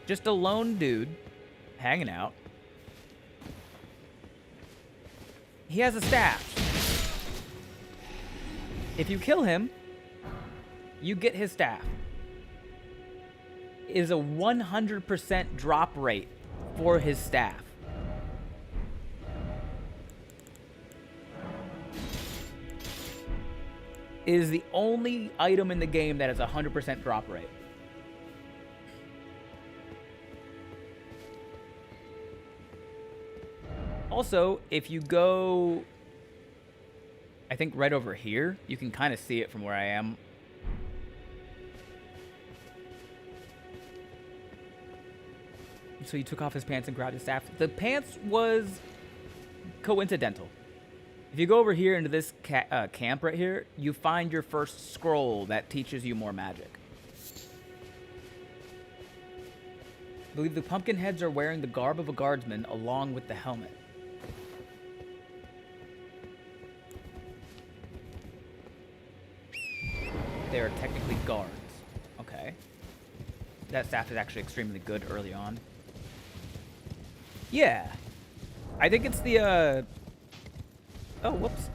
Just a lone dude hanging out. He has a staff. If you kill him, you get his staff. It is a 100% drop rate for his staff. It is the only item in the game that has a 100% drop rate. Also, if you go, I think right over here, you can kind of see it from where I am. So he took off his pants and grabbed his staff. The pants was coincidental. If you go over here into this camp right here, you find your first scroll that teaches you more magic. I believe the pumpkin heads are wearing the garb of a guardsman along with the helmet. They are technically guards. Okay. That staff is actually extremely good early on. Yeah. I think it's the, oh, whoops.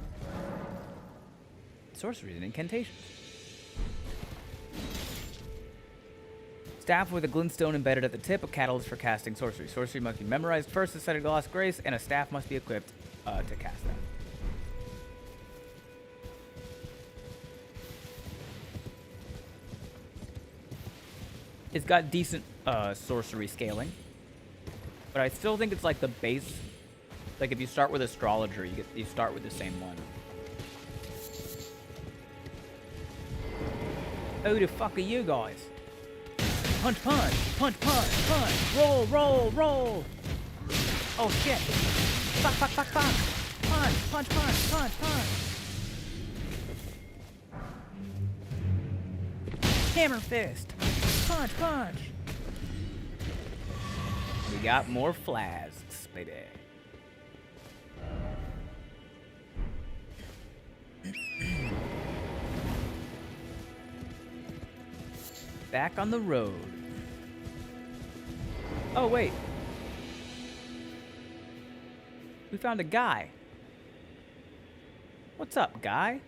Sorceries and incantations. Staff with a glintstone embedded at the tip, a catalyst for casting sorcery. Sorcery must be memorized first to set a lost grace, and a staff must be equipped to cast them. It's got decent sorcery scaling, but I still think it's like the base. Like if you start with astrologer, you start with the same one. Who the fuck are you guys? Punch, punch, punch, punch, punch, roll, roll, roll. Oh shit! Fuck, fuck, fuck, fuck! Punch, punch, punch, punch, punch. Hammer fist. Punch, punch. We got more flasks, baby. Back on the road. Oh, wait. We found a guy. What's up, guy?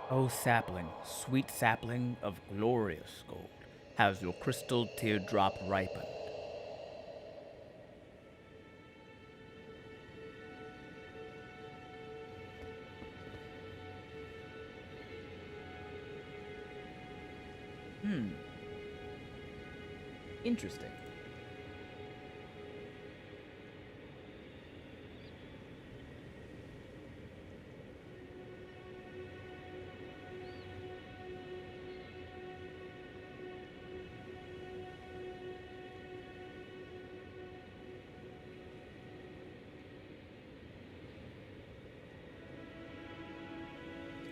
Oh, sapling, sweet sapling of glorious gold, has your crystal teardrop ripened? Interesting.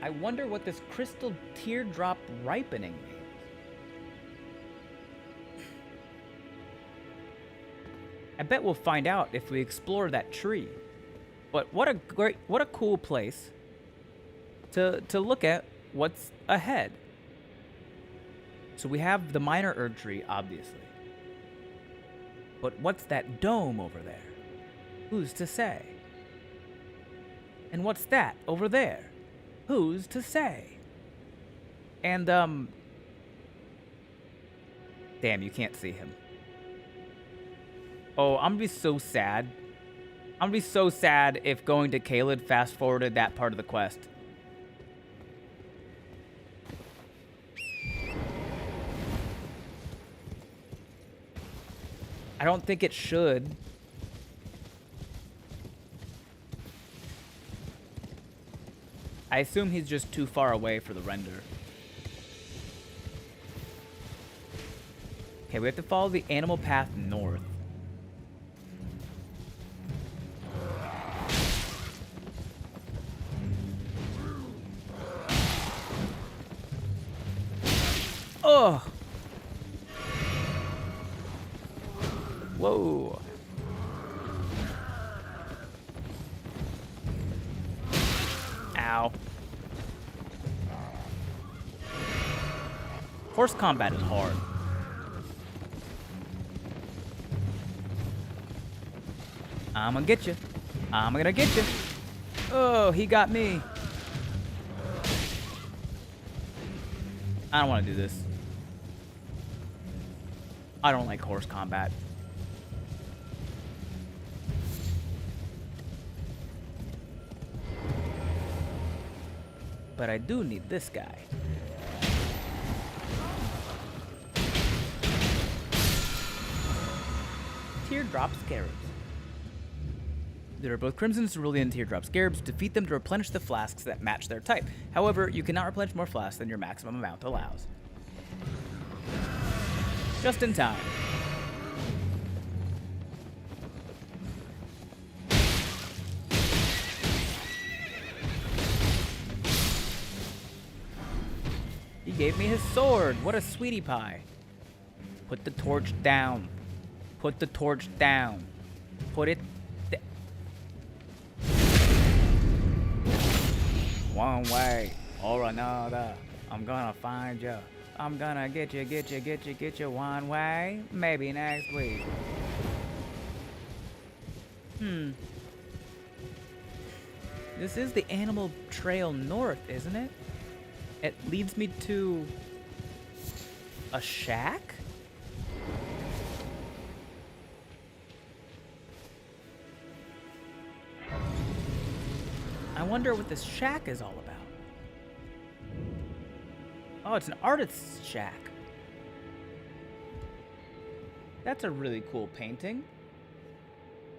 I wonder what this crystal teardrop ripening means. I bet we'll find out if we explore that tree. But what a cool place to look at what's ahead. So we have the minor Erd tree, obviously. But what's that dome over there? Who's to say? And what's that over there? Who's to say? And, damn, you can't see him. Oh, I'm gonna be so sad. I'm gonna be so sad if going to Caelid fast-forwarded that part of the quest. I don't think it should. I assume he's just too far away for the render. Okay, we have to follow the animal path north. Oh! Whoa. Ow. Horse combat is hard. I'm gonna get you. I'm gonna get you. Oh, he got me. I don't want to do this. I don't like horse combat. But I do need this guy. Teardrop Scarabs. There are both Crimson Cerulean and Teardrop Scarabs. Defeat them to replenish the flasks that match their type. However, you cannot replenish more flasks than your maximum amount allows. Just in time. He gave me his sword. What a sweetie pie. Put the torch down. Put the torch down. Put it one way or another. I'm gonna find you. I'm gonna get you one way. Maybe next week. This is the animal trail north, isn't it? It leads me to a shack? I wonder what this shack is all about. Oh, it's an artist's shack. That's a really cool painting.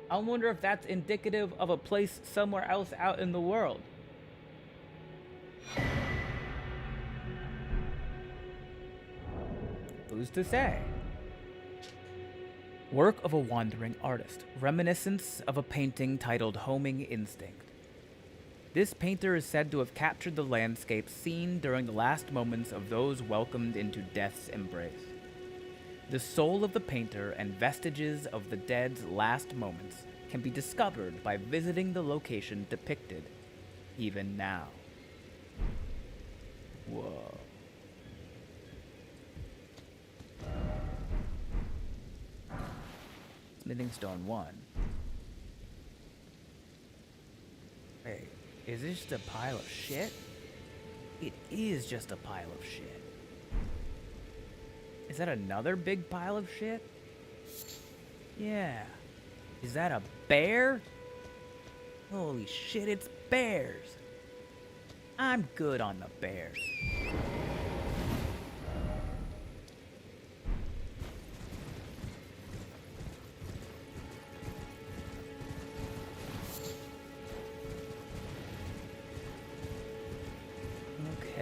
I wonder if that's indicative of a place somewhere else out in the world. Who's to say? Work of a wandering artist. Reminiscence of a painting titled Homing Instinct. This painter is said to have captured the landscape seen during the last moments of those welcomed into death's embrace. The soul of the painter and vestiges of the dead's last moments can be discovered by visiting the location depicted, even now. Whoa. Smithing Stone 1. Wait, is this just a pile of shit? It is just a pile of shit. Is that another big pile of shit? Yeah. Is that a bear? Holy shit, it's bears. I'm good on the bears.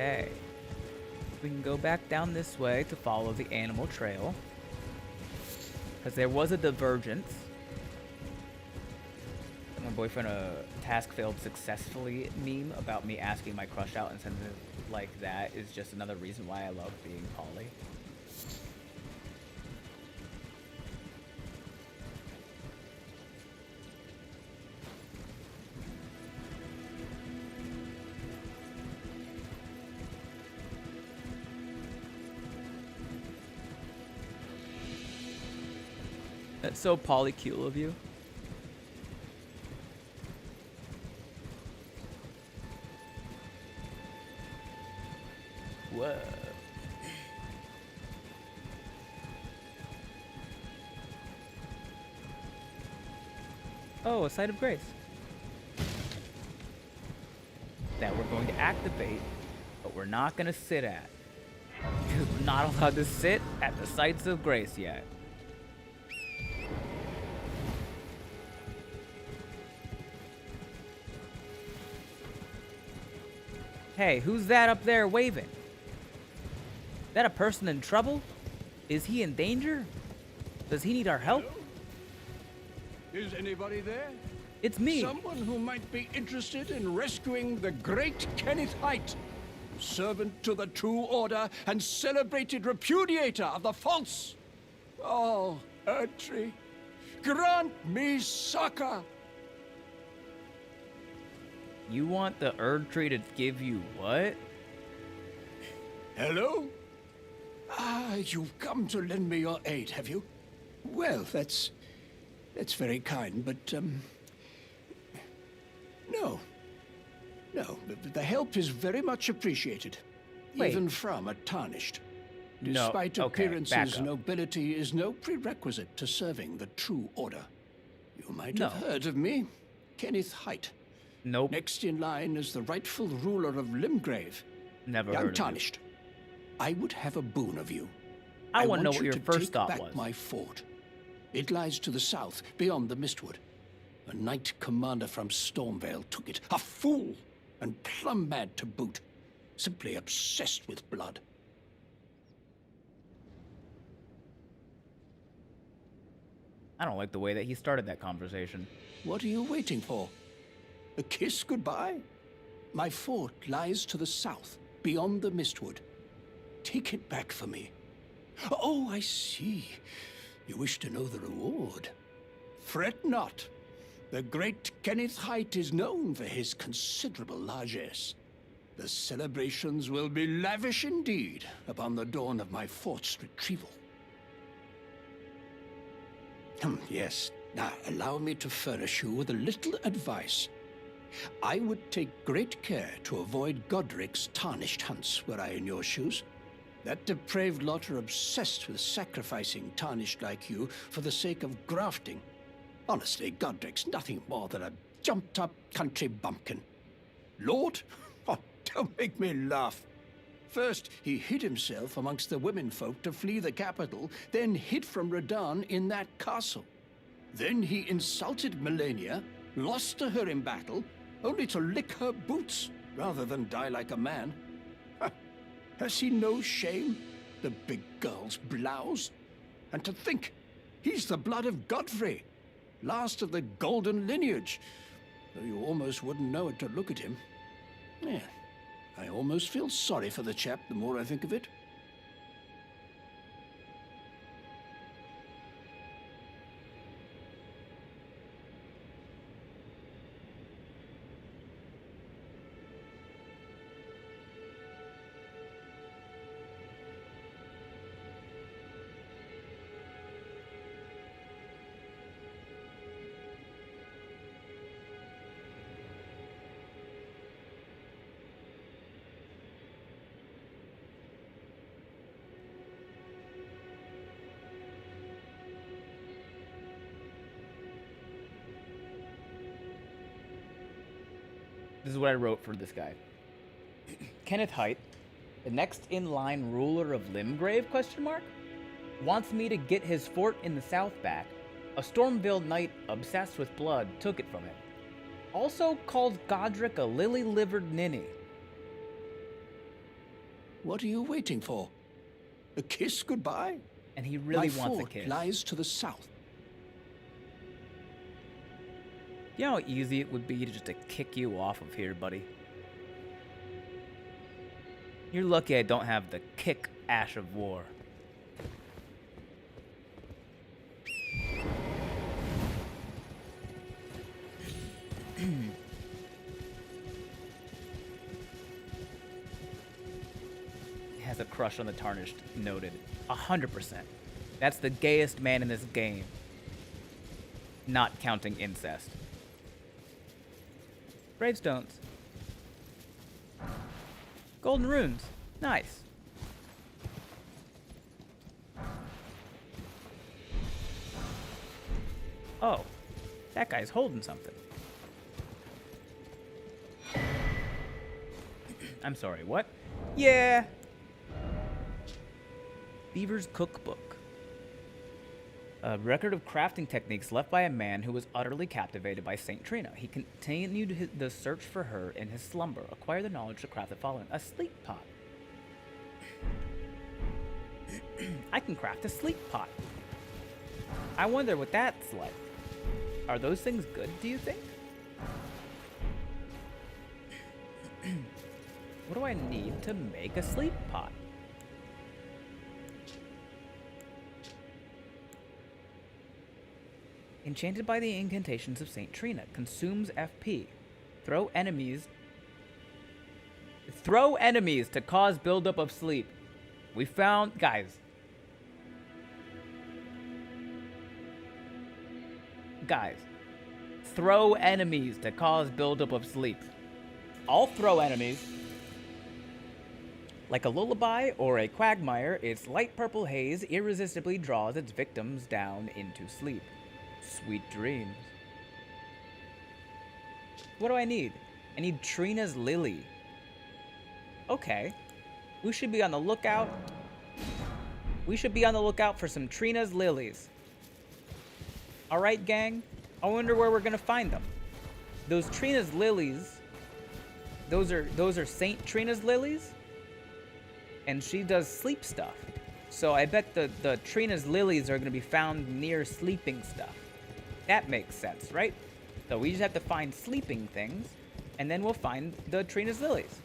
Okay. We can go back down this way to follow the animal trail. Because there was a divergence. My boyfriend a task failed successfully meme about me asking my crush out and something like that is just another reason why I love being poly. That's so polycule of you. Whoa. Oh, a site of grace. That we're going to activate, but we're not going to sit at. Because we're not allowed to sit at the sites of grace yet. Hey, who's that up there waving? That a person in trouble? Is he in danger? Does he need our help? Is anybody there? It's me. Someone who might be interested in rescuing the great Kenneth Height, servant to the true order and celebrated repudiator of the false. Oh, Erdtree, grant me succor. You want the Erdtree to give you what? Hello? Ah, you've come to lend me your aid, have you? Well, that's very kind, but, no. No, the help is very much appreciated. Wait. Even from a tarnished. No, Despite okay, appearances, back up. nobility is no prerequisite to serving the true order. You might No. have heard of me, Kenneth Height. Nope. Next in line is the rightful ruler of Limgrave. Never Young heard of it. Tarnished, I would have a boon of you. I want to know what you your to first take thought back was. my fort. It lies to the south, beyond the Mistwood. A knight commander from Stormvale took it. A fool! And plumb mad to boot. Simply obsessed with blood. I don't like the way that he started that conversation. What are you waiting for? A kiss goodbye? My fort lies to the south, beyond the Mistwood. Take it back for me. Oh, I see. You wish to know the reward. Fret not. The great Kenneth Height is known for his considerable largesse. The celebrations will be lavish indeed upon the dawn of my fort's retrieval. Yes. Now, allow me to furnish you with a little advice. I would take great care to avoid Godric's tarnished hunts were I in your shoes. That depraved lot are obsessed with sacrificing tarnished like you for the sake of grafting. Honestly, Godric's nothing more than a jumped-up country bumpkin. Lord? Oh, don't make me laugh. First, he hid himself amongst the womenfolk to flee the capital, then hid from Radahn in that castle. Then he insulted Melania, lost to her in battle, only to lick her boots rather than die like a man. Has he no shame, the big girl's blouse? And to think, he's the blood of Godfrey, last of the golden lineage, though you almost wouldn't know it to look at him. Yeah, I almost feel sorry for the chap the more I think of it. This is what I wrote for this guy. Kenneth Height, the next in line ruler of Limgrave, wants me to get his fort in the south back. A Stormvale knight obsessed with blood took it from him. Also calls Godric a lily-livered ninny. What are you waiting for? A kiss goodbye? And he really My wants a fort kiss. lies to the south. You know how easy it would be to just to kick you off of here, buddy? You're lucky I don't have the kick Ash of War. Has a crush on the Tarnished, noted. 100%. That's the gayest man in this game. Not counting incest. Gravestones. Golden runes. Nice. Oh, that guy's holding something. I'm sorry, what? Yeah. Beaver's Cookbook. A record of crafting techniques left by a man who was utterly captivated by Saint Trina. He continued the search for her in his slumber, acquired the knowledge to craft the following. A sleep pot. I can craft a sleep pot. I wonder what that's like. Are those things good, do you think? What do I need to make a sleep pot? Enchanted by the incantations of Saint Trina. Consumes FP. Throw enemies to cause buildup of sleep. We found... Guys. Throw enemies to cause buildup of sleep. I'll throw enemies. Like a lullaby or a quagmire, its light purple haze irresistibly draws its victims down into sleep. Sweet dreams. What do I need? I need Trina's Lily. Okay. We should be on the lookout. We should be on the lookout for some Trina's Lilies. Alright, gang? I wonder where we're gonna find them. Those Trina's Lilies, those are Saint Trina's Lilies? And she does sleep stuff. So I bet the Trina's Lilies are gonna be found near sleeping stuff. That makes sense, right? So we just have to find sleeping things, and then we'll find the Trina's Lilies.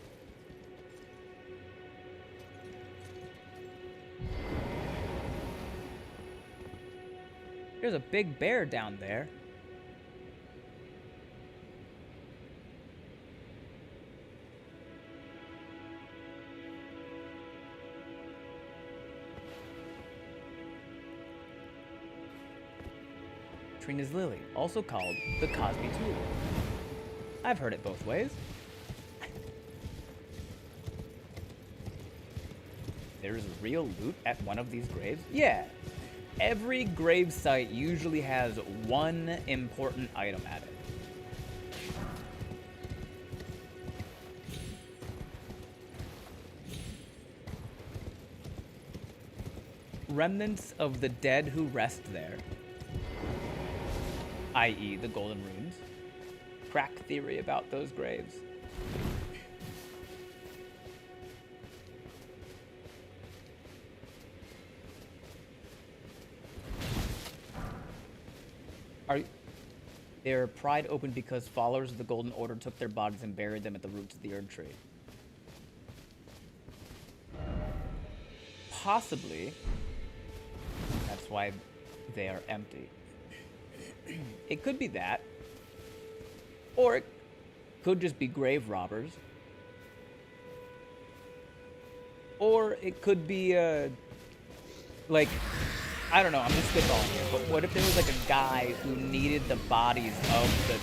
There's a big bear down there. Trina's Lily, also called the Cosby Tulip. I've heard it both ways. There's real loot at one of these graves? Yeah. Every grave site usually has one important item at it. Remnants of the dead who rest there. I.e. the golden runes. Crack theory about those graves. They're pried open because followers of the Golden Order took their bodies and buried them at the roots of the Erd Tree. Possibly. That's why they are empty. It could be that. Or it could just be grave robbers. Or it could be, like... I don't know, I'm just spitballing here, but what if there was like a guy who needed the bodies of the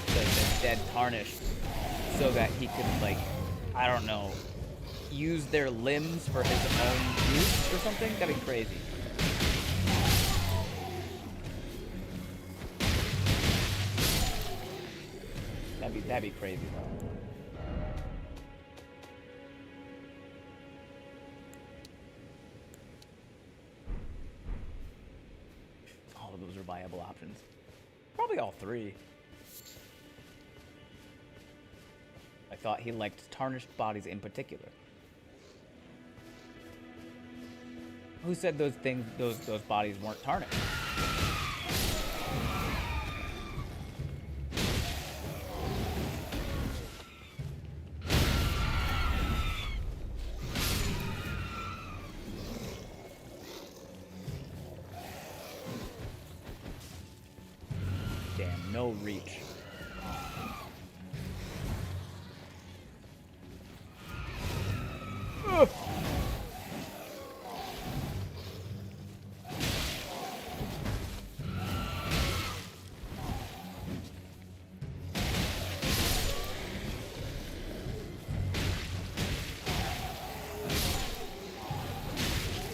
dead Tarnished so that he could, like, I don't know, use their limbs for his own use or something? That'd be crazy. That'd be crazy though. Those are viable options. Probably all three. I thought he liked tarnished bodies in particular. Who said those things, those bodies weren't tarnished? Damn, no reach. Ugh.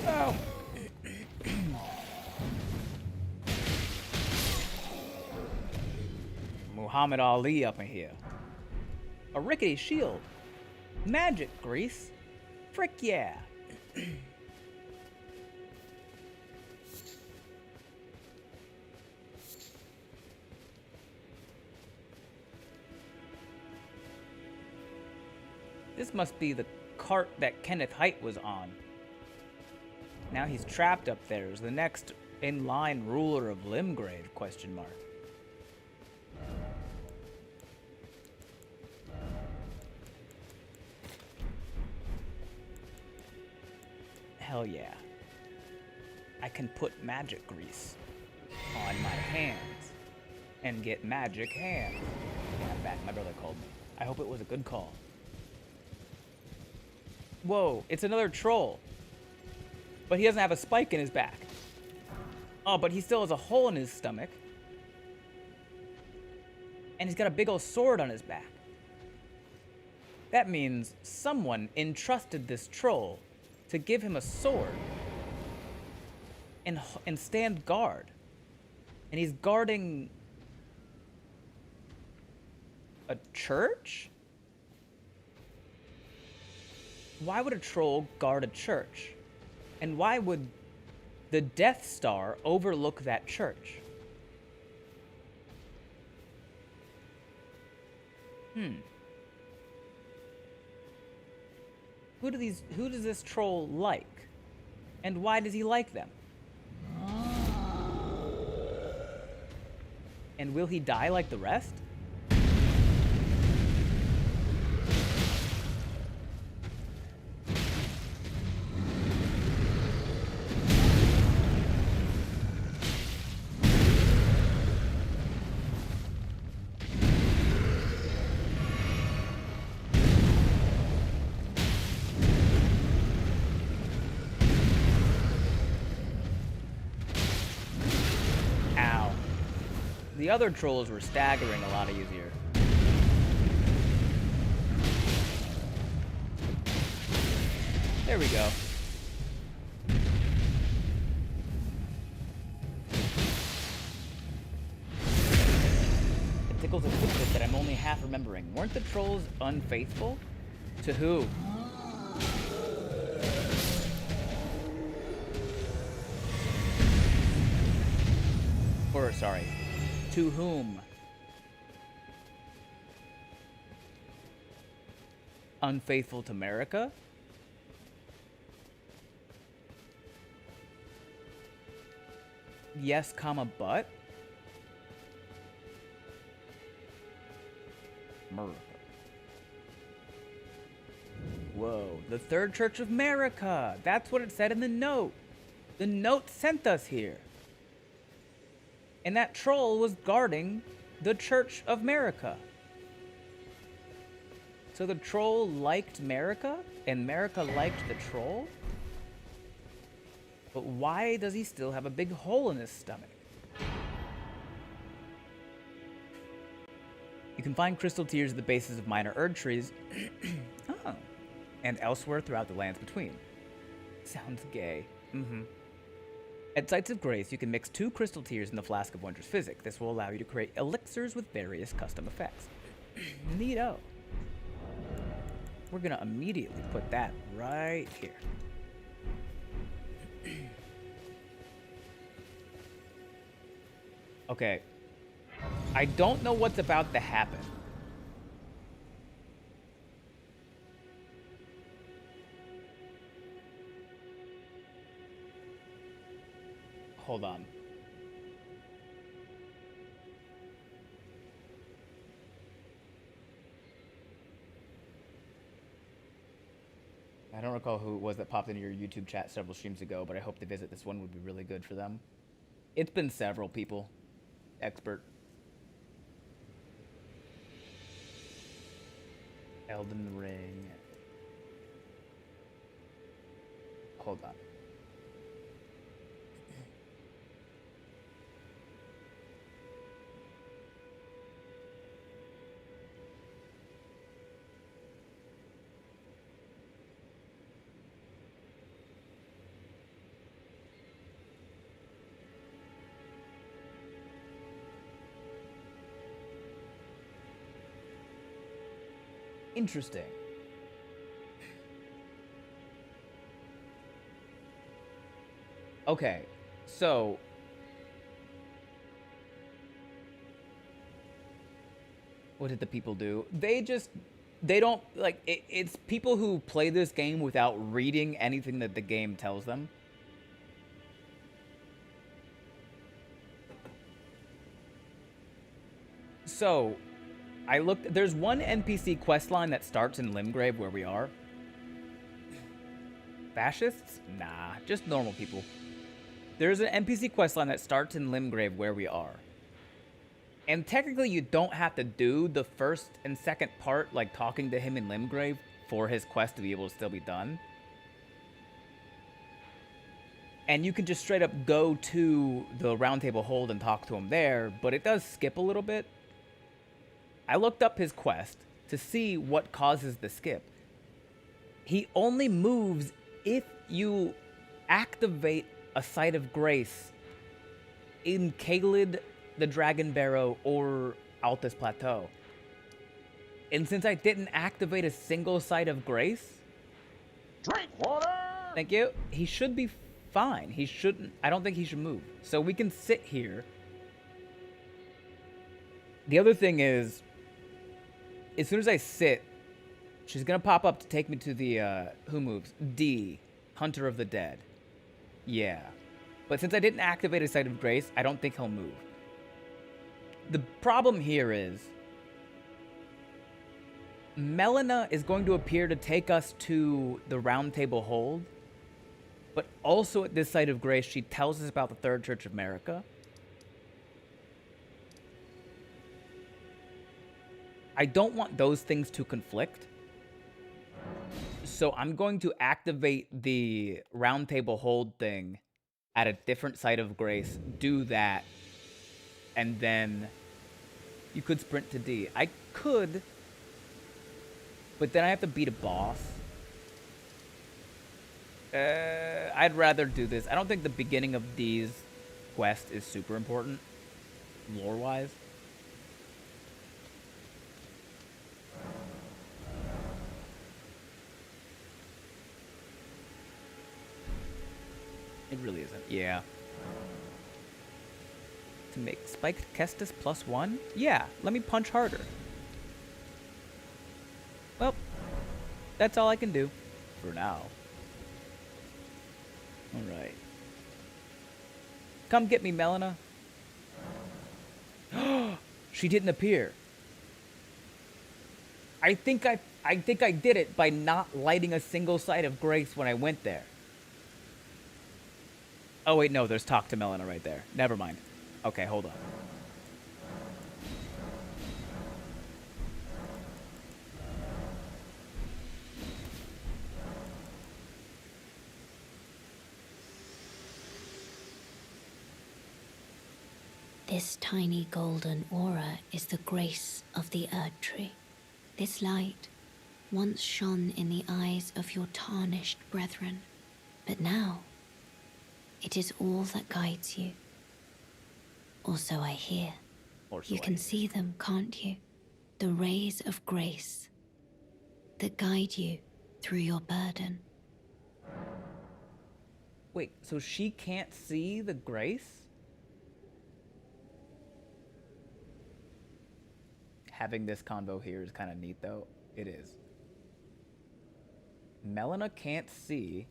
Oh. Muhammad Ali up in here. A rickety shield. Magic grease. Frick yeah. This must be the cart that Kenneth Height was on. Now he's trapped up there as the next in-line ruler of Limgrave, question mark. Hell yeah. I can put magic grease on my hands and get magic hands. Yeah, I'm back. My brother called me. I hope it was a good call. Whoa, it's another troll. But he doesn't have a spike in his back. Oh, but he still has a hole in his stomach. And he's got a big old sword on his back. That means someone entrusted this troll to give him a sword and stand guard. And he's guarding a church? Why would a troll guard a church? And why would the Death Star overlook that church? Who does this troll like? And why does he like them? And will he die like the rest? The other trolls were staggering a lot easier. There we go. It tickles a tidbit that I'm only half remembering. Weren't the trolls unfaithful? To who? Or, sorry. To whom? Unfaithful to America? Yes, comma, but? America. Whoa, the Third Church of America. That's what it said in the note. The note sent us here. And that troll was guarding the Church of America. So the troll liked America, and America liked the troll? But why does he still have a big hole in his stomach? You can find crystal tears at the bases of minor Erd trees oh, and elsewhere throughout the lands between. Sounds gay. At Sites of Grace, you can mix 2 crystal tears in the Flask of Wondrous Physic. This will allow you to create elixirs with various custom effects. Neato. We're gonna immediately put that right here. Okay. I don't know what's about to happen. Hold on. I don't recall who it was that popped into your YouTube chat several streams ago, but I hope to visit this one would be really good for them. It's been several people. Expert. Elden Ring. Hold on. Interesting. Okay, so what did the people do? They don't like it's people who play this game without reading anything that the game tells them. So I looked, there's one NPC questline that starts in Limgrave where we are. Fascists? Nah, just normal people. There's an NPC questline that starts in Limgrave where we are. And technically you don't have to do the first and second part, like talking to him in Limgrave, for his quest to be able to still be done. And you can just straight up go to the Round Table Hold and talk to him there, but it does skip a little bit. I looked up his quest to see what causes the skip. He only moves if you activate a Site of Grace in Caelid, the Dragon Barrow, or Altus Plateau. And since I didn't activate a single Site of Grace... Drink water! Thank you. He should be fine. He shouldn't... I don't think he should move. So we can sit here. The other thing is, as soon as I sit, she's going to pop up to take me to the, who moves? D, Hunter of the Dead. Yeah. But since I didn't activate a Site of Grace, I don't think he'll move. The problem here is, Melina is going to appear to take us to the Round Table Hold, but also at this Site of Grace, she tells us about the Third Church of America. I don't want those things to conflict. So I'm going to activate the Round Table Hold thing at a different Site of Grace, do that, and then you could sprint to D. I could, but then I have to beat a boss. I'd rather do this. I don't think the beginning of D's quest is super important, lore-wise. It really isn't. Yeah. To make Spiked Kestis +1? Yeah, let me punch harder. Well, that's all I can do. For now. Alright. Come get me, Melina. She didn't appear. I think I did it by not lighting a single Site of Grace when I went there. Oh wait, no, there's Talk to Melina right there. Never mind. Okay, hold on. This tiny golden aura is the grace of the Erd Tree. This light once shone in the eyes of your tarnished brethren, but now it is all that guides you. Or so I hear. You can see them, can't you? The rays of grace that guide you through your burden. Wait, so she can't see the grace? Having this convo here is kind of neat, though. It is. Melina can't see.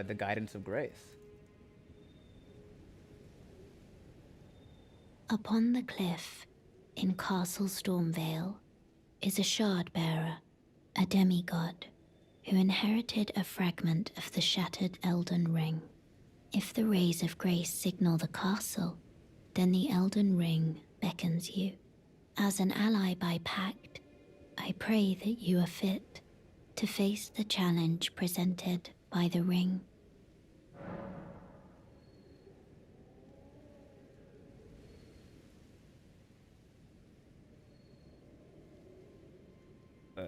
the guidance of grace. Upon the cliff in Castle Stormvale is a shard bearer, a demigod, who inherited a fragment of the shattered Elden Ring. If the rays of grace signal the castle, then the Elden Ring beckons you. As an ally by pact, I pray that you are fit to face the challenge presented by the ring.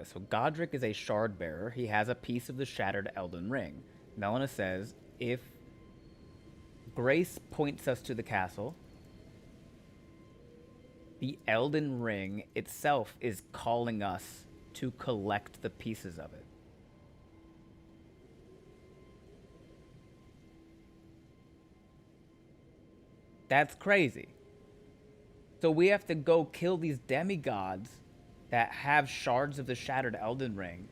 So Godric is a shard bearer. He has a piece of the shattered Elden Ring. Melina says, if grace points us to the castle, the Elden Ring itself is calling us to collect the pieces of it. That's crazy. So we have to go kill these demigods that have shards of the shattered Elden Ring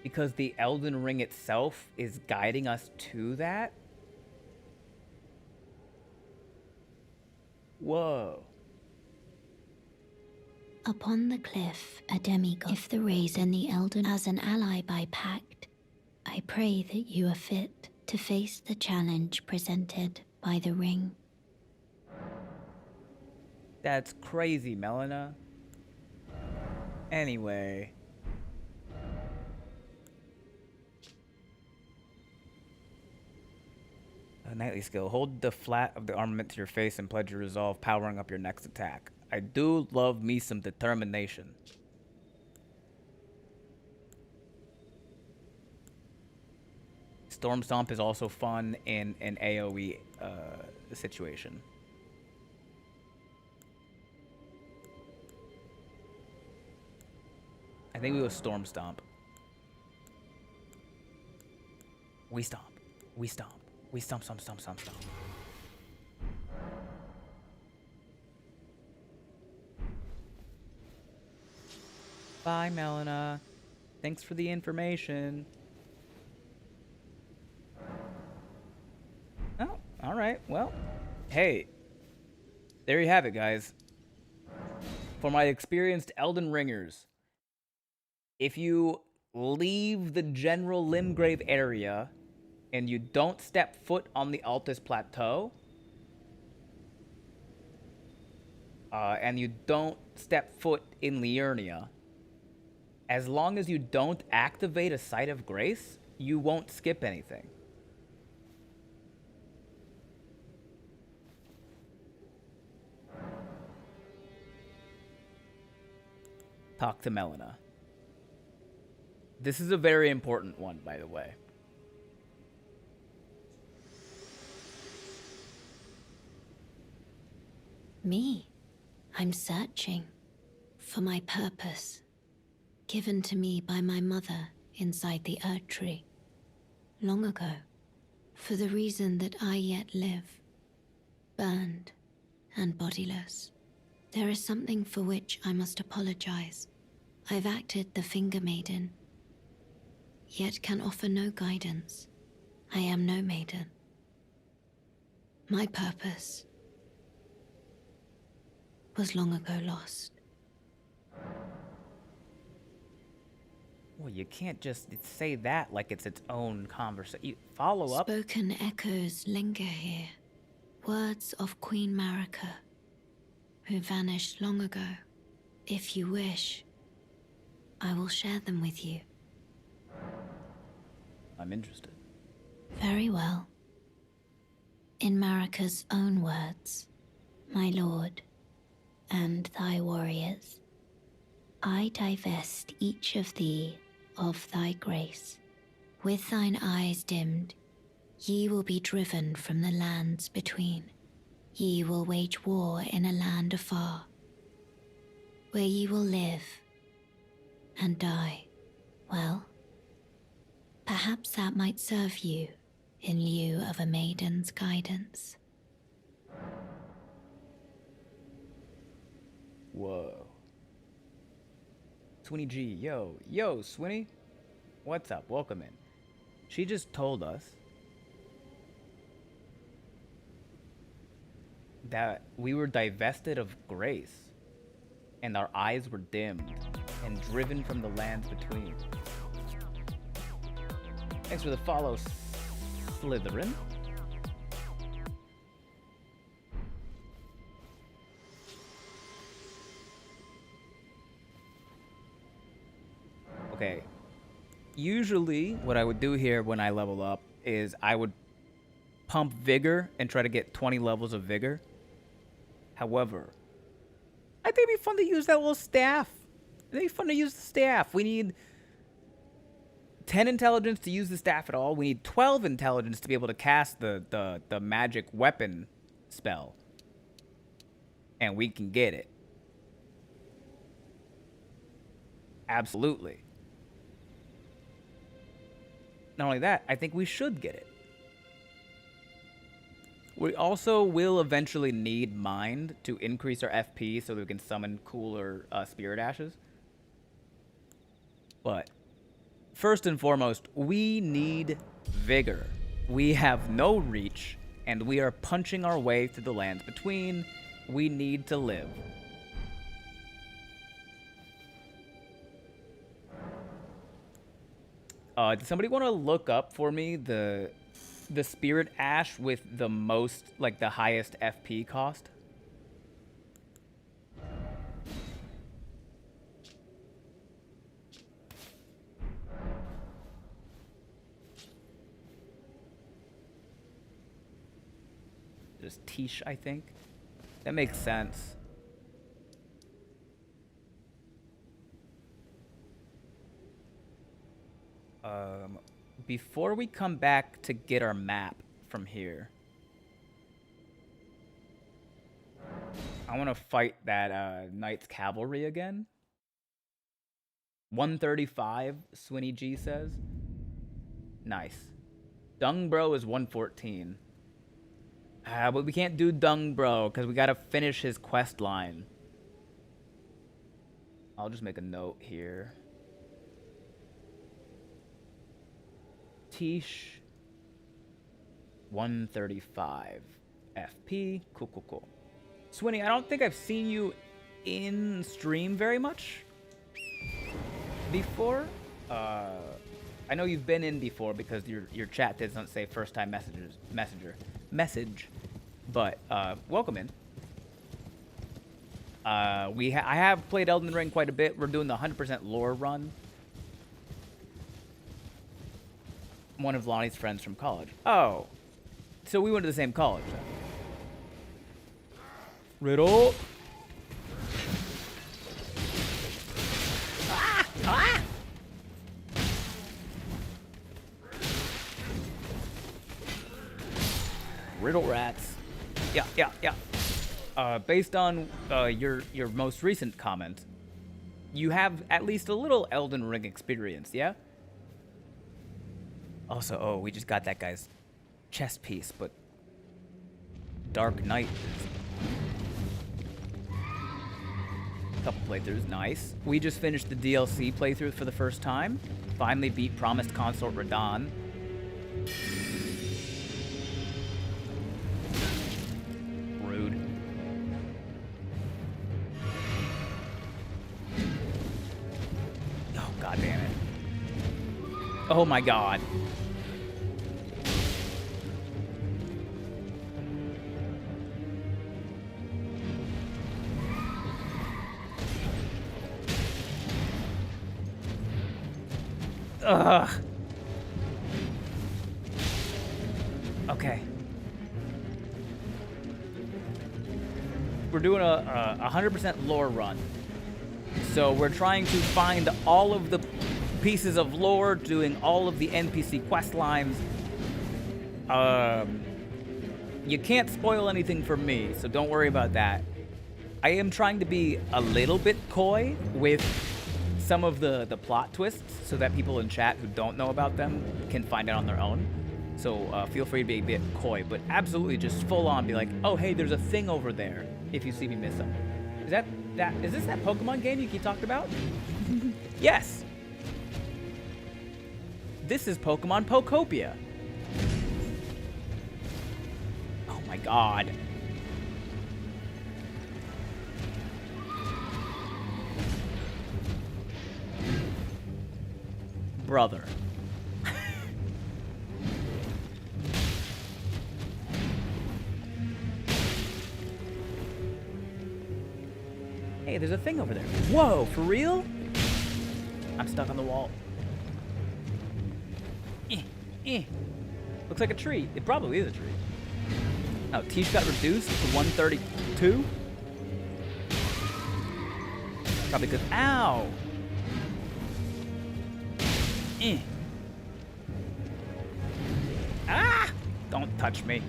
because the Elden Ring itself is guiding us to that? Whoa. Upon the cliff, a demigod. If the rays and the Elden as an ally by pact, I pray that you are fit to face the challenge presented by the ring. That's crazy, Melina. Anyway. A knightly skill. Hold the flat of the armament to your face and pledge your resolve, powering up your next attack. I do love me some determination. Storm Stomp is also fun in an AoE situation. I think we go Storm Stomp. We stomp. We stomp. We stomp, stomp, stomp, stomp, stomp. Bye, Melina. Thanks for the information. Oh, alright. Well, hey. There you have it, guys. For my experienced Elden Ringers, if you leave the general Limgrave area and you don't step foot on the Altus Plateau, and you don't step foot in Liurnia, as long as you don't activate a Site of Grace, you won't skip anything. Talk to Melina. This is a very important one, by the way. Me? I'm searching for my purpose, given to me by my mother inside the Erd Tree, long ago, for the reason that I yet live, burned and bodiless. There is something for which I must apologize. I've acted the Finger Maiden, yet can offer no guidance. I am no maiden. My purpose was long ago lost. Well, you can't just say that like it's its own conversation. Follow up. Spoken echoes linger here. Words of Queen Marika, who vanished long ago. If you wish, I will share them with you. I'm interested. Very well. In Marika's own words, my lord, and thy warriors, I divest each of thee of thy grace. With thine eyes dimmed, ye will be driven from the lands between. Ye will wage war in a land afar, where ye will live and die. Well, perhaps that might serve you in lieu of a maiden's guidance. Whoa. Swinny G, yo, Swinny. What's up? Welcome in. She just told us that we were divested of grace, and our eyes were dimmed, and driven from the lands between. Thanks for the follow, Slytherin. Okay. Usually, what I would do here when I level up is I would pump vigor and try to get 20 levels of vigor. However, I think it'd be fun to use that little staff. It'd be fun to use the staff. We need 10 intelligence to use the staff at all. We need 12 intelligence to be able to cast the magic weapon spell. And we can get it. Absolutely. Not only that, I think we should get it. We also will eventually need Mind to increase our FP so that we can summon cooler Spirit Ashes. But first and foremost, we need Vigor. We have no reach, and we are punching our way through the lands between. We need to live. Does somebody want to look up for me the Spirit Ash with the most, like, the highest FP cost? Just Tish, I think. That makes sense. Before we come back to get our map from here, I want to fight that Knight's Cavalry again. 135, Swinny G says. Nice. Dung Bro is 114. But we can't do Dung Bro because we got to finish his quest line. I'll just make a note here. Tish, 135 FP. Cool, cool, cool. Swinny, I don't think I've seen you in stream very much before. I know you've been in before because your chat doesn't say first time message, but welcome in. I have played Elden Ring quite a bit. We're doing the 100% lore run. One of Lonnie's friends from college. Oh, so we went to the same college then. Riddle. Ah! Ah! Riddle rats. Yeah. Based on your most recent comment, you have at least a little Elden Ring experience, yeah? Also, oh, we just got that guy's chest piece, but Dark Knight is a couple playthroughs, nice. We just finished the DLC playthrough for the first time. Finally beat Promised Consort Radahn. Rude. Oh, god damn it. Oh my god. Ugh. Okay. We're doing a 100% lore run. So we're trying to find all of the pieces of lore, doing all of the NPC quest lines. You can't spoil anything for me, so don't worry about that. I am trying to be a little bit coy with some of the plot twists so that people in chat who don't know about them can find out on their own. So feel free to be a bit coy, but absolutely just full on be like, oh hey, there's a thing over there if you see me miss them. Is this that Pokemon game you keep talking about? Yes. This is Pokemon Pokopia. Oh my god. Brother. Hey, there's a thing over there. Whoa, for real? I'm stuck on the wall. Looks like a tree. It probably is a tree. Oh, Tish got reduced to 132? Probably because, ow! Ah! Don't touch me.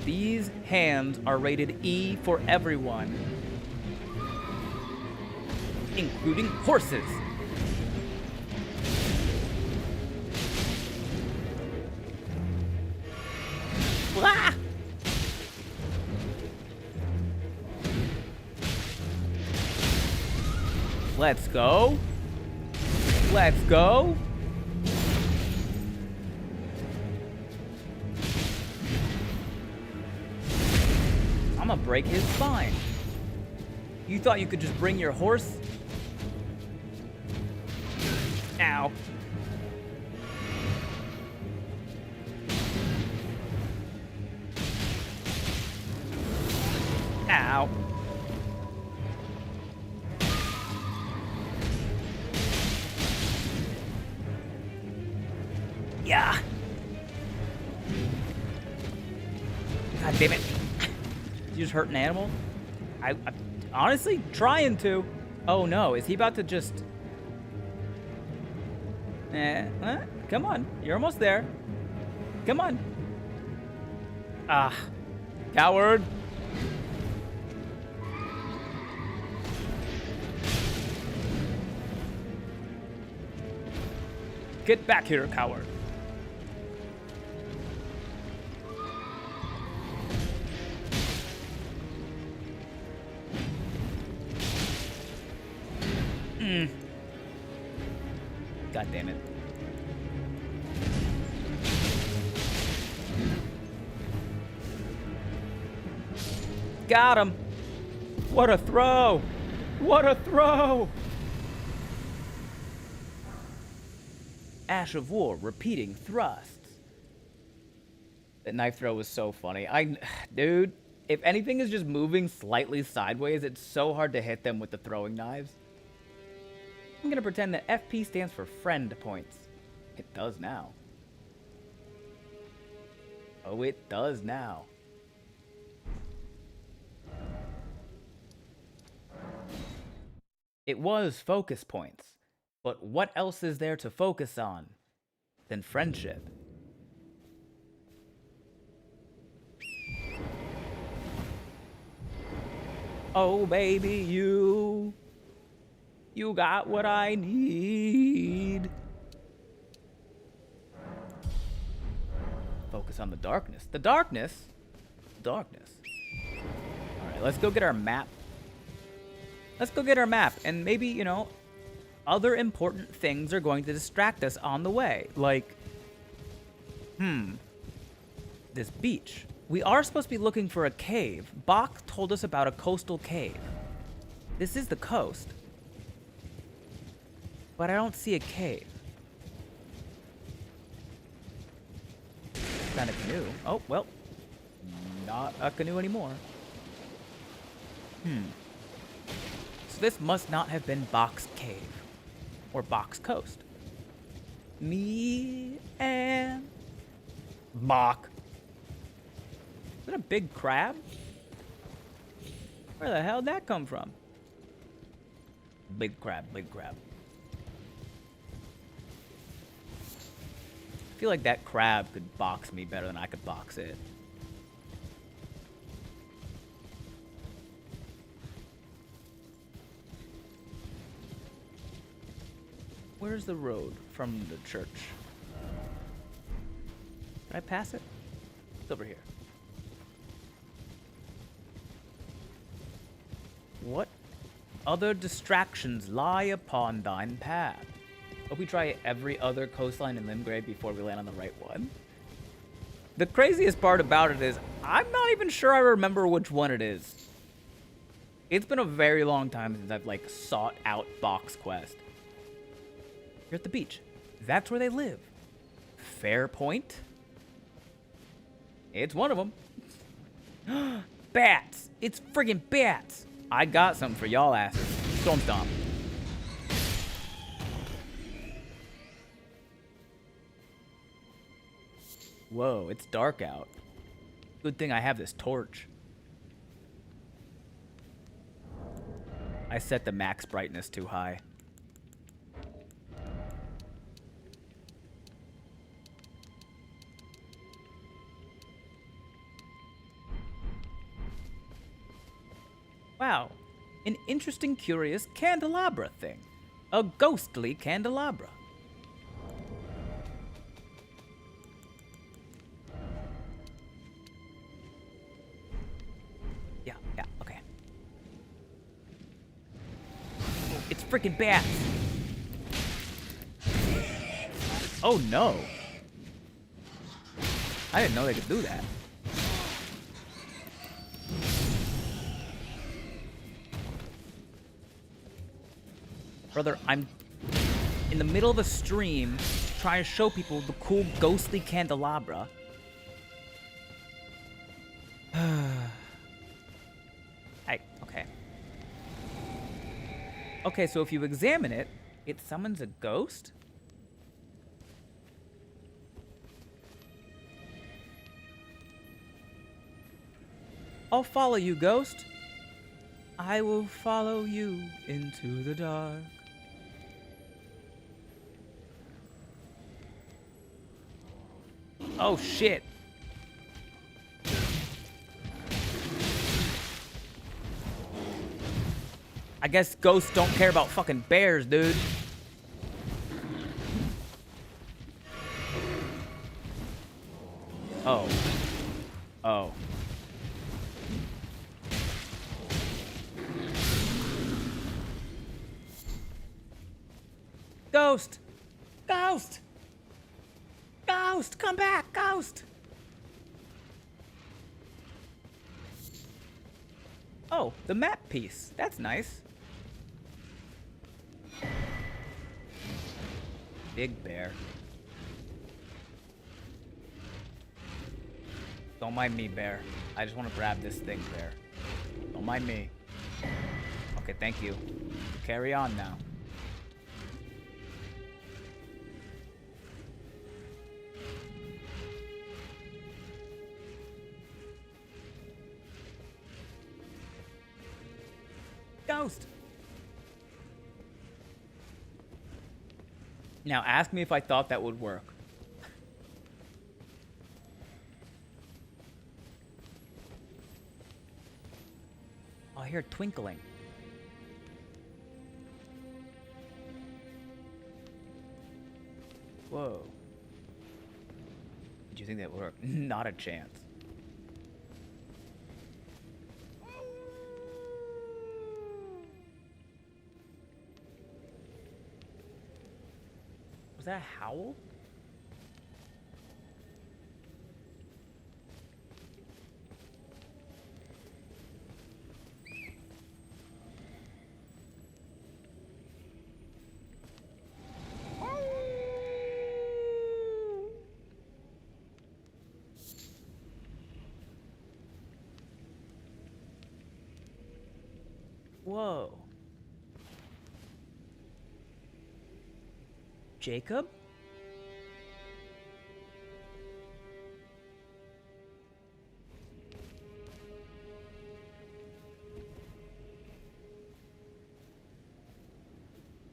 These hands are rated E for everyone, including horses. Ah! Let's go. Let's go. I'm gonna break his spine. You thought you could just bring your horse? Ow. Ow. Yeah. God damn it. You just hurt an animal? I honestly trying to. Oh no, is he about to just... come on, you're almost there. Come on. Ah, coward. Get back here, coward. God damn it. Got him. What a throw. What a throw. Ash of War repeating thrusts. That knife throw was so funny. Dude, if anything is just moving slightly sideways, it's so hard to hit them with the throwing knives. I'm gonna pretend that FP stands for friend points. It does now. Oh, it does now. It was focus points, but what else is there to focus on than friendship? Oh, baby, you got what I need. Focus on the darkness. The darkness? Darkness. Alright, let's go get our map. Let's go get our map. And maybe, you know, other important things are going to distract us on the way. Like, this beach. We are supposed to be looking for a cave. Bach told us about a coastal cave. This is the coast. But I don't see a cave. Found a canoe. Oh, well. Not a canoe anymore. So this must not have been Bach's cave. Or Bach's coast. Me and Bach. Is that a big crab? Where the hell did that come from? Big crab, big crab. I feel like that crab could box me better than I could box it. Where's the road from the church? Did I pass it? It's over here. What other distractions lie upon thine path? Hope we try every other coastline in Limgrave before we land on the right one. The craziest part about it is, I'm not even sure I remember which one it is. It's been a very long time since I've, like, sought out Box Quest. You're at the beach. That's where they live. Fair point. It's one of them. Bats! It's friggin' bats! I got something for y'all asses. Storm Stomp. Whoa, it's dark out. Good thing I have this torch. I set the max brightness too high. Wow, an interesting, curious candelabra thing. A ghostly candelabra. Yeah, okay. It's freaking bats. Oh no. I didn't know they could do that. Brother, I'm in the middle of a stream trying to show people the cool ghostly candelabra. Okay. Okay, so if you examine it, it summons a ghost? I'll follow you, ghost. I will follow you into the dark. Oh, shit. I guess ghosts don't care about fucking bears, dude. Oh. Oh. Ghost! Ghost! Ghost! Come back, Ghost! Oh, the map piece. That's nice. Big bear. Don't mind me, bear. I just want to grab this thing, bear. Don't mind me. Okay, thank you. Carry on now. Ghost! Now ask me if I thought that would work. Oh, I hear twinkling. Whoa. Do you think that would work? Not a chance. Was that a howl? Whoa. Jacob?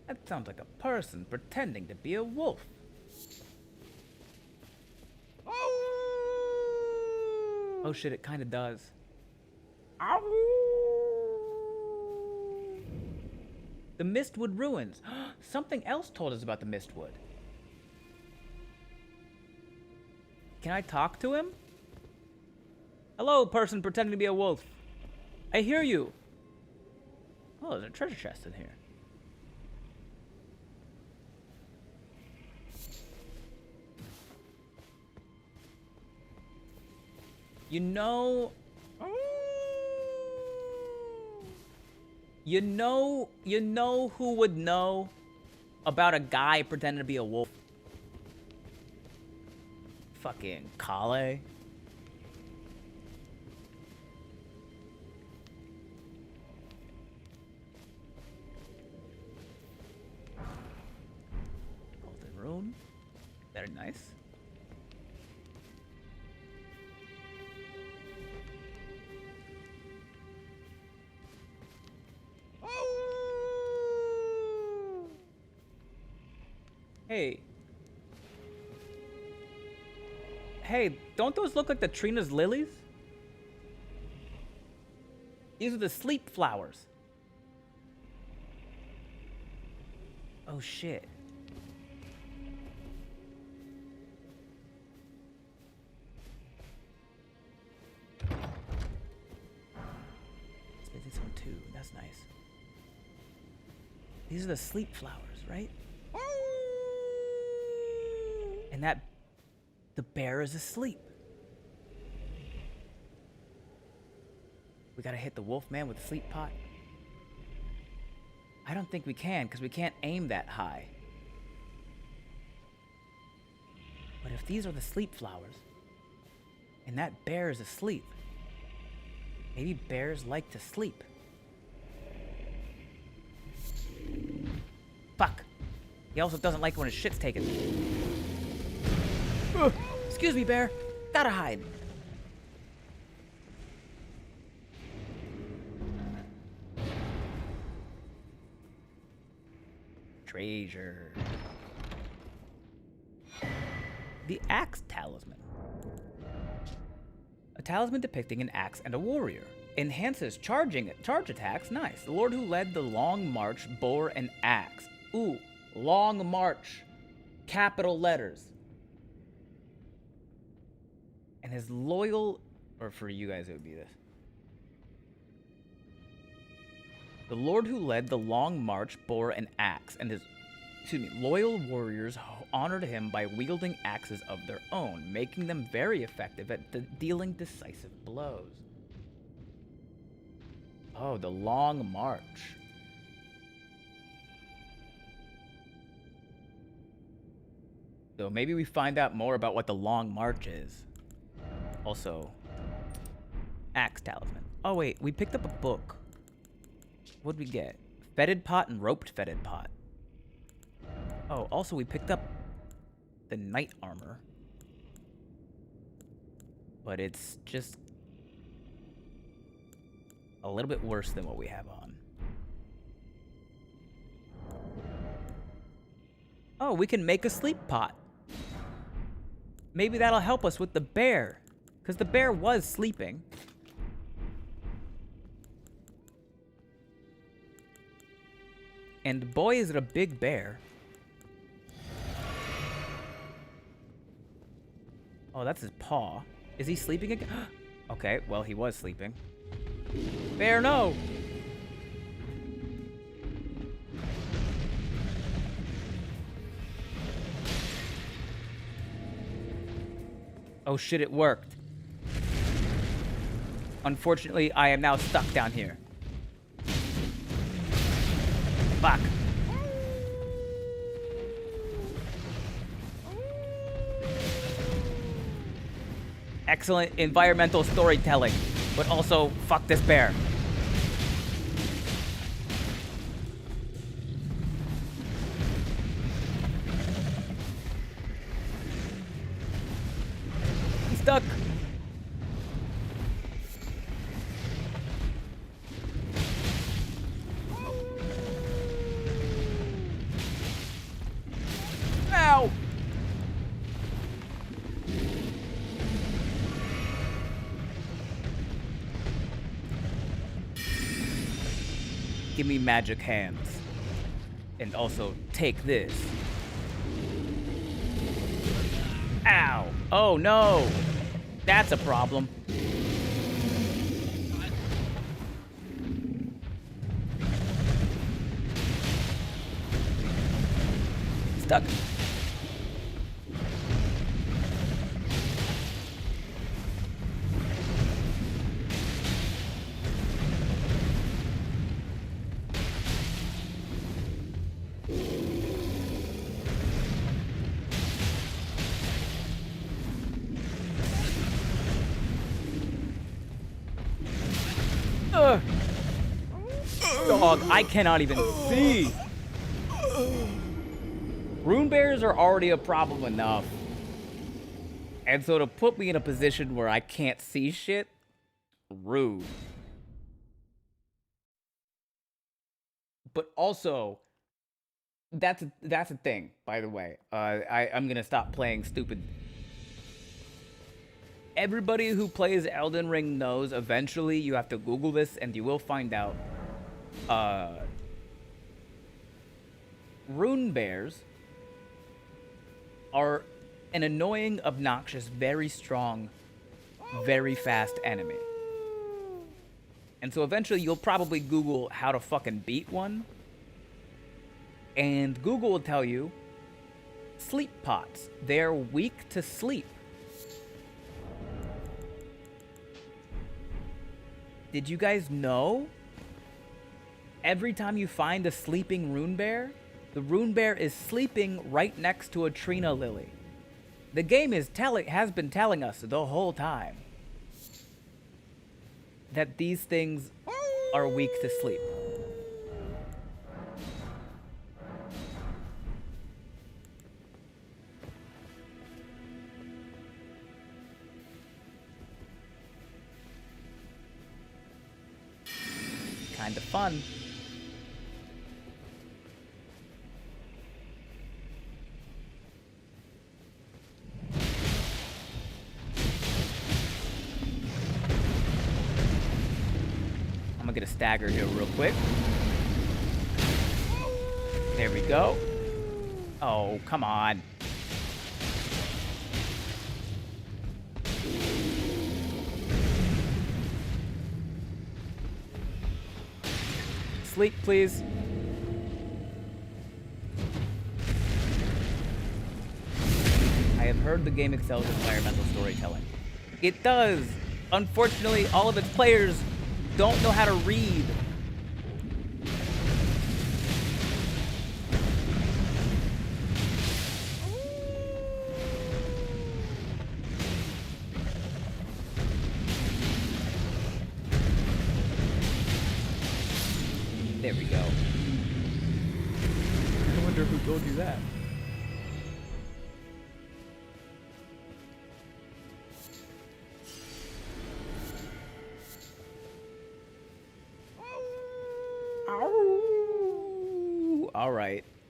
That sounds like a person pretending to be a wolf. Oh shit, it kinda does. The Mistwood Ruins. Something else told us about the Mistwood. Can I talk to him? Hello, person pretending to be a wolf. I hear you. Oh, there's a treasure chest in here. You know... You know who would know about a guy pretending to be a wolf? Fucking Kale. Golden rune. Very nice. Hey. Hey, don't those look like the Trina's lilies? These are the sleep flowers. Oh shit. Let's get this one too. That's nice. These are the sleep flowers, right? And that, the bear is asleep. We gotta hit the wolf man with the sleep pot. I don't think we can, because we can't aim that high. But if these are the sleep flowers, and that bear is asleep, maybe bears like to sleep. Fuck. He also doesn't like when his shit's taken. Ugh. Excuse me, bear. Gotta hide. Treasure. The Axe Talisman. A talisman depicting an axe and a warrior. Enhances charge attacks. Nice. The Lord who led the long march bore an axe. Ooh, long march. Capital letters. And his loyal, or for you guys it would be this. The Lord who led the long march bore an axe, and his, loyal warriors honored him by wielding axes of their own, making them very effective at dealing decisive blows. Oh, the long march. So maybe we find out more about what the long march is. Also, Axe Talisman. Oh wait, we picked up a book. What'd we get? Fetid pot and roped fetid pot. Oh, also we picked up the knight armor. But it's just a little bit worse than what we have on. Oh, we can make a sleep pot. Maybe that'll help us with the bear. Because the bear was sleeping. And boy, is it a big bear. Oh, that's his paw. Is he sleeping again? Okay, well, he was sleeping. Bear, no! Oh shit, it worked. Unfortunately, I am now stuck down here. Fuck. Excellent environmental storytelling, but also fuck this bear. He's stuck. Ow! Give me magic hands. And also take this. Ow! Oh no! That's a problem. stuck. Dog, I cannot even see. Rune bears are already a problem enough. And so to put me in a position where I can't see shit, rude. But also, that's a thing, by the way. I'm gonna stop playing stupid. Everybody who plays Elden Ring knows eventually you have to Google this and you will find out. Rune bears are an annoying, obnoxious, very strong, very fast enemy. And so eventually you'll probably Google how to fucking beat one. And Google will tell you, sleep pots. They're weak to sleep. Did you guys know? Every time you find a sleeping rune bear, the rune bear is sleeping right next to a Trina lily. The game has been telling us the whole time that these things are weak to sleep. Kind of fun. I'm gonna get a stagger here real quick. There we go. Oh, come on. Sleep, please. I have heard the game excels in environmental storytelling. It does. Unfortunately, all of its players don't know how to read. There we go. I wonder who told you that.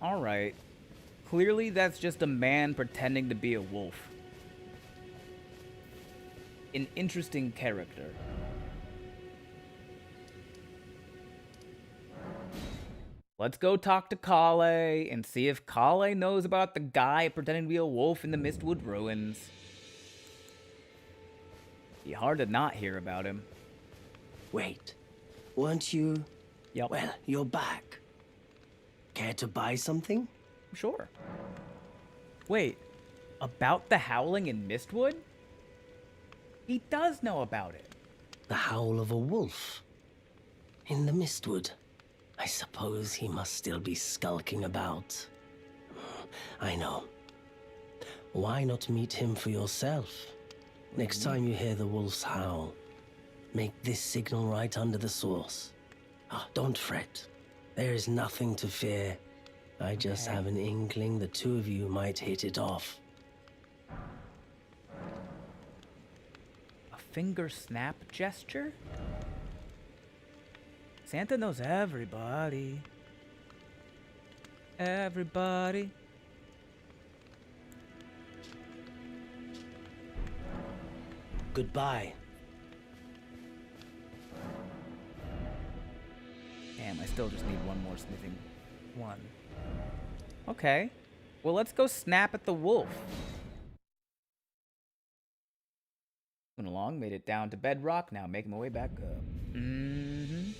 All right. Clearly that's just a man pretending to be a wolf. An interesting character. Let's go talk to Kale and see if Kale knows about the guy pretending to be a wolf in the Mistwood Ruins. Be hard to not hear about him. Wait, weren't you? Yep. Well, you're back. Care to buy something? Sure. Wait, about the howling in Mistwood? He does know about it. The howl of a wolf. In the Mistwood. I suppose he must still be skulking about. I know. Why not meet him for yourself? Next time you hear the wolf's howl, make this signal right under the source. Don't fret. There is nothing to fear. I just have an inkling the two of you might hit it off. A finger snap gesture? Santa knows everybody. Everybody. Goodbye. Damn, I still just need one more smithing. One. Okay. Well, let's go snap at the wolf. Went along, made it down to bedrock. Now making my way back up. Mm-hmm.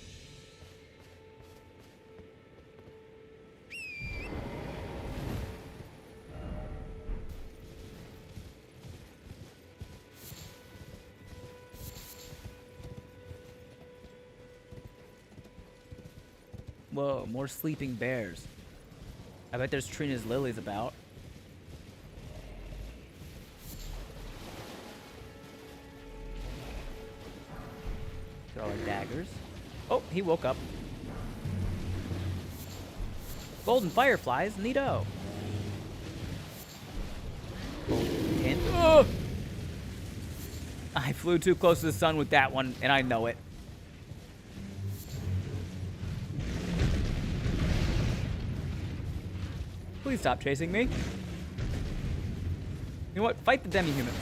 Whoa, more sleeping bears. I bet there's Trina's lilies about. Got all our daggers. Oh, he woke up. Golden fireflies, neato. Golden tint. Ugh! I flew too close to the sun with that one, and I know it. Please stop chasing me. You know what? Fight the demi-humans.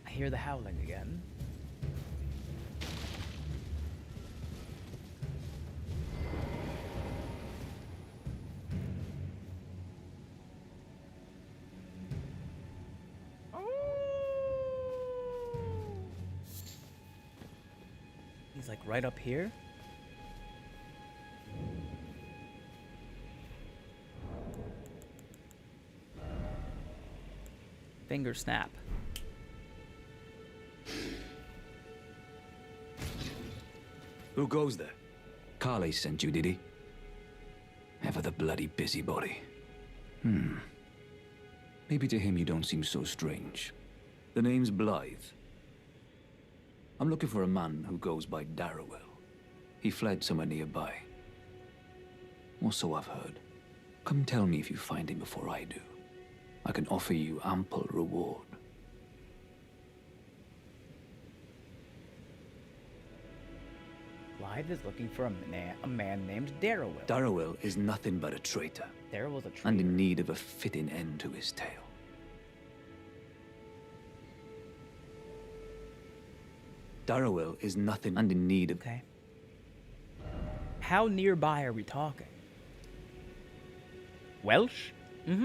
I hear the howling again. He's like right up here. Finger snap. Who goes there? Carly sent you, did he? Ever the bloody busybody. Maybe to him you don't seem so strange. The name's Blythe. I'm looking for a man who goes by Darrowell. He fled somewhere nearby. Or so I've heard. Come tell me if you find him before I do. I can offer you ample reward. Blythe is looking for a man named Darrowell. Darrowell is nothing but a traitor. Darrowell's a traitor. And in need of a fitting end to his tale. Darrowell is nothing and in need of... Okay. How nearby are we talking? Welsh? Mm-hmm.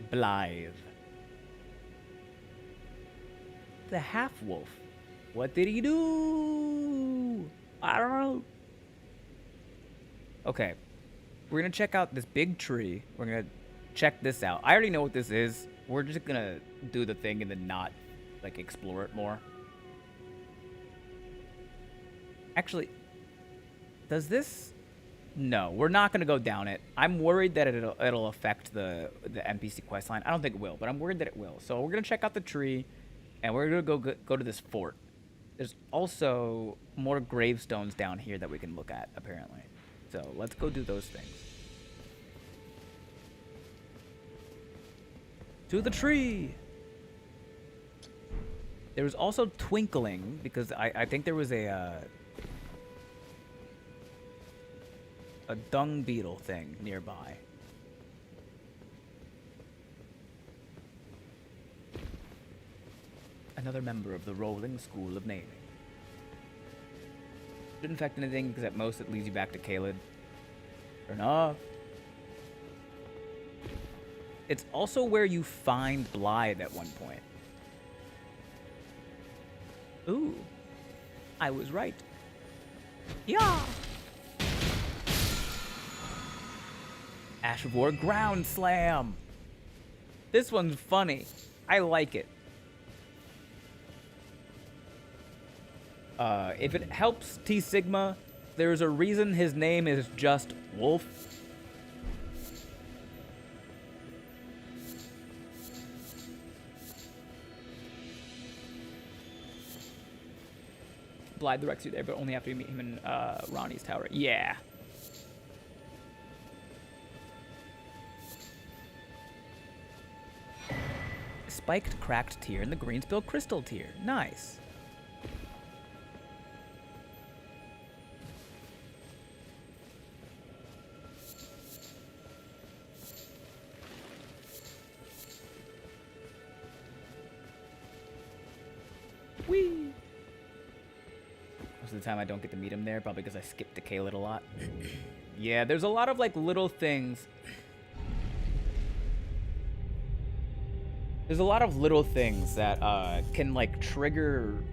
Blythe. The half-wolf. What did he do? I don't know. Okay. We're gonna check out this big tree. We're gonna check this out. I already know what this is. We're just gonna do the thing and then not, like, explore it more. Actually, does this... No, we're not going to go down it. I'm worried that it'll affect the NPC questline. I don't think it will, but I'm worried that it will. So we're going to check out the tree, and we're going to go to this fort. There's also more gravestones down here that we can look at, apparently. So let's go do those things. To the tree! There was also twinkling, because I think there was a dung beetle thing nearby. Another member of the Rolling School of Naming. Didn't affect anything, because at most it leads you back to Caelid. Fair enough. It's also where you find Blythe at one point. Ooh. I was right. Yeah! Ash of War Ground Slam. This one's funny. I like it. If it helps T Sigma, there's a reason his name is just Wolf. Blythe directs you there, but only after you meet him in Ronnie's tower. Yeah. Spiked cracked tier in the Greenspill crystal tier. Nice. Whee! Most of the time I don't get to meet him there, probably because I skip to Caelid a lot. Yeah, there's a lot of like little things. There's a lot of little things that can like trigger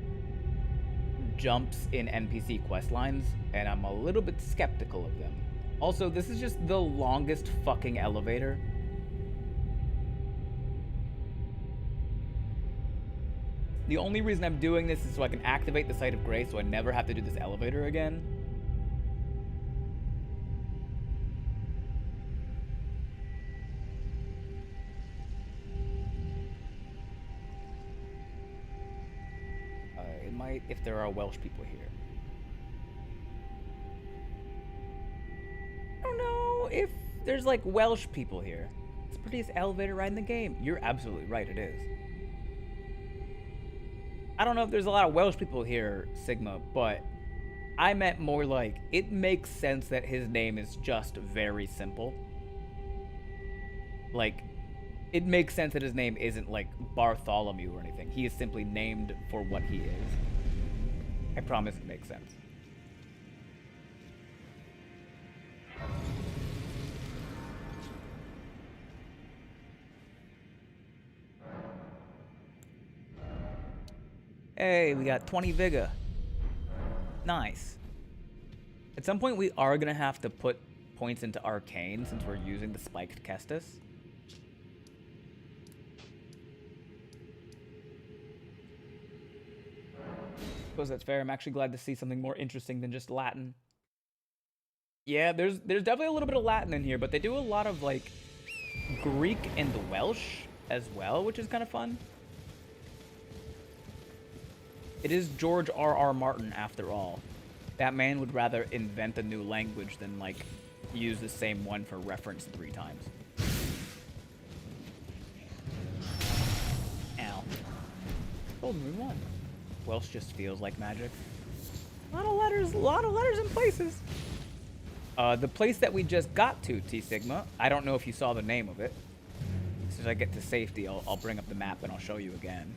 jumps in NPC quest lines, and I'm a little bit skeptical of them. Also, this is just the longest fucking elevator. The only reason I'm doing this is so I can activate the Site of Grace so I never have to do this elevator again. It might if there are Welsh people here. I don't know if there's like Welsh people here. It's the prettiest elevator ride in the game. You're absolutely right, it is. I don't know if there's a lot of Welsh people here, Sigma, but I meant more like it makes sense that his name is just very simple. Like, it makes sense that his name isn't like Bartholomew or anything. He is simply named for what he is. I promise it makes sense. Hey, we got 20 Vigor. Nice. At some point, we are going to have to put points into Arcane since we're using the Spiked Kestis. Suppose that's fair. I'm actually glad to see something more interesting than just Latin. Yeah, there's definitely a little bit of Latin in here, but they do a lot of, like, Greek and Welsh as well, which is kind of fun. It is George R.R. Martin, after all. That man would rather invent a new language than, like, use the same one for reference 3 times. Ow. Golden Rune 1. Welsh just feels like magic. A lot of letters in places. The place that we just got to, T Sigma, I don't know if you saw the name of it. As soon as I get to safety, I'll bring up the map and I'll show you again.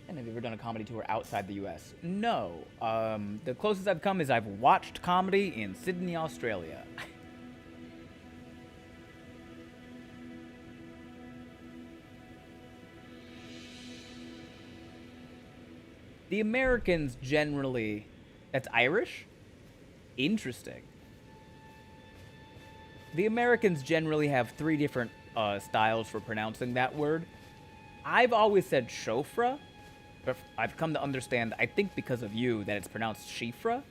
And have you ever done a comedy tour outside the US? No. The closest I've come is I've watched comedy in Sydney, Australia. The Americans generally... That's Irish? Interesting. The Americans generally have 3 different styles for pronouncing that word. I've always said shofra. But I've come to understand, I think because of you, that it's pronounced Shifra.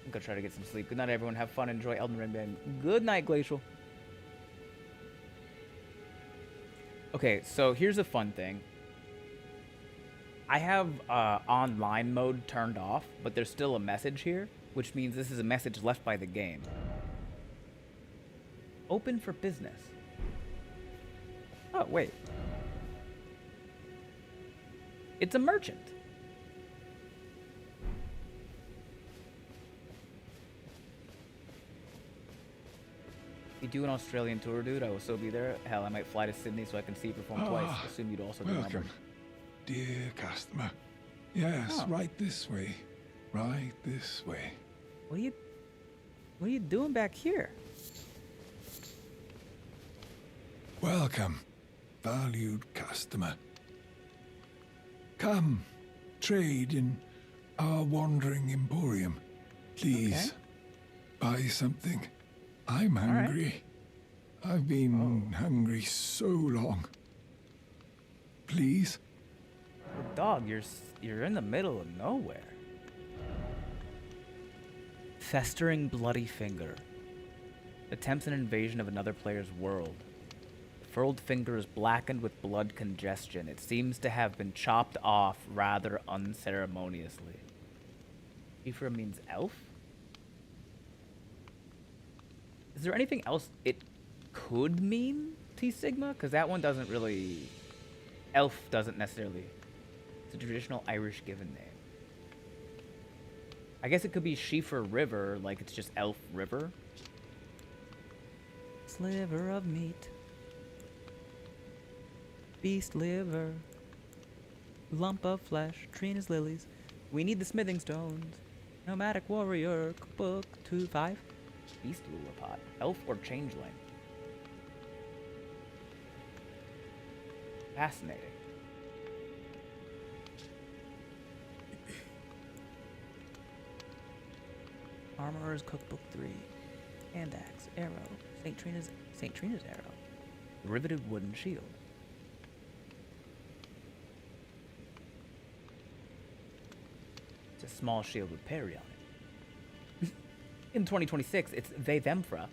I'm gonna try to get some sleep. Good night, everyone. Have fun. Enjoy Elden Ring, man. Good night, Glacial. Okay, so here's a fun thing. I have online mode turned off, but there's still a message here, which means this is a message left by the game. Open for business. Oh, wait. It's a merchant. You do an Australian tour, dude? I will so be there. Hell, I might fly to Sydney so I can see you perform twice. Assume you'd also do Welcome, dear customer. Yes, right this way. Right this way. What are you doing back here? Welcome, valued customer. Come, trade in our wandering emporium. Please, buy something. I'm hungry. I've been hungry so long. Please? Dog, you're in the middle of nowhere. Festering bloody finger. Attempts an invasion of another player's world. Furled finger is blackened with blood congestion. It seems to have been chopped off rather unceremoniously. Ephra means elf? Is there anything else it could mean, T Sigma? Because that one doesn't really... Elf doesn't necessarily... It's a traditional Irish given name. I guess it could be Shifra River, like it's just Elf River. Sliver of meat. Beast liver, lump of flesh, Trina's lilies. We need the smithing stones. Nomadic warrior, book 2-5. Beast lure pot. Elf or changeling? Fascinating. Armorer's Cookbook 3. Hand axe, arrow, St. Trina's arrow. Riveted wooden shield. It's a small shield with parry on it. In 2026, it's they themfra.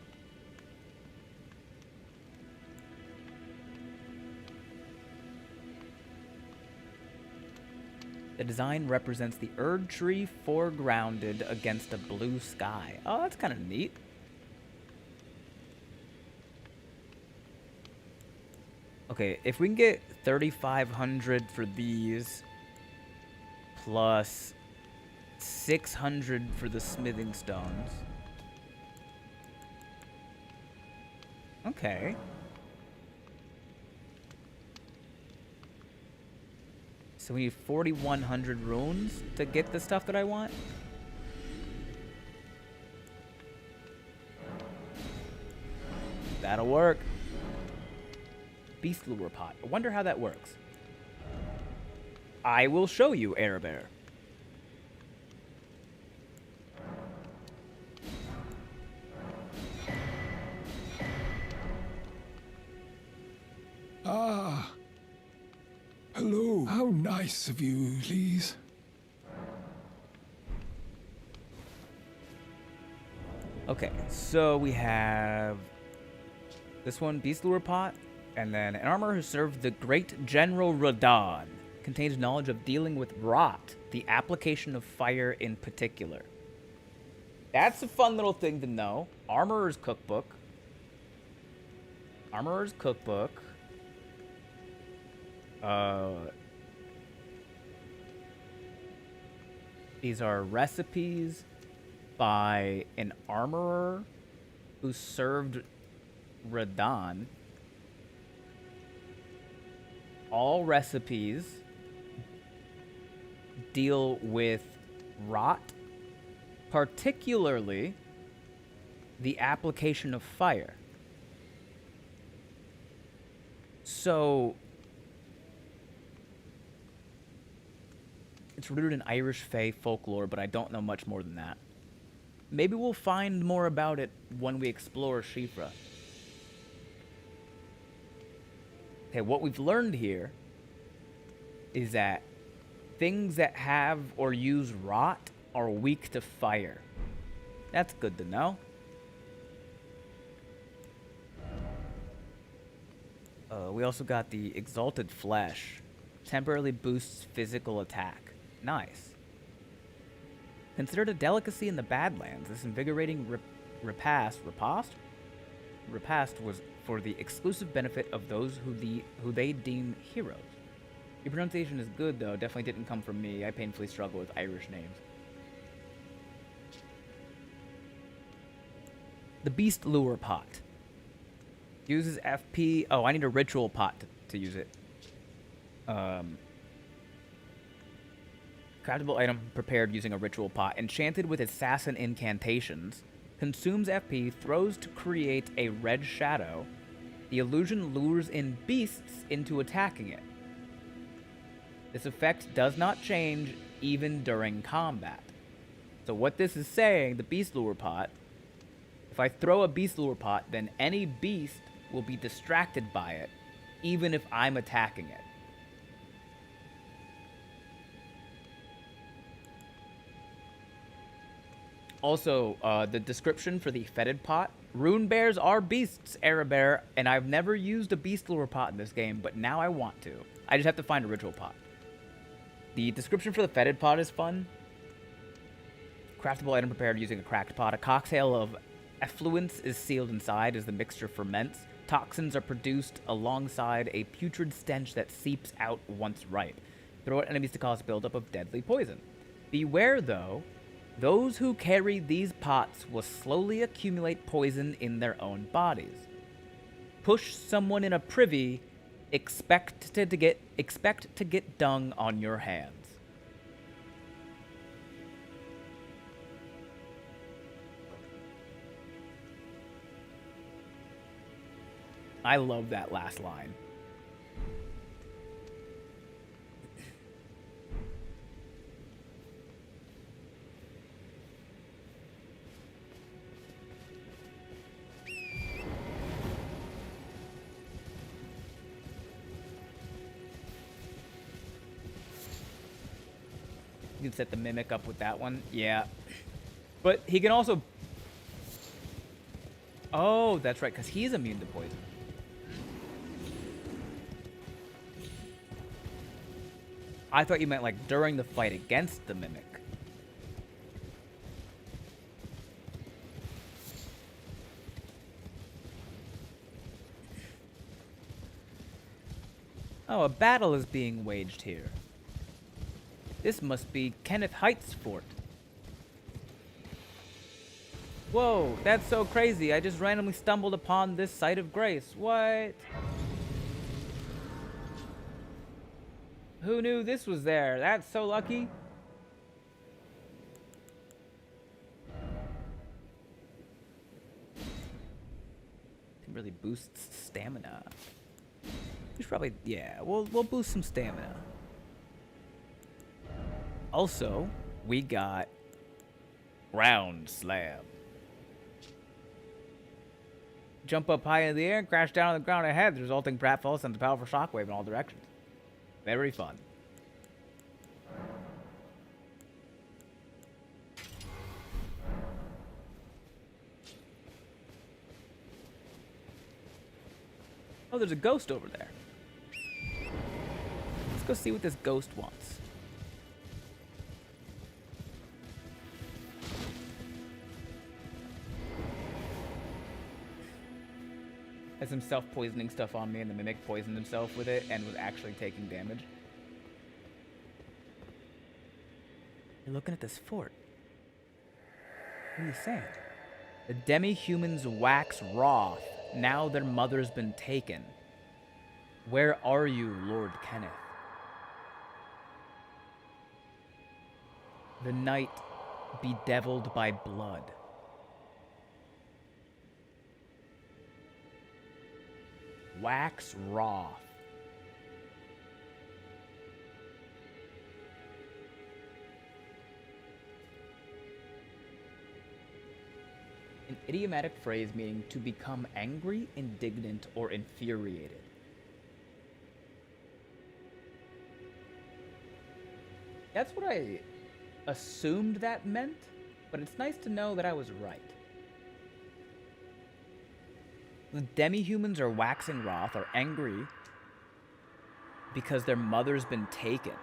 The design represents the Erd tree foregrounded against a blue sky. Oh, that's kind of neat. Okay, if we can get 3,500 for these, plus 600 for the smithing stones. Okay. So we need 4,100 runes to get the stuff that I want? That'll work. Beast lure pot. I wonder how that works. I will show you, Erebear. Ah. Hello. How nice of you, please. Okay, so we have this one, Beast Lure Pot, and then an armor who served the great General Radon. Contains knowledge of dealing with rot, the application of fire in particular. That's a fun little thing to know. Armorer's Cookbook. Armorer's Cookbook. These are recipes by an armorer who served Radon. All recipes deal with rot, particularly the application of fire. So it's rooted in Irish Fae folklore, but I don't know much more than that. Maybe we'll find more about it when we explore Shifra. Okay, what we've learned here is that things that have or use rot are weak to fire. That's good to know. We also got the Exalted Flesh. Temporarily boosts physical attack. Nice. Considered a delicacy in the Badlands, this invigorating repast was for the exclusive benefit of those who they deem heroes. Your pronunciation is good, though. Definitely didn't come from me. I painfully struggle with Irish names. The Beast Lure Pot. Uses FP... Oh, I need a ritual pot to use it. Craftable item prepared using a ritual pot. Enchanted with assassin incantations. Consumes FP, throws to create a red shadow. The illusion lures in beasts into attacking it. This effect does not change even during combat. So what this is saying, the Beast Lure Pot, if I throw a Beast Lure Pot, then any beast will be distracted by it, even if I'm attacking it. Also, the description for the Fetid Pot. Rune bears are beasts, Erebear, and I've never used a Beast Lure Pot in this game, but now I want to. I just have to find a ritual pot. The description for the Fetid Pot is fun. Craftable item prepared using a cracked pot. A cocktail of effluence is sealed inside as the mixture ferments. Toxins are produced alongside a putrid stench that seeps out once ripe. Throw at enemies to cause buildup of deadly poison. Beware, though. Those who carry these pots will slowly accumulate poison in their own bodies. Push someone in a privy, expect to get dung on your hands. I love that last line. You can set the mimic up with that one. Yeah. But he can also... Oh, that's right, because he's immune to poison. I thought you meant like during the fight against the mimic. Oh, a battle is being waged here. This must be Kenneth Heights Fort. Whoa, that's so crazy. I just randomly stumbled upon this site of grace. What? Who knew this was there? That's so lucky. It really boosts stamina. We should probably, yeah, we'll boost some stamina. Also, we got Ground Slam. Jump up high in the air and crash down on the ground ahead. The resulting pratfall sends a powerful shockwave in all directions. Very fun. Oh, there's a ghost over there. Let's go see what this ghost wants. Had some self-poisoning stuff on me, and the mimic poisoned himself with it and was actually taking damage. You're looking at this fort. What are you saying? The demi-humans wax wroth. Now their mother's been taken. Where are you, Lord Kenneth? The night bedeviled by blood. Wax wroth. An idiomatic phrase meaning to become angry, indignant, or infuriated. That's what I assumed that meant, but it's nice to know that I was right. The demi-humans are waxing wroth, are angry because their mother's been taken.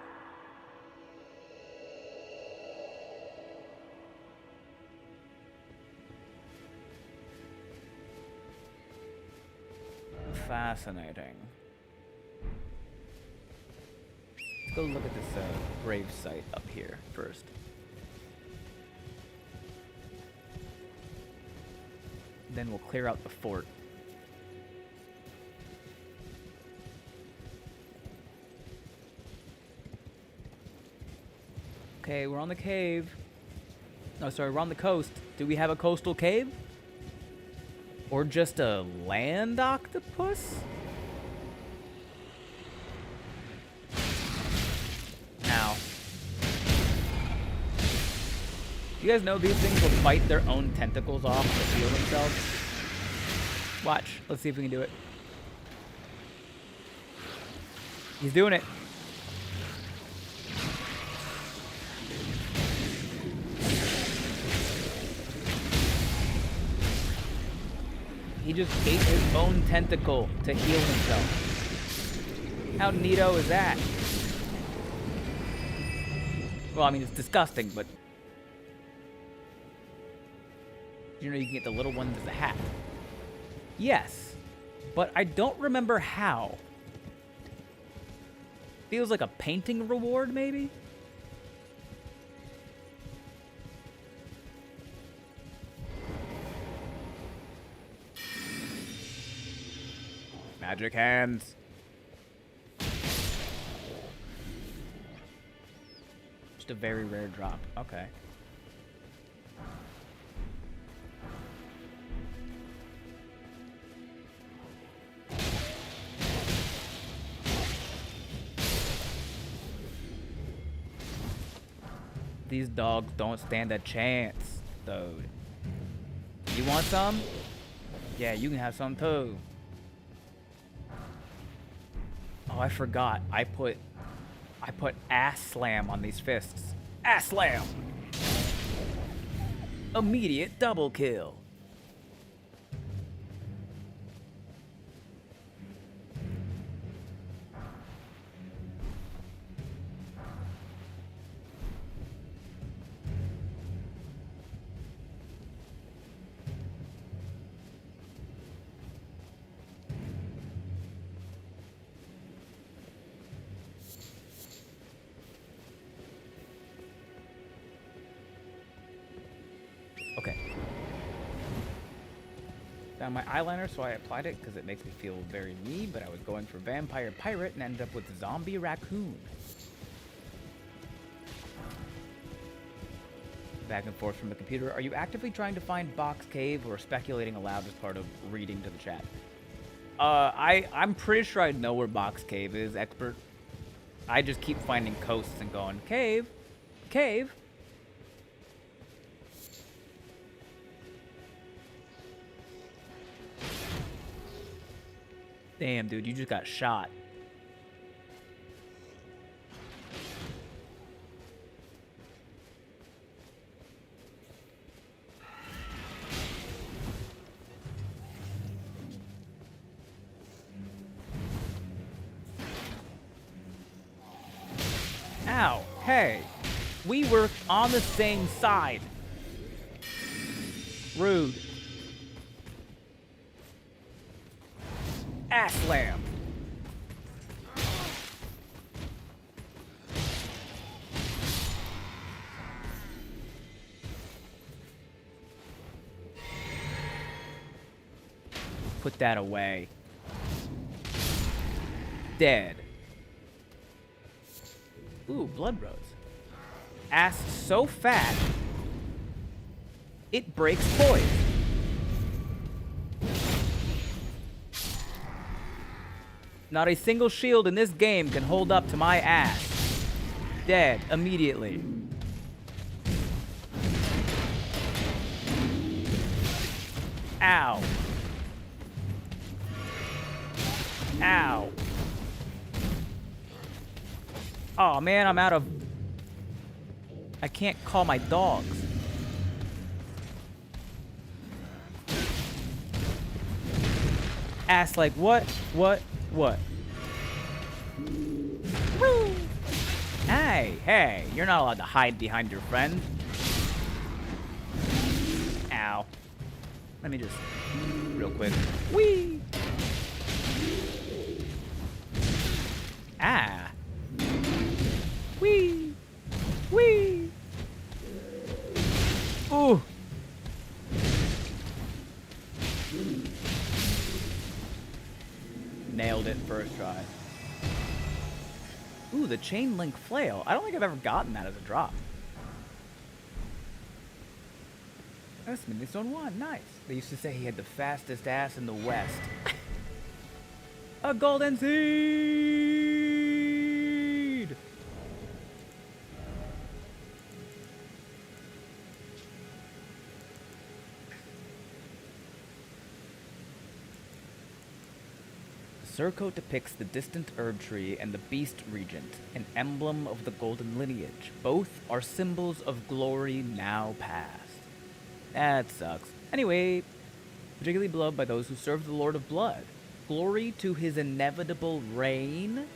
Fascinating. Let's go look at this grave site up here first. Then we'll clear out the fort. Okay, we're on the cave. Oh, sorry, we're on the coast. Do we have a coastal cave? Or just a land octopus? Ow. You guys know these things will bite their own tentacles off to heal themselves? Watch. Let's see if we can do it. He's doing it. He just ate his own tentacle to heal himself. How neato is that? Well, I mean, it's disgusting, but... You know you can get the little ones as a hat. Yes, but I don't remember how. Feels like a painting reward, maybe? Magic hands. Just a very rare drop. Okay. These dogs don't stand a chance, dude. You want some? Yeah, you can have some too. Oh, I forgot. I put ass slam on these fists. Ass slam! Immediate double kill. Okay. Found my eyeliner, so I applied it because it makes me feel very me, but I was going for vampire pirate and ended up with zombie raccoon. Back and forth from the computer. Are you actively trying to find Box Cave or speculating aloud as part of reading to the chat? I'm pretty sure I know where Box Cave is, expert. I just keep finding coasts and going, cave, cave. Damn, dude, you just got shot. Ow, hey, we were on the same side. Rude. Ass slam. Put that away. Dead. Ooh, blood rose. Ass so fat, it breaks poise. Not a single shield in this game can hold up to my ass. Dead immediately. Ow. Ow. Oh man, I'm out of... I can't call my dogs. Ass like what? What? What? Woo! Hey, hey, you're not allowed to hide behind your friend. Ow. Let me just, real quick. Whee! Ah. Whee! Whee! Ooh! Nailed it first try. Ooh, the chain link flail. I don't think I've ever gotten that as a drop. That's Mini Zone 1. Nice. They used to say he had the fastest ass in the West. A golden seed! The surcoat depicts the distant herb tree and the beast regent, an emblem of the golden lineage. Both are symbols of glory now past. That sucks. Anyway, particularly beloved by those who serve the Lord of Blood. Glory to his inevitable reign.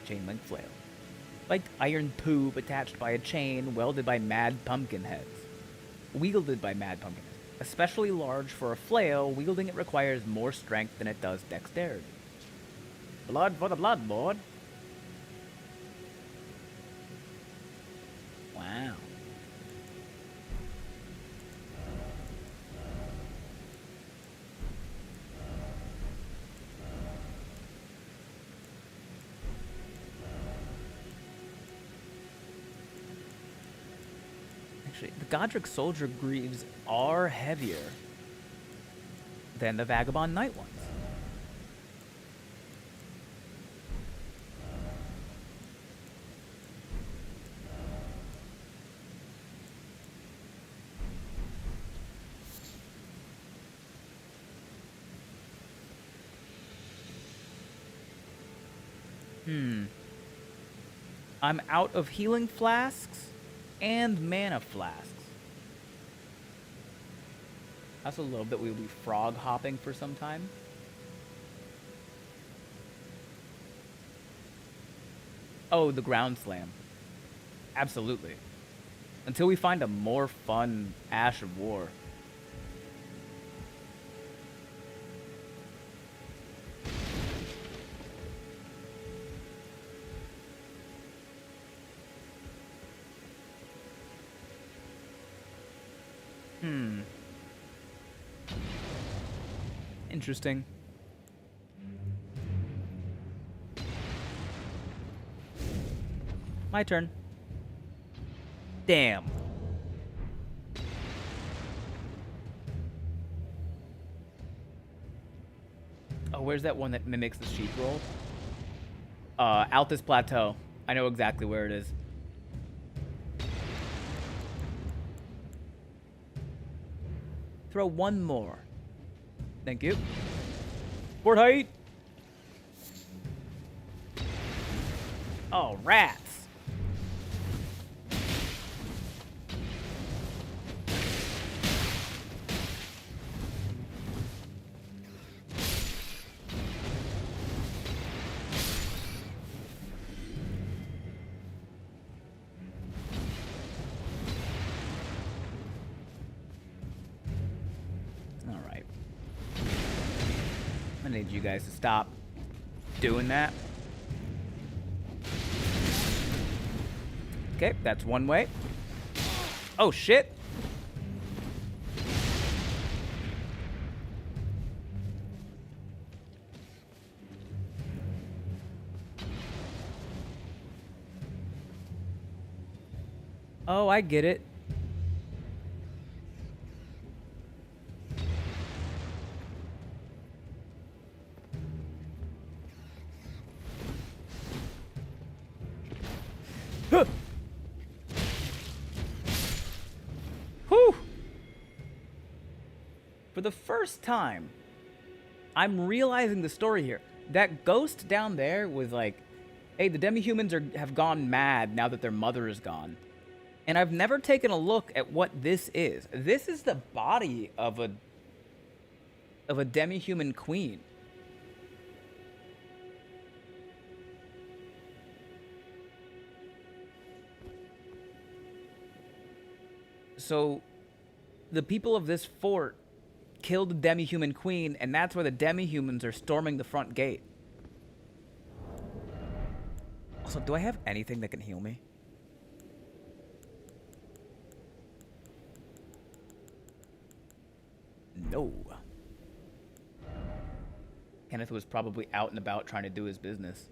Chain link flail. Like iron tube attached by a chain welded by mad pumpkin heads. Wielded by mad pumpkin heads. Especially large for a flail, wielding it requires more strength than it does dexterity. Blood for the blood, lord. Wow. Actually, the Godric Soldier Greaves are heavier than the Vagabond Knight ones. I'm out of healing flasks and mana flasks. I also love that we'll be frog hopping for some time. Oh, the ground slam. Absolutely. Until we find a more fun Ash of War. Interesting. My turn. Damn. Oh, where's that one that mimics the sheep roll? Altus Plateau. I know exactly where it is. Throw one more. Thank you. Fort height. Oh, rats. All right. I need you guys to stop doing that. Okay, that's one way. Oh, shit. Oh, I get it. Huh. Whew. For the first time, I'm realizing the story here. That ghost down there was like, hey, the demi-humans have gone mad now that their mother is gone. And I've never taken a look at what this is. This is the body of a demi-human queen. So the people of this fort killed the demi-human queen, and that's why the demi-humans are storming the front gate. Also, do I have anything that can heal me? No. Kenneth was probably out and about trying to do his business.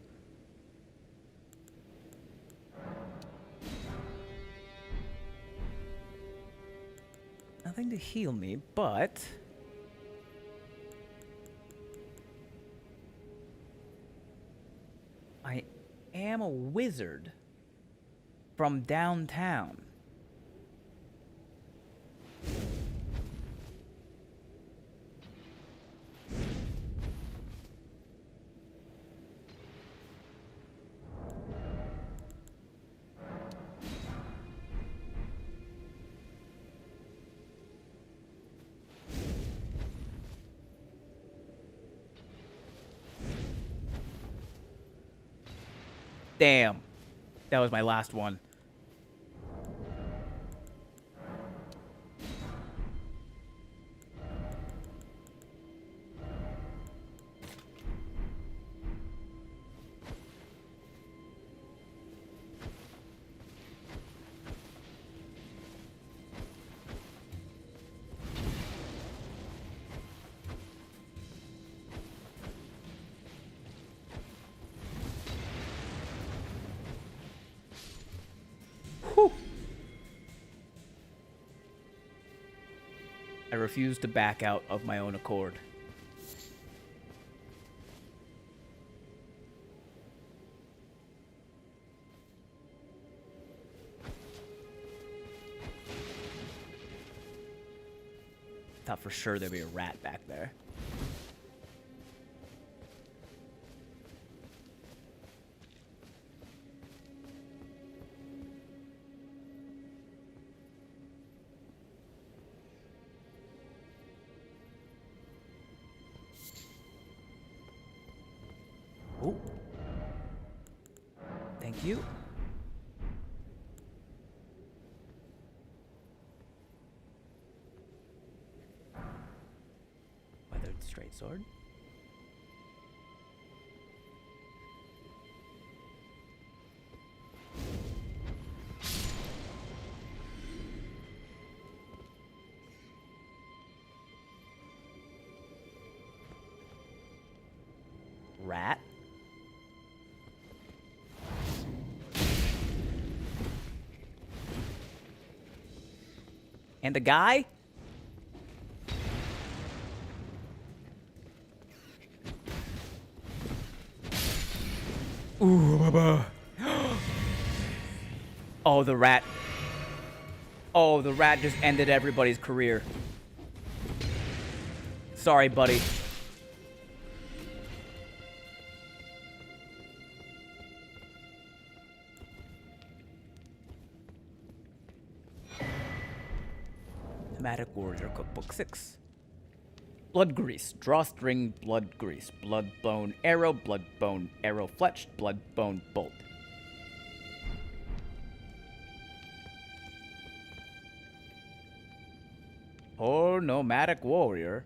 Nothing to heal me, but I am a wizard from downtown. Damn. That was my last one. I refuse to back out of my own accord. Thought for sure there'd be a rat back there. Thank you. Weathered straight sword. Rat. And the guy? Ooh, Baba. Oh, the rat. Oh, the rat just ended everybody's career. Sorry, buddy. Nomadic Warrior Cookbook 6. Blood grease, drawstring, blood grease, blood bone arrow, fletched, blood bone bolt. Oh, nomadic warrior.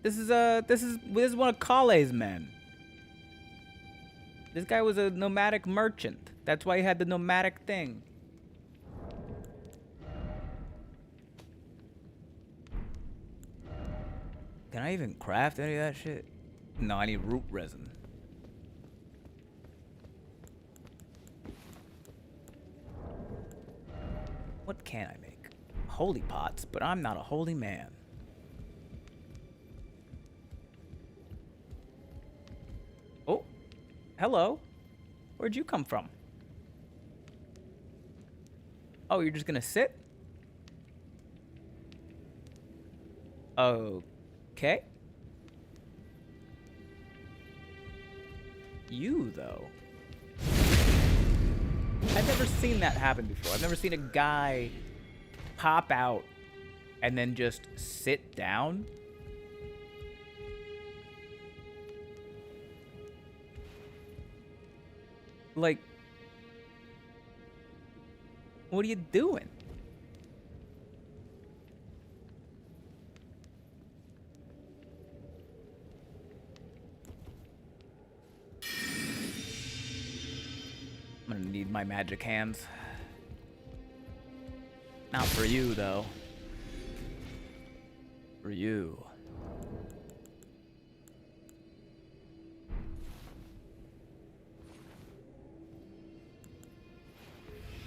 This is one of Kale's men. This guy was a nomadic merchant. That's why he had the nomadic thing. Can I even craft any of that shit? No, I need root resin. What can I make? Holy pots, but I'm not a holy man. Oh, hello. Where'd you come from? Oh, you're just gonna sit? Okay. You, though. I've never seen that happen before. I've never seen a guy pop out and then just sit down. Like, what are you doing? I'm gonna need my magic hands. Not for you, though. For you.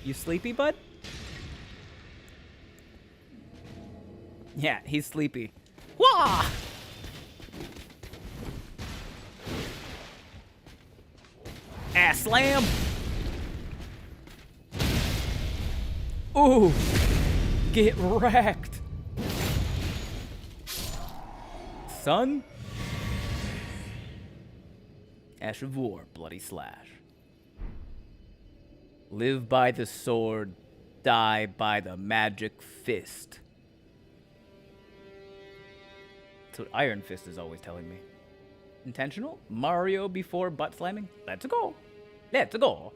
You sleepy, bud? Yeah, he's sleepy. Wah! Ass slam! Ooh! Get wrecked! Son? Ash of War, bloody slash. Live by the sword, die by the magic fist. That's what Iron Fist is always telling me. Intentional? Mario before butt slamming? Let's go. Let's go.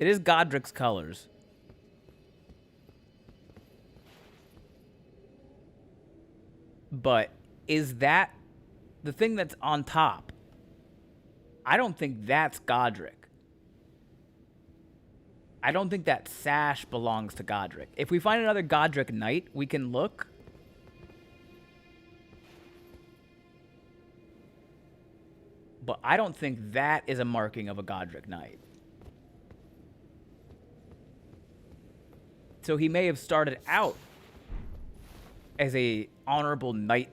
It is Godric's colors. But is that the thing that's on top? I don't think that's Godric. I don't think that sash belongs to Godric. If we find another Godric knight, we can look. But I don't think that is a marking of a Godric knight. So he may have started out as a honorable knight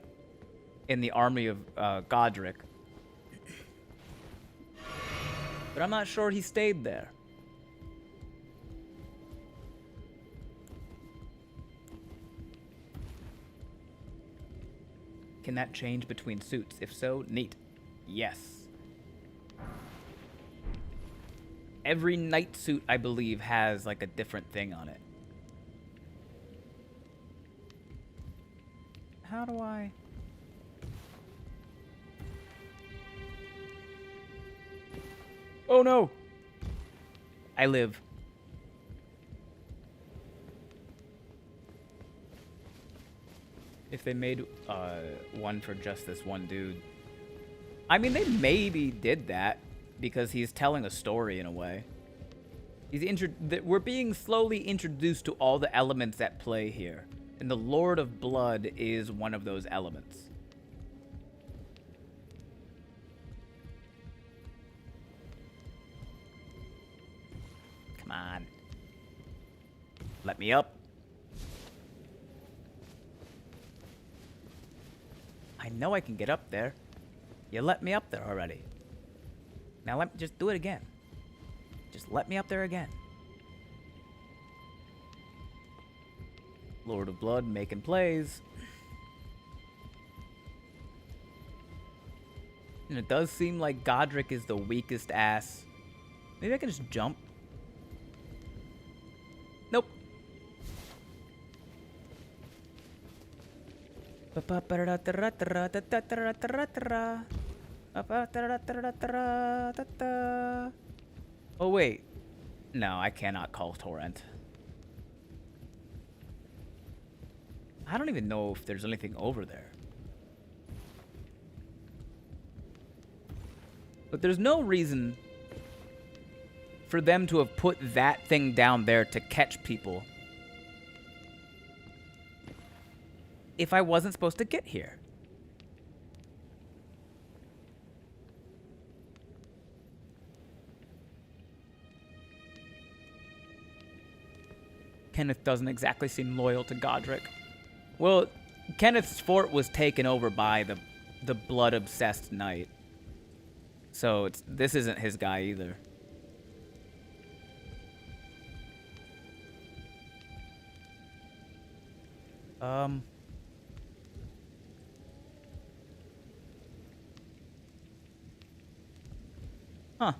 in the army of Godric. But I'm not sure he stayed there. Can that change between suits? If so, neat. Yes. Every knight suit, I believe, has like a different thing on it. How do I... Oh no! I live. If they made one for just this one dude. I mean, they maybe did that because he's telling a story in a way. We're being slowly introduced to all the elements at play here. And the Lord of Blood is one of those elements. Come on. Let me up. I know I can get up there. You let me up there already. Now let me just do it again. Just let me up there again. Lord of Blood making plays. And it does seem like Godric is the weakest ass. Maybe I can just jump. Nope. Oh wait. No, I cannot call Torrent. I don't even know if there's anything over there. But there's no reason for them to have put that thing down there to catch people if I wasn't supposed to get here. Kenneth doesn't exactly seem loyal to Godric. Well, Kenneth's fort was taken over by the blood-obsessed knight. So this isn't his guy either. Huh.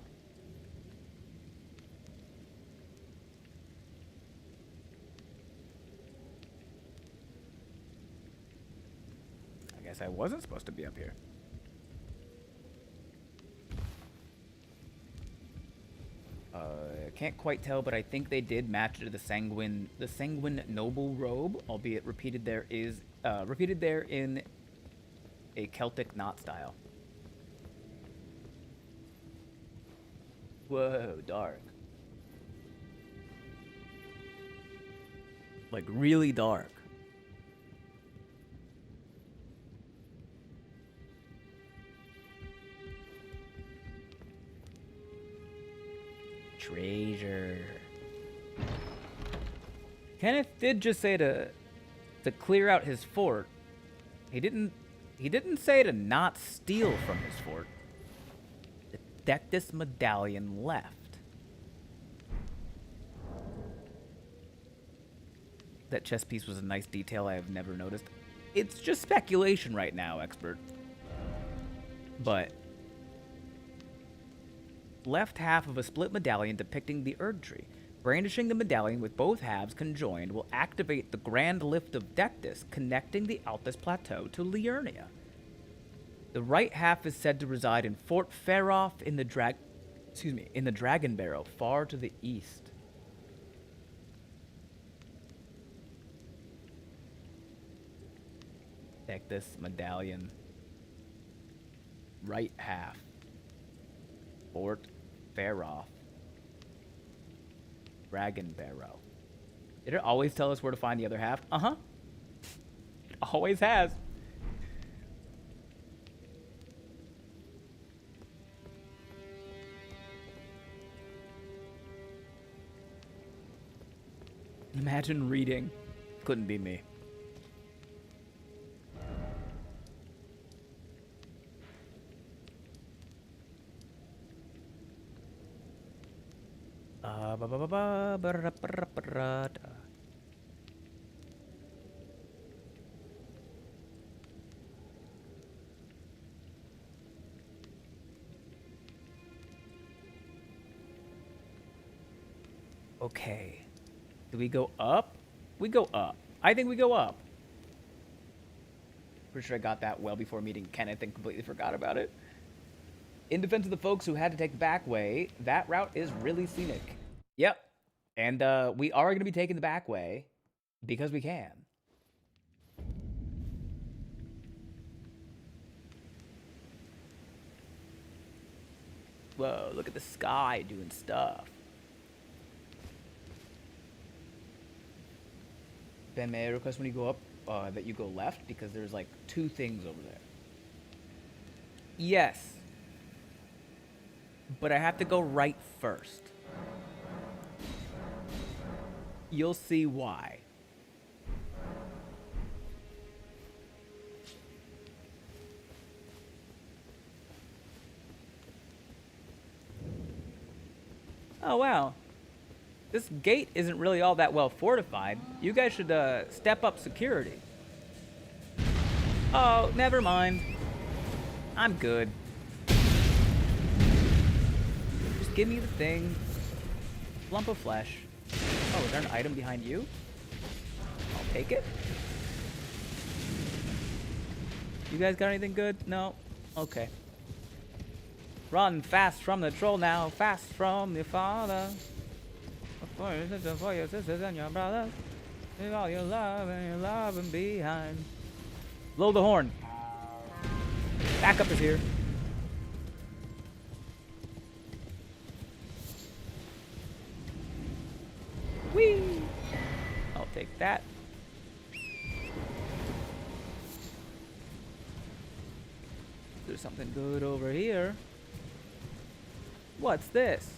I guess I wasn't supposed to be up here. I can't quite tell, but I think they did match to the Sanguine noble robe, albeit repeated there in a Celtic knot style. Whoa, dark. Like really dark. Treasure. Kenneth did just say to clear out his fort. He didn't say to not steal from his fort. The Dectus medallion left. That chess piece was a nice detail I have never noticed. It's just speculation right now, expert. But left half of a split medallion depicting the Erd Tree. Brandishing the medallion with both halves conjoined will activate the Grand Lift of Dectus, connecting the Altus Plateau to Liurnia. The right half is said to reside in Fort Ferof in the Dragon Barrow, far to the east. Dectus medallion. Right half. Fort Ferof. Dragon Barrow. Did it always tell us where to find the other half? Uh-huh. It always has. Imagine reading. Couldn't be me. Okay. Do we go up? We go up. I think we go up. Pretty sure I got that well before meeting Kenneth and completely forgot about it. In defense of the folks who had to take the back way, that route is really scenic. Yep. And we are going to be taking the back way because we can. Whoa, look at the sky doing stuff. Ben, may I request when you go up that you go left because there's like 2 things over there. Yes. But I have to go right first. You'll see why. Oh, wow. This gate isn't really all that well fortified. You guys should step up security. Oh, never mind. I'm good. Just give me the thing. Lump of flesh. Oh, is there an item behind you? I'll take it. You guys got anything good? No? Okay. Run fast from the troll now, fast from your father. For your sisters and your brothers. Leave all your love and your loving behind. Blow the horn. Backup is here. Whee! I'll take that. There's something good over here. What's this?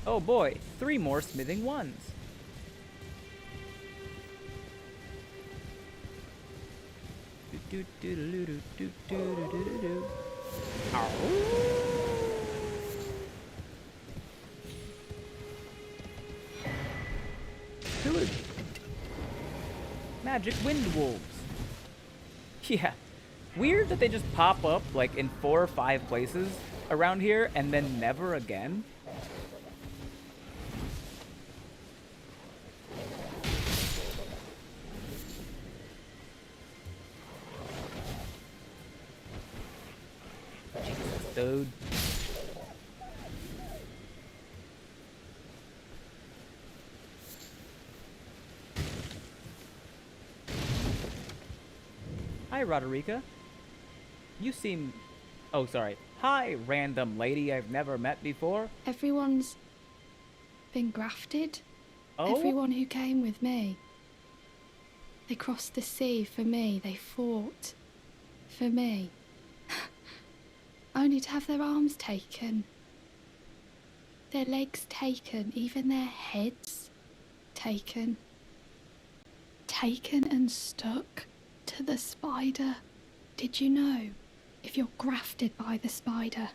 Oh boy, 3 more smithing ones. Good. Magic wind wolves. Yeah. Weird that they just pop up like in 4 or 5 places around here and then never again. Dude. Hi, Roderica. You seem... Oh, sorry. Hi, random lady I've never met before. Everyone's been grafted. Oh? Everyone who came with me. They crossed the sea for me. They fought for me. Only to have their arms taken. Their legs taken. Even their heads taken. Taken and stuck to the spider. Did you know? If you're grafted by the spider,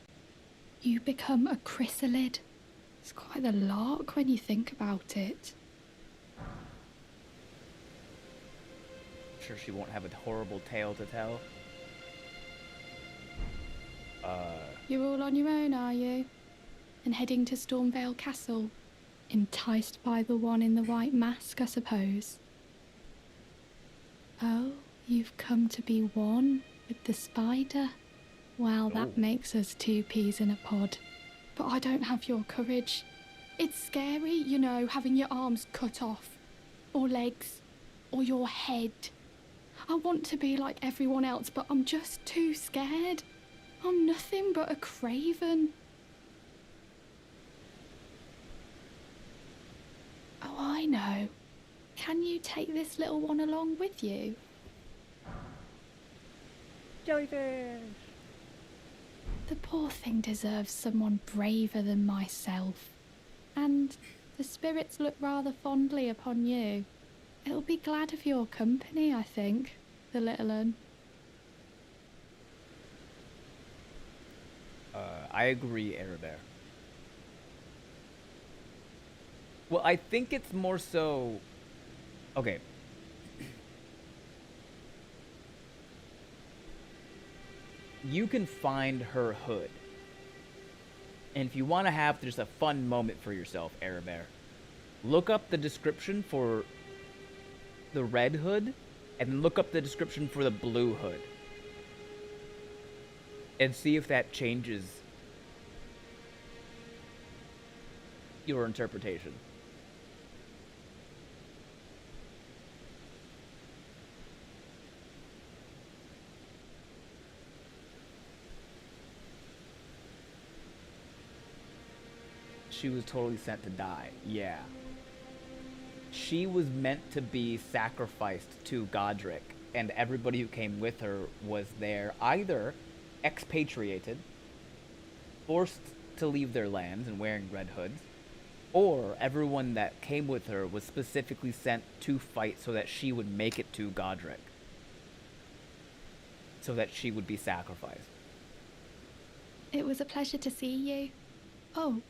you become a chrysalid. It's quite the lark when you think about it. Sure she won't have a horrible tale to tell. You're all on your own, are you? And heading to Stormvale Castle? Enticed by the one in the white mask, I suppose. Oh, you've come to be one with the spider? Well, that makes us 2 peas in a pod. But I don't have your courage. It's scary, you know, having your arms cut off. Or legs. Or your head. I want to be like everyone else, but I'm just too scared. I'm nothing but a craven. Oh, I know. Can you take this little one along with you? Jellyfish! The poor thing deserves someone braver than myself. And the spirits look rather fondly upon you. It'll be glad of your company, I think, the little un. I agree, Arabear. Well, I think it's more so... Okay. You can find her hood. And if you want to have just a fun moment for yourself, Arabear, look up the description for the red hood, and then look up the description for the blue hood. and see if that changes your interpretation. She was totally sent to die. Yeah. She was meant to be sacrificed to Godric, and everybody who came with her was there either expatriated, forced to leave their lands and wearing red hoods, or everyone that came with her was specifically sent to fight so that she would make it to Godric, so that she would be sacrificed. It was a pleasure to see you. Oh,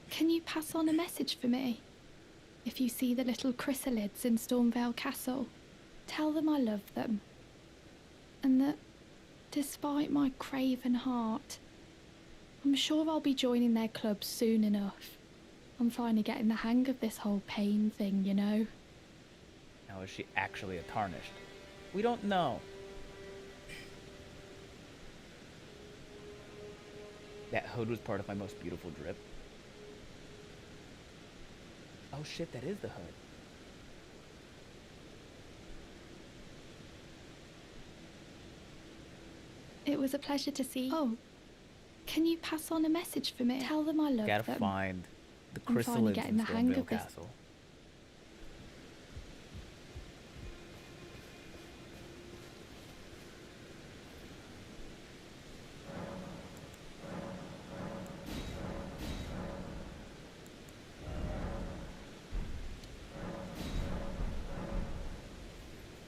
can you pass on a message for me? If you see the little chrysalids in Stormvale Castle, tell them I love them. And that, despite my craven heart, I'm sure I'll be joining their club soon enough. I'm finally getting the hang of this whole pain thing, you know. Now, is she actually a tarnished? We don't know. That hood was part of my most beautiful drip. Oh shit, that is the hood. It was a pleasure to see you. Oh, can you pass on a message for me? Tell them I love them. Gotta find the I'm finally chrysalids getting in the hang Stormvale of this. Castle.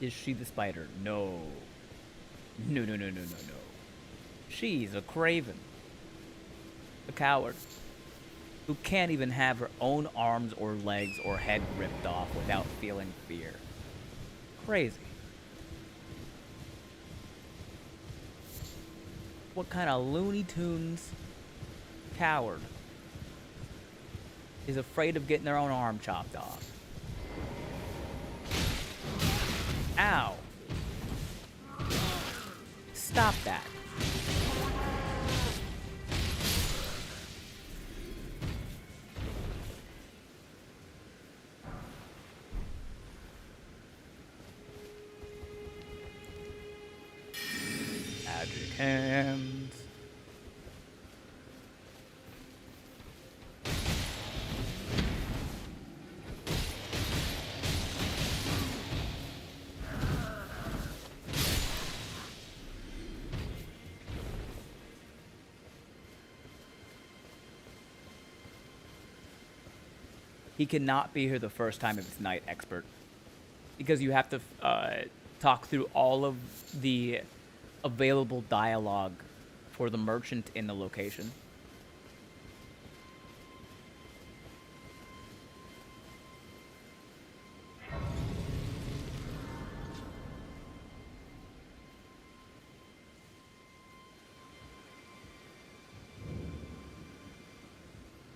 Is she the spider? No. No, no, no, no, no, no. She's a craven. A coward. Who can't even have her own arms or legs or head ripped off without feeling fear. Crazy. What kind of Looney Tunes coward is afraid of getting their own arm chopped off? Ow. Stop that. Magic hands. He cannot be here the first time if it's night, expert. Because you have to talk through all of the available dialogue for the merchant in the location.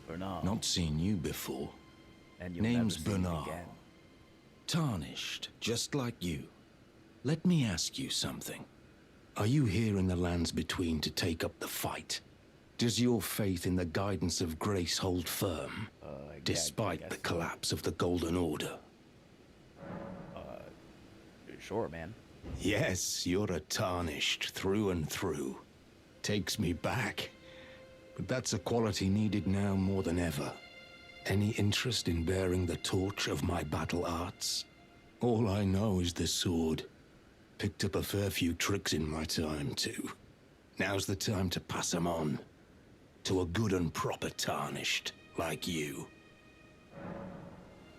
Bernard. Not seen you before. And you'll Name's never see me Bernard. again. Tarnished, just like you. Let me ask you something. Are you here in the lands between to take up the fight? Does your faith in the guidance of grace hold firm, despite the collapse of the Golden Order? Sure, man. Yes, you're a Tarnished through and through. Takes me back. But that's a quality needed now more than ever. Any interest in bearing the torch of my battle arts? All I know is the sword. Picked up a fair few tricks in my time, too. Now's the time to pass 'em on. To a good and proper Tarnished, like you.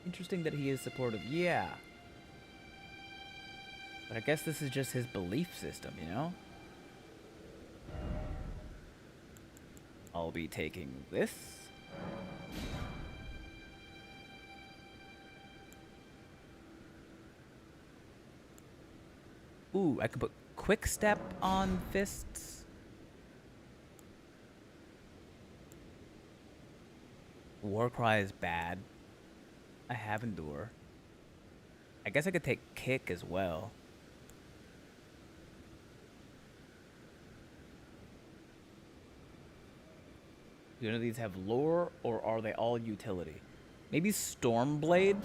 Interesting that he is supportive. Yeah. But I guess this is just his belief system, you know? I'll be taking this. Ooh, I could put quick step on fists. Warcry is bad. I have endure. I guess I could take kick as well. Do any of these have lore, or are they all utility? Maybe Stormblade?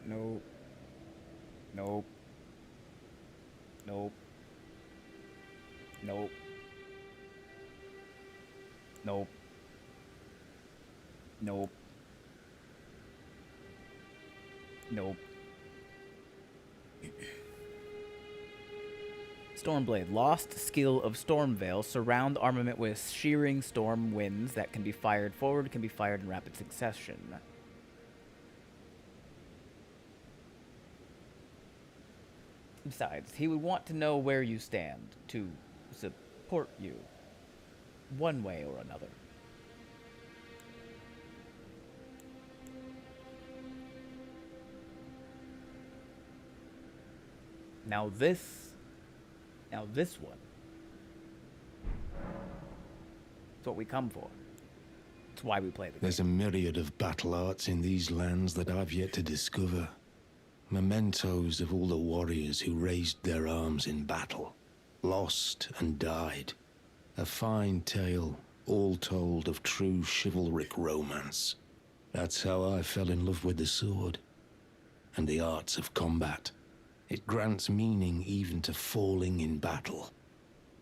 Nope. Nope. Nope. Nope. Nope. Nope. Nope. Stormblade. Lost skill of Stormveil. Surround armament with shearing storm winds that can be fired forward, can be fired in rapid succession. Besides, he would want to know where you stand to support you, one way or another. Now this one. It's what we come for. It's why we play the game. There's a myriad of battle arts in these lands that I've yet to discover. Mementos of all the warriors who raised their arms in battle, lost and died. A fine tale, all told of true chivalric romance. That's how I fell in love with the sword and the arts of combat. It grants meaning even to falling in battle,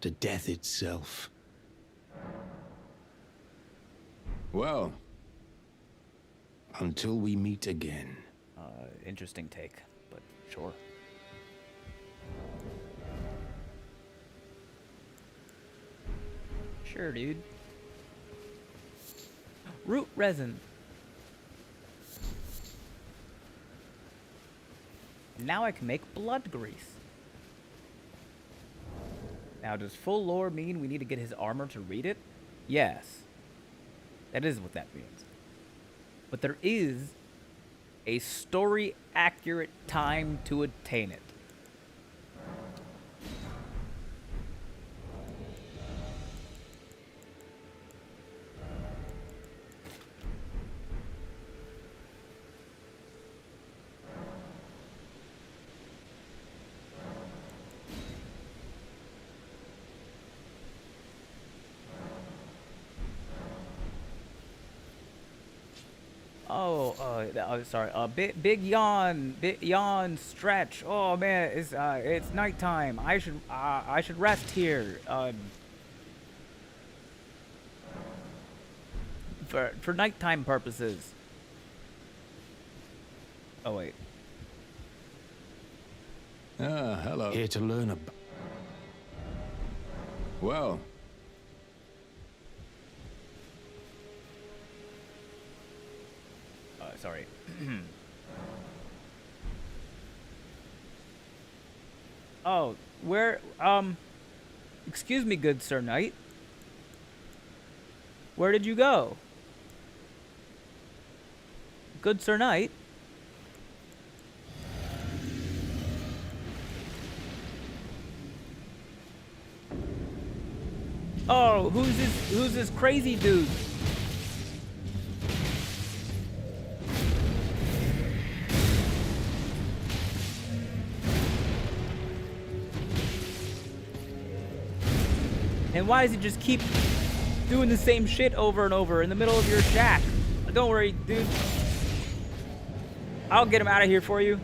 to death itself. Well, until we meet again. Interesting take, but sure. Sure, dude. Root resin. Now I can make blood grease. Now, does full lore mean we need to get his armor to read it? Yes. That is what that means. But there is a story-accurate time to attain it. Sorry. Big yawn stretch. Oh man, it's nighttime. I should rest here. For nighttime purposes. Oh wait. Ah, hello. Here to learn about. Well. Sorry. Oh, where, excuse me, good Sir Knight. Where did you go? Good Sir Knight? Oh, who's this crazy dude? And why does he just keep doing the same shit over and over in the middle of your shack? Don't worry, dude. I'll get him out of here for you.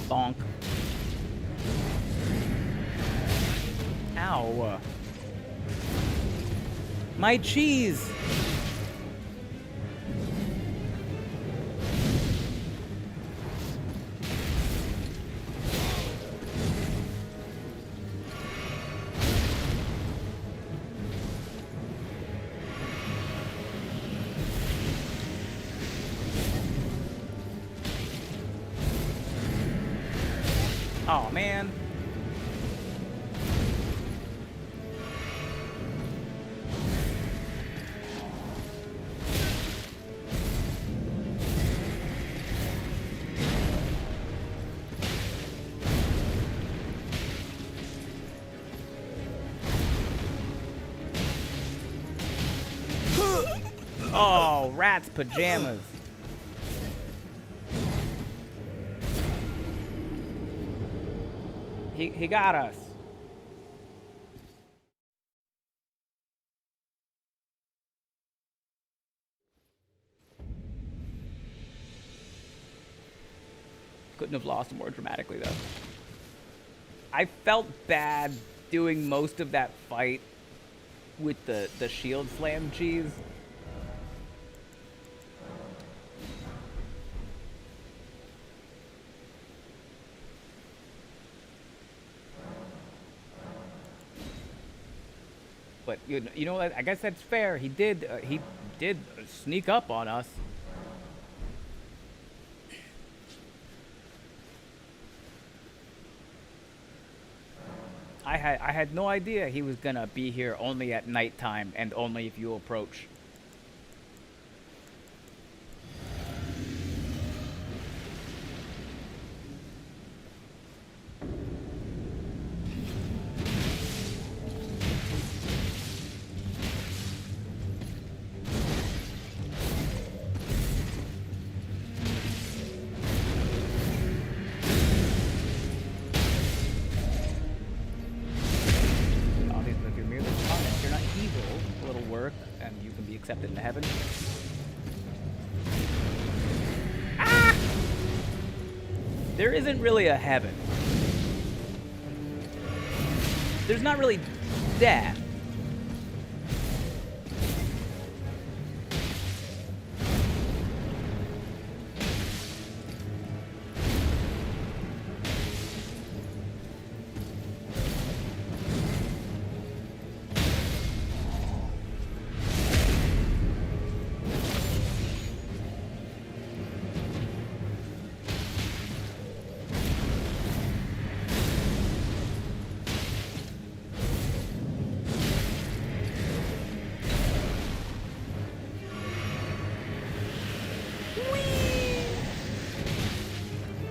Bonk. Ow. My cheese! Oh man. Oh, rat's pajamas. He got us. Couldn't have lost more dramatically though. I felt bad doing most of that fight with the shield slam cheese. But you know, I guess that's fair. He did sneak up on us. I had no idea he was gonna be here only at nighttime and only if you approach. Accepted into heaven. Ah! There isn't really a heaven. There's not really death.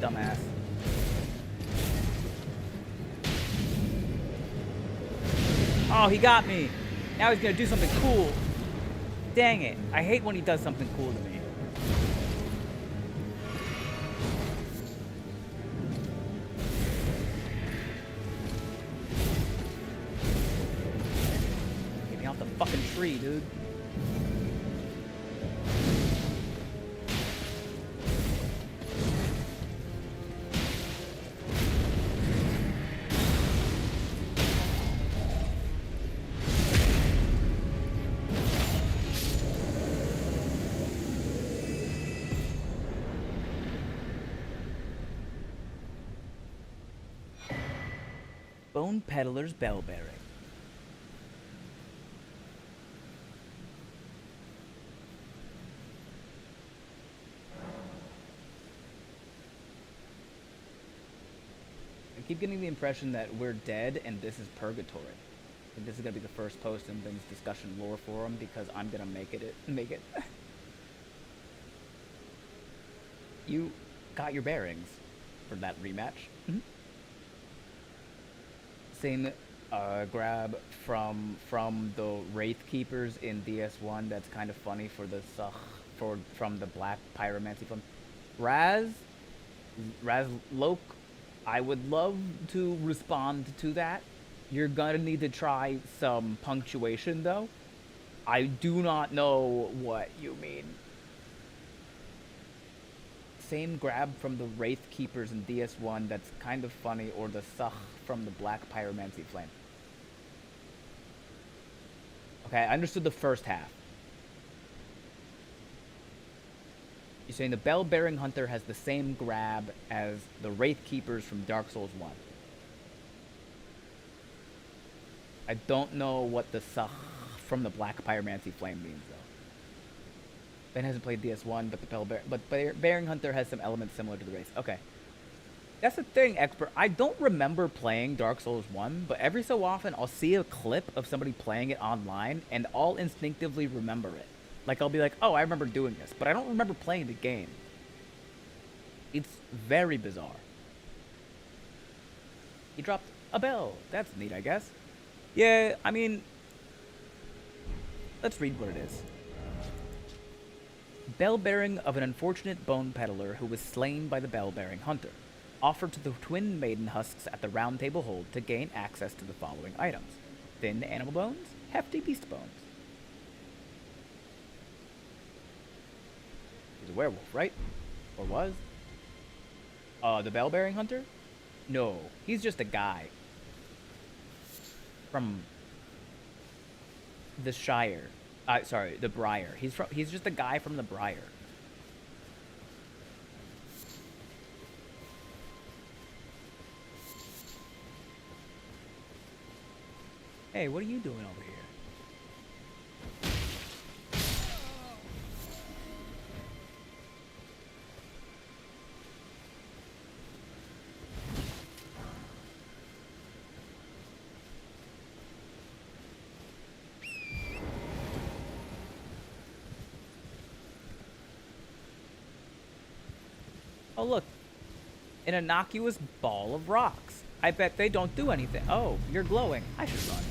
Dumbass. Oh, he got me. Now he's gonna do something cool. Dang it. I hate when he does something cool to me. Get me off the fucking tree, dude. Bone Peddler's Bell Bearing. I keep getting the impression that we're dead and this is purgatory. I think this is gonna be the first post in Ben's discussion lore forum because I'm gonna make it. You got your bearings for that rematch. Mm-hmm. Same grab from the Wraith Keepers in DS1. That's kind of funny for the from the Black Pyromancy film. Raz Loke, I would love to respond to that. You're gonna need to try some punctuation though. I do not know what you mean. Same grab from the Wraith Keepers in DS1 that's kind of funny, or the Sakh from the Black Pyromancy Flame. Okay, I understood the first half. You're saying the Bell-Bearing Hunter has the same grab as the Wraith Keepers from Dark Souls 1. I don't know what the Sakh from the Black Pyromancy Flame means, though. Ben hasn't played DS1, but Bearing Hunter has some elements similar to the Wraith. Okay. That's the thing, Expert. I don't remember playing Dark Souls 1, but every so often I'll see a clip of somebody playing it online, and I'll instinctively remember it. Like, I'll be like, oh, I remember doing this, but I don't remember playing the game. It's very bizarre. He dropped a bell. That's neat, I guess. Yeah, I mean, let's read what it is. Bell bearing of an unfortunate bone peddler who was slain by the bell bearing hunter. Offered to the twin maiden husks at the round table hold to gain access to the following items: thin animal bones, hefty beast bones. He's a werewolf, right? Or was? The bell bearing hunter? No, he's just a guy from the Shire. Sorry, the Briar. He's just a guy from the Briar. Hey, what are you doing over here? Oh, look. An innocuous ball of rocks. I bet they don't do anything. Oh, you're glowing. I should run.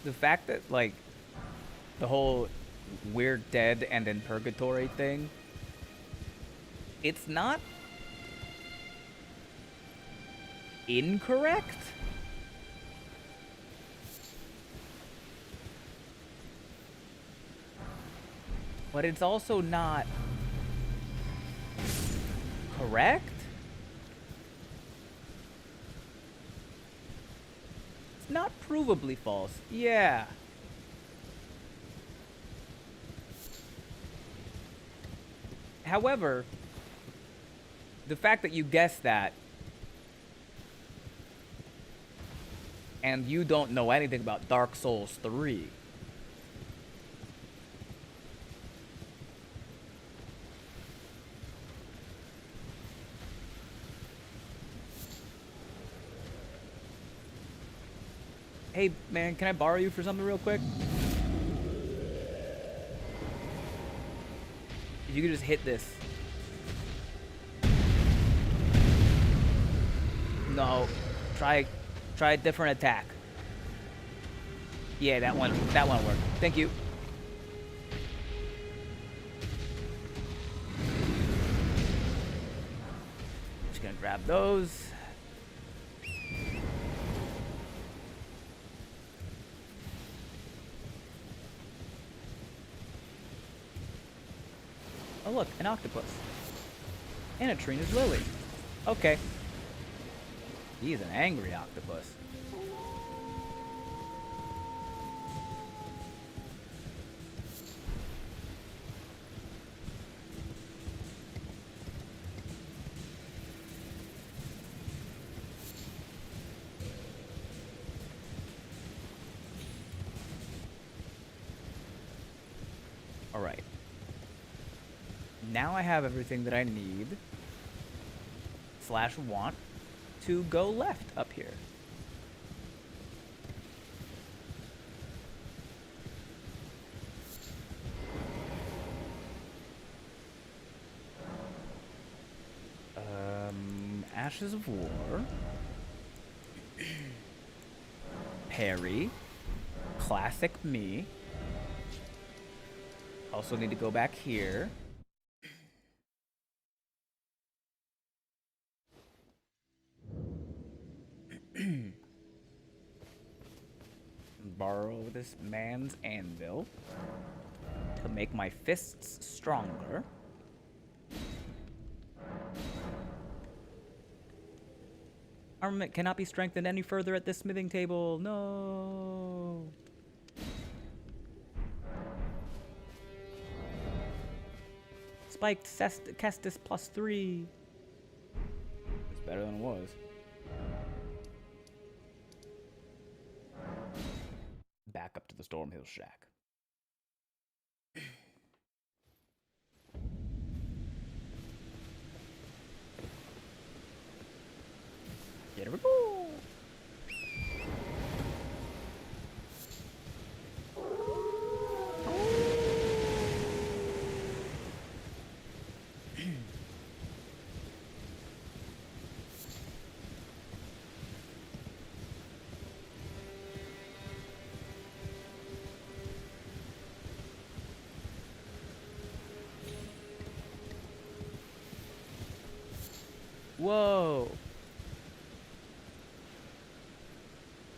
The fact that, like, the whole we're dead and in purgatory thing, it's not incorrect, but it's also not correct. It's not provably false. Yeah. However, the fact that you guessed that and you don't know anything about Dark Souls 3. Hey, man, can I borrow you for something real quick? If you could just hit this. No. Try a different attack. Yeah, that one worked. Thank you. Just gonna grab those. Oh look, an octopus. And a Trina's lily. Okay. He's an angry octopus. All right. Now I have everything that I need / want to go left up here. Ashes of War. Parry. Classic me. Also need to go back here. Borrow this man's anvil to make my fists stronger. Armament cannot be strengthened any further at this smithing table. No. Spiked Kestis +3. It's better than it was. Back up to the Stormhill Shack. Here we go. Whoa.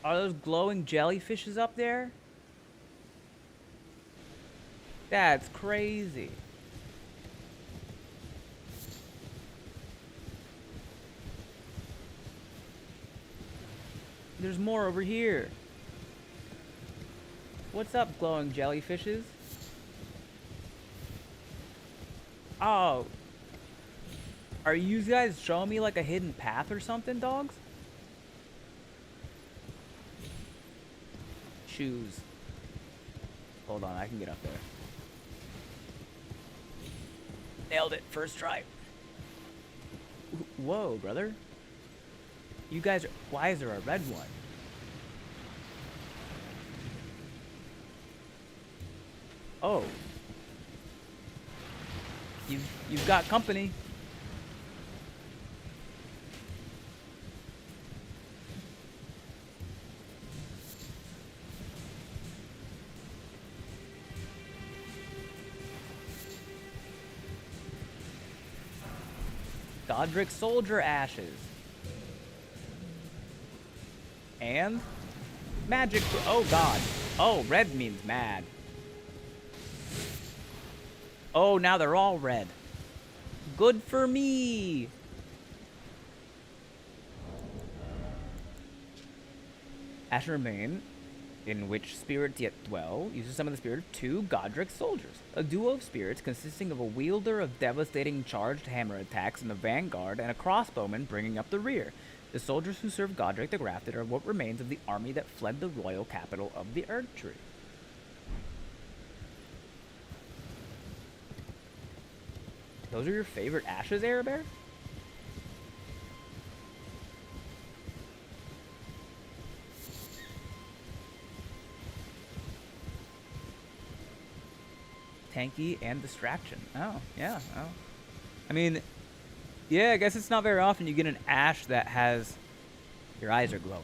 Are those glowing jellyfishes up there? That's crazy. There's more over here. What's up, glowing jellyfishes? Oh. Are you guys showing me like a hidden path or something, dogs? Shoes. Hold on, I can get up there. Nailed it, first try. Whoa, brother. You guys are... Why is there a red one? Oh. You've got company. Godric soldier ashes. And magic. Oh god. Oh, red means mad. Oh, now they're all red. Good for me. Ashen remain, in which spirits yet dwell, uses summon the spirit of 2 Godric soldiers. A duo of spirits consisting of a wielder of devastating charged hammer attacks in the vanguard and a crossbowman bringing up the rear. The soldiers who serve Godric the Grafted are what remains of the army that fled the royal capital of the Erdtree. Those are your favorite ashes, Airbear? Tanky and distraction. Oh, yeah. Oh. I mean, yeah, I guess it's not very often you get an ash that has... Your eyes are glowing.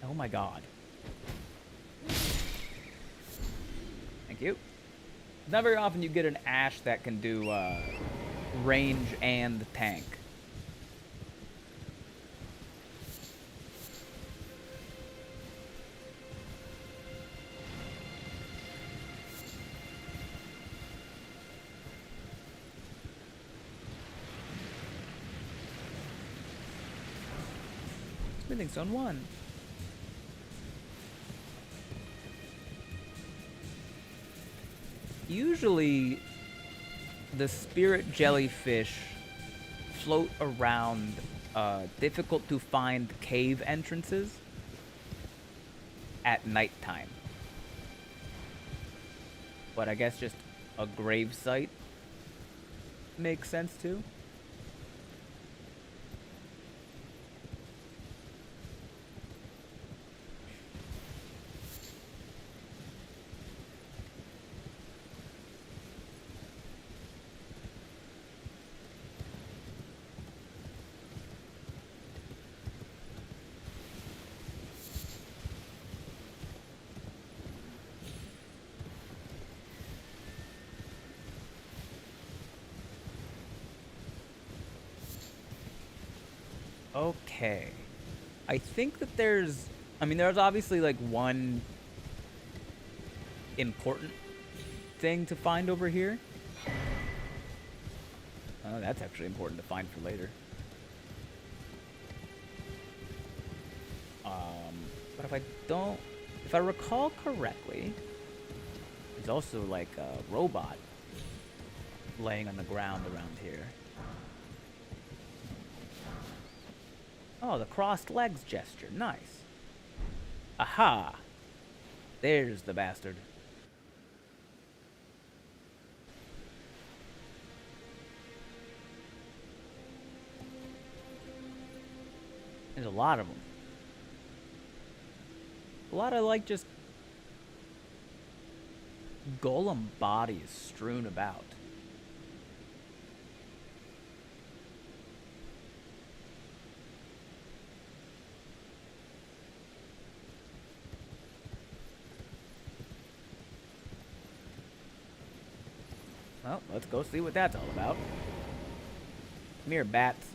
Oh my god. Thank you. It's not very often you get an ash that can do range and tank. Smithing Stone 1. Usually, the spirit jellyfish float around difficult to find cave entrances at nighttime. But I guess just a grave site makes sense too. Okay. I think that there's... I mean, there's obviously, like, one important thing to find over here. Oh, that's actually important to find for later. But if I don't... If I recall correctly, there's also, like, a robot laying on the ground around here. Oh, the crossed legs gesture. Nice. Aha! There's the bastard. There's a lot of them. A lot of, like, just golem bodies strewn about. Well, let's go see what that's all about. Come here, bats.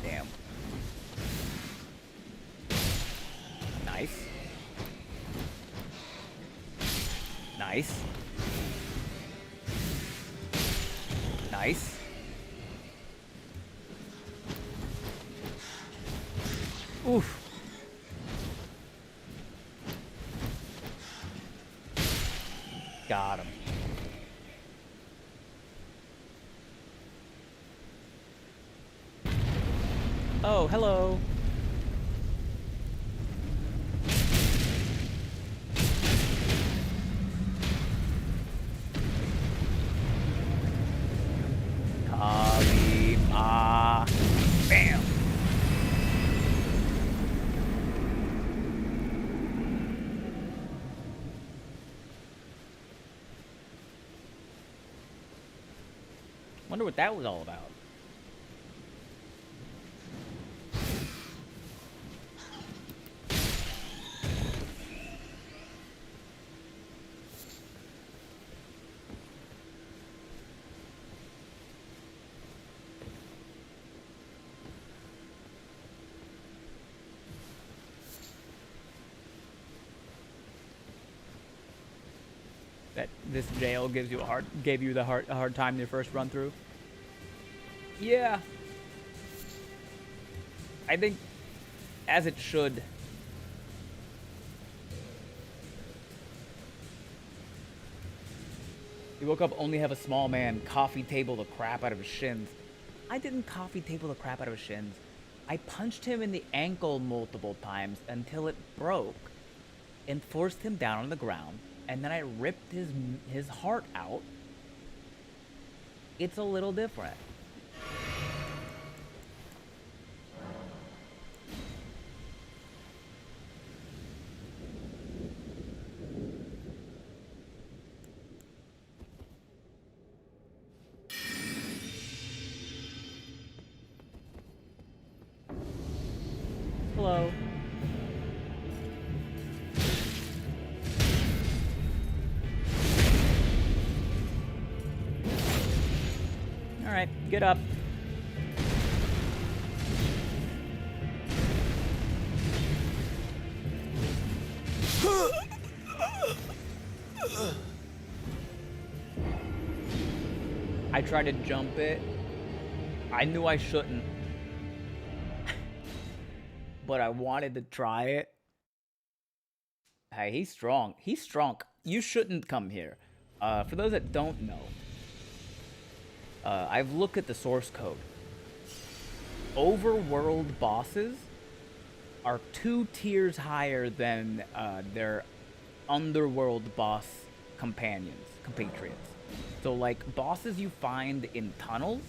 Damn. Nice. Nice. Nice. Oof. Got him. Oh, hello. Kalima. Bam. Wonder what that was all about. That this jail gave you a hard time your first run through. Yeah. I think as it should. You woke up only have a small man coffee table the crap out of his shins. I didn't coffee table the crap out of his shins. I punched him in the ankle multiple times until it broke and forced him down on the ground, and then I ripped his heart out. It's a little different. Hello. All right, get up. I tried to jump it. I knew I shouldn't. But I wanted to try it. Hey, he's strong. He's strong. You shouldn't come here. For those that don't know, I've looked at the source code. Overworld bosses are 2 tiers higher than their underworld boss compatriots. So, like, bosses you find in tunnels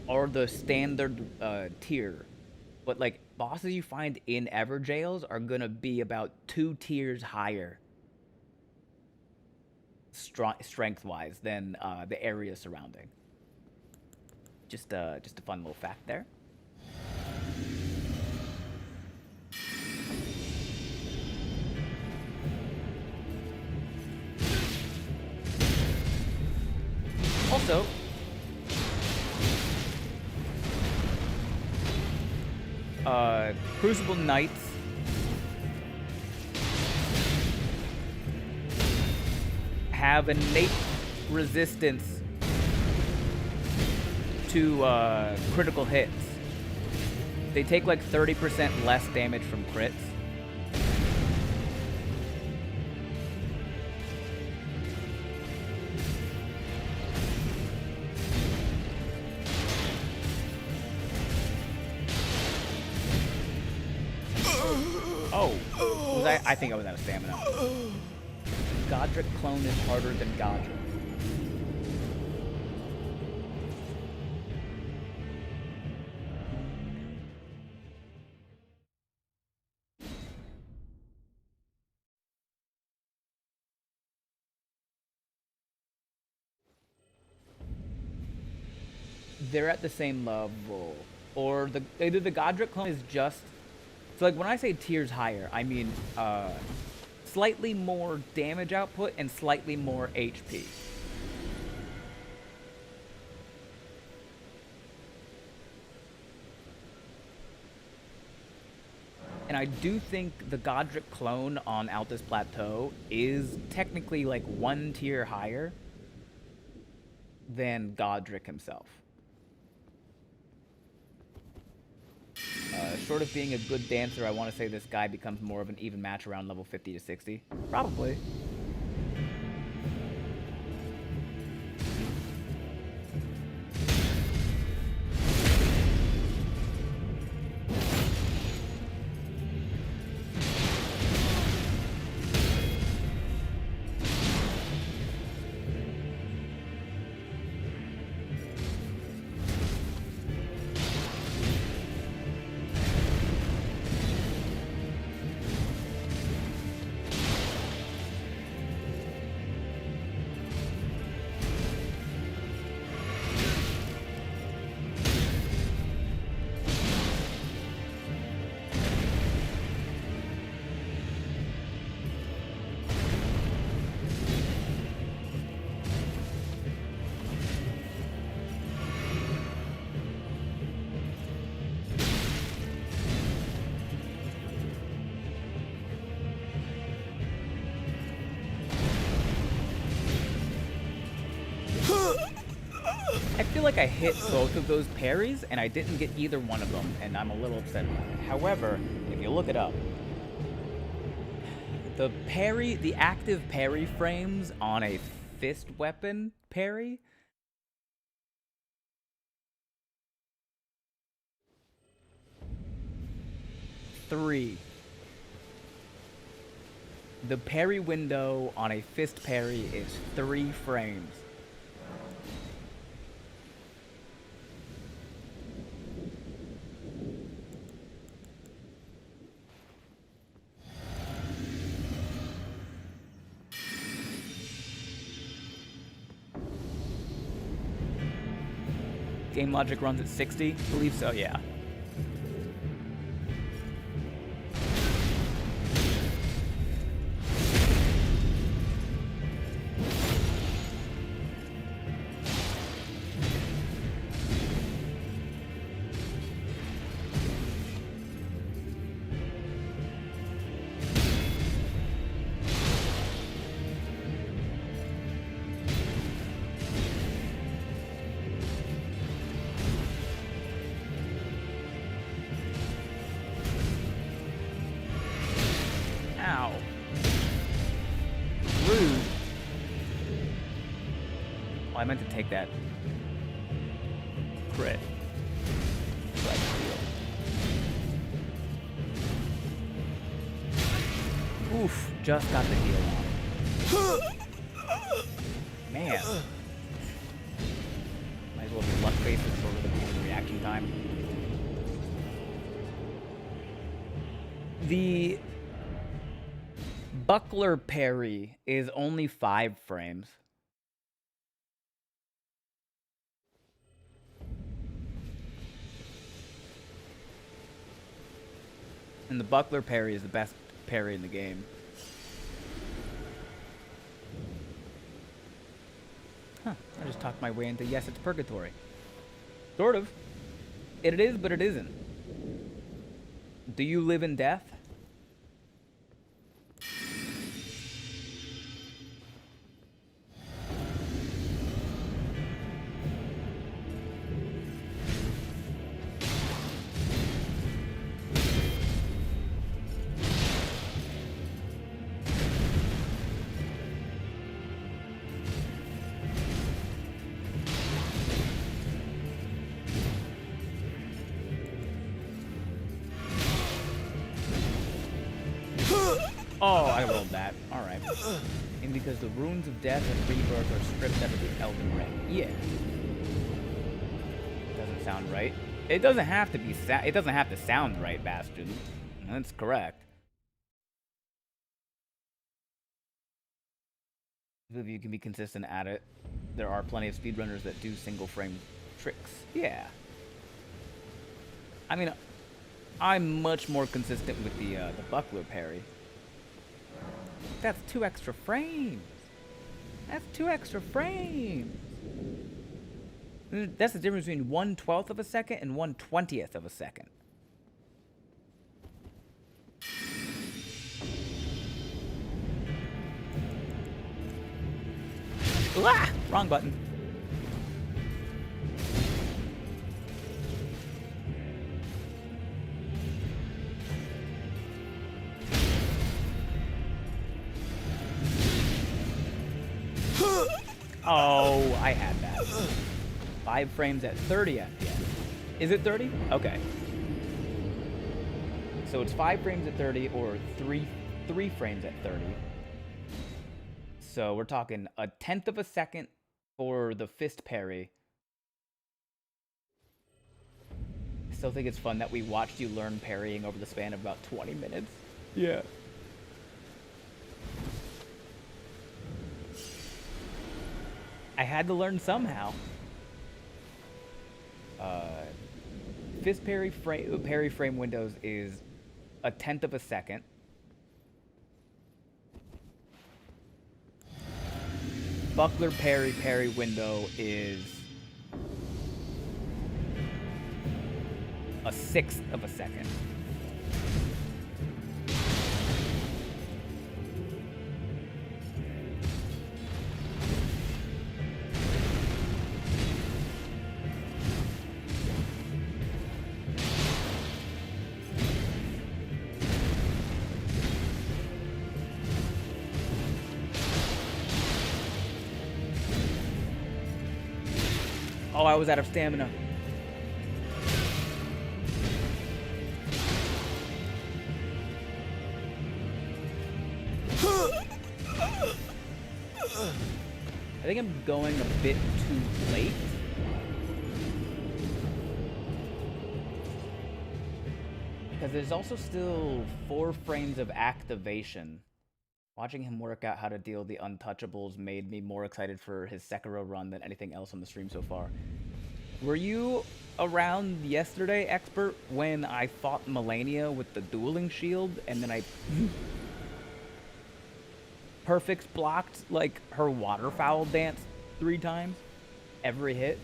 are the standard tier. But, like, bosses you find in Everjails are gonna be about 2 tiers higher strength-wise than the area surrounding. Just a fun little fact there. Also, Crucible Knights have innate resistance to critical hits. They take like 30% less damage from crits. Oh, I think I was out of stamina. Godric clone is harder than Godric. They're at the same level, or either the Godric clone is just, so like when I say tiers higher, I mean slightly more damage output and slightly more HP. And I do think the Godric clone on Altus Plateau is technically like 1 tier higher than Godric himself. Short of being a good dancer, I want to say this guy becomes more of an even match around level 50 to 60. Probably. I feel like I hit both of those parries, and I didn't get either one of them, and I'm a little upset about it. However, if you look it up, the active parry frames on a fist weapon parry, three. The parry window on a fist parry is 3 frames. Game logic runs at 60? Believe so, yeah. I meant to take that crit. So I can heal. Oof, just got the heal on. Man. Might as well be luck based and shorter the reaction time. The buckler parry is only 5 frames. And the buckler parry is the best parry in the game. Huh, I just talked my way into yes, it's purgatory. Sort of. It is, but it isn't. Do you live in death? Oh, I rolled that. Alright. And because the runes of death and rebirth are stripped out of the Elden Ring. Yeah. Doesn't sound right. It doesn't have to be it doesn't have to sound right, Bastion. That's correct. If you can be consistent at it, there are plenty of speedrunners that do single frame tricks. Yeah. I mean, I'm much more consistent with the buckler parry. That's 2 extra frames. That's 2 extra frames. That's the difference between 1/12 of a second and 1/20th of a second. Ah! Wrong button. Oh, I had that. 5 frames at 30 FPS. Is it 30? Okay. So it's 5 frames at 30 or 3 frames at 30. So we're talking 1/10 of a second for the fist parry. I still think it's fun that we watched you learn parrying over the span of about 20 minutes. Yeah. I had to learn somehow. Fist parry frame windows is 1/10 of a second. Buckler parry window is 1/6 of a second. Oh, I was out of stamina. I think I'm going a bit too late. Because there's also still 4 frames of activation. Watching him work out how to deal the untouchables made me more excited for his Sekiro run than anything else on the stream so far. Were you around yesterday, Expert, when I fought Melania with the dueling shield and then I perfect blocked like her waterfowl dance 3 times? Every hit?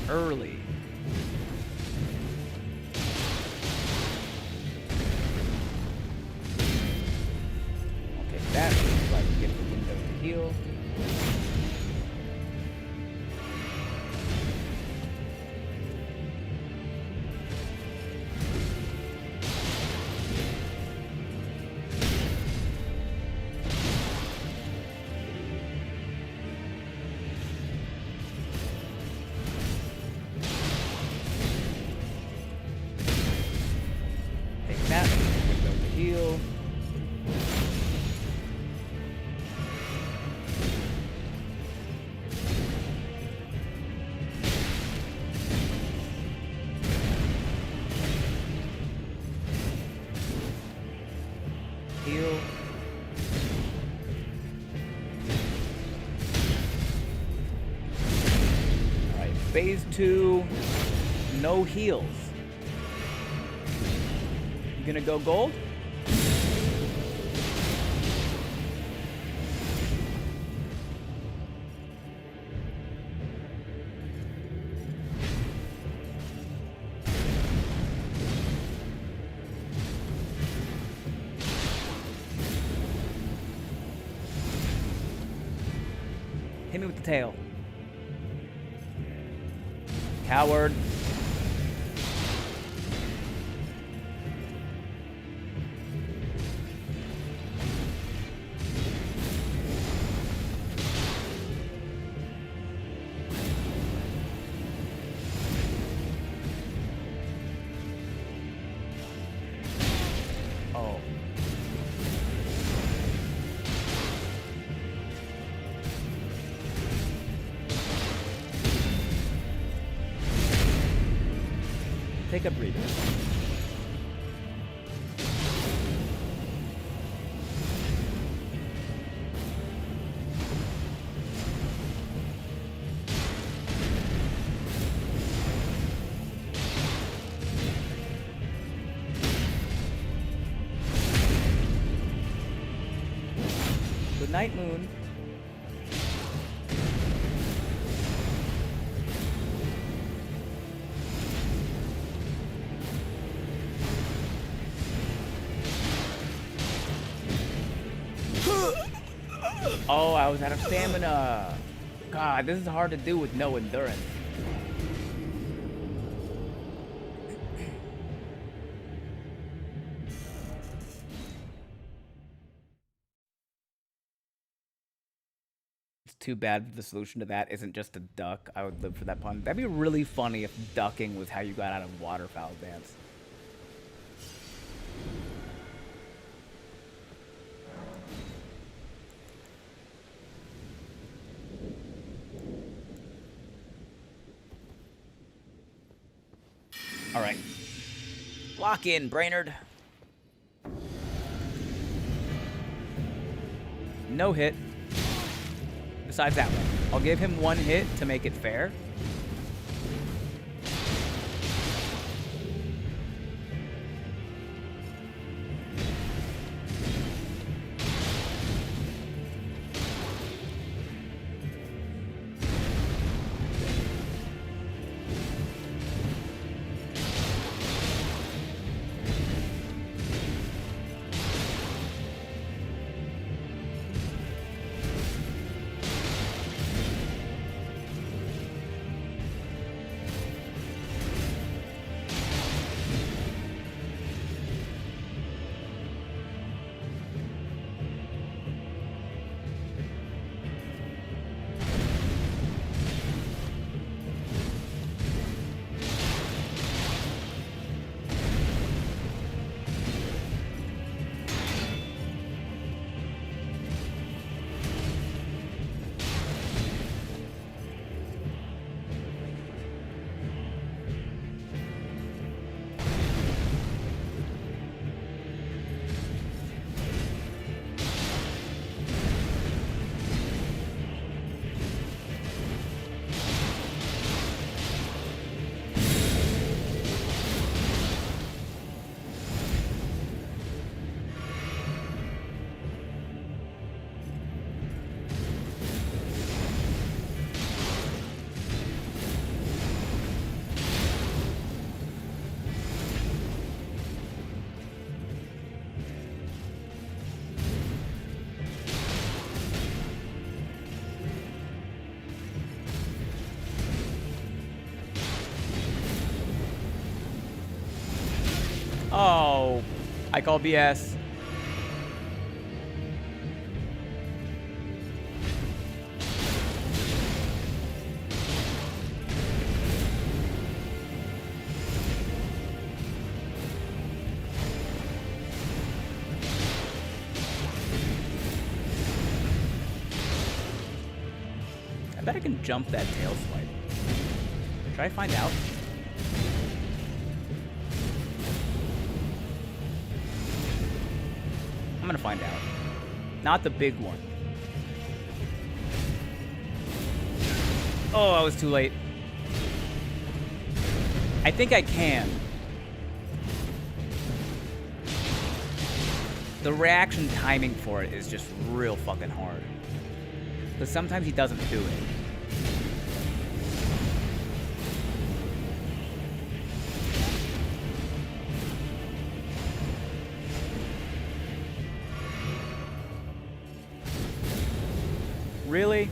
Early. Okay, that looks like get the window to heal. Phase 2, no heals. You gonna go gold? Hit me with the tail. Coward. Oh. take a breather. Good night, Moon. Oh, I was out of stamina. God, this is hard to do with no endurance. It's too bad the solution to that isn't just a duck. I would live for that pun. That'd be really funny if ducking was how you got out of waterfowl dance. All right. Lock in, Brainerd. No hit. Besides that one. I'll give him one hit to make it fair. Oh, I call BS. I bet I can jump that tail swipe. Should I find out? I'm gonna find out. Not the big one. Oh, I was too late. I think I can. The reaction timing for it is just real fucking hard. Because sometimes he doesn't do it. Really?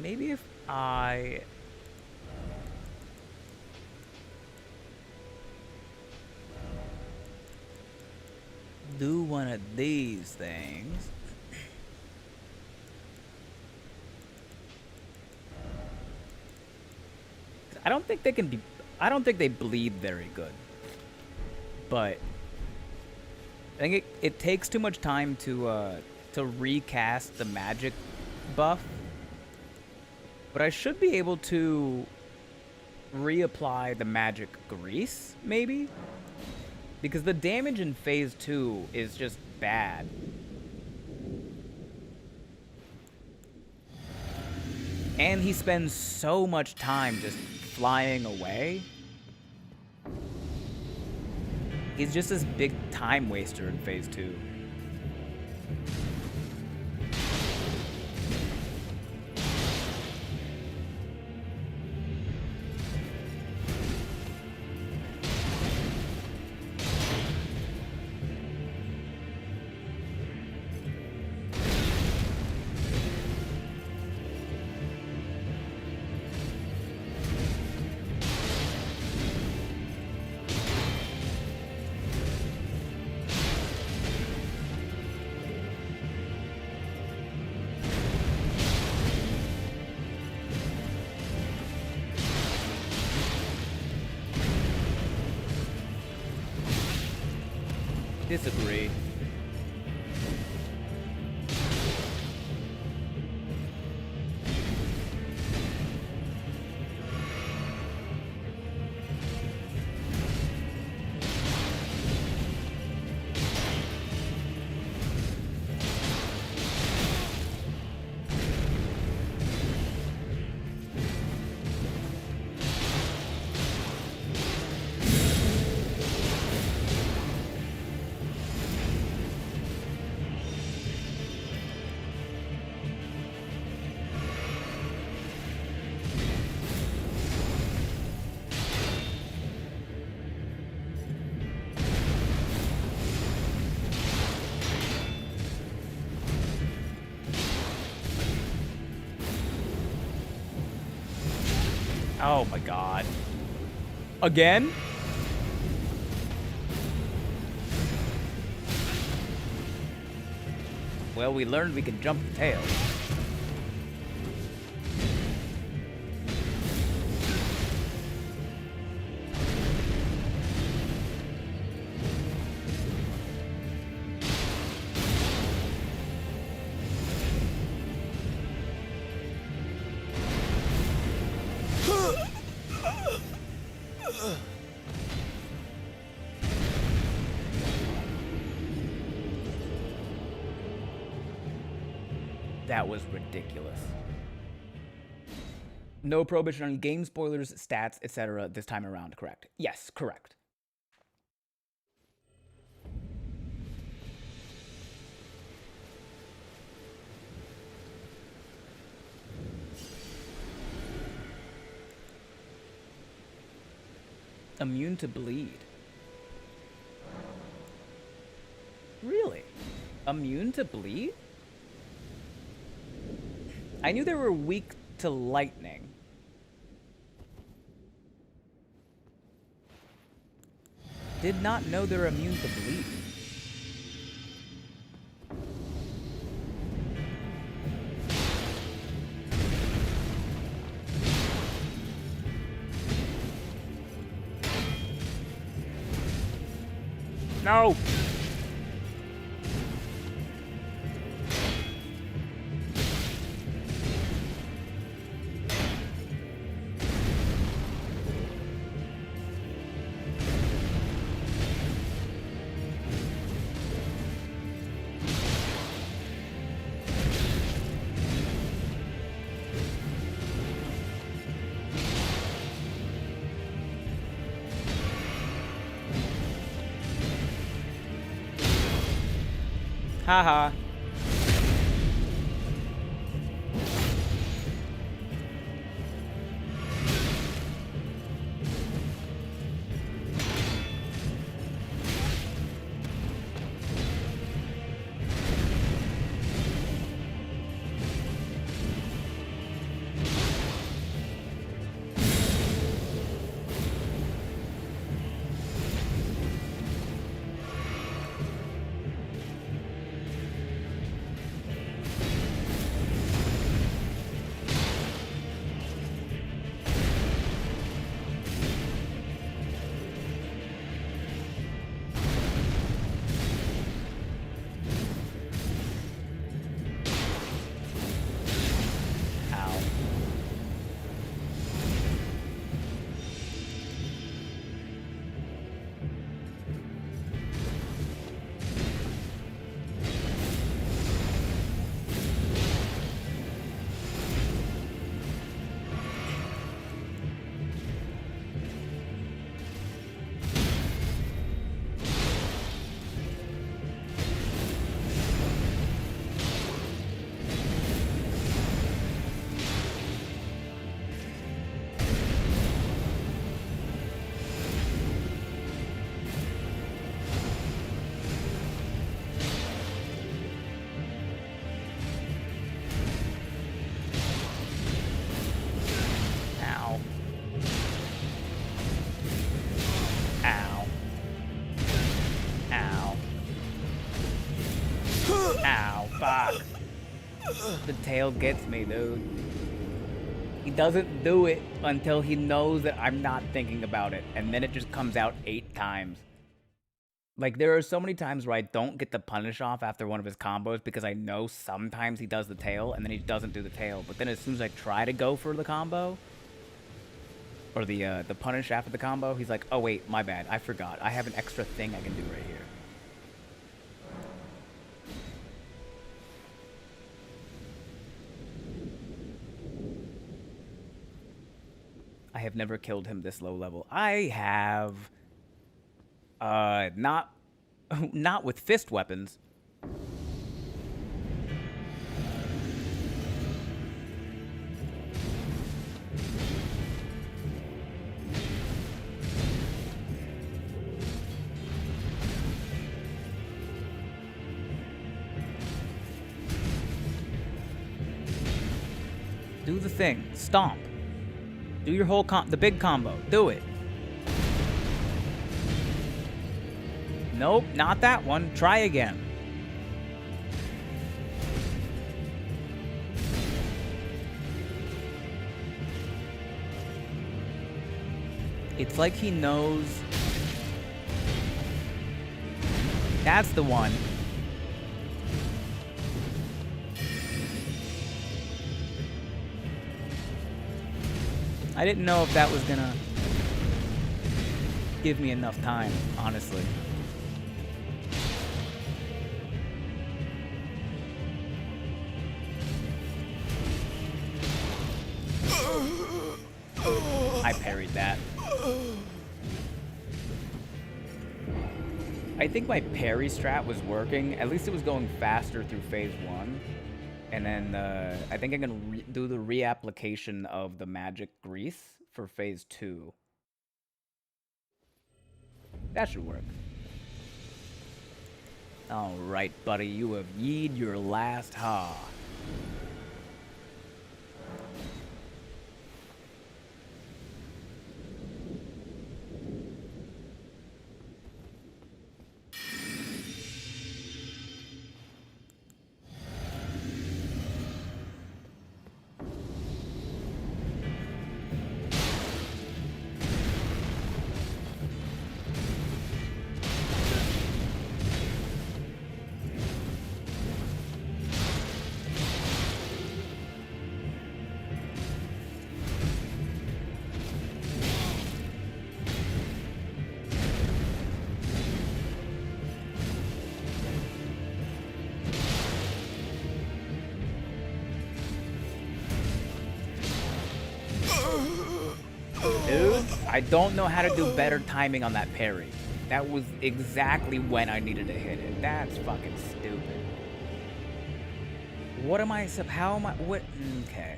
Maybe if I... do one of these things. I don't think they can be... I don't think they bleed very good. But I think it takes too much time to recast the magic buff. But I should be able to reapply the magic grease, maybe? Because the damage in phase 2 is just bad. And he spends so much time just flying away. He's just this big time waster in phase 2. Disagree. Oh my god. Again? Well, we learned we can jump the tail. That was ridiculous. No prohibition on game spoilers, stats, etc. this time around, correct? Yes, correct. Immune to bleed. Really? Immune to bleed? I knew they were weak to lightning. Did not know they're immune to bleed. No! Haha. The tail gets me, dude. He doesn't do it until he knows that I'm not thinking about it, and then it just comes out 8 times. Like, there are so many times where I don't get the punish off after one of his combos because I know sometimes he does the tail, and then he doesn't do the tail. But then as soon as I try to go for the combo, or the punish after the combo, he's like, oh wait, my bad, I forgot. I have an extra thing I can do right here. I have never killed him this low level. I have, not with fist weapons. Do the thing. Stomp. Do your whole the big combo. Do it. Nope, not that one. Try again. It's like he knows. That's the one. I didn't know if that was gonna give me enough time, honestly. I parried that. I think my parry strat was working. At least it was going faster through phase 1. And then I think I'm going to do the reapplication of the magic grease for phase 2. That should work. All right, buddy. You have yeed your last ha. Dude, I don't know how to do better timing on that parry. That was exactly when I needed to hit it. That's fucking stupid. What am I, how am I, what, okay.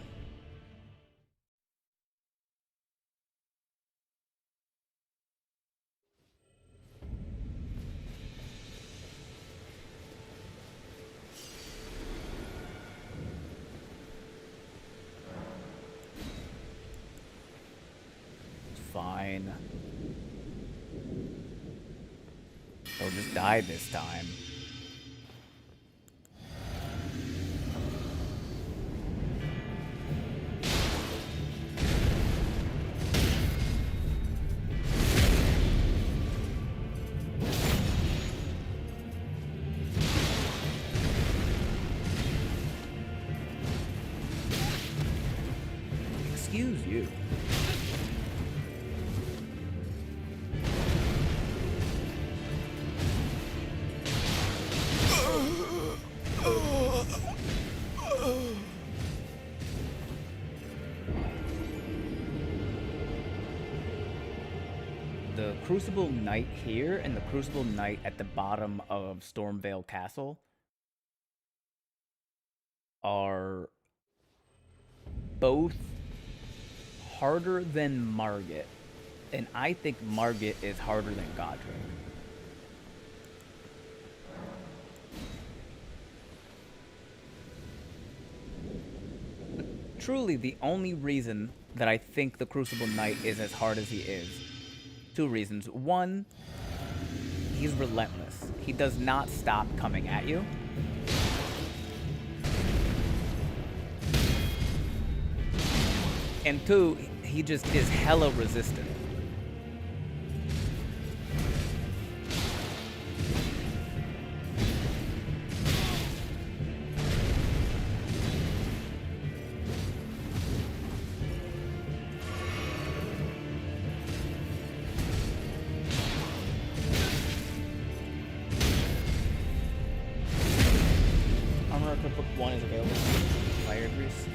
Fine. He'll just die this time. Excuse you. The Crucible Knight here and the Crucible Knight at the bottom of Stormvale Castle are both harder than Margit, and I think Margit is harder than Godric. Truly, the only reason that I think the Crucible Knight is as hard as he is, 2 reasons. 1, he's relentless. He does not stop coming at you. And 2, he just is hella resistant. Armor Equip Book 1 is available. Fire Grease.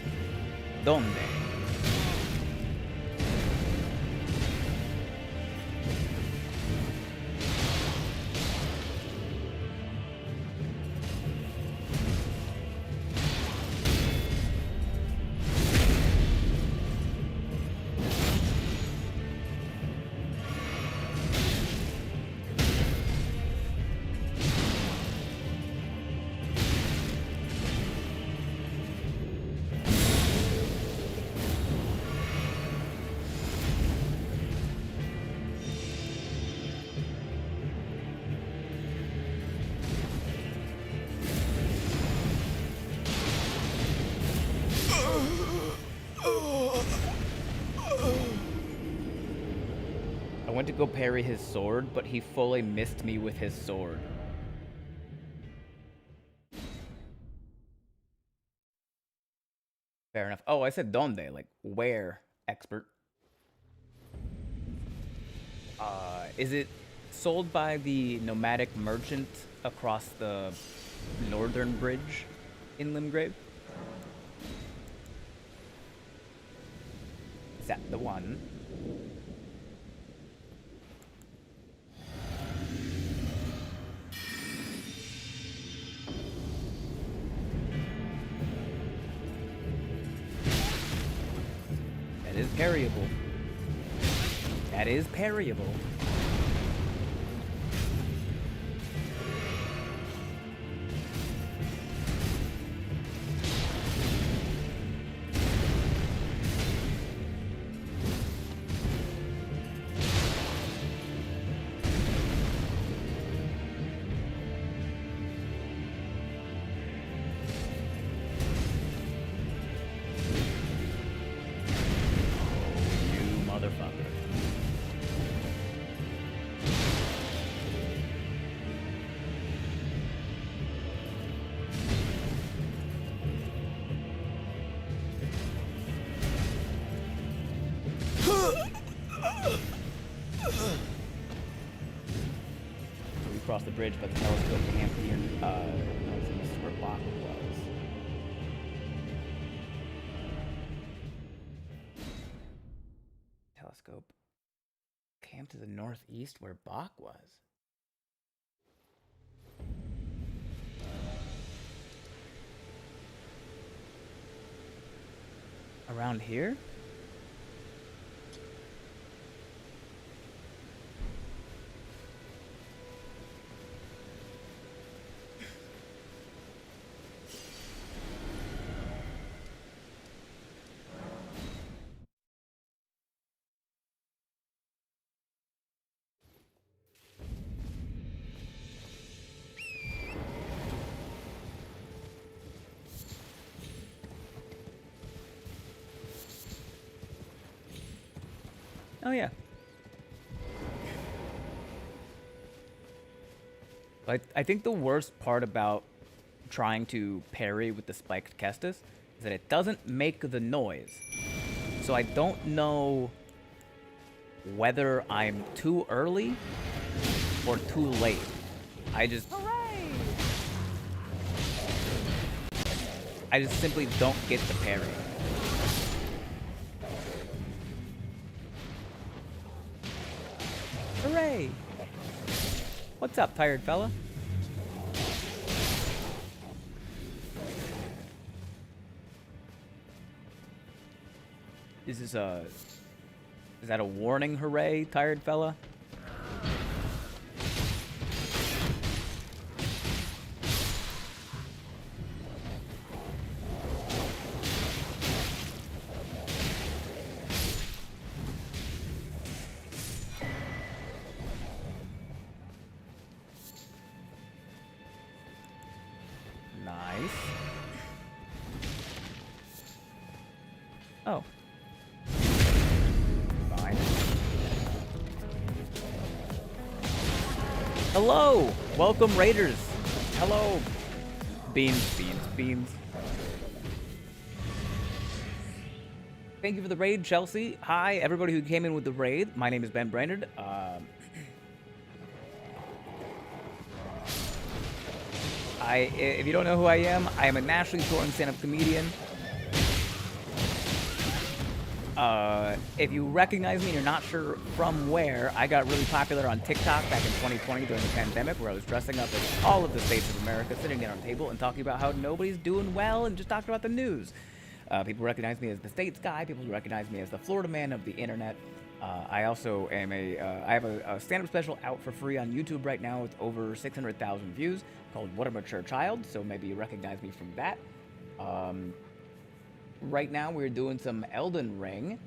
¿Dónde? I went to go parry his sword, but he fully missed me with his sword. Fair enough. Oh, I said donde, like where, expert. Is it sold by the nomadic merchant across the northern bridge in Limgrave? Is that the one? That is parryable. That is parryable. Across the bridge by the telescope camp near northeast where Bach was. Telescope camp to the northeast where Bach was. Around here? Oh yeah. I think the worst part about trying to parry with the spiked Kestis is that it doesn't make the noise. So I don't know whether I'm too early or too late. I just simply don't get the parry. Hooray! What's up, tired fella? Is that a warning, hooray, tired fella? Hello! Welcome, Raiders! Hello! Beans, beans, beans. Thank you for the raid, Chelsea. Hi, everybody who came in with the raid. My name is Ben Brainerd. If you don't know who I am a nationally touring stand-up comedian. If you recognize me and you're not sure from where, I got really popular on TikTok back in 2020 during the pandemic, where I was dressing up as all of the states of America, sitting down on a table and talking about how nobody's doing well and just talking about the news. People recognize me as the States guy. People recognize me as the Florida man of the internet. I also am I have a stand-up special out for free on YouTube right now with over 600,000 views called What a Mature Child, so maybe you recognize me from that. Right now we're doing some Elden Ring.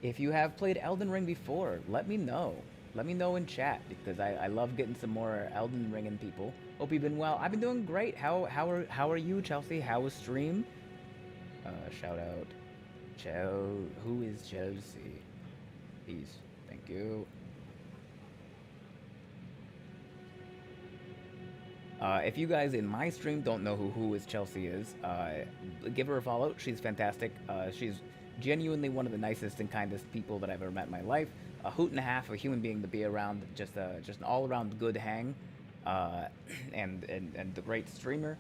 If you have played Elden Ring before, let me know. Let me know in chat, because I love getting some more Elden Ring in people. Hope you've been well. I've been doing great. How are you, Chelsea? How was stream? Shout out. Who is Chelsea? Peace. Thank you. If you guys in my stream don't know who is Chelsea is, give her a follow. She's fantastic. She's genuinely one of the nicest and kindest people that I've ever met in my life. A hoot and a half, a human being to be around. Just an all-around good hang, and a great streamer.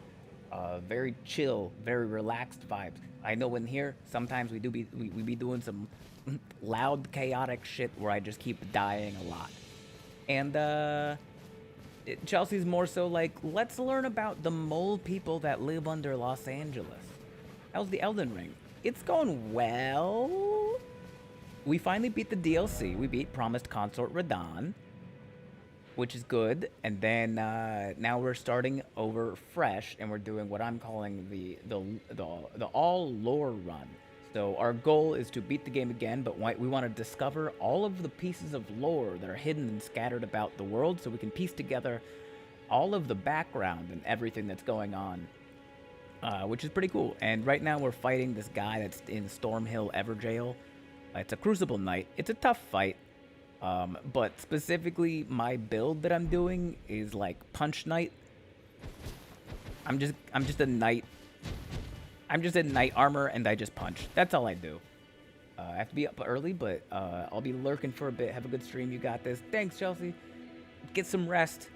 Very chill, very relaxed vibes. I know in here sometimes we be doing some loud, chaotic shit where I just keep dying a lot. And Chelsea's more so like, let's learn about the mole people that live under Los Angeles. How's the Elden Ring? It's going well. We finally beat the DLC. We beat Promised Consort Radahn, which is good. And then now we're starting over fresh, and we're doing what I'm calling the all lore run. So our goal is to beat the game again, but we want to discover all of the pieces of lore that are hidden and scattered about the world, so we can piece together all of the background and everything that's going on, which is pretty cool. And right now we're fighting this guy that's in Stormhill Everjail. It's a Crucible Knight. It's a tough fight. But specifically, my build that I'm doing is like Punch Knight. I'm just a knight. I'm just in knight armor and I just punch. That's all I do. I have to be up early, but I'll be lurking for a bit. Have a good stream. You got this. Thanks, Chelsea. Get some rest.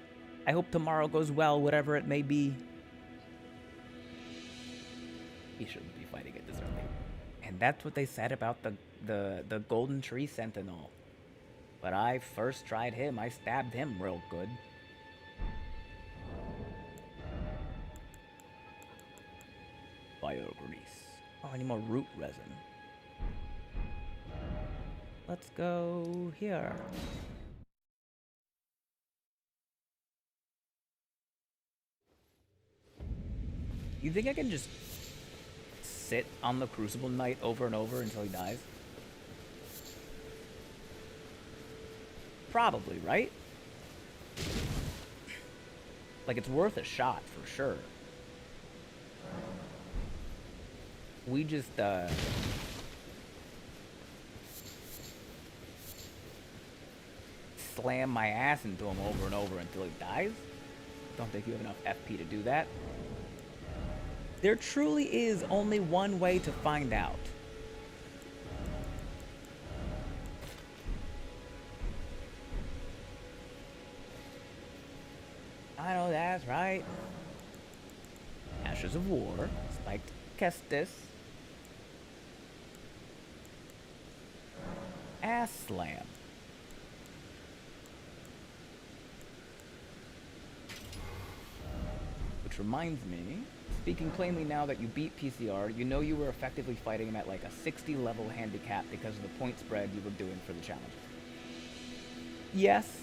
I hope tomorrow goes well, whatever it may be. He shouldn't be fighting it this early. And that's what they said about the Golden Tree Sentinel. But I first tried him. I stabbed him real good. Fire grease. Oh, I need more root resin. Let's go here. You think I can just sit on the Crucible Knight over and over until he dies? Probably, right? Like, it's worth a shot, for sure. We just, slam my ass into him over and over until he dies? Don't think you have enough FP to do that. There truly is only one way to find out. I know that's right. Ashes of War, Spiked Kestis, Ass Slam. Which reminds me, speaking plainly, now that you beat PCR, you know you were effectively fighting him at like a 60 level handicap because of the point spread you were doing for the challenge. Yes.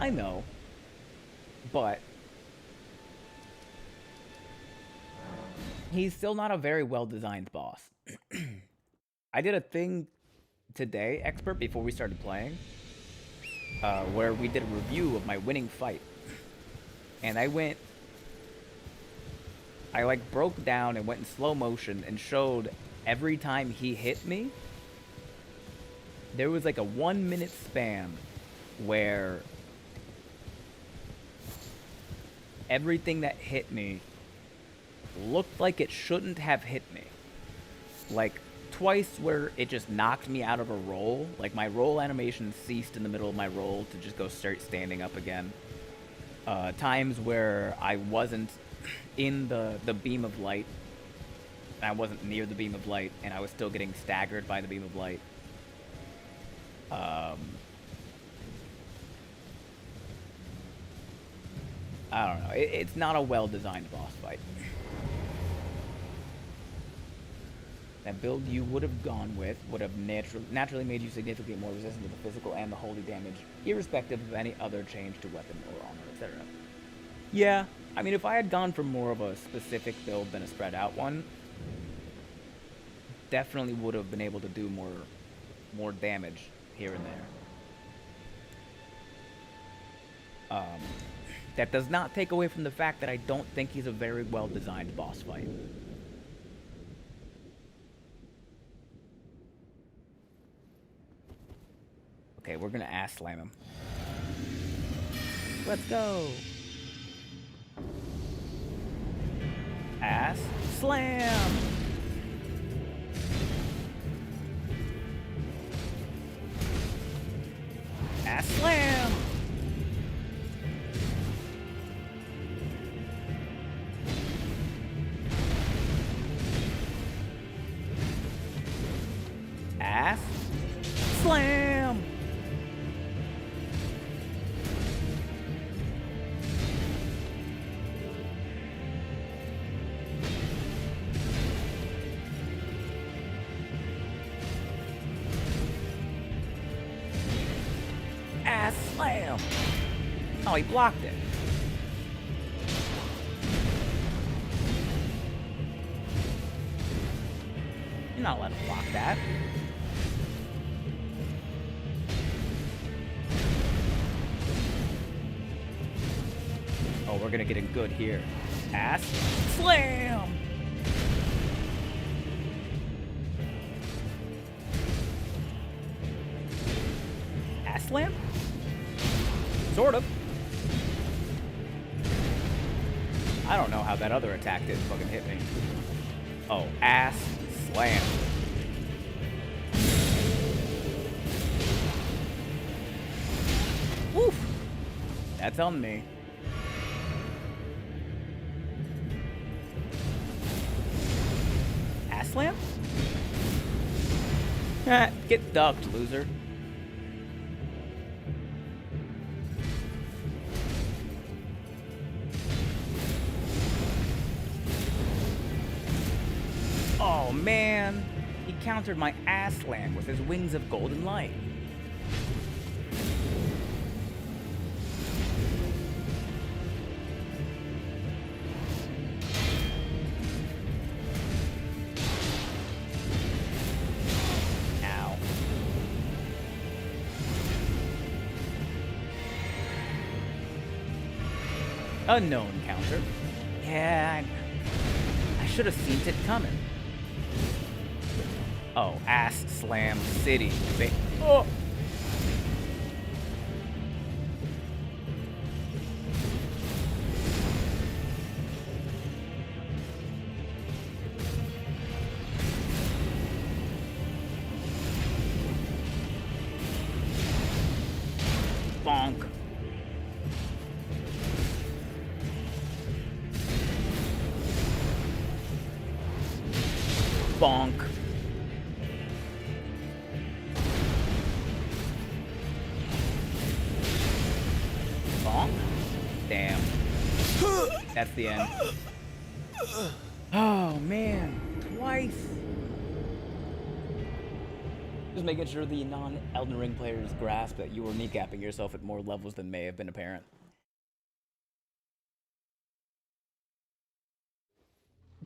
I know, but he's still not a very well-designed boss. I did a thing today, Expert, before we started playing, where we did a review of my winning fight. And I like broke down and went in slow motion and showed every time he hit me, there was like a 1 minute span where everything that hit me looked like it shouldn't have hit me. Like, twice where it just knocked me out of a roll. Like, my roll animation ceased in the middle of my roll to just go start standing up again. Times where I wasn't in the beam of light, and I wasn't near the beam of light, and I was still getting staggered by the beam of light. I don't know. It's not a well-designed boss fight. That build you would have gone with would have naturally made you significantly more resistant to the physical and the holy damage, irrespective of any other change to weapon or armor, etc. Yeah, I mean, if I had gone for more of a specific build than a spread out one, definitely would have been able to do more damage here and there. That does not take away from the fact that I don't think he's a very well-designed boss fight. Okay, we're gonna ass slam him. Let's go! Ass slam! Ass slam! Ass slam! Ass slam! Oh, he blocked it. You're not letting him block that. Oh, we're gonna get it good here. Ass slam! Ass slam? Sort of. I don't know how that other attack didn't fucking hit me. Oh, ass slam. Woof! That's on me. Ass slam? Get ducked, loser. Oh man, he countered my ass slam with his wings of golden light. Ow. Unknown counter. Yeah, I should have seen it coming. Oh, ass slam city. Oh! Bonk. Bonk. Bonk? Damn. That's the end. Oh, man. Twice. Just making sure the non-Elden Ring players grasp that you were kneecapping yourself at more levels than may have been apparent.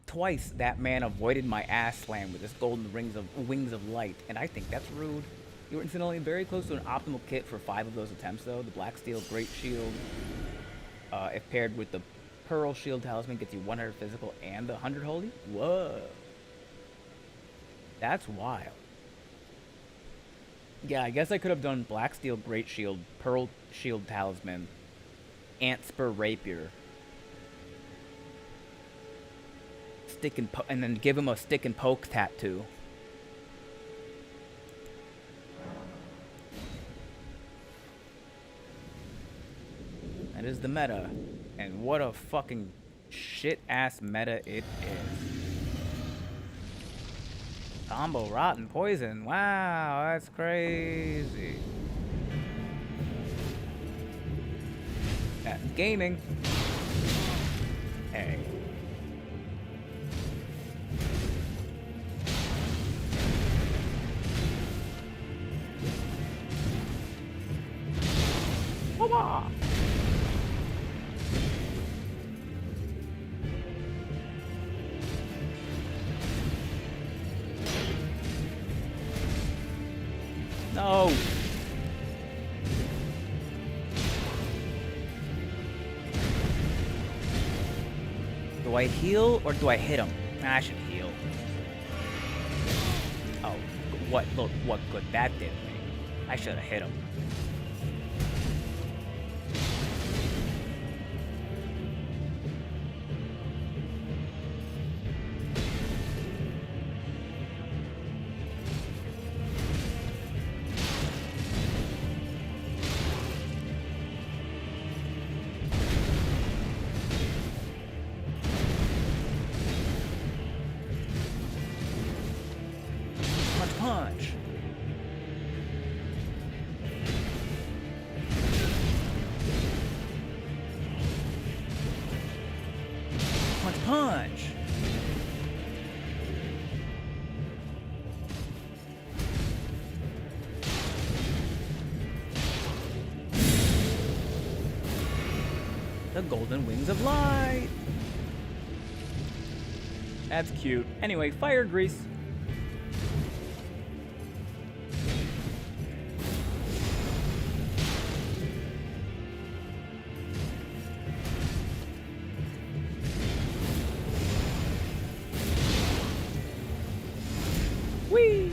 Twice that man avoided my ass slam with his golden wings of light, and I think that's rude. You were incidentally very close to an optimal kit for 5 of those attempts, though. The Black Steel Great Shield, if paired with the Pearl Shield Talisman, gets you 100 physical and 100 holy. Whoa. That's wild. Yeah, I guess I could have done Black Steel Great Shield, Pearl Shield Talisman, Ant Spur Rapier, and then give him a stick and poke tattoo. That is the meta, and what a fucking shit-ass meta it is. Combo Rotten Poison, wow, that's crazy. That's gaming. Hey. Wah-wah. No. Do I heal or do I hit him? I should heal. Oh, what? Look, what good that did me. I should have hit him. Punch. Punch, punch. The golden wings of light. That's cute. Anyway, fire grease. Whee!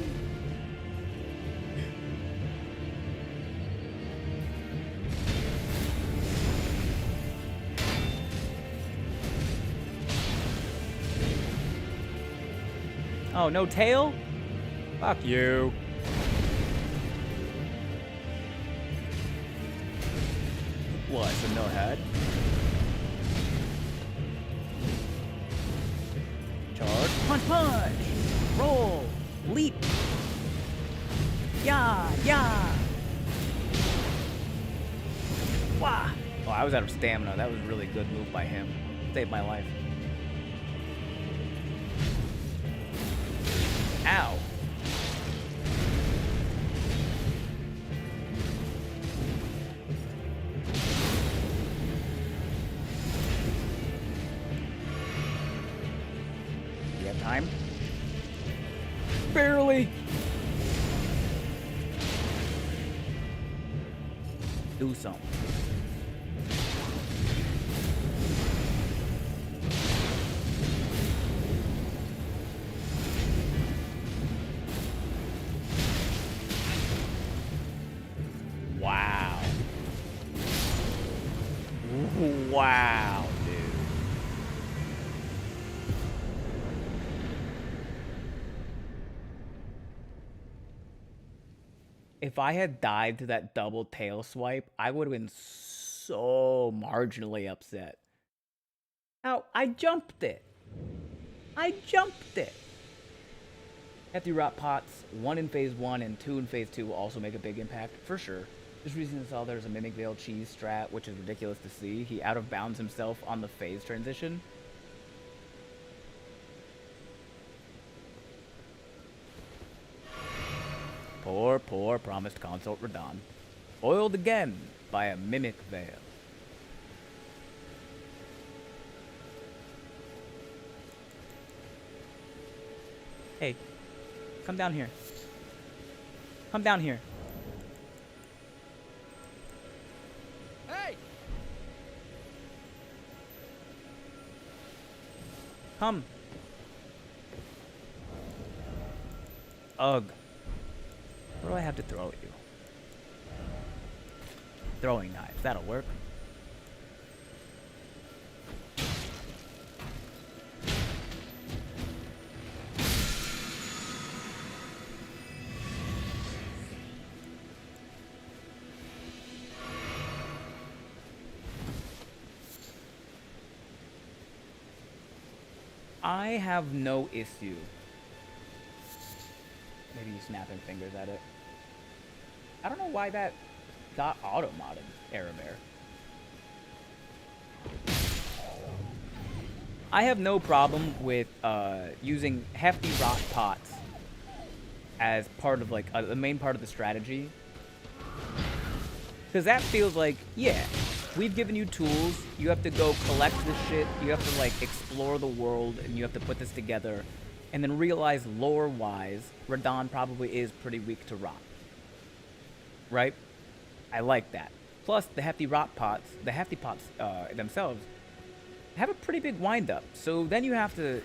Oh, no tail? Fuck you. What, so no head? Charge, punch, punch! Roll! Leap! Yeah, yeah! Wah! Oh, I was out of stamina. That was a really good move by him. Saved my life. Ow. You have time? Barely. Do something. Wow. Wow, dude. If I had died to that double tail swipe, I would have been so marginally upset. Now, I jumped it. I jumped it. Hefty Rot Pots, 1 in Phase 1 and 2 in Phase 2 will also make a big impact, for sure. Just recently saw there's a Mimic Veil cheese strat, which is ridiculous to see. He out of bounds himself on the phase transition. Poor, poor promised consort Radon. Foiled again by a Mimic Veil. Hey, come down here. Come down here. Hey! Come. Ugh. do I have to throw at you? Throwing knives, that'll work. I have no issue. Maybe snapping fingers at it. I don't know why that got auto-modded, Erebear. I have no problem with using hefty rock pots as part of like the main part of the strategy. Because that feels like, yeah, we've given you tools, you have to go collect this shit, you have to like explore the world, and you have to put this together, and then realize lore-wise, Radahn probably is pretty weak to rock. Right? I like that. Plus, the hefty pots themselves have a pretty big wind-up, so then you have to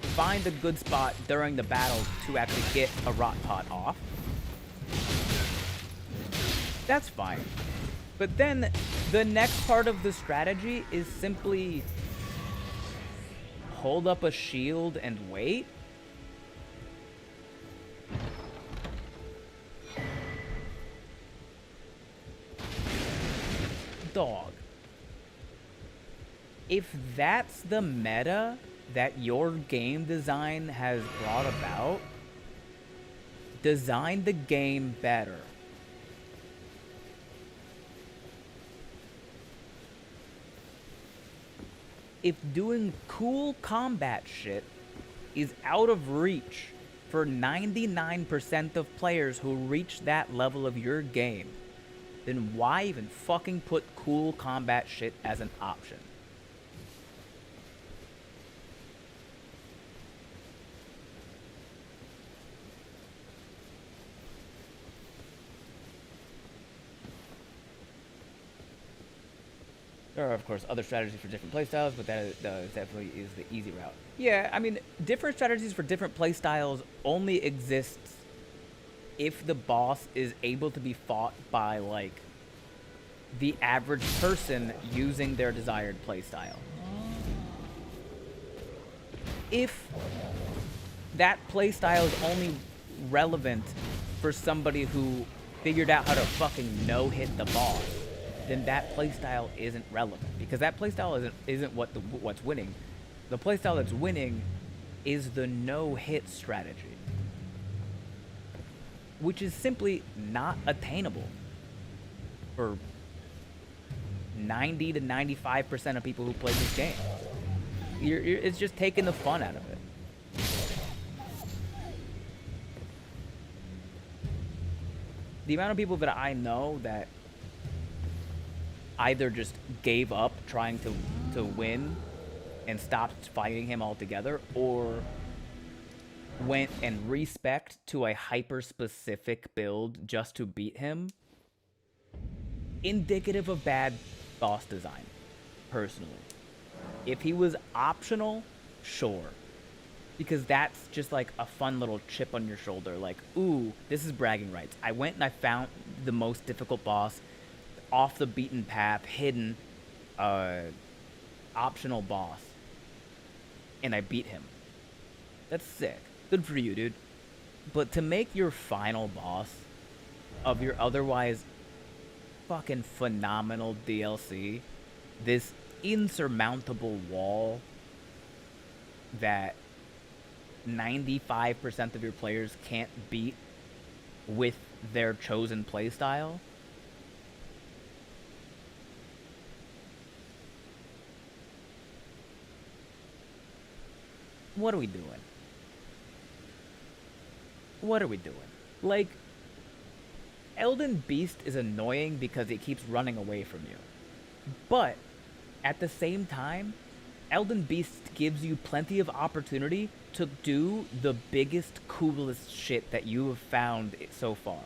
find a good spot during the battle to actually get a rock pot off. That's fine. But then, the next part of the strategy is simply hold up a shield and wait. Dog. If that's the meta that your game design has brought about, design the game better. If doing cool combat shit is out of reach for 99% of players who reach that level of your game, then why even fucking put cool combat shit as an option? There are, of course, other strategies for different playstyles, but that definitely is the easy route. Yeah, I mean, different strategies for different playstyles only exists if the boss is able to be fought by, like, the average person using their desired playstyle. If that playstyle is only relevant for somebody who figured out how to fucking no-hit the boss, then that playstyle isn't relevant, because that playstyle isn't what's winning. The playstyle that's winning is the no-hit strategy, which is simply not attainable for 90 to 95% of people who play this game. It's just taking the fun out of it. The amount of people that I know that either just gave up trying to win and stopped fighting him altogether, or went and respect to a hyper-specific build just to beat him, indicative of bad boss design, personally. If he was optional, sure. Because that's just like a fun little chip on your shoulder, like, ooh, this is bragging rights. I went and I found the most difficult boss, off the beaten path, hidden, optional boss, and I beat him. That's sick. Good for you, dude. But to make your final boss of your otherwise fucking phenomenal DLC this insurmountable wall that 95% of your players can't beat with their chosen playstyle, what are we doing? What are we doing? Like, Elden Beast is annoying because it keeps running away from you. But, at the same time, Elden Beast gives you plenty of opportunity to do the biggest, coolest shit that you have found so far.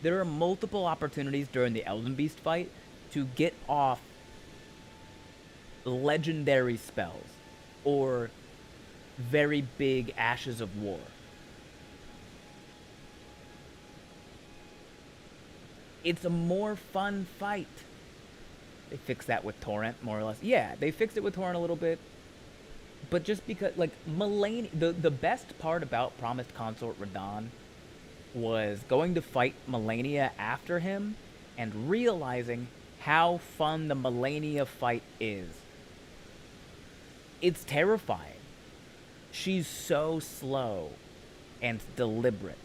There are multiple opportunities during the Elden Beast fight to get off legendary spells or very big Ashes of War. it's a more fun fight. They fixed that with Torrent, more or less. Yeah, they fixed it with Torrent a little bit. But just because, like, Melania, the best part about Promised Consort Radahn was going to fight Melania after him and realizing how fun the Melania fight is. It's terrifying. She's so slow and deliberate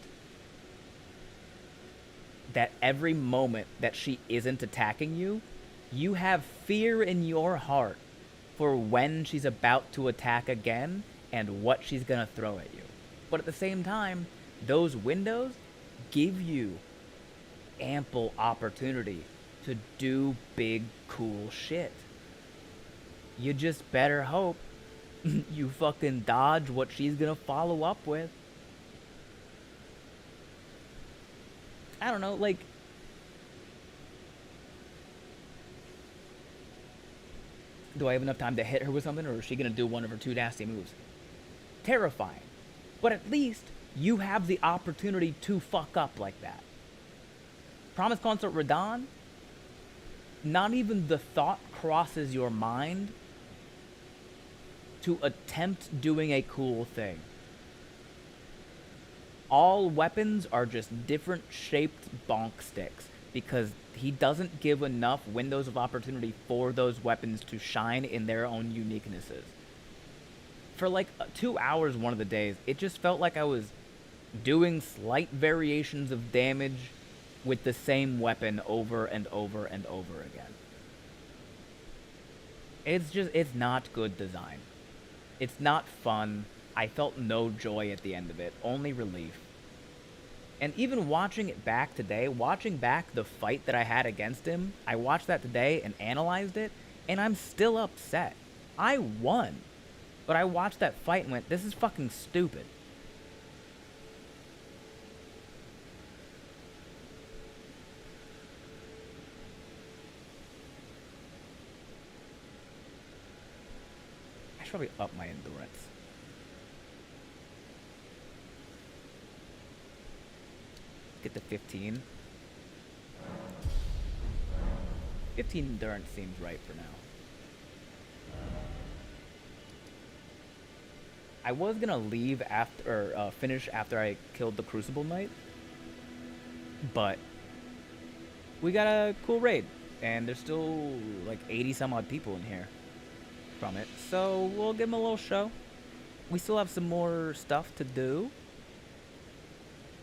that every moment that she isn't attacking you, you have fear in your heart for when she's about to attack again and what she's gonna throw at you. But at the same time, those windows give you ample opportunity to do big, cool shit. You just better hope you fucking dodge what she's gonna follow up with. I don't know, like... Do I have enough time to hit her with something, or is she gonna do one of her 2 nasty moves? Terrifying. But at least you have the opportunity to fuck up like that. Promised Consort Radahn, not even the thought crosses your mind to attempt doing a cool thing. All weapons are just different shaped bonk sticks because he doesn't give enough windows of opportunity for those weapons to shine in their own uniquenesses. For like 2 hours one of the days, it just felt like I was doing slight variations of damage with the same weapon over and over and over again. It's not good design. It's not fun. I felt no joy at the end of it, only relief. And even watching it back today, watching back the fight that I had against him, I watched that today and analyzed it, and I'm still upset. I won. But I watched that fight and went, this is fucking stupid. I should probably up my endurance. Get to 15. 15 endurance seems right for now. I was gonna leave after, or finish after I killed the Crucible Knight, but we got a cool raid, and there's still like 80 some odd people in here from it, so we'll give them a little show. We still have some more stuff to do.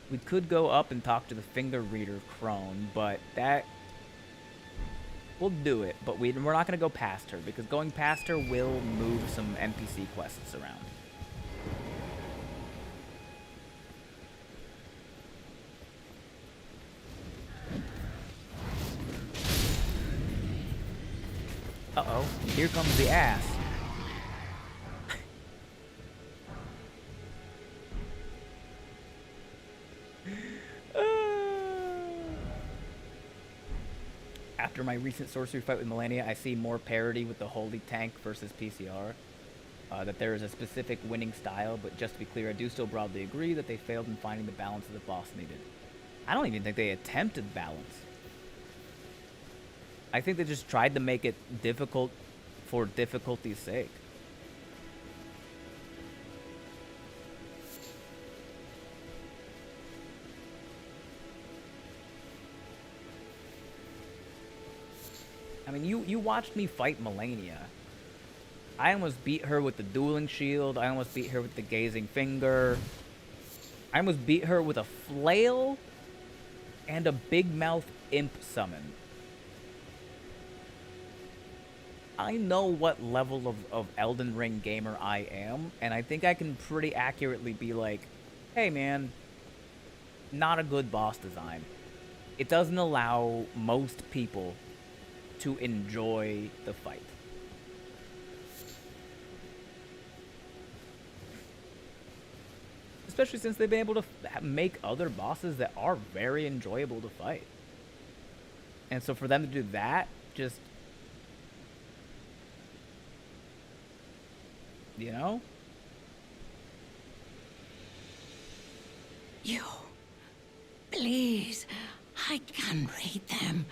We could go up and talk to the finger reader crone, but that... We'll do it, but we're not going to go past her, because going past her will move some NPC quests around. Uh-oh, here comes the ass. After my recent sorcery fight with Melania, I see more parity with the Holy Tank versus PCR. That there is a specific winning style, but just to be clear, I do still broadly agree that they failed in finding the balance that the boss needed. I don't even think they attempted balance. I think they just tried to make it difficult for difficulty's sake. I mean, you watched me fight Melania. I almost beat her with the dueling shield. I almost beat her with the gazing finger. I almost beat her with a flail and a big mouth imp summon. I know what level of Elden Ring gamer I am, and I think I can pretty accurately be like, hey man, not a good boss design. It doesn't allow most people to enjoy the fight. Especially since they've been able to make other bosses that are very enjoyable to fight. And so for them to do that, just... You know? You... Please, I can read them.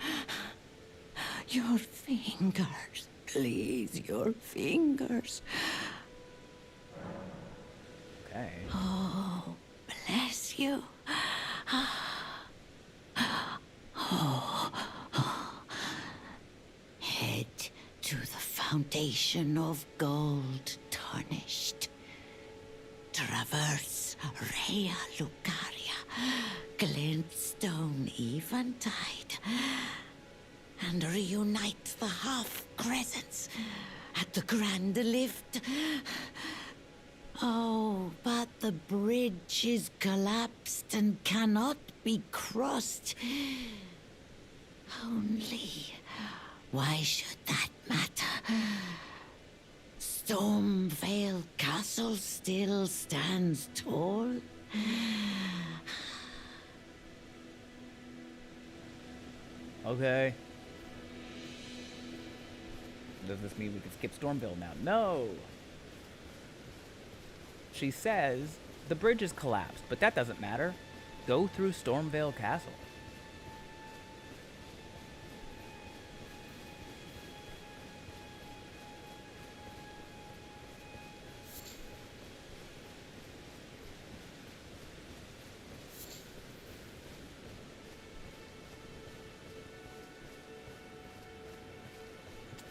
Your fingers, please, your fingers. Okay. Oh, bless you. Oh. Head to the fountain of gold tarnished. Traverse Rhea Lucaria, glintstone eventide, and reunite the half-crescents at the grand lift. Oh, but the bridge is collapsed and cannot be crossed. Only, why should that matter? Stormvale Castle still stands tall. Okay. Does this mean we can skip Stormville now? No! She says the bridge is collapsed, but that doesn't matter. Go through Stormvale Castle.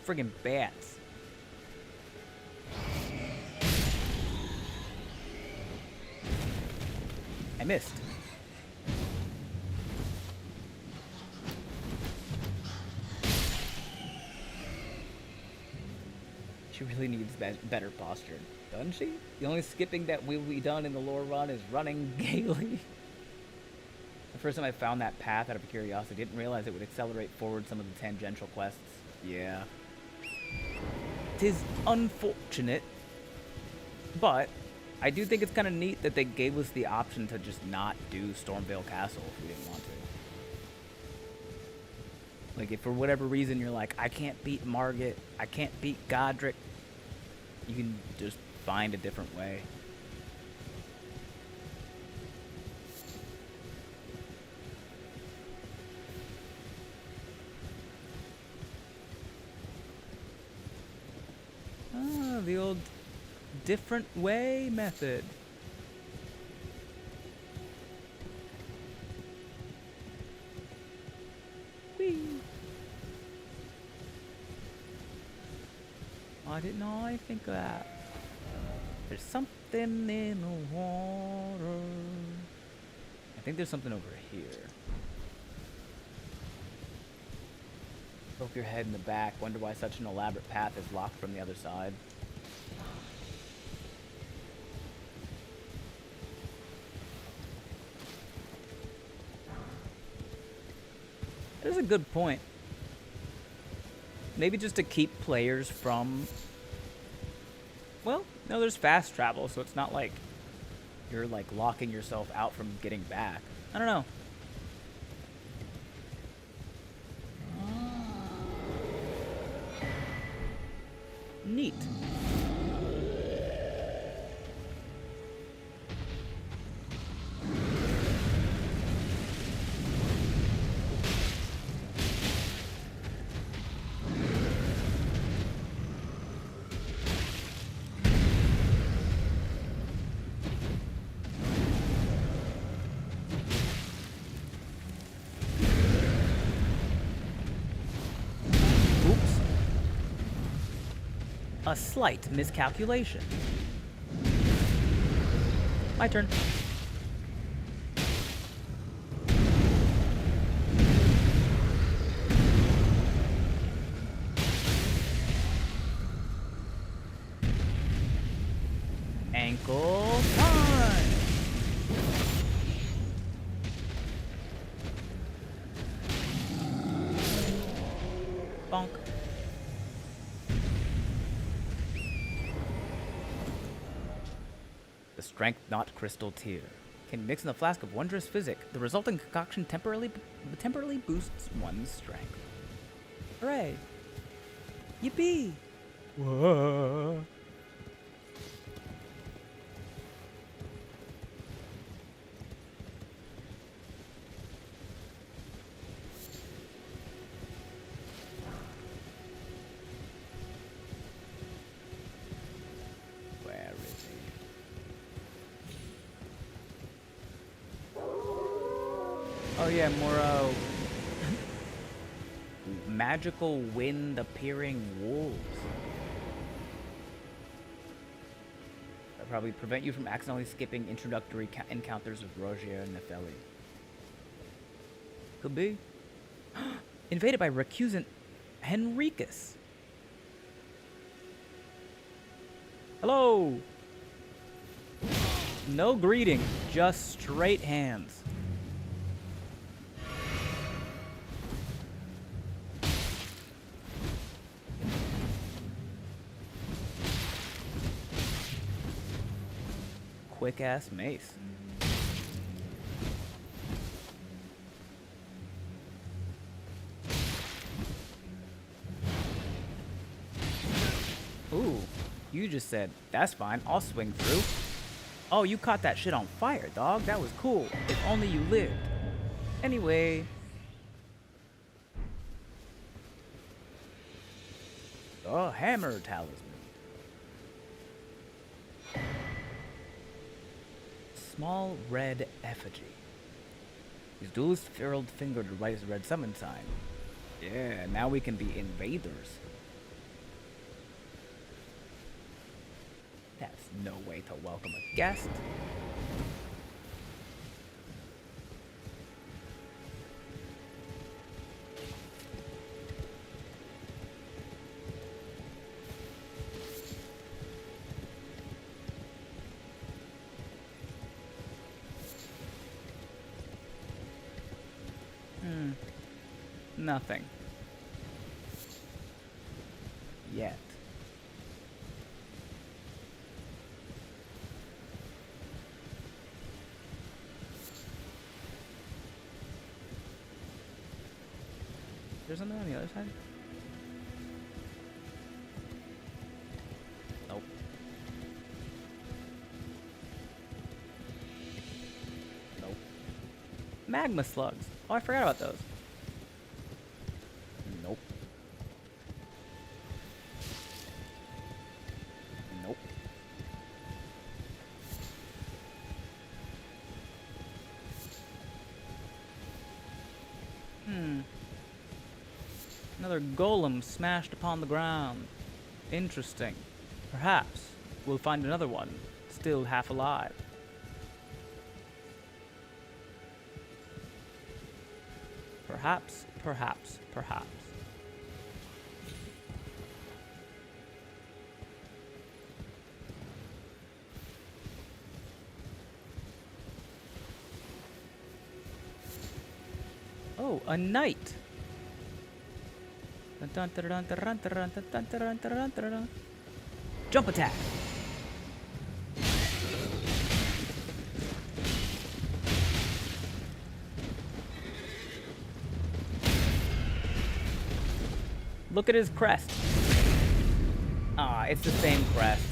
Friggin' bats. I missed. She really needs better posture, doesn't she? The only skipping that will be done in the lore run is running gaily. The first time I found that path out of curiosity, didn't realize it would accelerate forward some of the tangential quests. Yeah. 'Tis unfortunate, but I do think it's kind of neat that they gave us the option to just not do Stormvale Castle if we didn't want to. Like, if for whatever reason you're like, I can't beat Margit, I can't beat Godric, you can just find a different way. Ah, the old different way method. Whee! Why didn't I think of that? There's something in the water. I think there's something over here. Poke your head in the back. Wonder why such an elaborate path is locked from the other side. That is a good point. Maybe just to keep players from... Well, no, there's fast travel, so it's not like you're like locking yourself out from getting back. I don't know. Neat. A slight miscalculation. My turn. Ankle punch. Bonk. The strength not crystal tear can mix in a flask of wondrous physic. The resulting concoction temporarily boosts one's strength. Hooray! Yippee! Whoa. Oh yeah, more magical wind appearing wolves. That probably prevent you from accidentally skipping introductory encounters with Rogia and Nefeli. Could be. Invaded by recusant Henricus. Hello. No greeting, just straight hands. Quick ass mace. Ooh, you just said, that's fine, I'll swing through. Oh, you caught that shit on fire, dog. That was cool. If only you lived. Anyway. Oh, hammer talisman. Small red effigy. Use dual furled finger to raise the red summon sign. Yeah, now we can be invaders. That's no way to welcome a guest. Nothing. Yet. There's something on the other side? Nope. Nope. Magma slugs. Oh, I forgot about those. Nope. Nope. Another golem smashed upon the ground. Interesting. Perhaps we'll find another one, still half alive. Perhaps, perhaps, perhaps. Oh, a knight. Jump attack. Look at his crest. Ah, it's the same crest.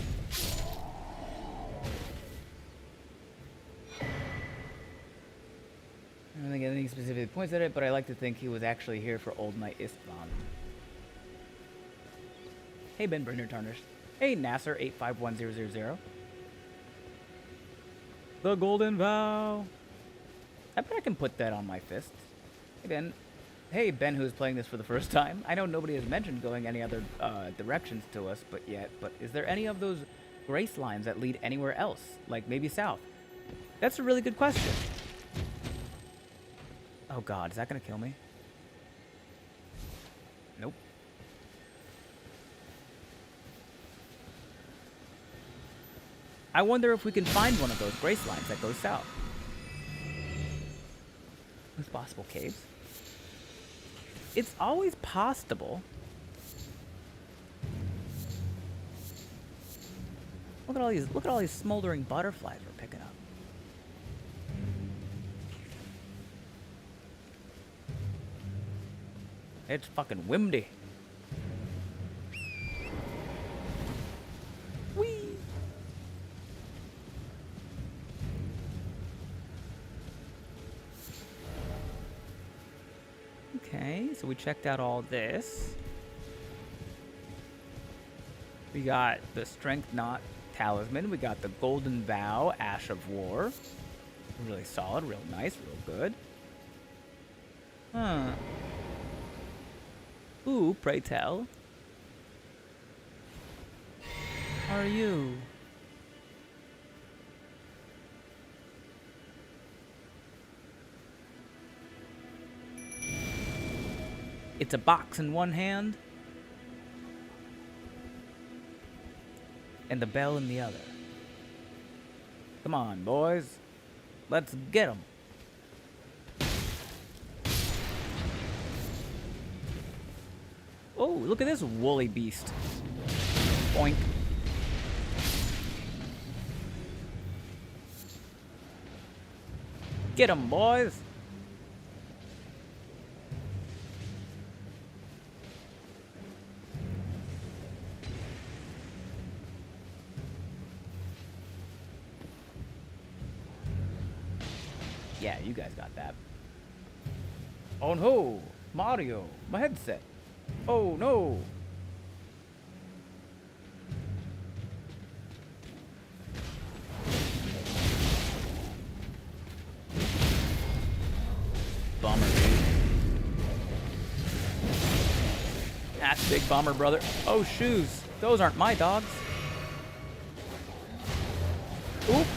I don't think any specific points at it, but I like to think he was actually here for Old Knight Istvan. Hey, Ben Brenner Tarnished. Hey, Nasser 851000. The Golden Vow. I bet I can put that on my fist. Hey, Ben. Hey, Ben, who's playing this for the first time. I know nobody has mentioned going any other directions to us, but is there any of those grace lines that lead anywhere else? Like maybe south? That's a really good question. Oh God, is that gonna kill me? Nope. I wonder if we can find one of those grace lines that goes south. Those possible caves. It's always possible. Look at all these smoldering butterflies we're picking up. It's fucking windy. Whee! Okay, so we checked out all this. We got the Strength Knot Talisman. We got the Golden Vow, Ash of War. Really solid, real nice, real good. Huh. Who, pray tell, are you? It's a box in one hand and the bell in the other. Come on, boys. Let's get 'em. Oh, look at this woolly beast. Boink. Get 'em, boys. Yeah, you guys got that. Oh no! Mario! My headset! Oh no! Bummer, dude. That's a big bummer, brother. Oh, shoes. Those aren't my dogs. Oop.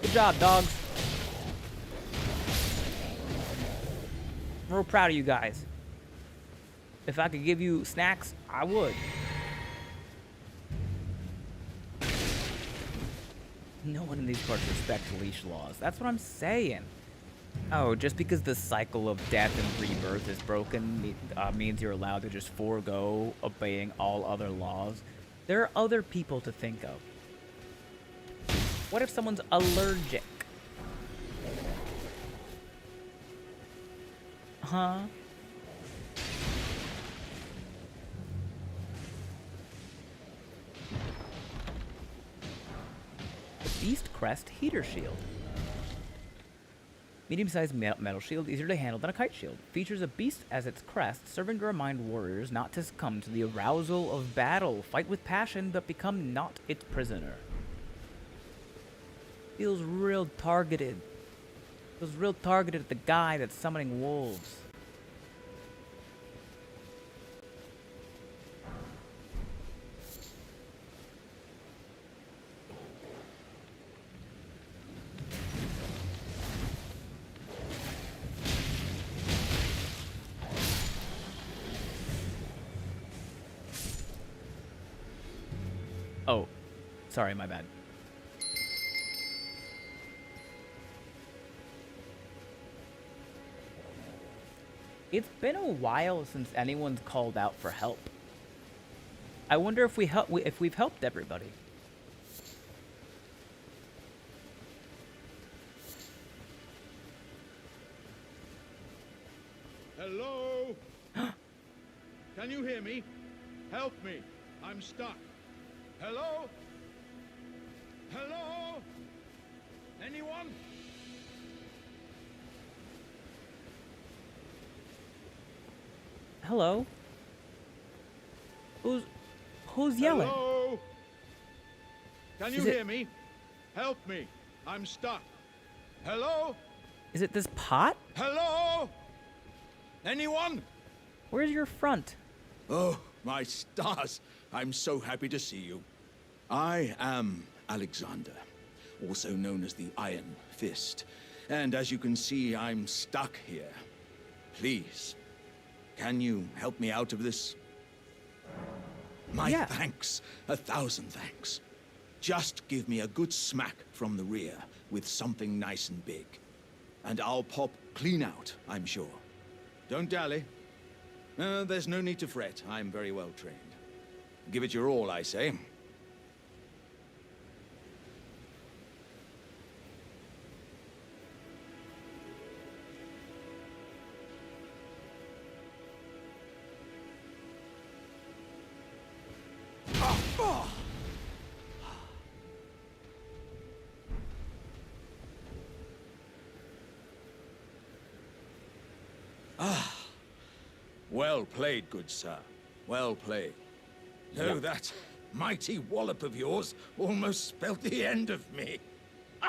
Good job, dogs. I'm real proud of you guys. If I could give you snacks, I would. No one in these parts respects leash laws. That's what I'm saying. Oh, just because the cycle of death and rebirth is broken means you're allowed to just forego obeying all other laws. There are other people to think of. What if someone's allergic? Huh? The Beast Crest Heater Shield. Medium-sized metal shield, easier to handle than a kite shield. Features a beast as its crest, serving to remind warriors not to succumb to the arousal of battle. Fight with passion, but become not its prisoner. Feels real targeted. Feels real targeted at the guy that's summoning wolves. Oh, sorry, my bad. It's been a while since anyone's called out for help. I wonder if we've helped everybody. Hello? Can you hear me? Help me. I'm stuck. Hello? Hello? Anyone? Hello? Who's yelling? Hello? Can you Is it- hear me? Help me. I'm stuck. Hello? Is it this pot? Hello? Anyone? Where's your front? Oh, my stars. I'm so happy to see you. I am Alexander, also known as the Iron Fist. And as you can see, I'm stuck here. Please, can you help me out of this? My thanks. 1,000 thanks. Just give me a good smack from the rear with something nice and big. And I'll pop clean out, I'm sure. Don't dally. There's no need to fret. I'm very well trained. Give it your all, I say. Well played, good sir. Well played. No, Yeah. that mighty wallop of yours almost spelled the end of me.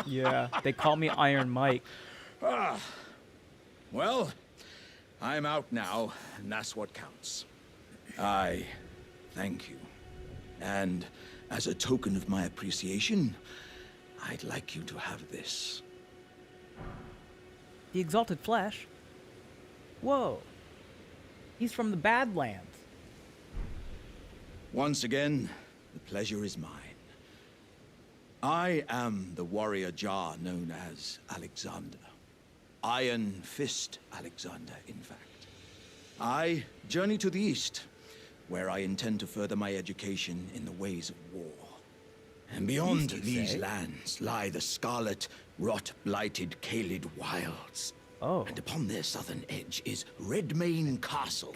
Yeah, they call me Iron Mike. Well, I'm out now, and that's what counts. I thank you. And as a token of my appreciation, I'd like you to have this. The Exalted Flesh? Whoa. He's from the Badlands. Once again, the pleasure is mine. I am the warrior Jar known as Alexander. Iron Fist Alexander, in fact. I journey to the east, where I intend to further my education in the ways of war. And beyond these lands lie the scarlet, rot-blighted Kaled Wilds. Oh. And upon their southern edge is Redmane Castle,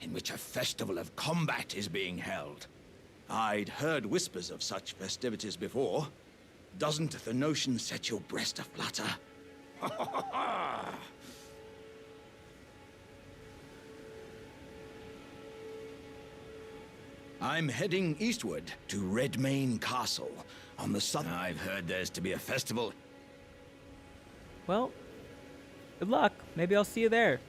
in which a festival of combat is being held. I'd heard whispers of such festivities before. Doesn't the notion set your breast aflutter? I'm heading eastward to Redmane Castle on the southern. I've heard there's to be a festival. Well, good luck. Maybe I'll see you there.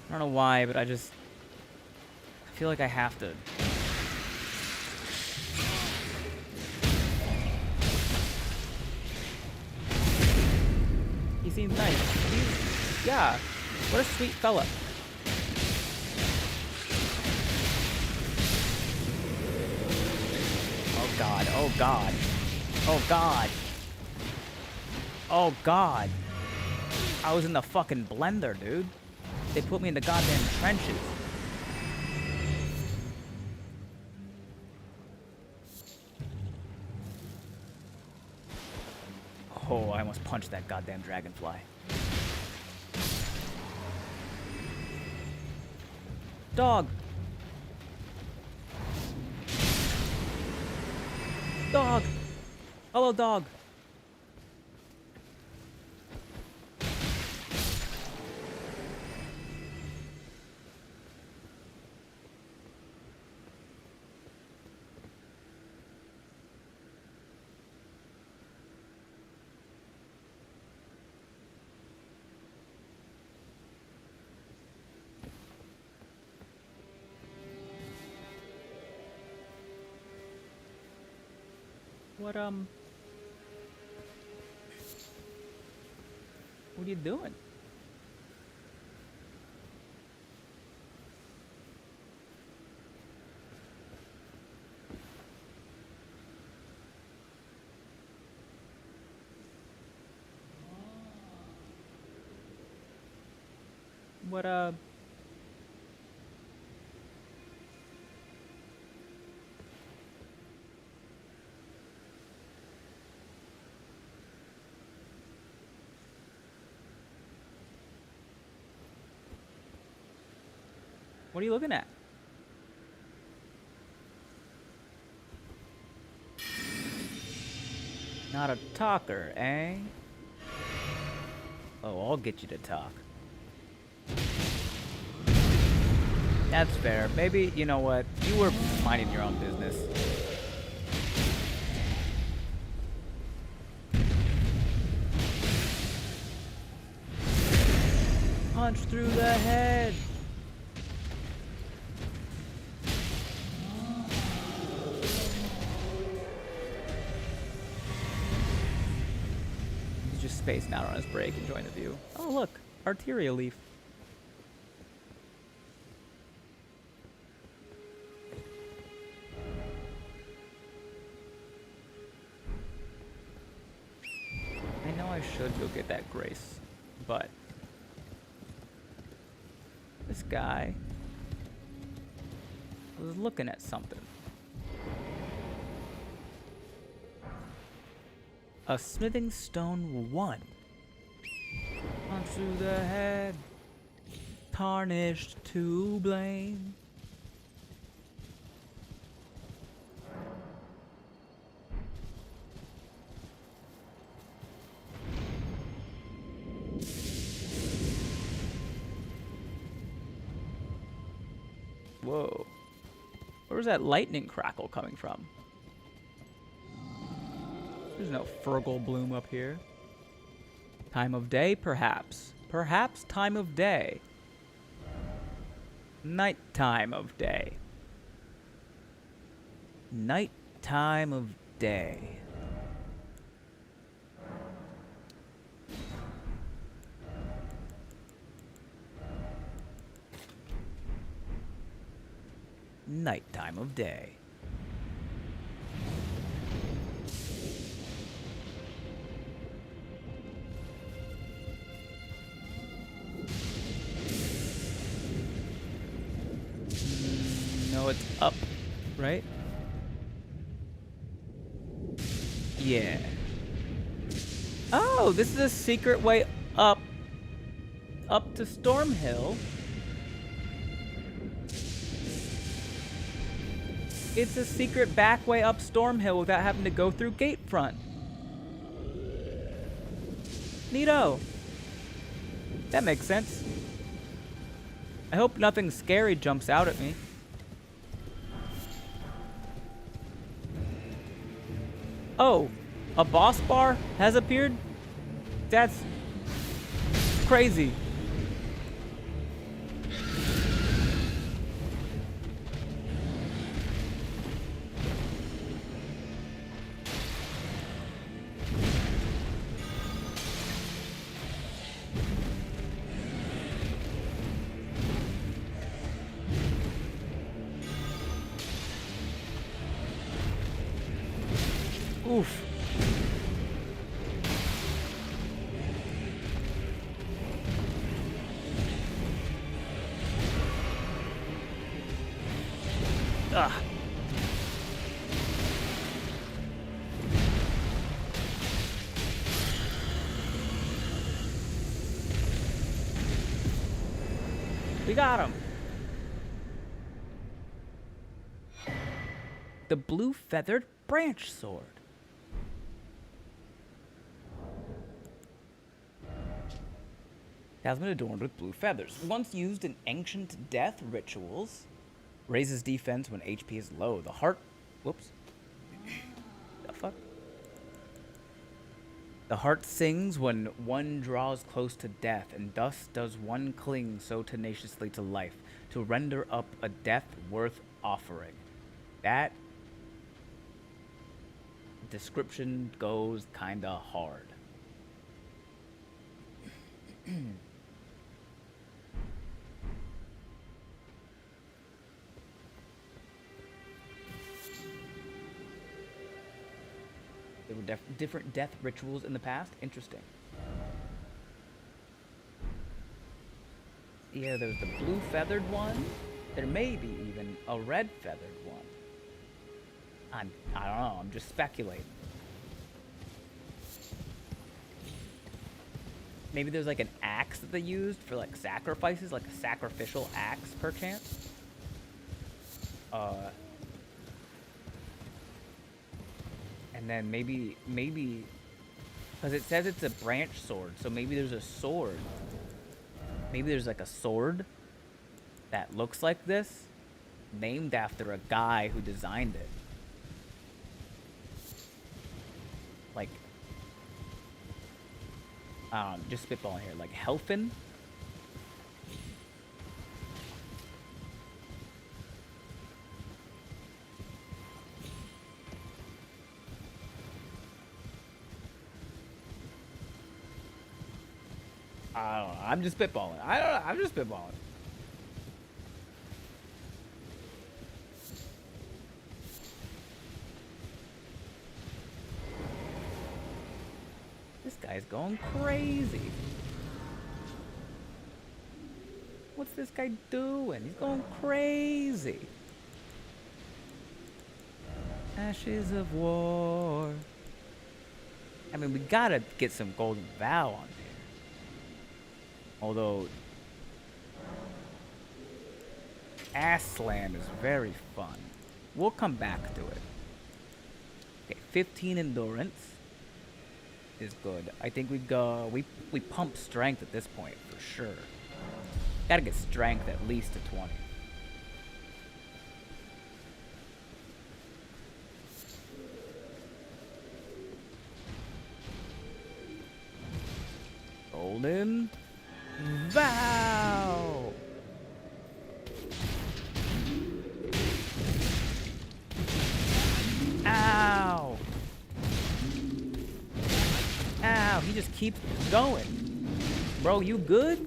I don't know why, but I feel like I have to. He seems nice. Yeah, what a sweet fella. Oh god, oh god. Oh god. Oh god. I was in the fucking blender, dude. They put me in the goddamn trenches. Oh, I almost punched that goddamn dragonfly. Dog! Dog! Hello, dog! What are you doing? What What are you looking at? Not a talker, eh? Oh, I'll get you to talk. That's fair. Maybe, you know what? You were minding your own business. Punch through the head! He's just spacing out on his break, enjoying the view. Oh look, Arteria Leaf. I know I should go get that Grace, but this guy was looking at something. A smithing stone 1. Punch through the head. Tarnished to blame. Whoa. Where was that lightning crackle coming from? There's no Fergal bloom up here. Time of day, perhaps. Perhaps time of day. Night time of day. Night time of day. Night time of day. No, it's up, right? Yeah. Oh, this is a secret way up. Up to Stormhill. It's a secret back way up Stormhill without having to go through Gatefront. Neato. That makes sense. I hope nothing scary jumps out at me. Oh, a boss bar has appeared? That's crazy. Oof. Ugh. We got him. The blue feathered branch sword. Talisman adorned with blue feathers. Once used in ancient death rituals. Raises defense when HP is low. The heart... Whoops. The fuck? The heart sings when one draws close to death, and thus does one cling so tenaciously to life, to render up a death worth offering. That description goes kinda hard. There were different death rituals in the past. Interesting. Yeah, there's the blue feathered one. There may be even a red feathered one. I don't know. I'm just speculating. Maybe there's like an axe that they used for like sacrifices, like a sacrificial axe, perchance. And then maybe, because it says it's a branch sword, so maybe there's a sword. Maybe there's like a sword that looks like this, named after a guy who designed it. Like, just spitballing here, like Helfin? I don't know. I'm just spitballing. I don't know. I'm just spitballing. This guy's going crazy. What's this guy doing? He's going crazy. Ashes of War. I mean, we gotta get some Golden Vow on here. Although, Aslan is very fun. We'll come back to it. Okay, 15 endurance is good. I think we go. We pump strength at this point for sure. Gotta get strength at least to 20. Elden. Vow! Ow! Ow, he just keeps going. Bro, you good?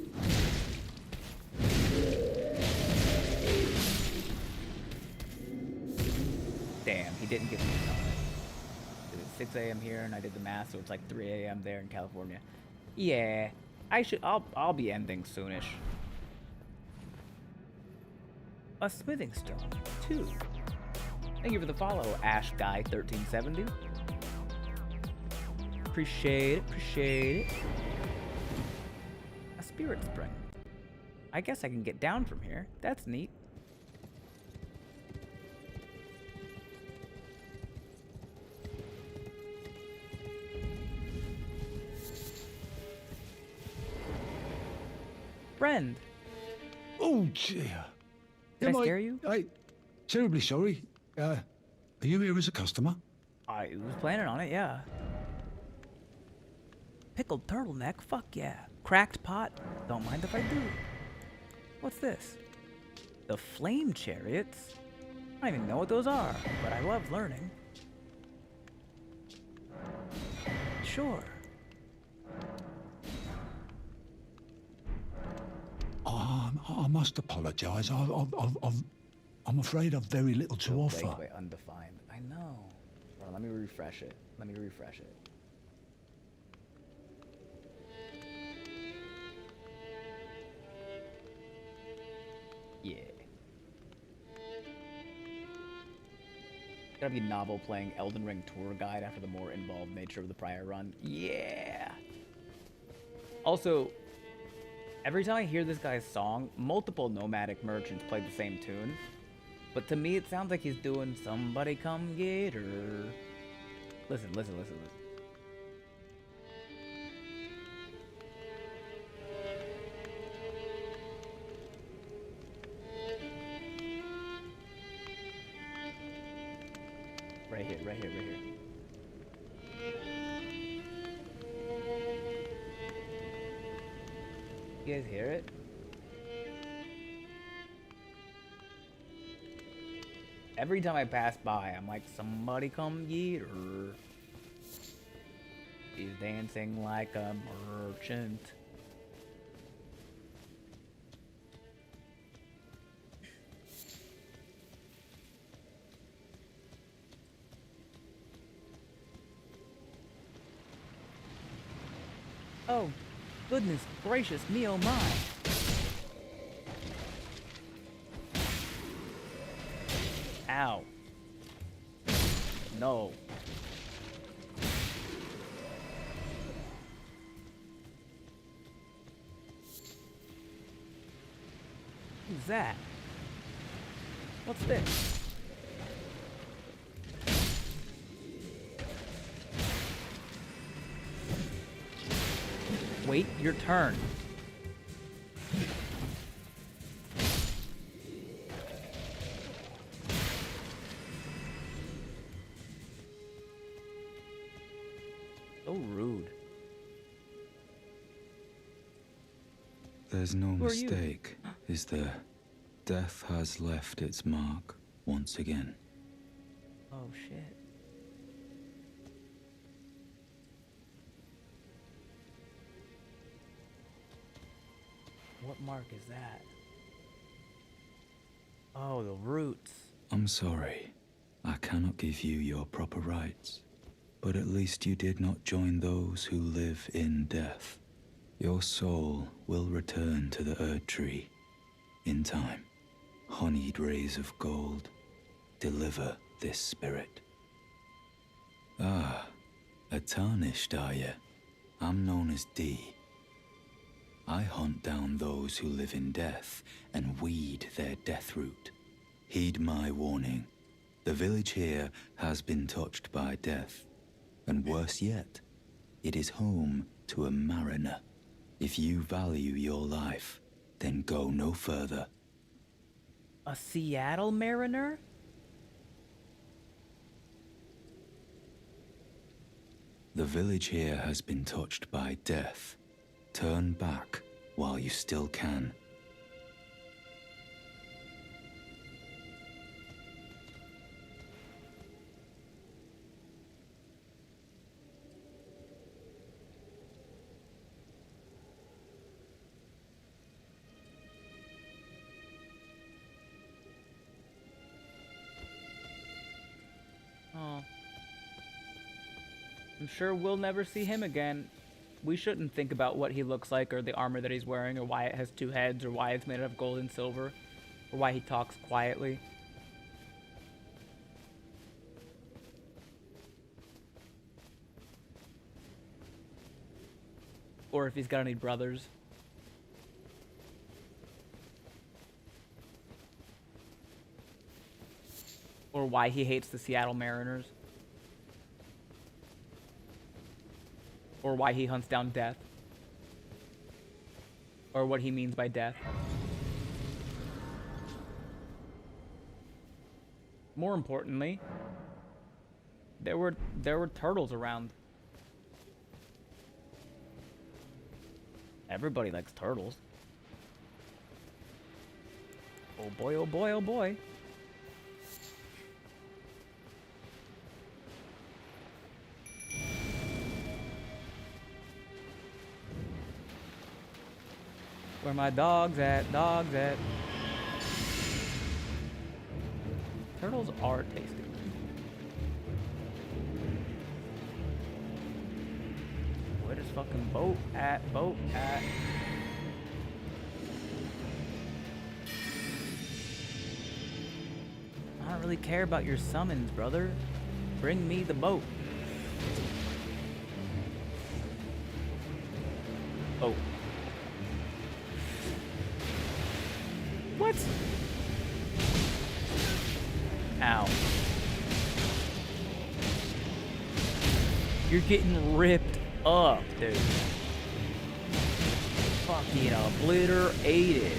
Damn, he didn't get me on it. It's 6 a.m. here, and I did the math, so it's like 3 a.m. there in California. Yeah, I'll be ending soonish. A smithing stone, 2. Thank you for the follow, Ash Guy 1370. Appreciate it. A spirit spring. I guess I can get down from here. That's neat. Friend. Oh dear. Did I scare you? Terribly sorry. Are you here as a customer? I was planning on it, yeah. Pickled turtleneck, fuck yeah. Cracked pot, don't mind if I do. What's this? The flame chariots? I don't even know what those are, but I love learning. Sure. I must apologise. I'm afraid I've very little to offer. Wait, undefined. I know. Hold on, let me refresh it. Yeah. Gotta be novel playing Elden Ring tour guide after the more involved nature of the prior run. Yeah. Also, every time I hear this guy's song, multiple nomadic merchants play the same tune. But to me, it sounds like he's doing Somebody Come Get Her. Listen. Right here. You guys hear it? Every time I pass by, I'm like, somebody come get her. He's dancing like a merchant. Oh, goodness gracious me, oh my. Ow. No. Who's that? What's this? Wait your turn. So rude. There's no Who are you? mistake, is there? Death has left its mark once again. Oh shit. What mark is that? Oh, the roots. I'm sorry. I cannot give you your proper rights. But at least you did not join those who live in death. Your soul will return to the Erd Tree in time. Honeyed rays of gold, deliver this spirit. Ah, a tarnished are ye? I'm known as D. I hunt down those who live in death and weed their death root. Heed my warning. The village here has been touched by death. And worse yet, it is home to a mariner. If you value your life, then go no further. A Seattle Mariner? The village here has been touched by death. Turn back while you still can. Oh. I'm sure we'll never see him again. We shouldn't think about what he looks like or the armor that he's wearing or why it has two heads or why it's made out of gold and silver or why he talks quietly. Or if he's got any brothers. Or why he hates the Seattle Mariners. Or why he hunts down death. Or what he means by death. More importantly, there were turtles around. Everybody likes turtles. Oh boy, oh boy, oh boy. Where my dogs at? Dogs at? Turtles are tasty. Where does fucking boat at? Boat at? I don't really care about your summons, brother. Bring me the boat. Oh. What? Ow. You're getting ripped up, dude. Fucking obliterated.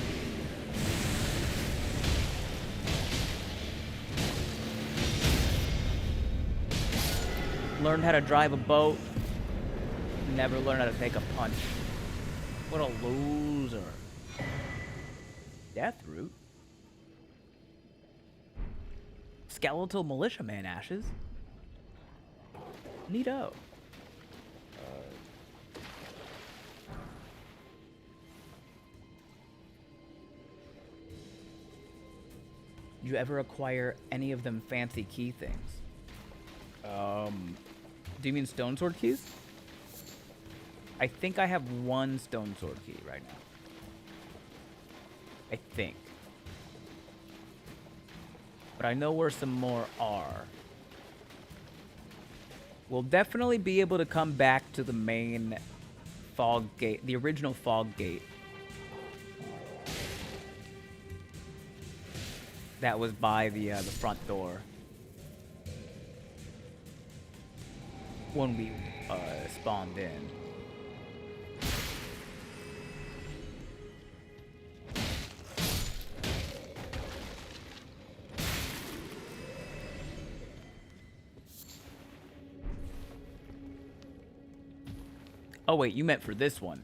Learned how to drive a boat. Never learned how to take a punch. What a loser. Deathroot? Skeletal militiaman ashes? Neato. Did you ever acquire any of them fancy key things? Do you mean stone sword keys? I think I have one stone sword key right now. I think. But I know where some more are. We'll definitely be able to come back to the main fog gate, the original fog gate. That was by the front door. When we spawned in. Oh wait, you meant for this one.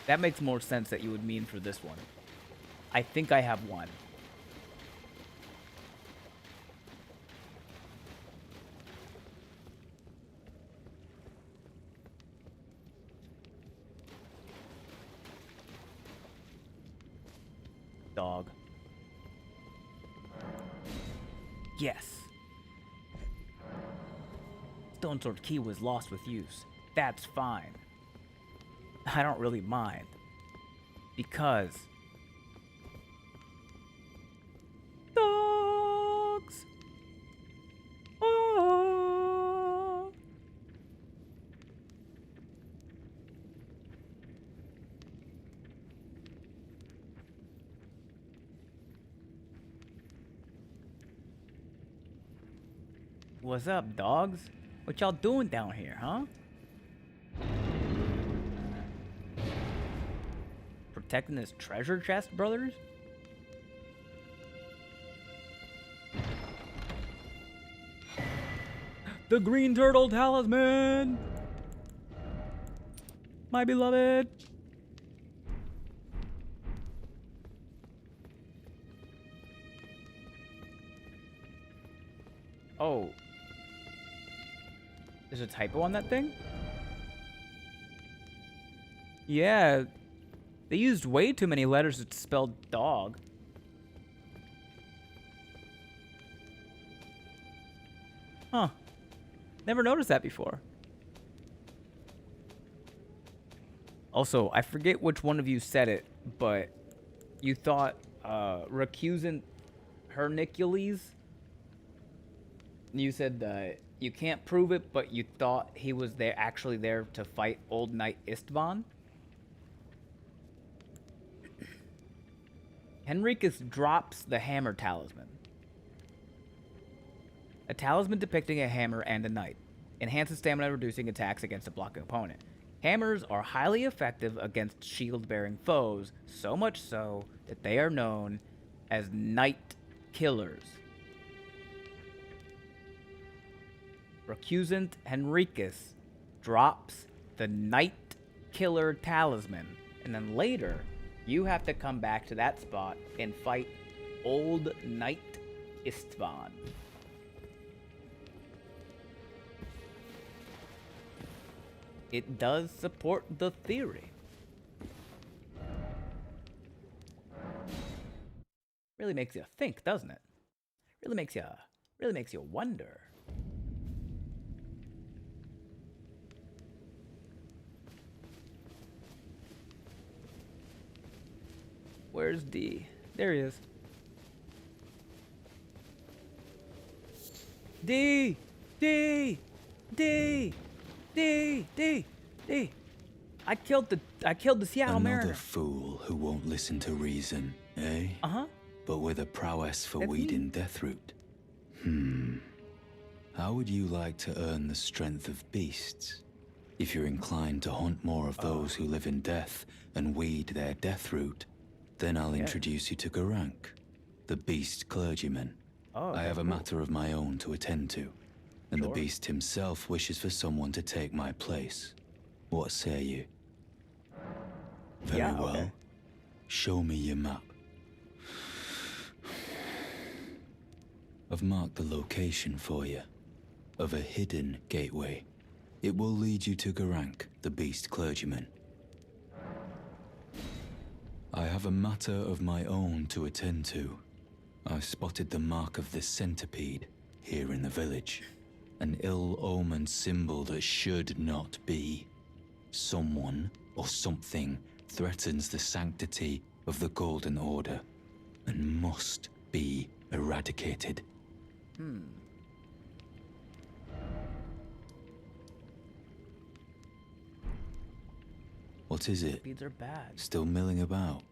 That makes more sense that you would mean for this one. I think I have one. Dog. Yes. Stone Sword Key was lost with use. That's fine. I don't really mind. Because... dogs! Oh! What's up, dogs? What y'all doing down here, huh? Protecting this treasure chest, brothers? The green turtle talisman! my beloved. Oh. There's a typo on that thing? Yeah. They used way too many letters to spell dog. Huh. Never noticed that before. Also, I forget which one of you said it, but you thought recusant Hernicules? You said that you can't prove it, but you thought he was there, actually there to fight Old Knight Istvan? Henricus drops the hammer talisman. A talisman depicting a hammer and a knight. Enhances stamina, reducing attacks against a blocking opponent. Hammers are highly effective against shield-bearing foes, so much so that they are known as knight killers. Recusant Henricus drops the knight killer talisman, and then later you have to come back to that spot and fight Old Knight Istvan. It does support the theory. Really makes you think, doesn't it? Really makes you wonder. Where's D? There he is. D! D! D! D! D! D! I killed the Seattle Another Mariner. fool who won't listen to reason, eh? Uh-huh. But with a prowess for That's weeding Deathroot. How would you like to earn the strength of beasts? If you're inclined to hunt more of those who live in death and weed their Deathroot, then I'll introduce you to Garank, the beast clergyman. I have a matter of my own to attend to, and the beast himself wishes for someone to take my place. What say you? Very well. Show me your map. I've marked the location for you, of a hidden gateway. It will lead you to Garank, the beast clergyman. I have a matter of my own to attend to. I spotted the mark of the centipede here in the village. An ill-omened symbol that should not be. Someone or something threatens the sanctity of the Golden Order and must be eradicated. What is it? Centipedes are bad. Still milling about?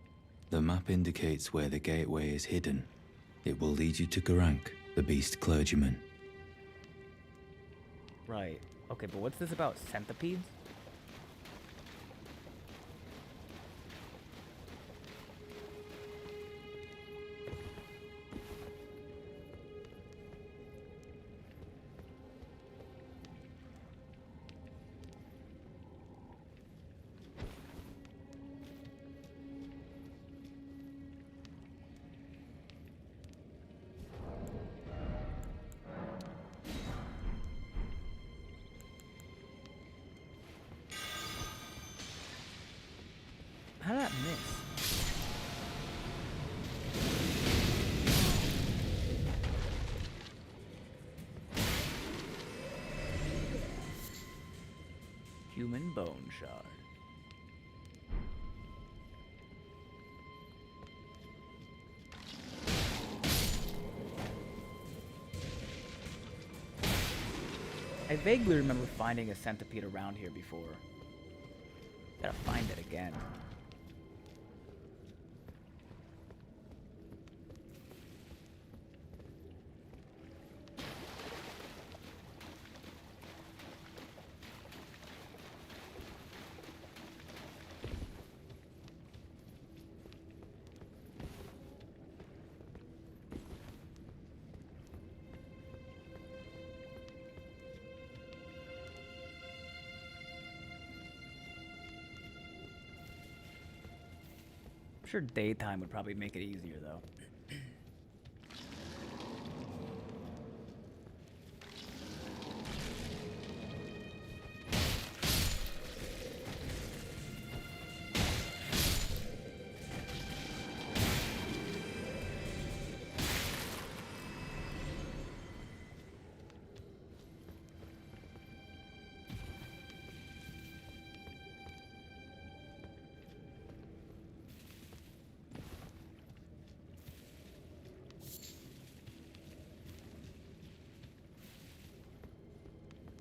The map indicates where the gateway is hidden. It will lead you to Garank, the beast clergyman. Right. Okay, but what's this about centipedes? How did that miss? Human bone shard. I vaguely remember finding a centipede around here before. Gotta find it again. sure daytime would probably make it easier, though.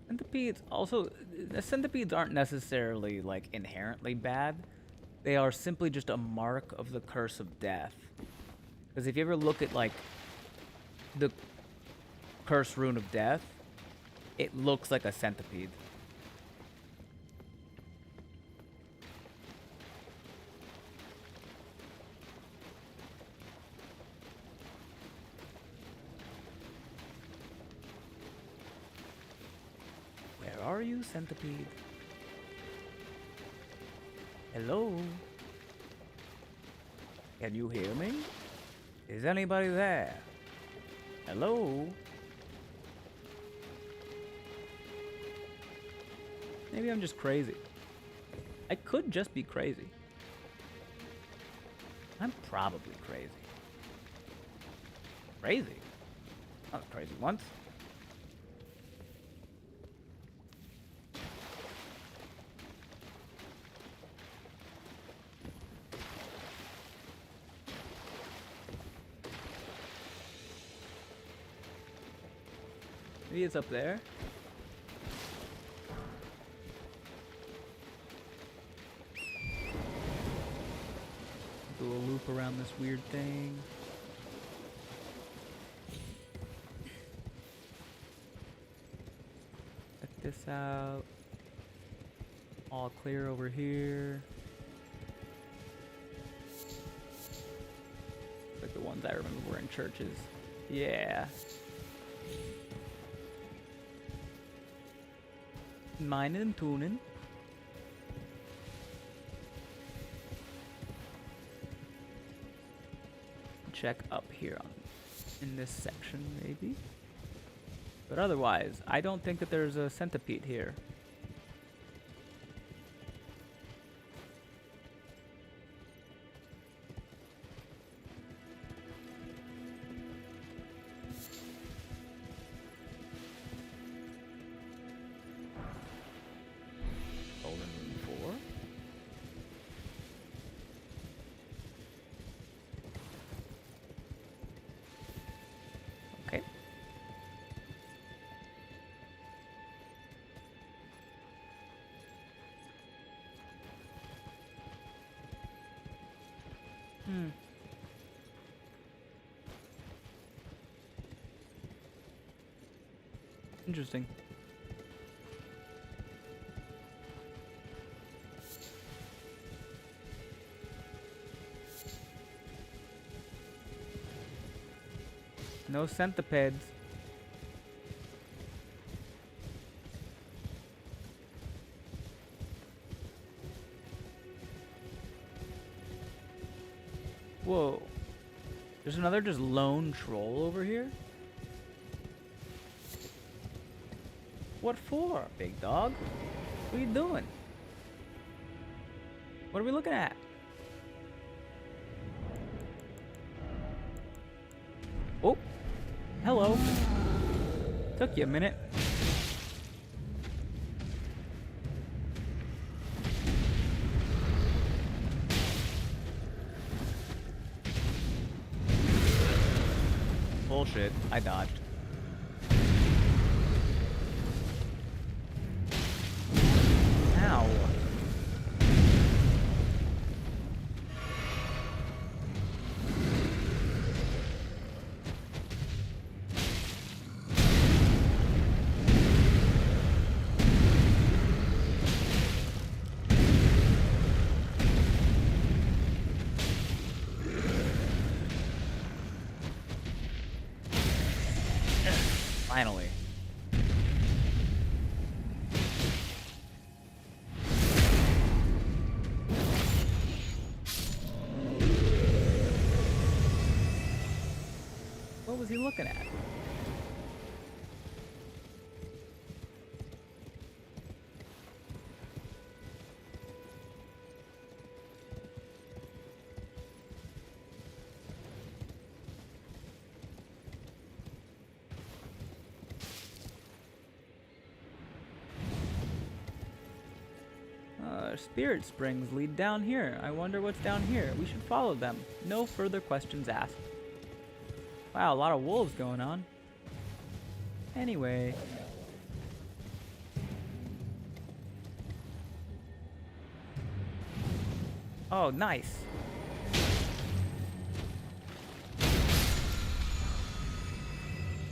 Centipedes also, the centipedes aren't necessarily like inherently bad. They are simply just a mark of the curse of death. Because if you ever look at like the curse rune of death, it looks like a centipede. Are you, centipede? Hello? Can you hear me? Is anybody there? Hello? Maybe I'm just crazy. I could just be crazy. I'm probably crazy. Crazy? I was crazy once. Maybe it's up there. Do a loop around this weird thing. Check this out. All clear over here. Like the ones I remember were in churches. Yeah. Mining and tuning. Check up here in this section, maybe. But otherwise, I don't think that there's a centipede here. Interesting. No centipedes. Whoa. There's another just lone troll over here? What for, big dog? What are you doing? What are we looking at? Oh, hello. Took you a minute. Bullshit, I dodged. Ow. Finally. What was he looking at? Spirit springs lead down here. I wonder what's down here. We should follow them. No further questions asked. Wow, a lot of wolves going on. Anyway. Oh, nice.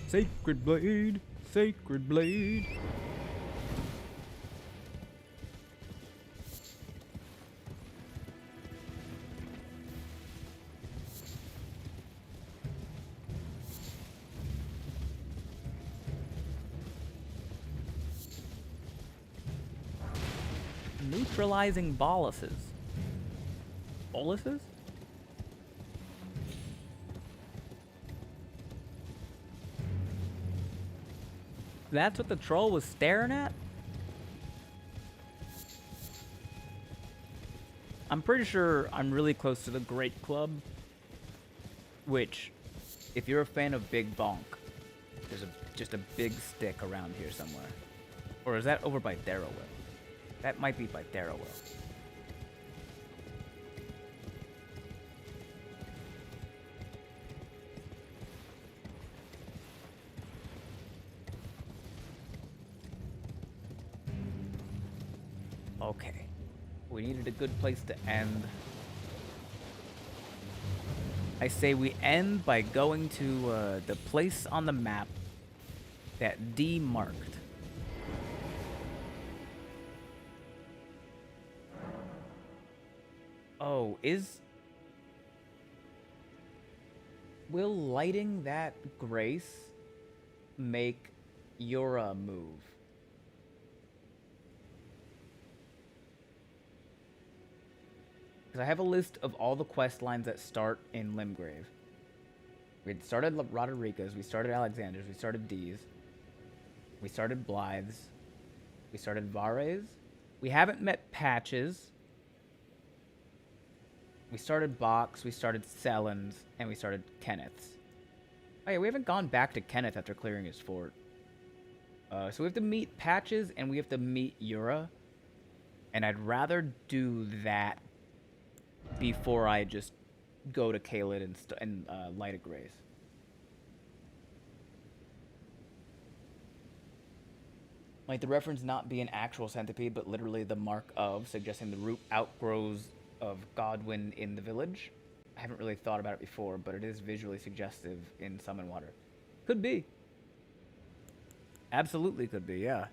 Sacred blade, sacred blade. Neutralizing boluses. Boluses? That's what the troll was staring at? I'm pretty sure I'm really close to the Great Club, which, if you're a fan of Big Bonk, there's just a big stick around here somewhere. Or is that over by Darrowwill? That might be by Darrowwill. Okay. We needed a good place to end. I say we end by going to the place on the map that D marked. Oh, will lighting that grace make Yura move? Because I have a list of all the quest lines that start in Limgrave. We started Roderica's, we started Alexander's, we started D's, we started Blythe's, we started Vare's. We haven't met Patches. We started Box, we started Sellen's, and we started Kenneth's. Oh yeah, we haven't gone back to Kenneth after clearing his fort. So we have to meet Patches, and we have to meet Yura. And I'd rather do that before I just go to Caelid and Light of Grace. Like, the reference not be an actual centipede, but literally the mark of, suggesting the root outgrows of Godwyn in the village. I haven't really thought about it before, but it is visually suggestive in Summon Water. Could be. Absolutely could be, yeah.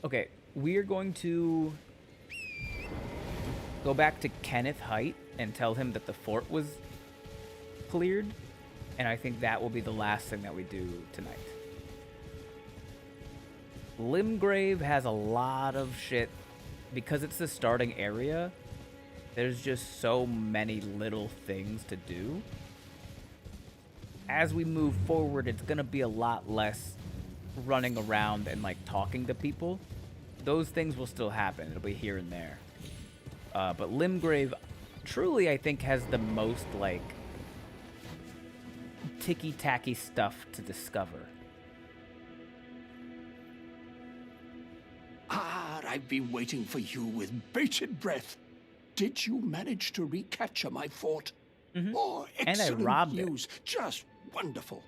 Okay, we're going to go back to Kenneth Height and tell him that the fort was cleared, and I think that will be the last thing that we do tonight. Limgrave has a lot of shit. Because it's the starting area, there's just so many little things to do. As we move forward, it's gonna be a lot less running around and like talking to people. Those things will still happen. It'll be here and there. But Limgrave truly, I think, has the most like ticky-tacky stuff to discover. I've been waiting for you with bated breath. Did you manage to recapture my fort? Mm-hmm. Oh, And I excellent robbed news. Just wonderful.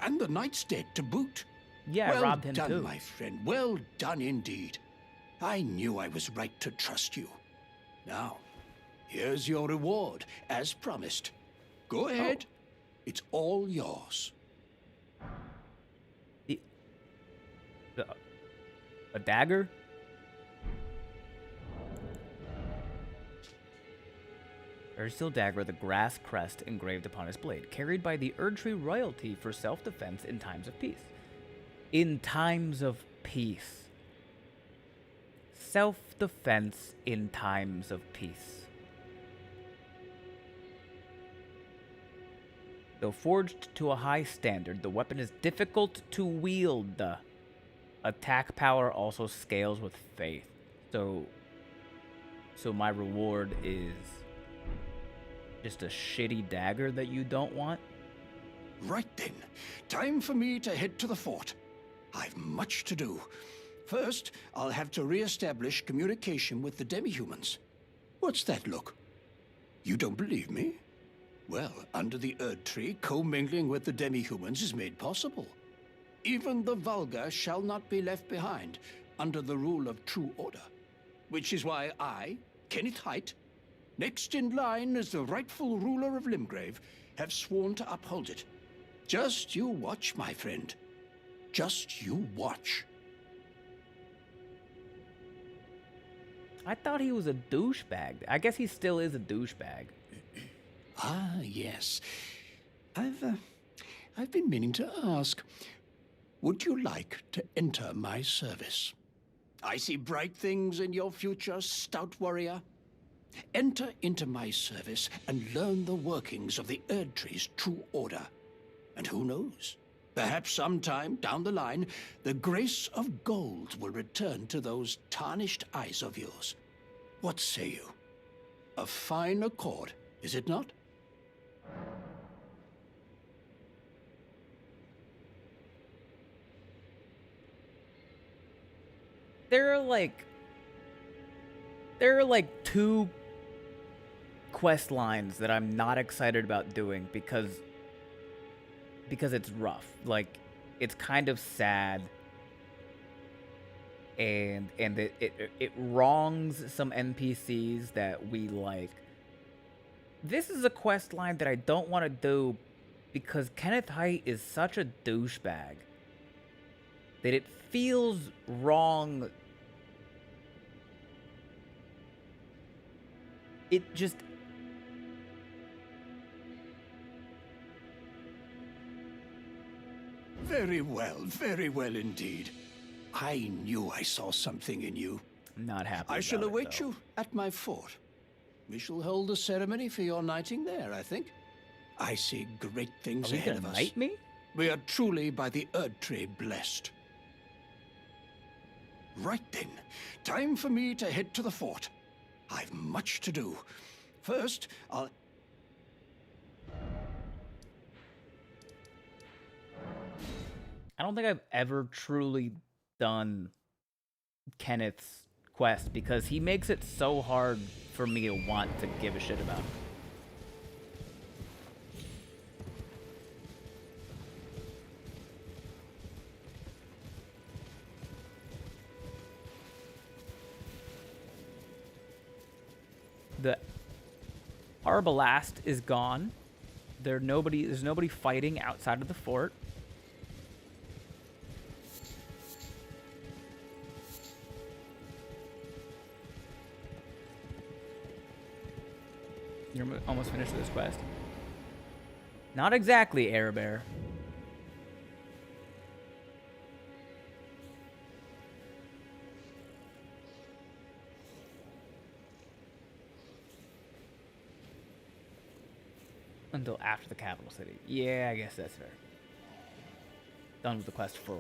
And the knight's dead to boot. Yeah, well I robbed him done, too. my friend. Well done indeed. I knew I was right to trust you. Now, here's your reward, as promised. Go ahead. It's all yours. A dagger? Ursteel dagger with a grass crest engraved upon his blade, carried by the Erdtree royalty for self-defense in times of peace. In times of peace. self-defense in times of peace. Though forged to a high standard, the weapon is difficult to wield. Attack power also scales with faith. So my reward is just a shitty dagger that you don't want? Right then. Time for me to head to the fort. I've much to do. First, I'll have to re-establish communication with the demi-humans. What's that look? You don't believe me? Well, under the Erd Tree, commingling with the demi-humans is made possible. Even the vulgar shall not be left behind, under the rule of true order. Which is why I, Kenneth Haight, next in line as the rightful ruler of Limgrave, have sworn to uphold it. Just you watch, my friend. Just you watch. I thought he was a douchebag. I guess he still is a douchebag. Ah, yes. I've been meaning to ask, would you like to enter my service? I see bright things in your future, stout warrior. Enter into my service and learn the workings of the Erd Tree's true order. And who knows? Perhaps sometime down the line, the grace of gold will return to those tarnished eyes of yours. What say you? A fine accord, is it not? There are like two quest lines that I'm not excited about doing because it's rough. Like, it's kind of sad, and it wrongs some NPCs that we like. This is a quest line that I don't want to do because Kenneth Haight is such a douchebag that it feels wrong. It just... Very well indeed. I knew I saw something in you. I'm not happy. I shall await you at my fort. We shall hold a ceremony for your knighting there, I think. I see great things ahead of us. Knight me? We are truly by the Erd Tree blessed. Right then, time for me to head to the fort. I've much to do. First, I'll... I don't think I've ever truly done Kenneth's quest because he makes it so hard for me to want to give a shit about him. The Arbalast is gone. There's nobody fighting outside of the fort. You're almost finished with this quest. Not exactly, Airbear. Until after the capital city. Yeah, I guess that's fair. Done with the quest for...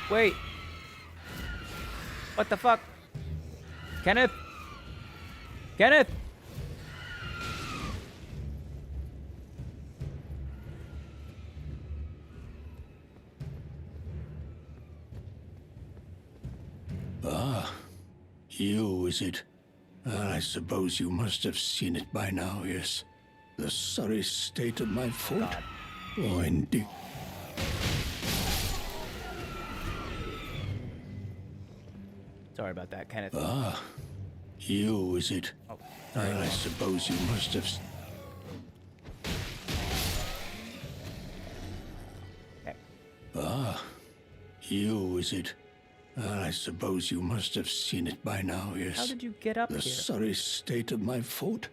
Wait! What the fuck? Kenneth? Kenneth! Ah, you, is it? I suppose you must have seen it by now, yes. The sorry state of my fort? Oh, indeed. Sorry about that, Kenneth. Ah, you, is it? Oh, I suppose you must have... Okay. Ah, you, is it? I suppose you must have seen it by now, yes. How did you get up The here? sorry state of my fort?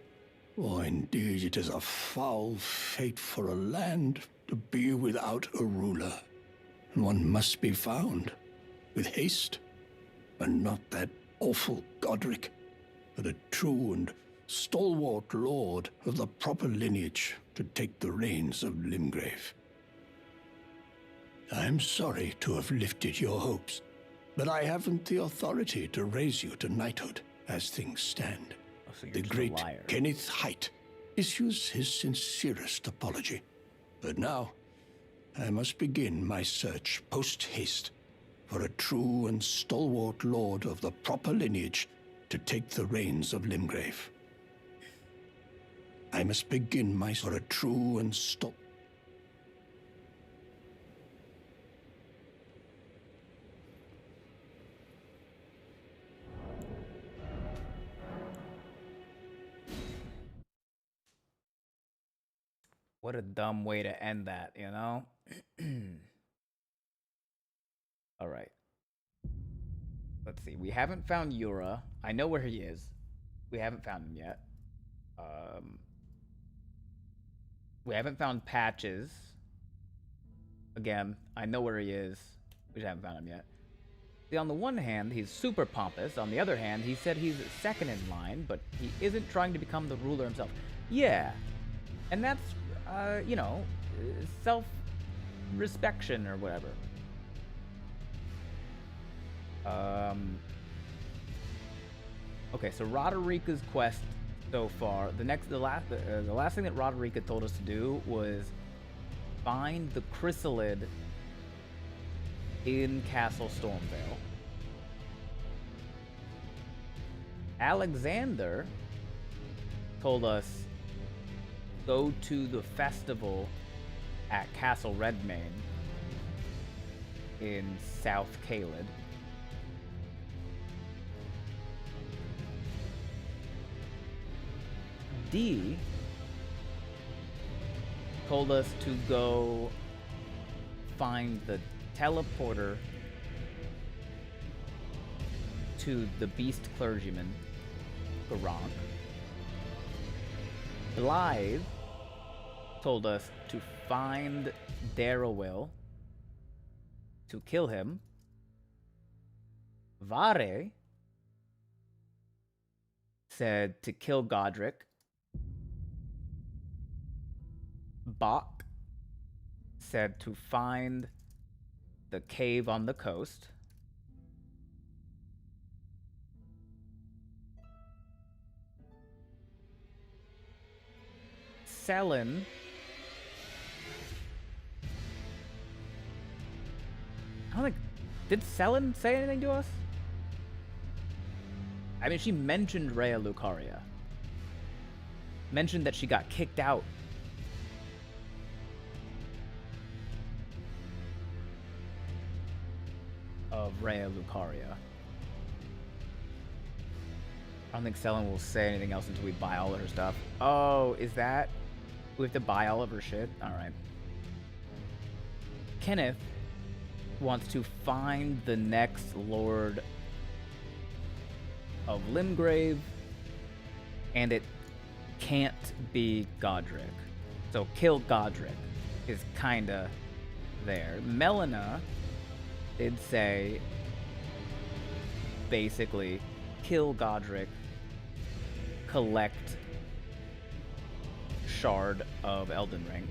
Oh, indeed, it is a foul fate for a land to be without a ruler. And one must be found, with haste. and not that awful Godric, but a true and stalwart lord of the proper lineage to take the reins of Limgrave. I'm sorry to have lifted your hopes, but I haven't the authority to raise you to knighthood as things stand. Oh, so you're The just a great liar. Kenneth Height issues his sincerest apology. But now, I must begin my search post-haste for a true and stalwart lord of the proper lineage to take the reins of Limgrave. I must begin my for a true and What a dumb way to end that, you know? All right. Let's see. We haven't found Yura. I know where he is. We haven't found him yet. We haven't found Patches. Again, I know where he is. We just haven't found him yet. See, on the one hand, he's super pompous. On the other hand, he said he's second in line, but he isn't trying to become the ruler himself. Yeah. And that's, you know, self-respection or whatever. Okay, so Roderika's quest so far. The last thing that Roderika told us to do was find the chrysalid in Castle Stormvale. Alexander told us go to the festival at Castle Redmane in South Caelid. D told us to go find the teleporter to the beast clergyman, Garunk. Blythe told us to find Darrowil to kill him. Vare said to kill Godric. Bach said to find the cave on the coast. Selin I don't think... Did Selin say anything to us? I mean, she mentioned Rhea Lucaria. Mentioned that she got kicked out. Of Rhea Lucaria. I don't think Selin will say anything else until we buy all of her stuff. Oh, is that... We have to buy all of her shit? Alright. Kenneth wants to find the next Lord of Limgrave, and it can't be Godric. So kill Godric is kinda there. Melina did say, basically, kill Godric, collect Shard of Elden Ring.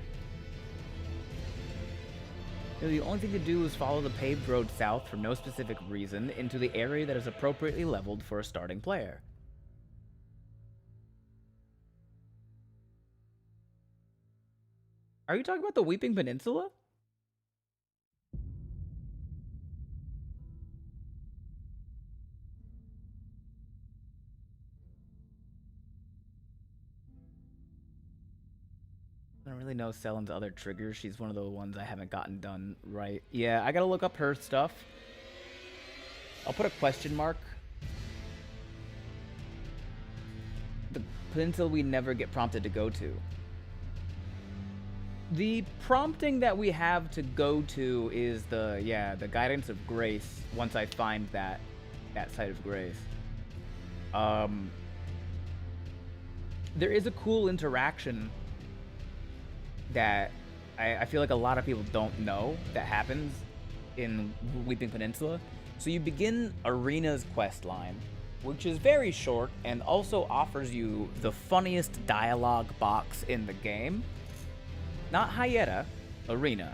You know, the only thing to do is follow the paved road south for no specific reason into the area that is appropriately leveled for a starting player. Are you talking about the Weeping Peninsula? I don't really know Selin's other triggers. She's one of the ones I haven't gotten done right. Yeah, I gotta look up her stuff. I'll put a question mark. The peninsula we never get prompted to go to. The prompting that we have to go to is the Guidance of Grace, once I find that site of grace. There is a cool interaction that I feel like a lot of people don't know that happens in Weeping Peninsula. So you begin Arena's quest line, which is very short and also offers you the funniest dialogue box in the game. Not Hyetta, Arena.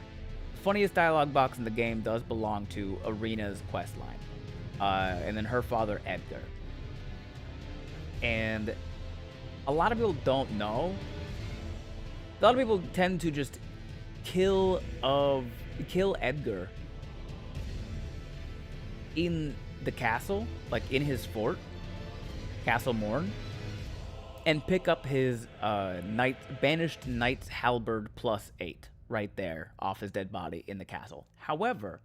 The funniest dialogue box in the game does belong to Arena's quest line. And then her father, Edgar. And a lot of people don't know. A lot of people tend to just kill Edgar in the castle, like in his fort, Castle Morn, and pick up his banished knight's halberd +8 right there off his dead body in the castle. However,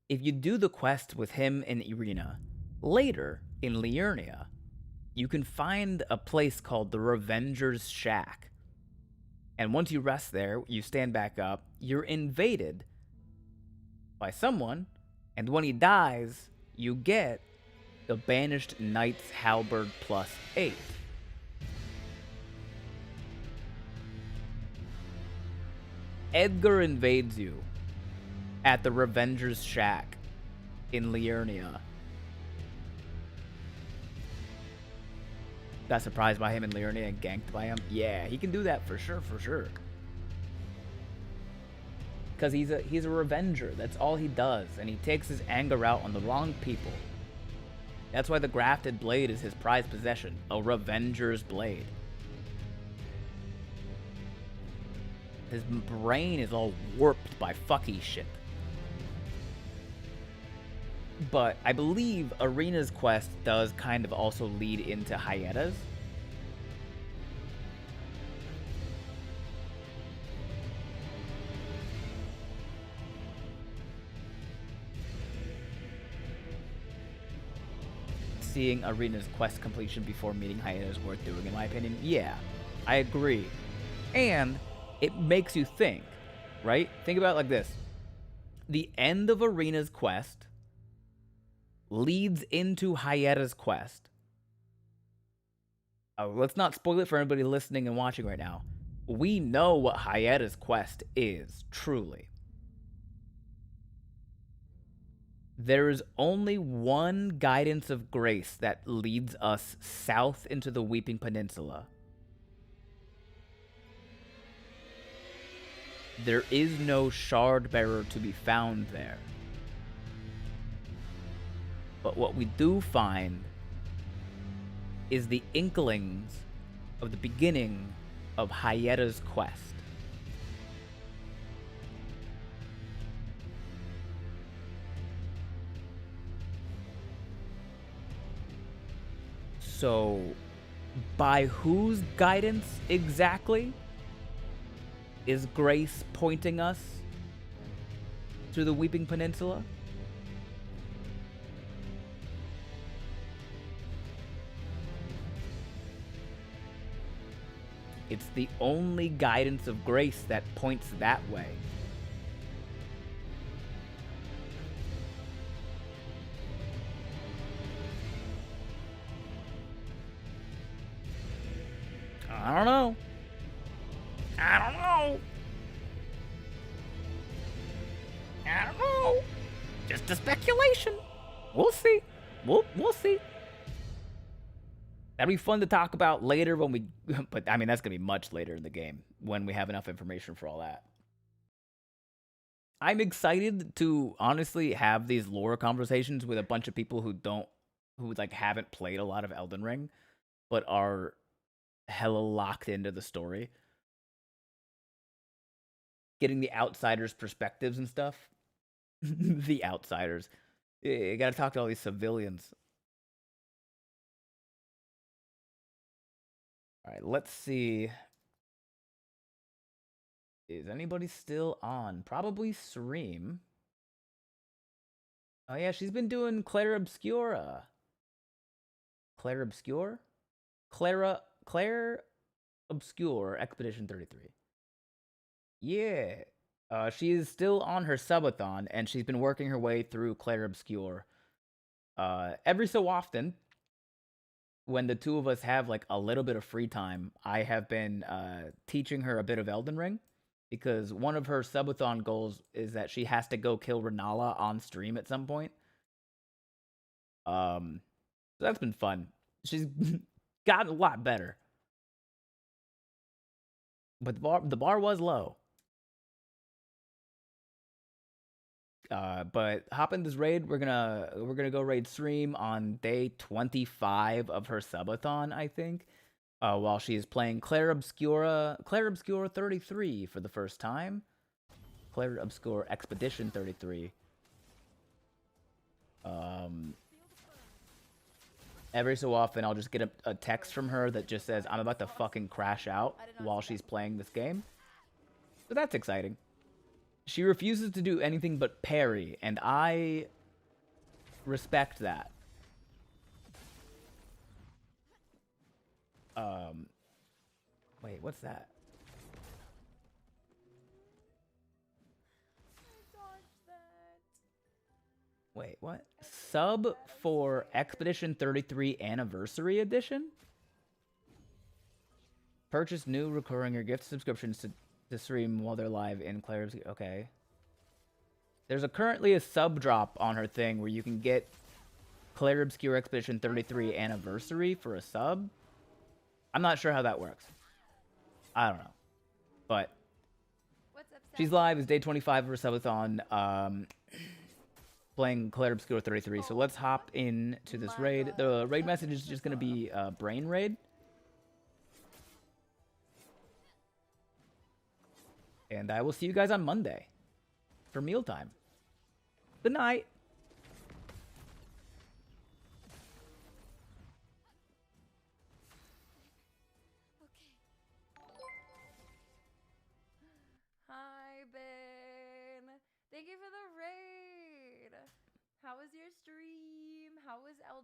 if you do the quest with him and Irina, later in Liurnia, you can find a place called the Revenger's Shack. And once you rest there, you stand back up, you're invaded by someone, and when he dies, you get the banished knight's halberd +8. Edgar invades you at the Revenger's Shack in Liurnia. Got surprised by him in Liurnia and ganked by him? Yeah, he can do that for sure, for sure. Because he's a revenger. That's all he does. And he takes his anger out on the wrong people. That's why the grafted blade is his prized possession. A revenger's blade. His brain is all warped by fucky shit. But I believe Arena's quest does kind of also lead into Hyetta's. Seeing Arena's quest completion before meeting Hyetta is worth doing, in my opinion. Yeah, I agree. And it makes you think, right? Think about it like this. The end of Arena's quest leads into Hyetta's quest. Let's not spoil it for anybody listening and watching right now. We know what Hyetta's quest is, truly. There is only one guidance of grace that leads us south into the Weeping Peninsula. There is no shard bearer to be found there. But what we do find is the inklings of the beginning of Hyetta's quest. So, by whose guidance exactly is Grace pointing us to the Weeping Peninsula? It's the only guidance of grace that points that way. I don't know. I don't know. I don't know. Just a speculation. We'll see. We'll see. That'll be fun to talk about later when we... But, I mean, that's going to be much later in the game when we have enough information for all that. I'm excited to honestly have these lore conversations with a bunch of people who haven't played a lot of Elden Ring, but are hella locked into the story. Getting the outsiders' perspectives and stuff. The outsiders. You gotta talk to all these civilians. Alright, let's see. Is anybody still on? Probably Sreem. Oh yeah, she's been doing Claire Obscura. Claire Obscure? Claire Obscure, Expedition 33. Yeah. She is still on her subathon, and she's been working her way through Claire Obscure. Every so often, when the two of us have like a little bit of free time, I have been teaching her a bit of Elden Ring. because one of her subathon goals is that she has to go kill Renala on stream at some point. So that's been fun. She's gotten a lot better. But the bar was low. But hop in this raid. We're gonna go raid stream on day 25 of her subathon, I think. While she's playing Claire Obscura 33 for the first time. Claire Obscura Expedition 33. Every so often, I'll just get a text from her that just says, I'm about to fucking crash out while she's playing this game. So that's exciting. She refuses to do anything but parry, and I respect that. Wait, what's that? Wait, what? Sub for Expedition 33 Anniversary Edition? Purchase new recurring or gift subscriptions to stream while they're live in Claire's... Okay. There's currently a sub drop on her thing where you can get Claire Obscure Expedition 33 Anniversary for a sub. I'm not sure how that works. I don't know. But she's live. It's day 25 of her subathon. Playing Claire Obscure 33. So let's hop into this raid. The raid message is just going to be Brain Raid. And I will see you guys on Monday for mealtime. Good night. Hi, Ben. Thank you for the raid. How was your stream? How was Elden?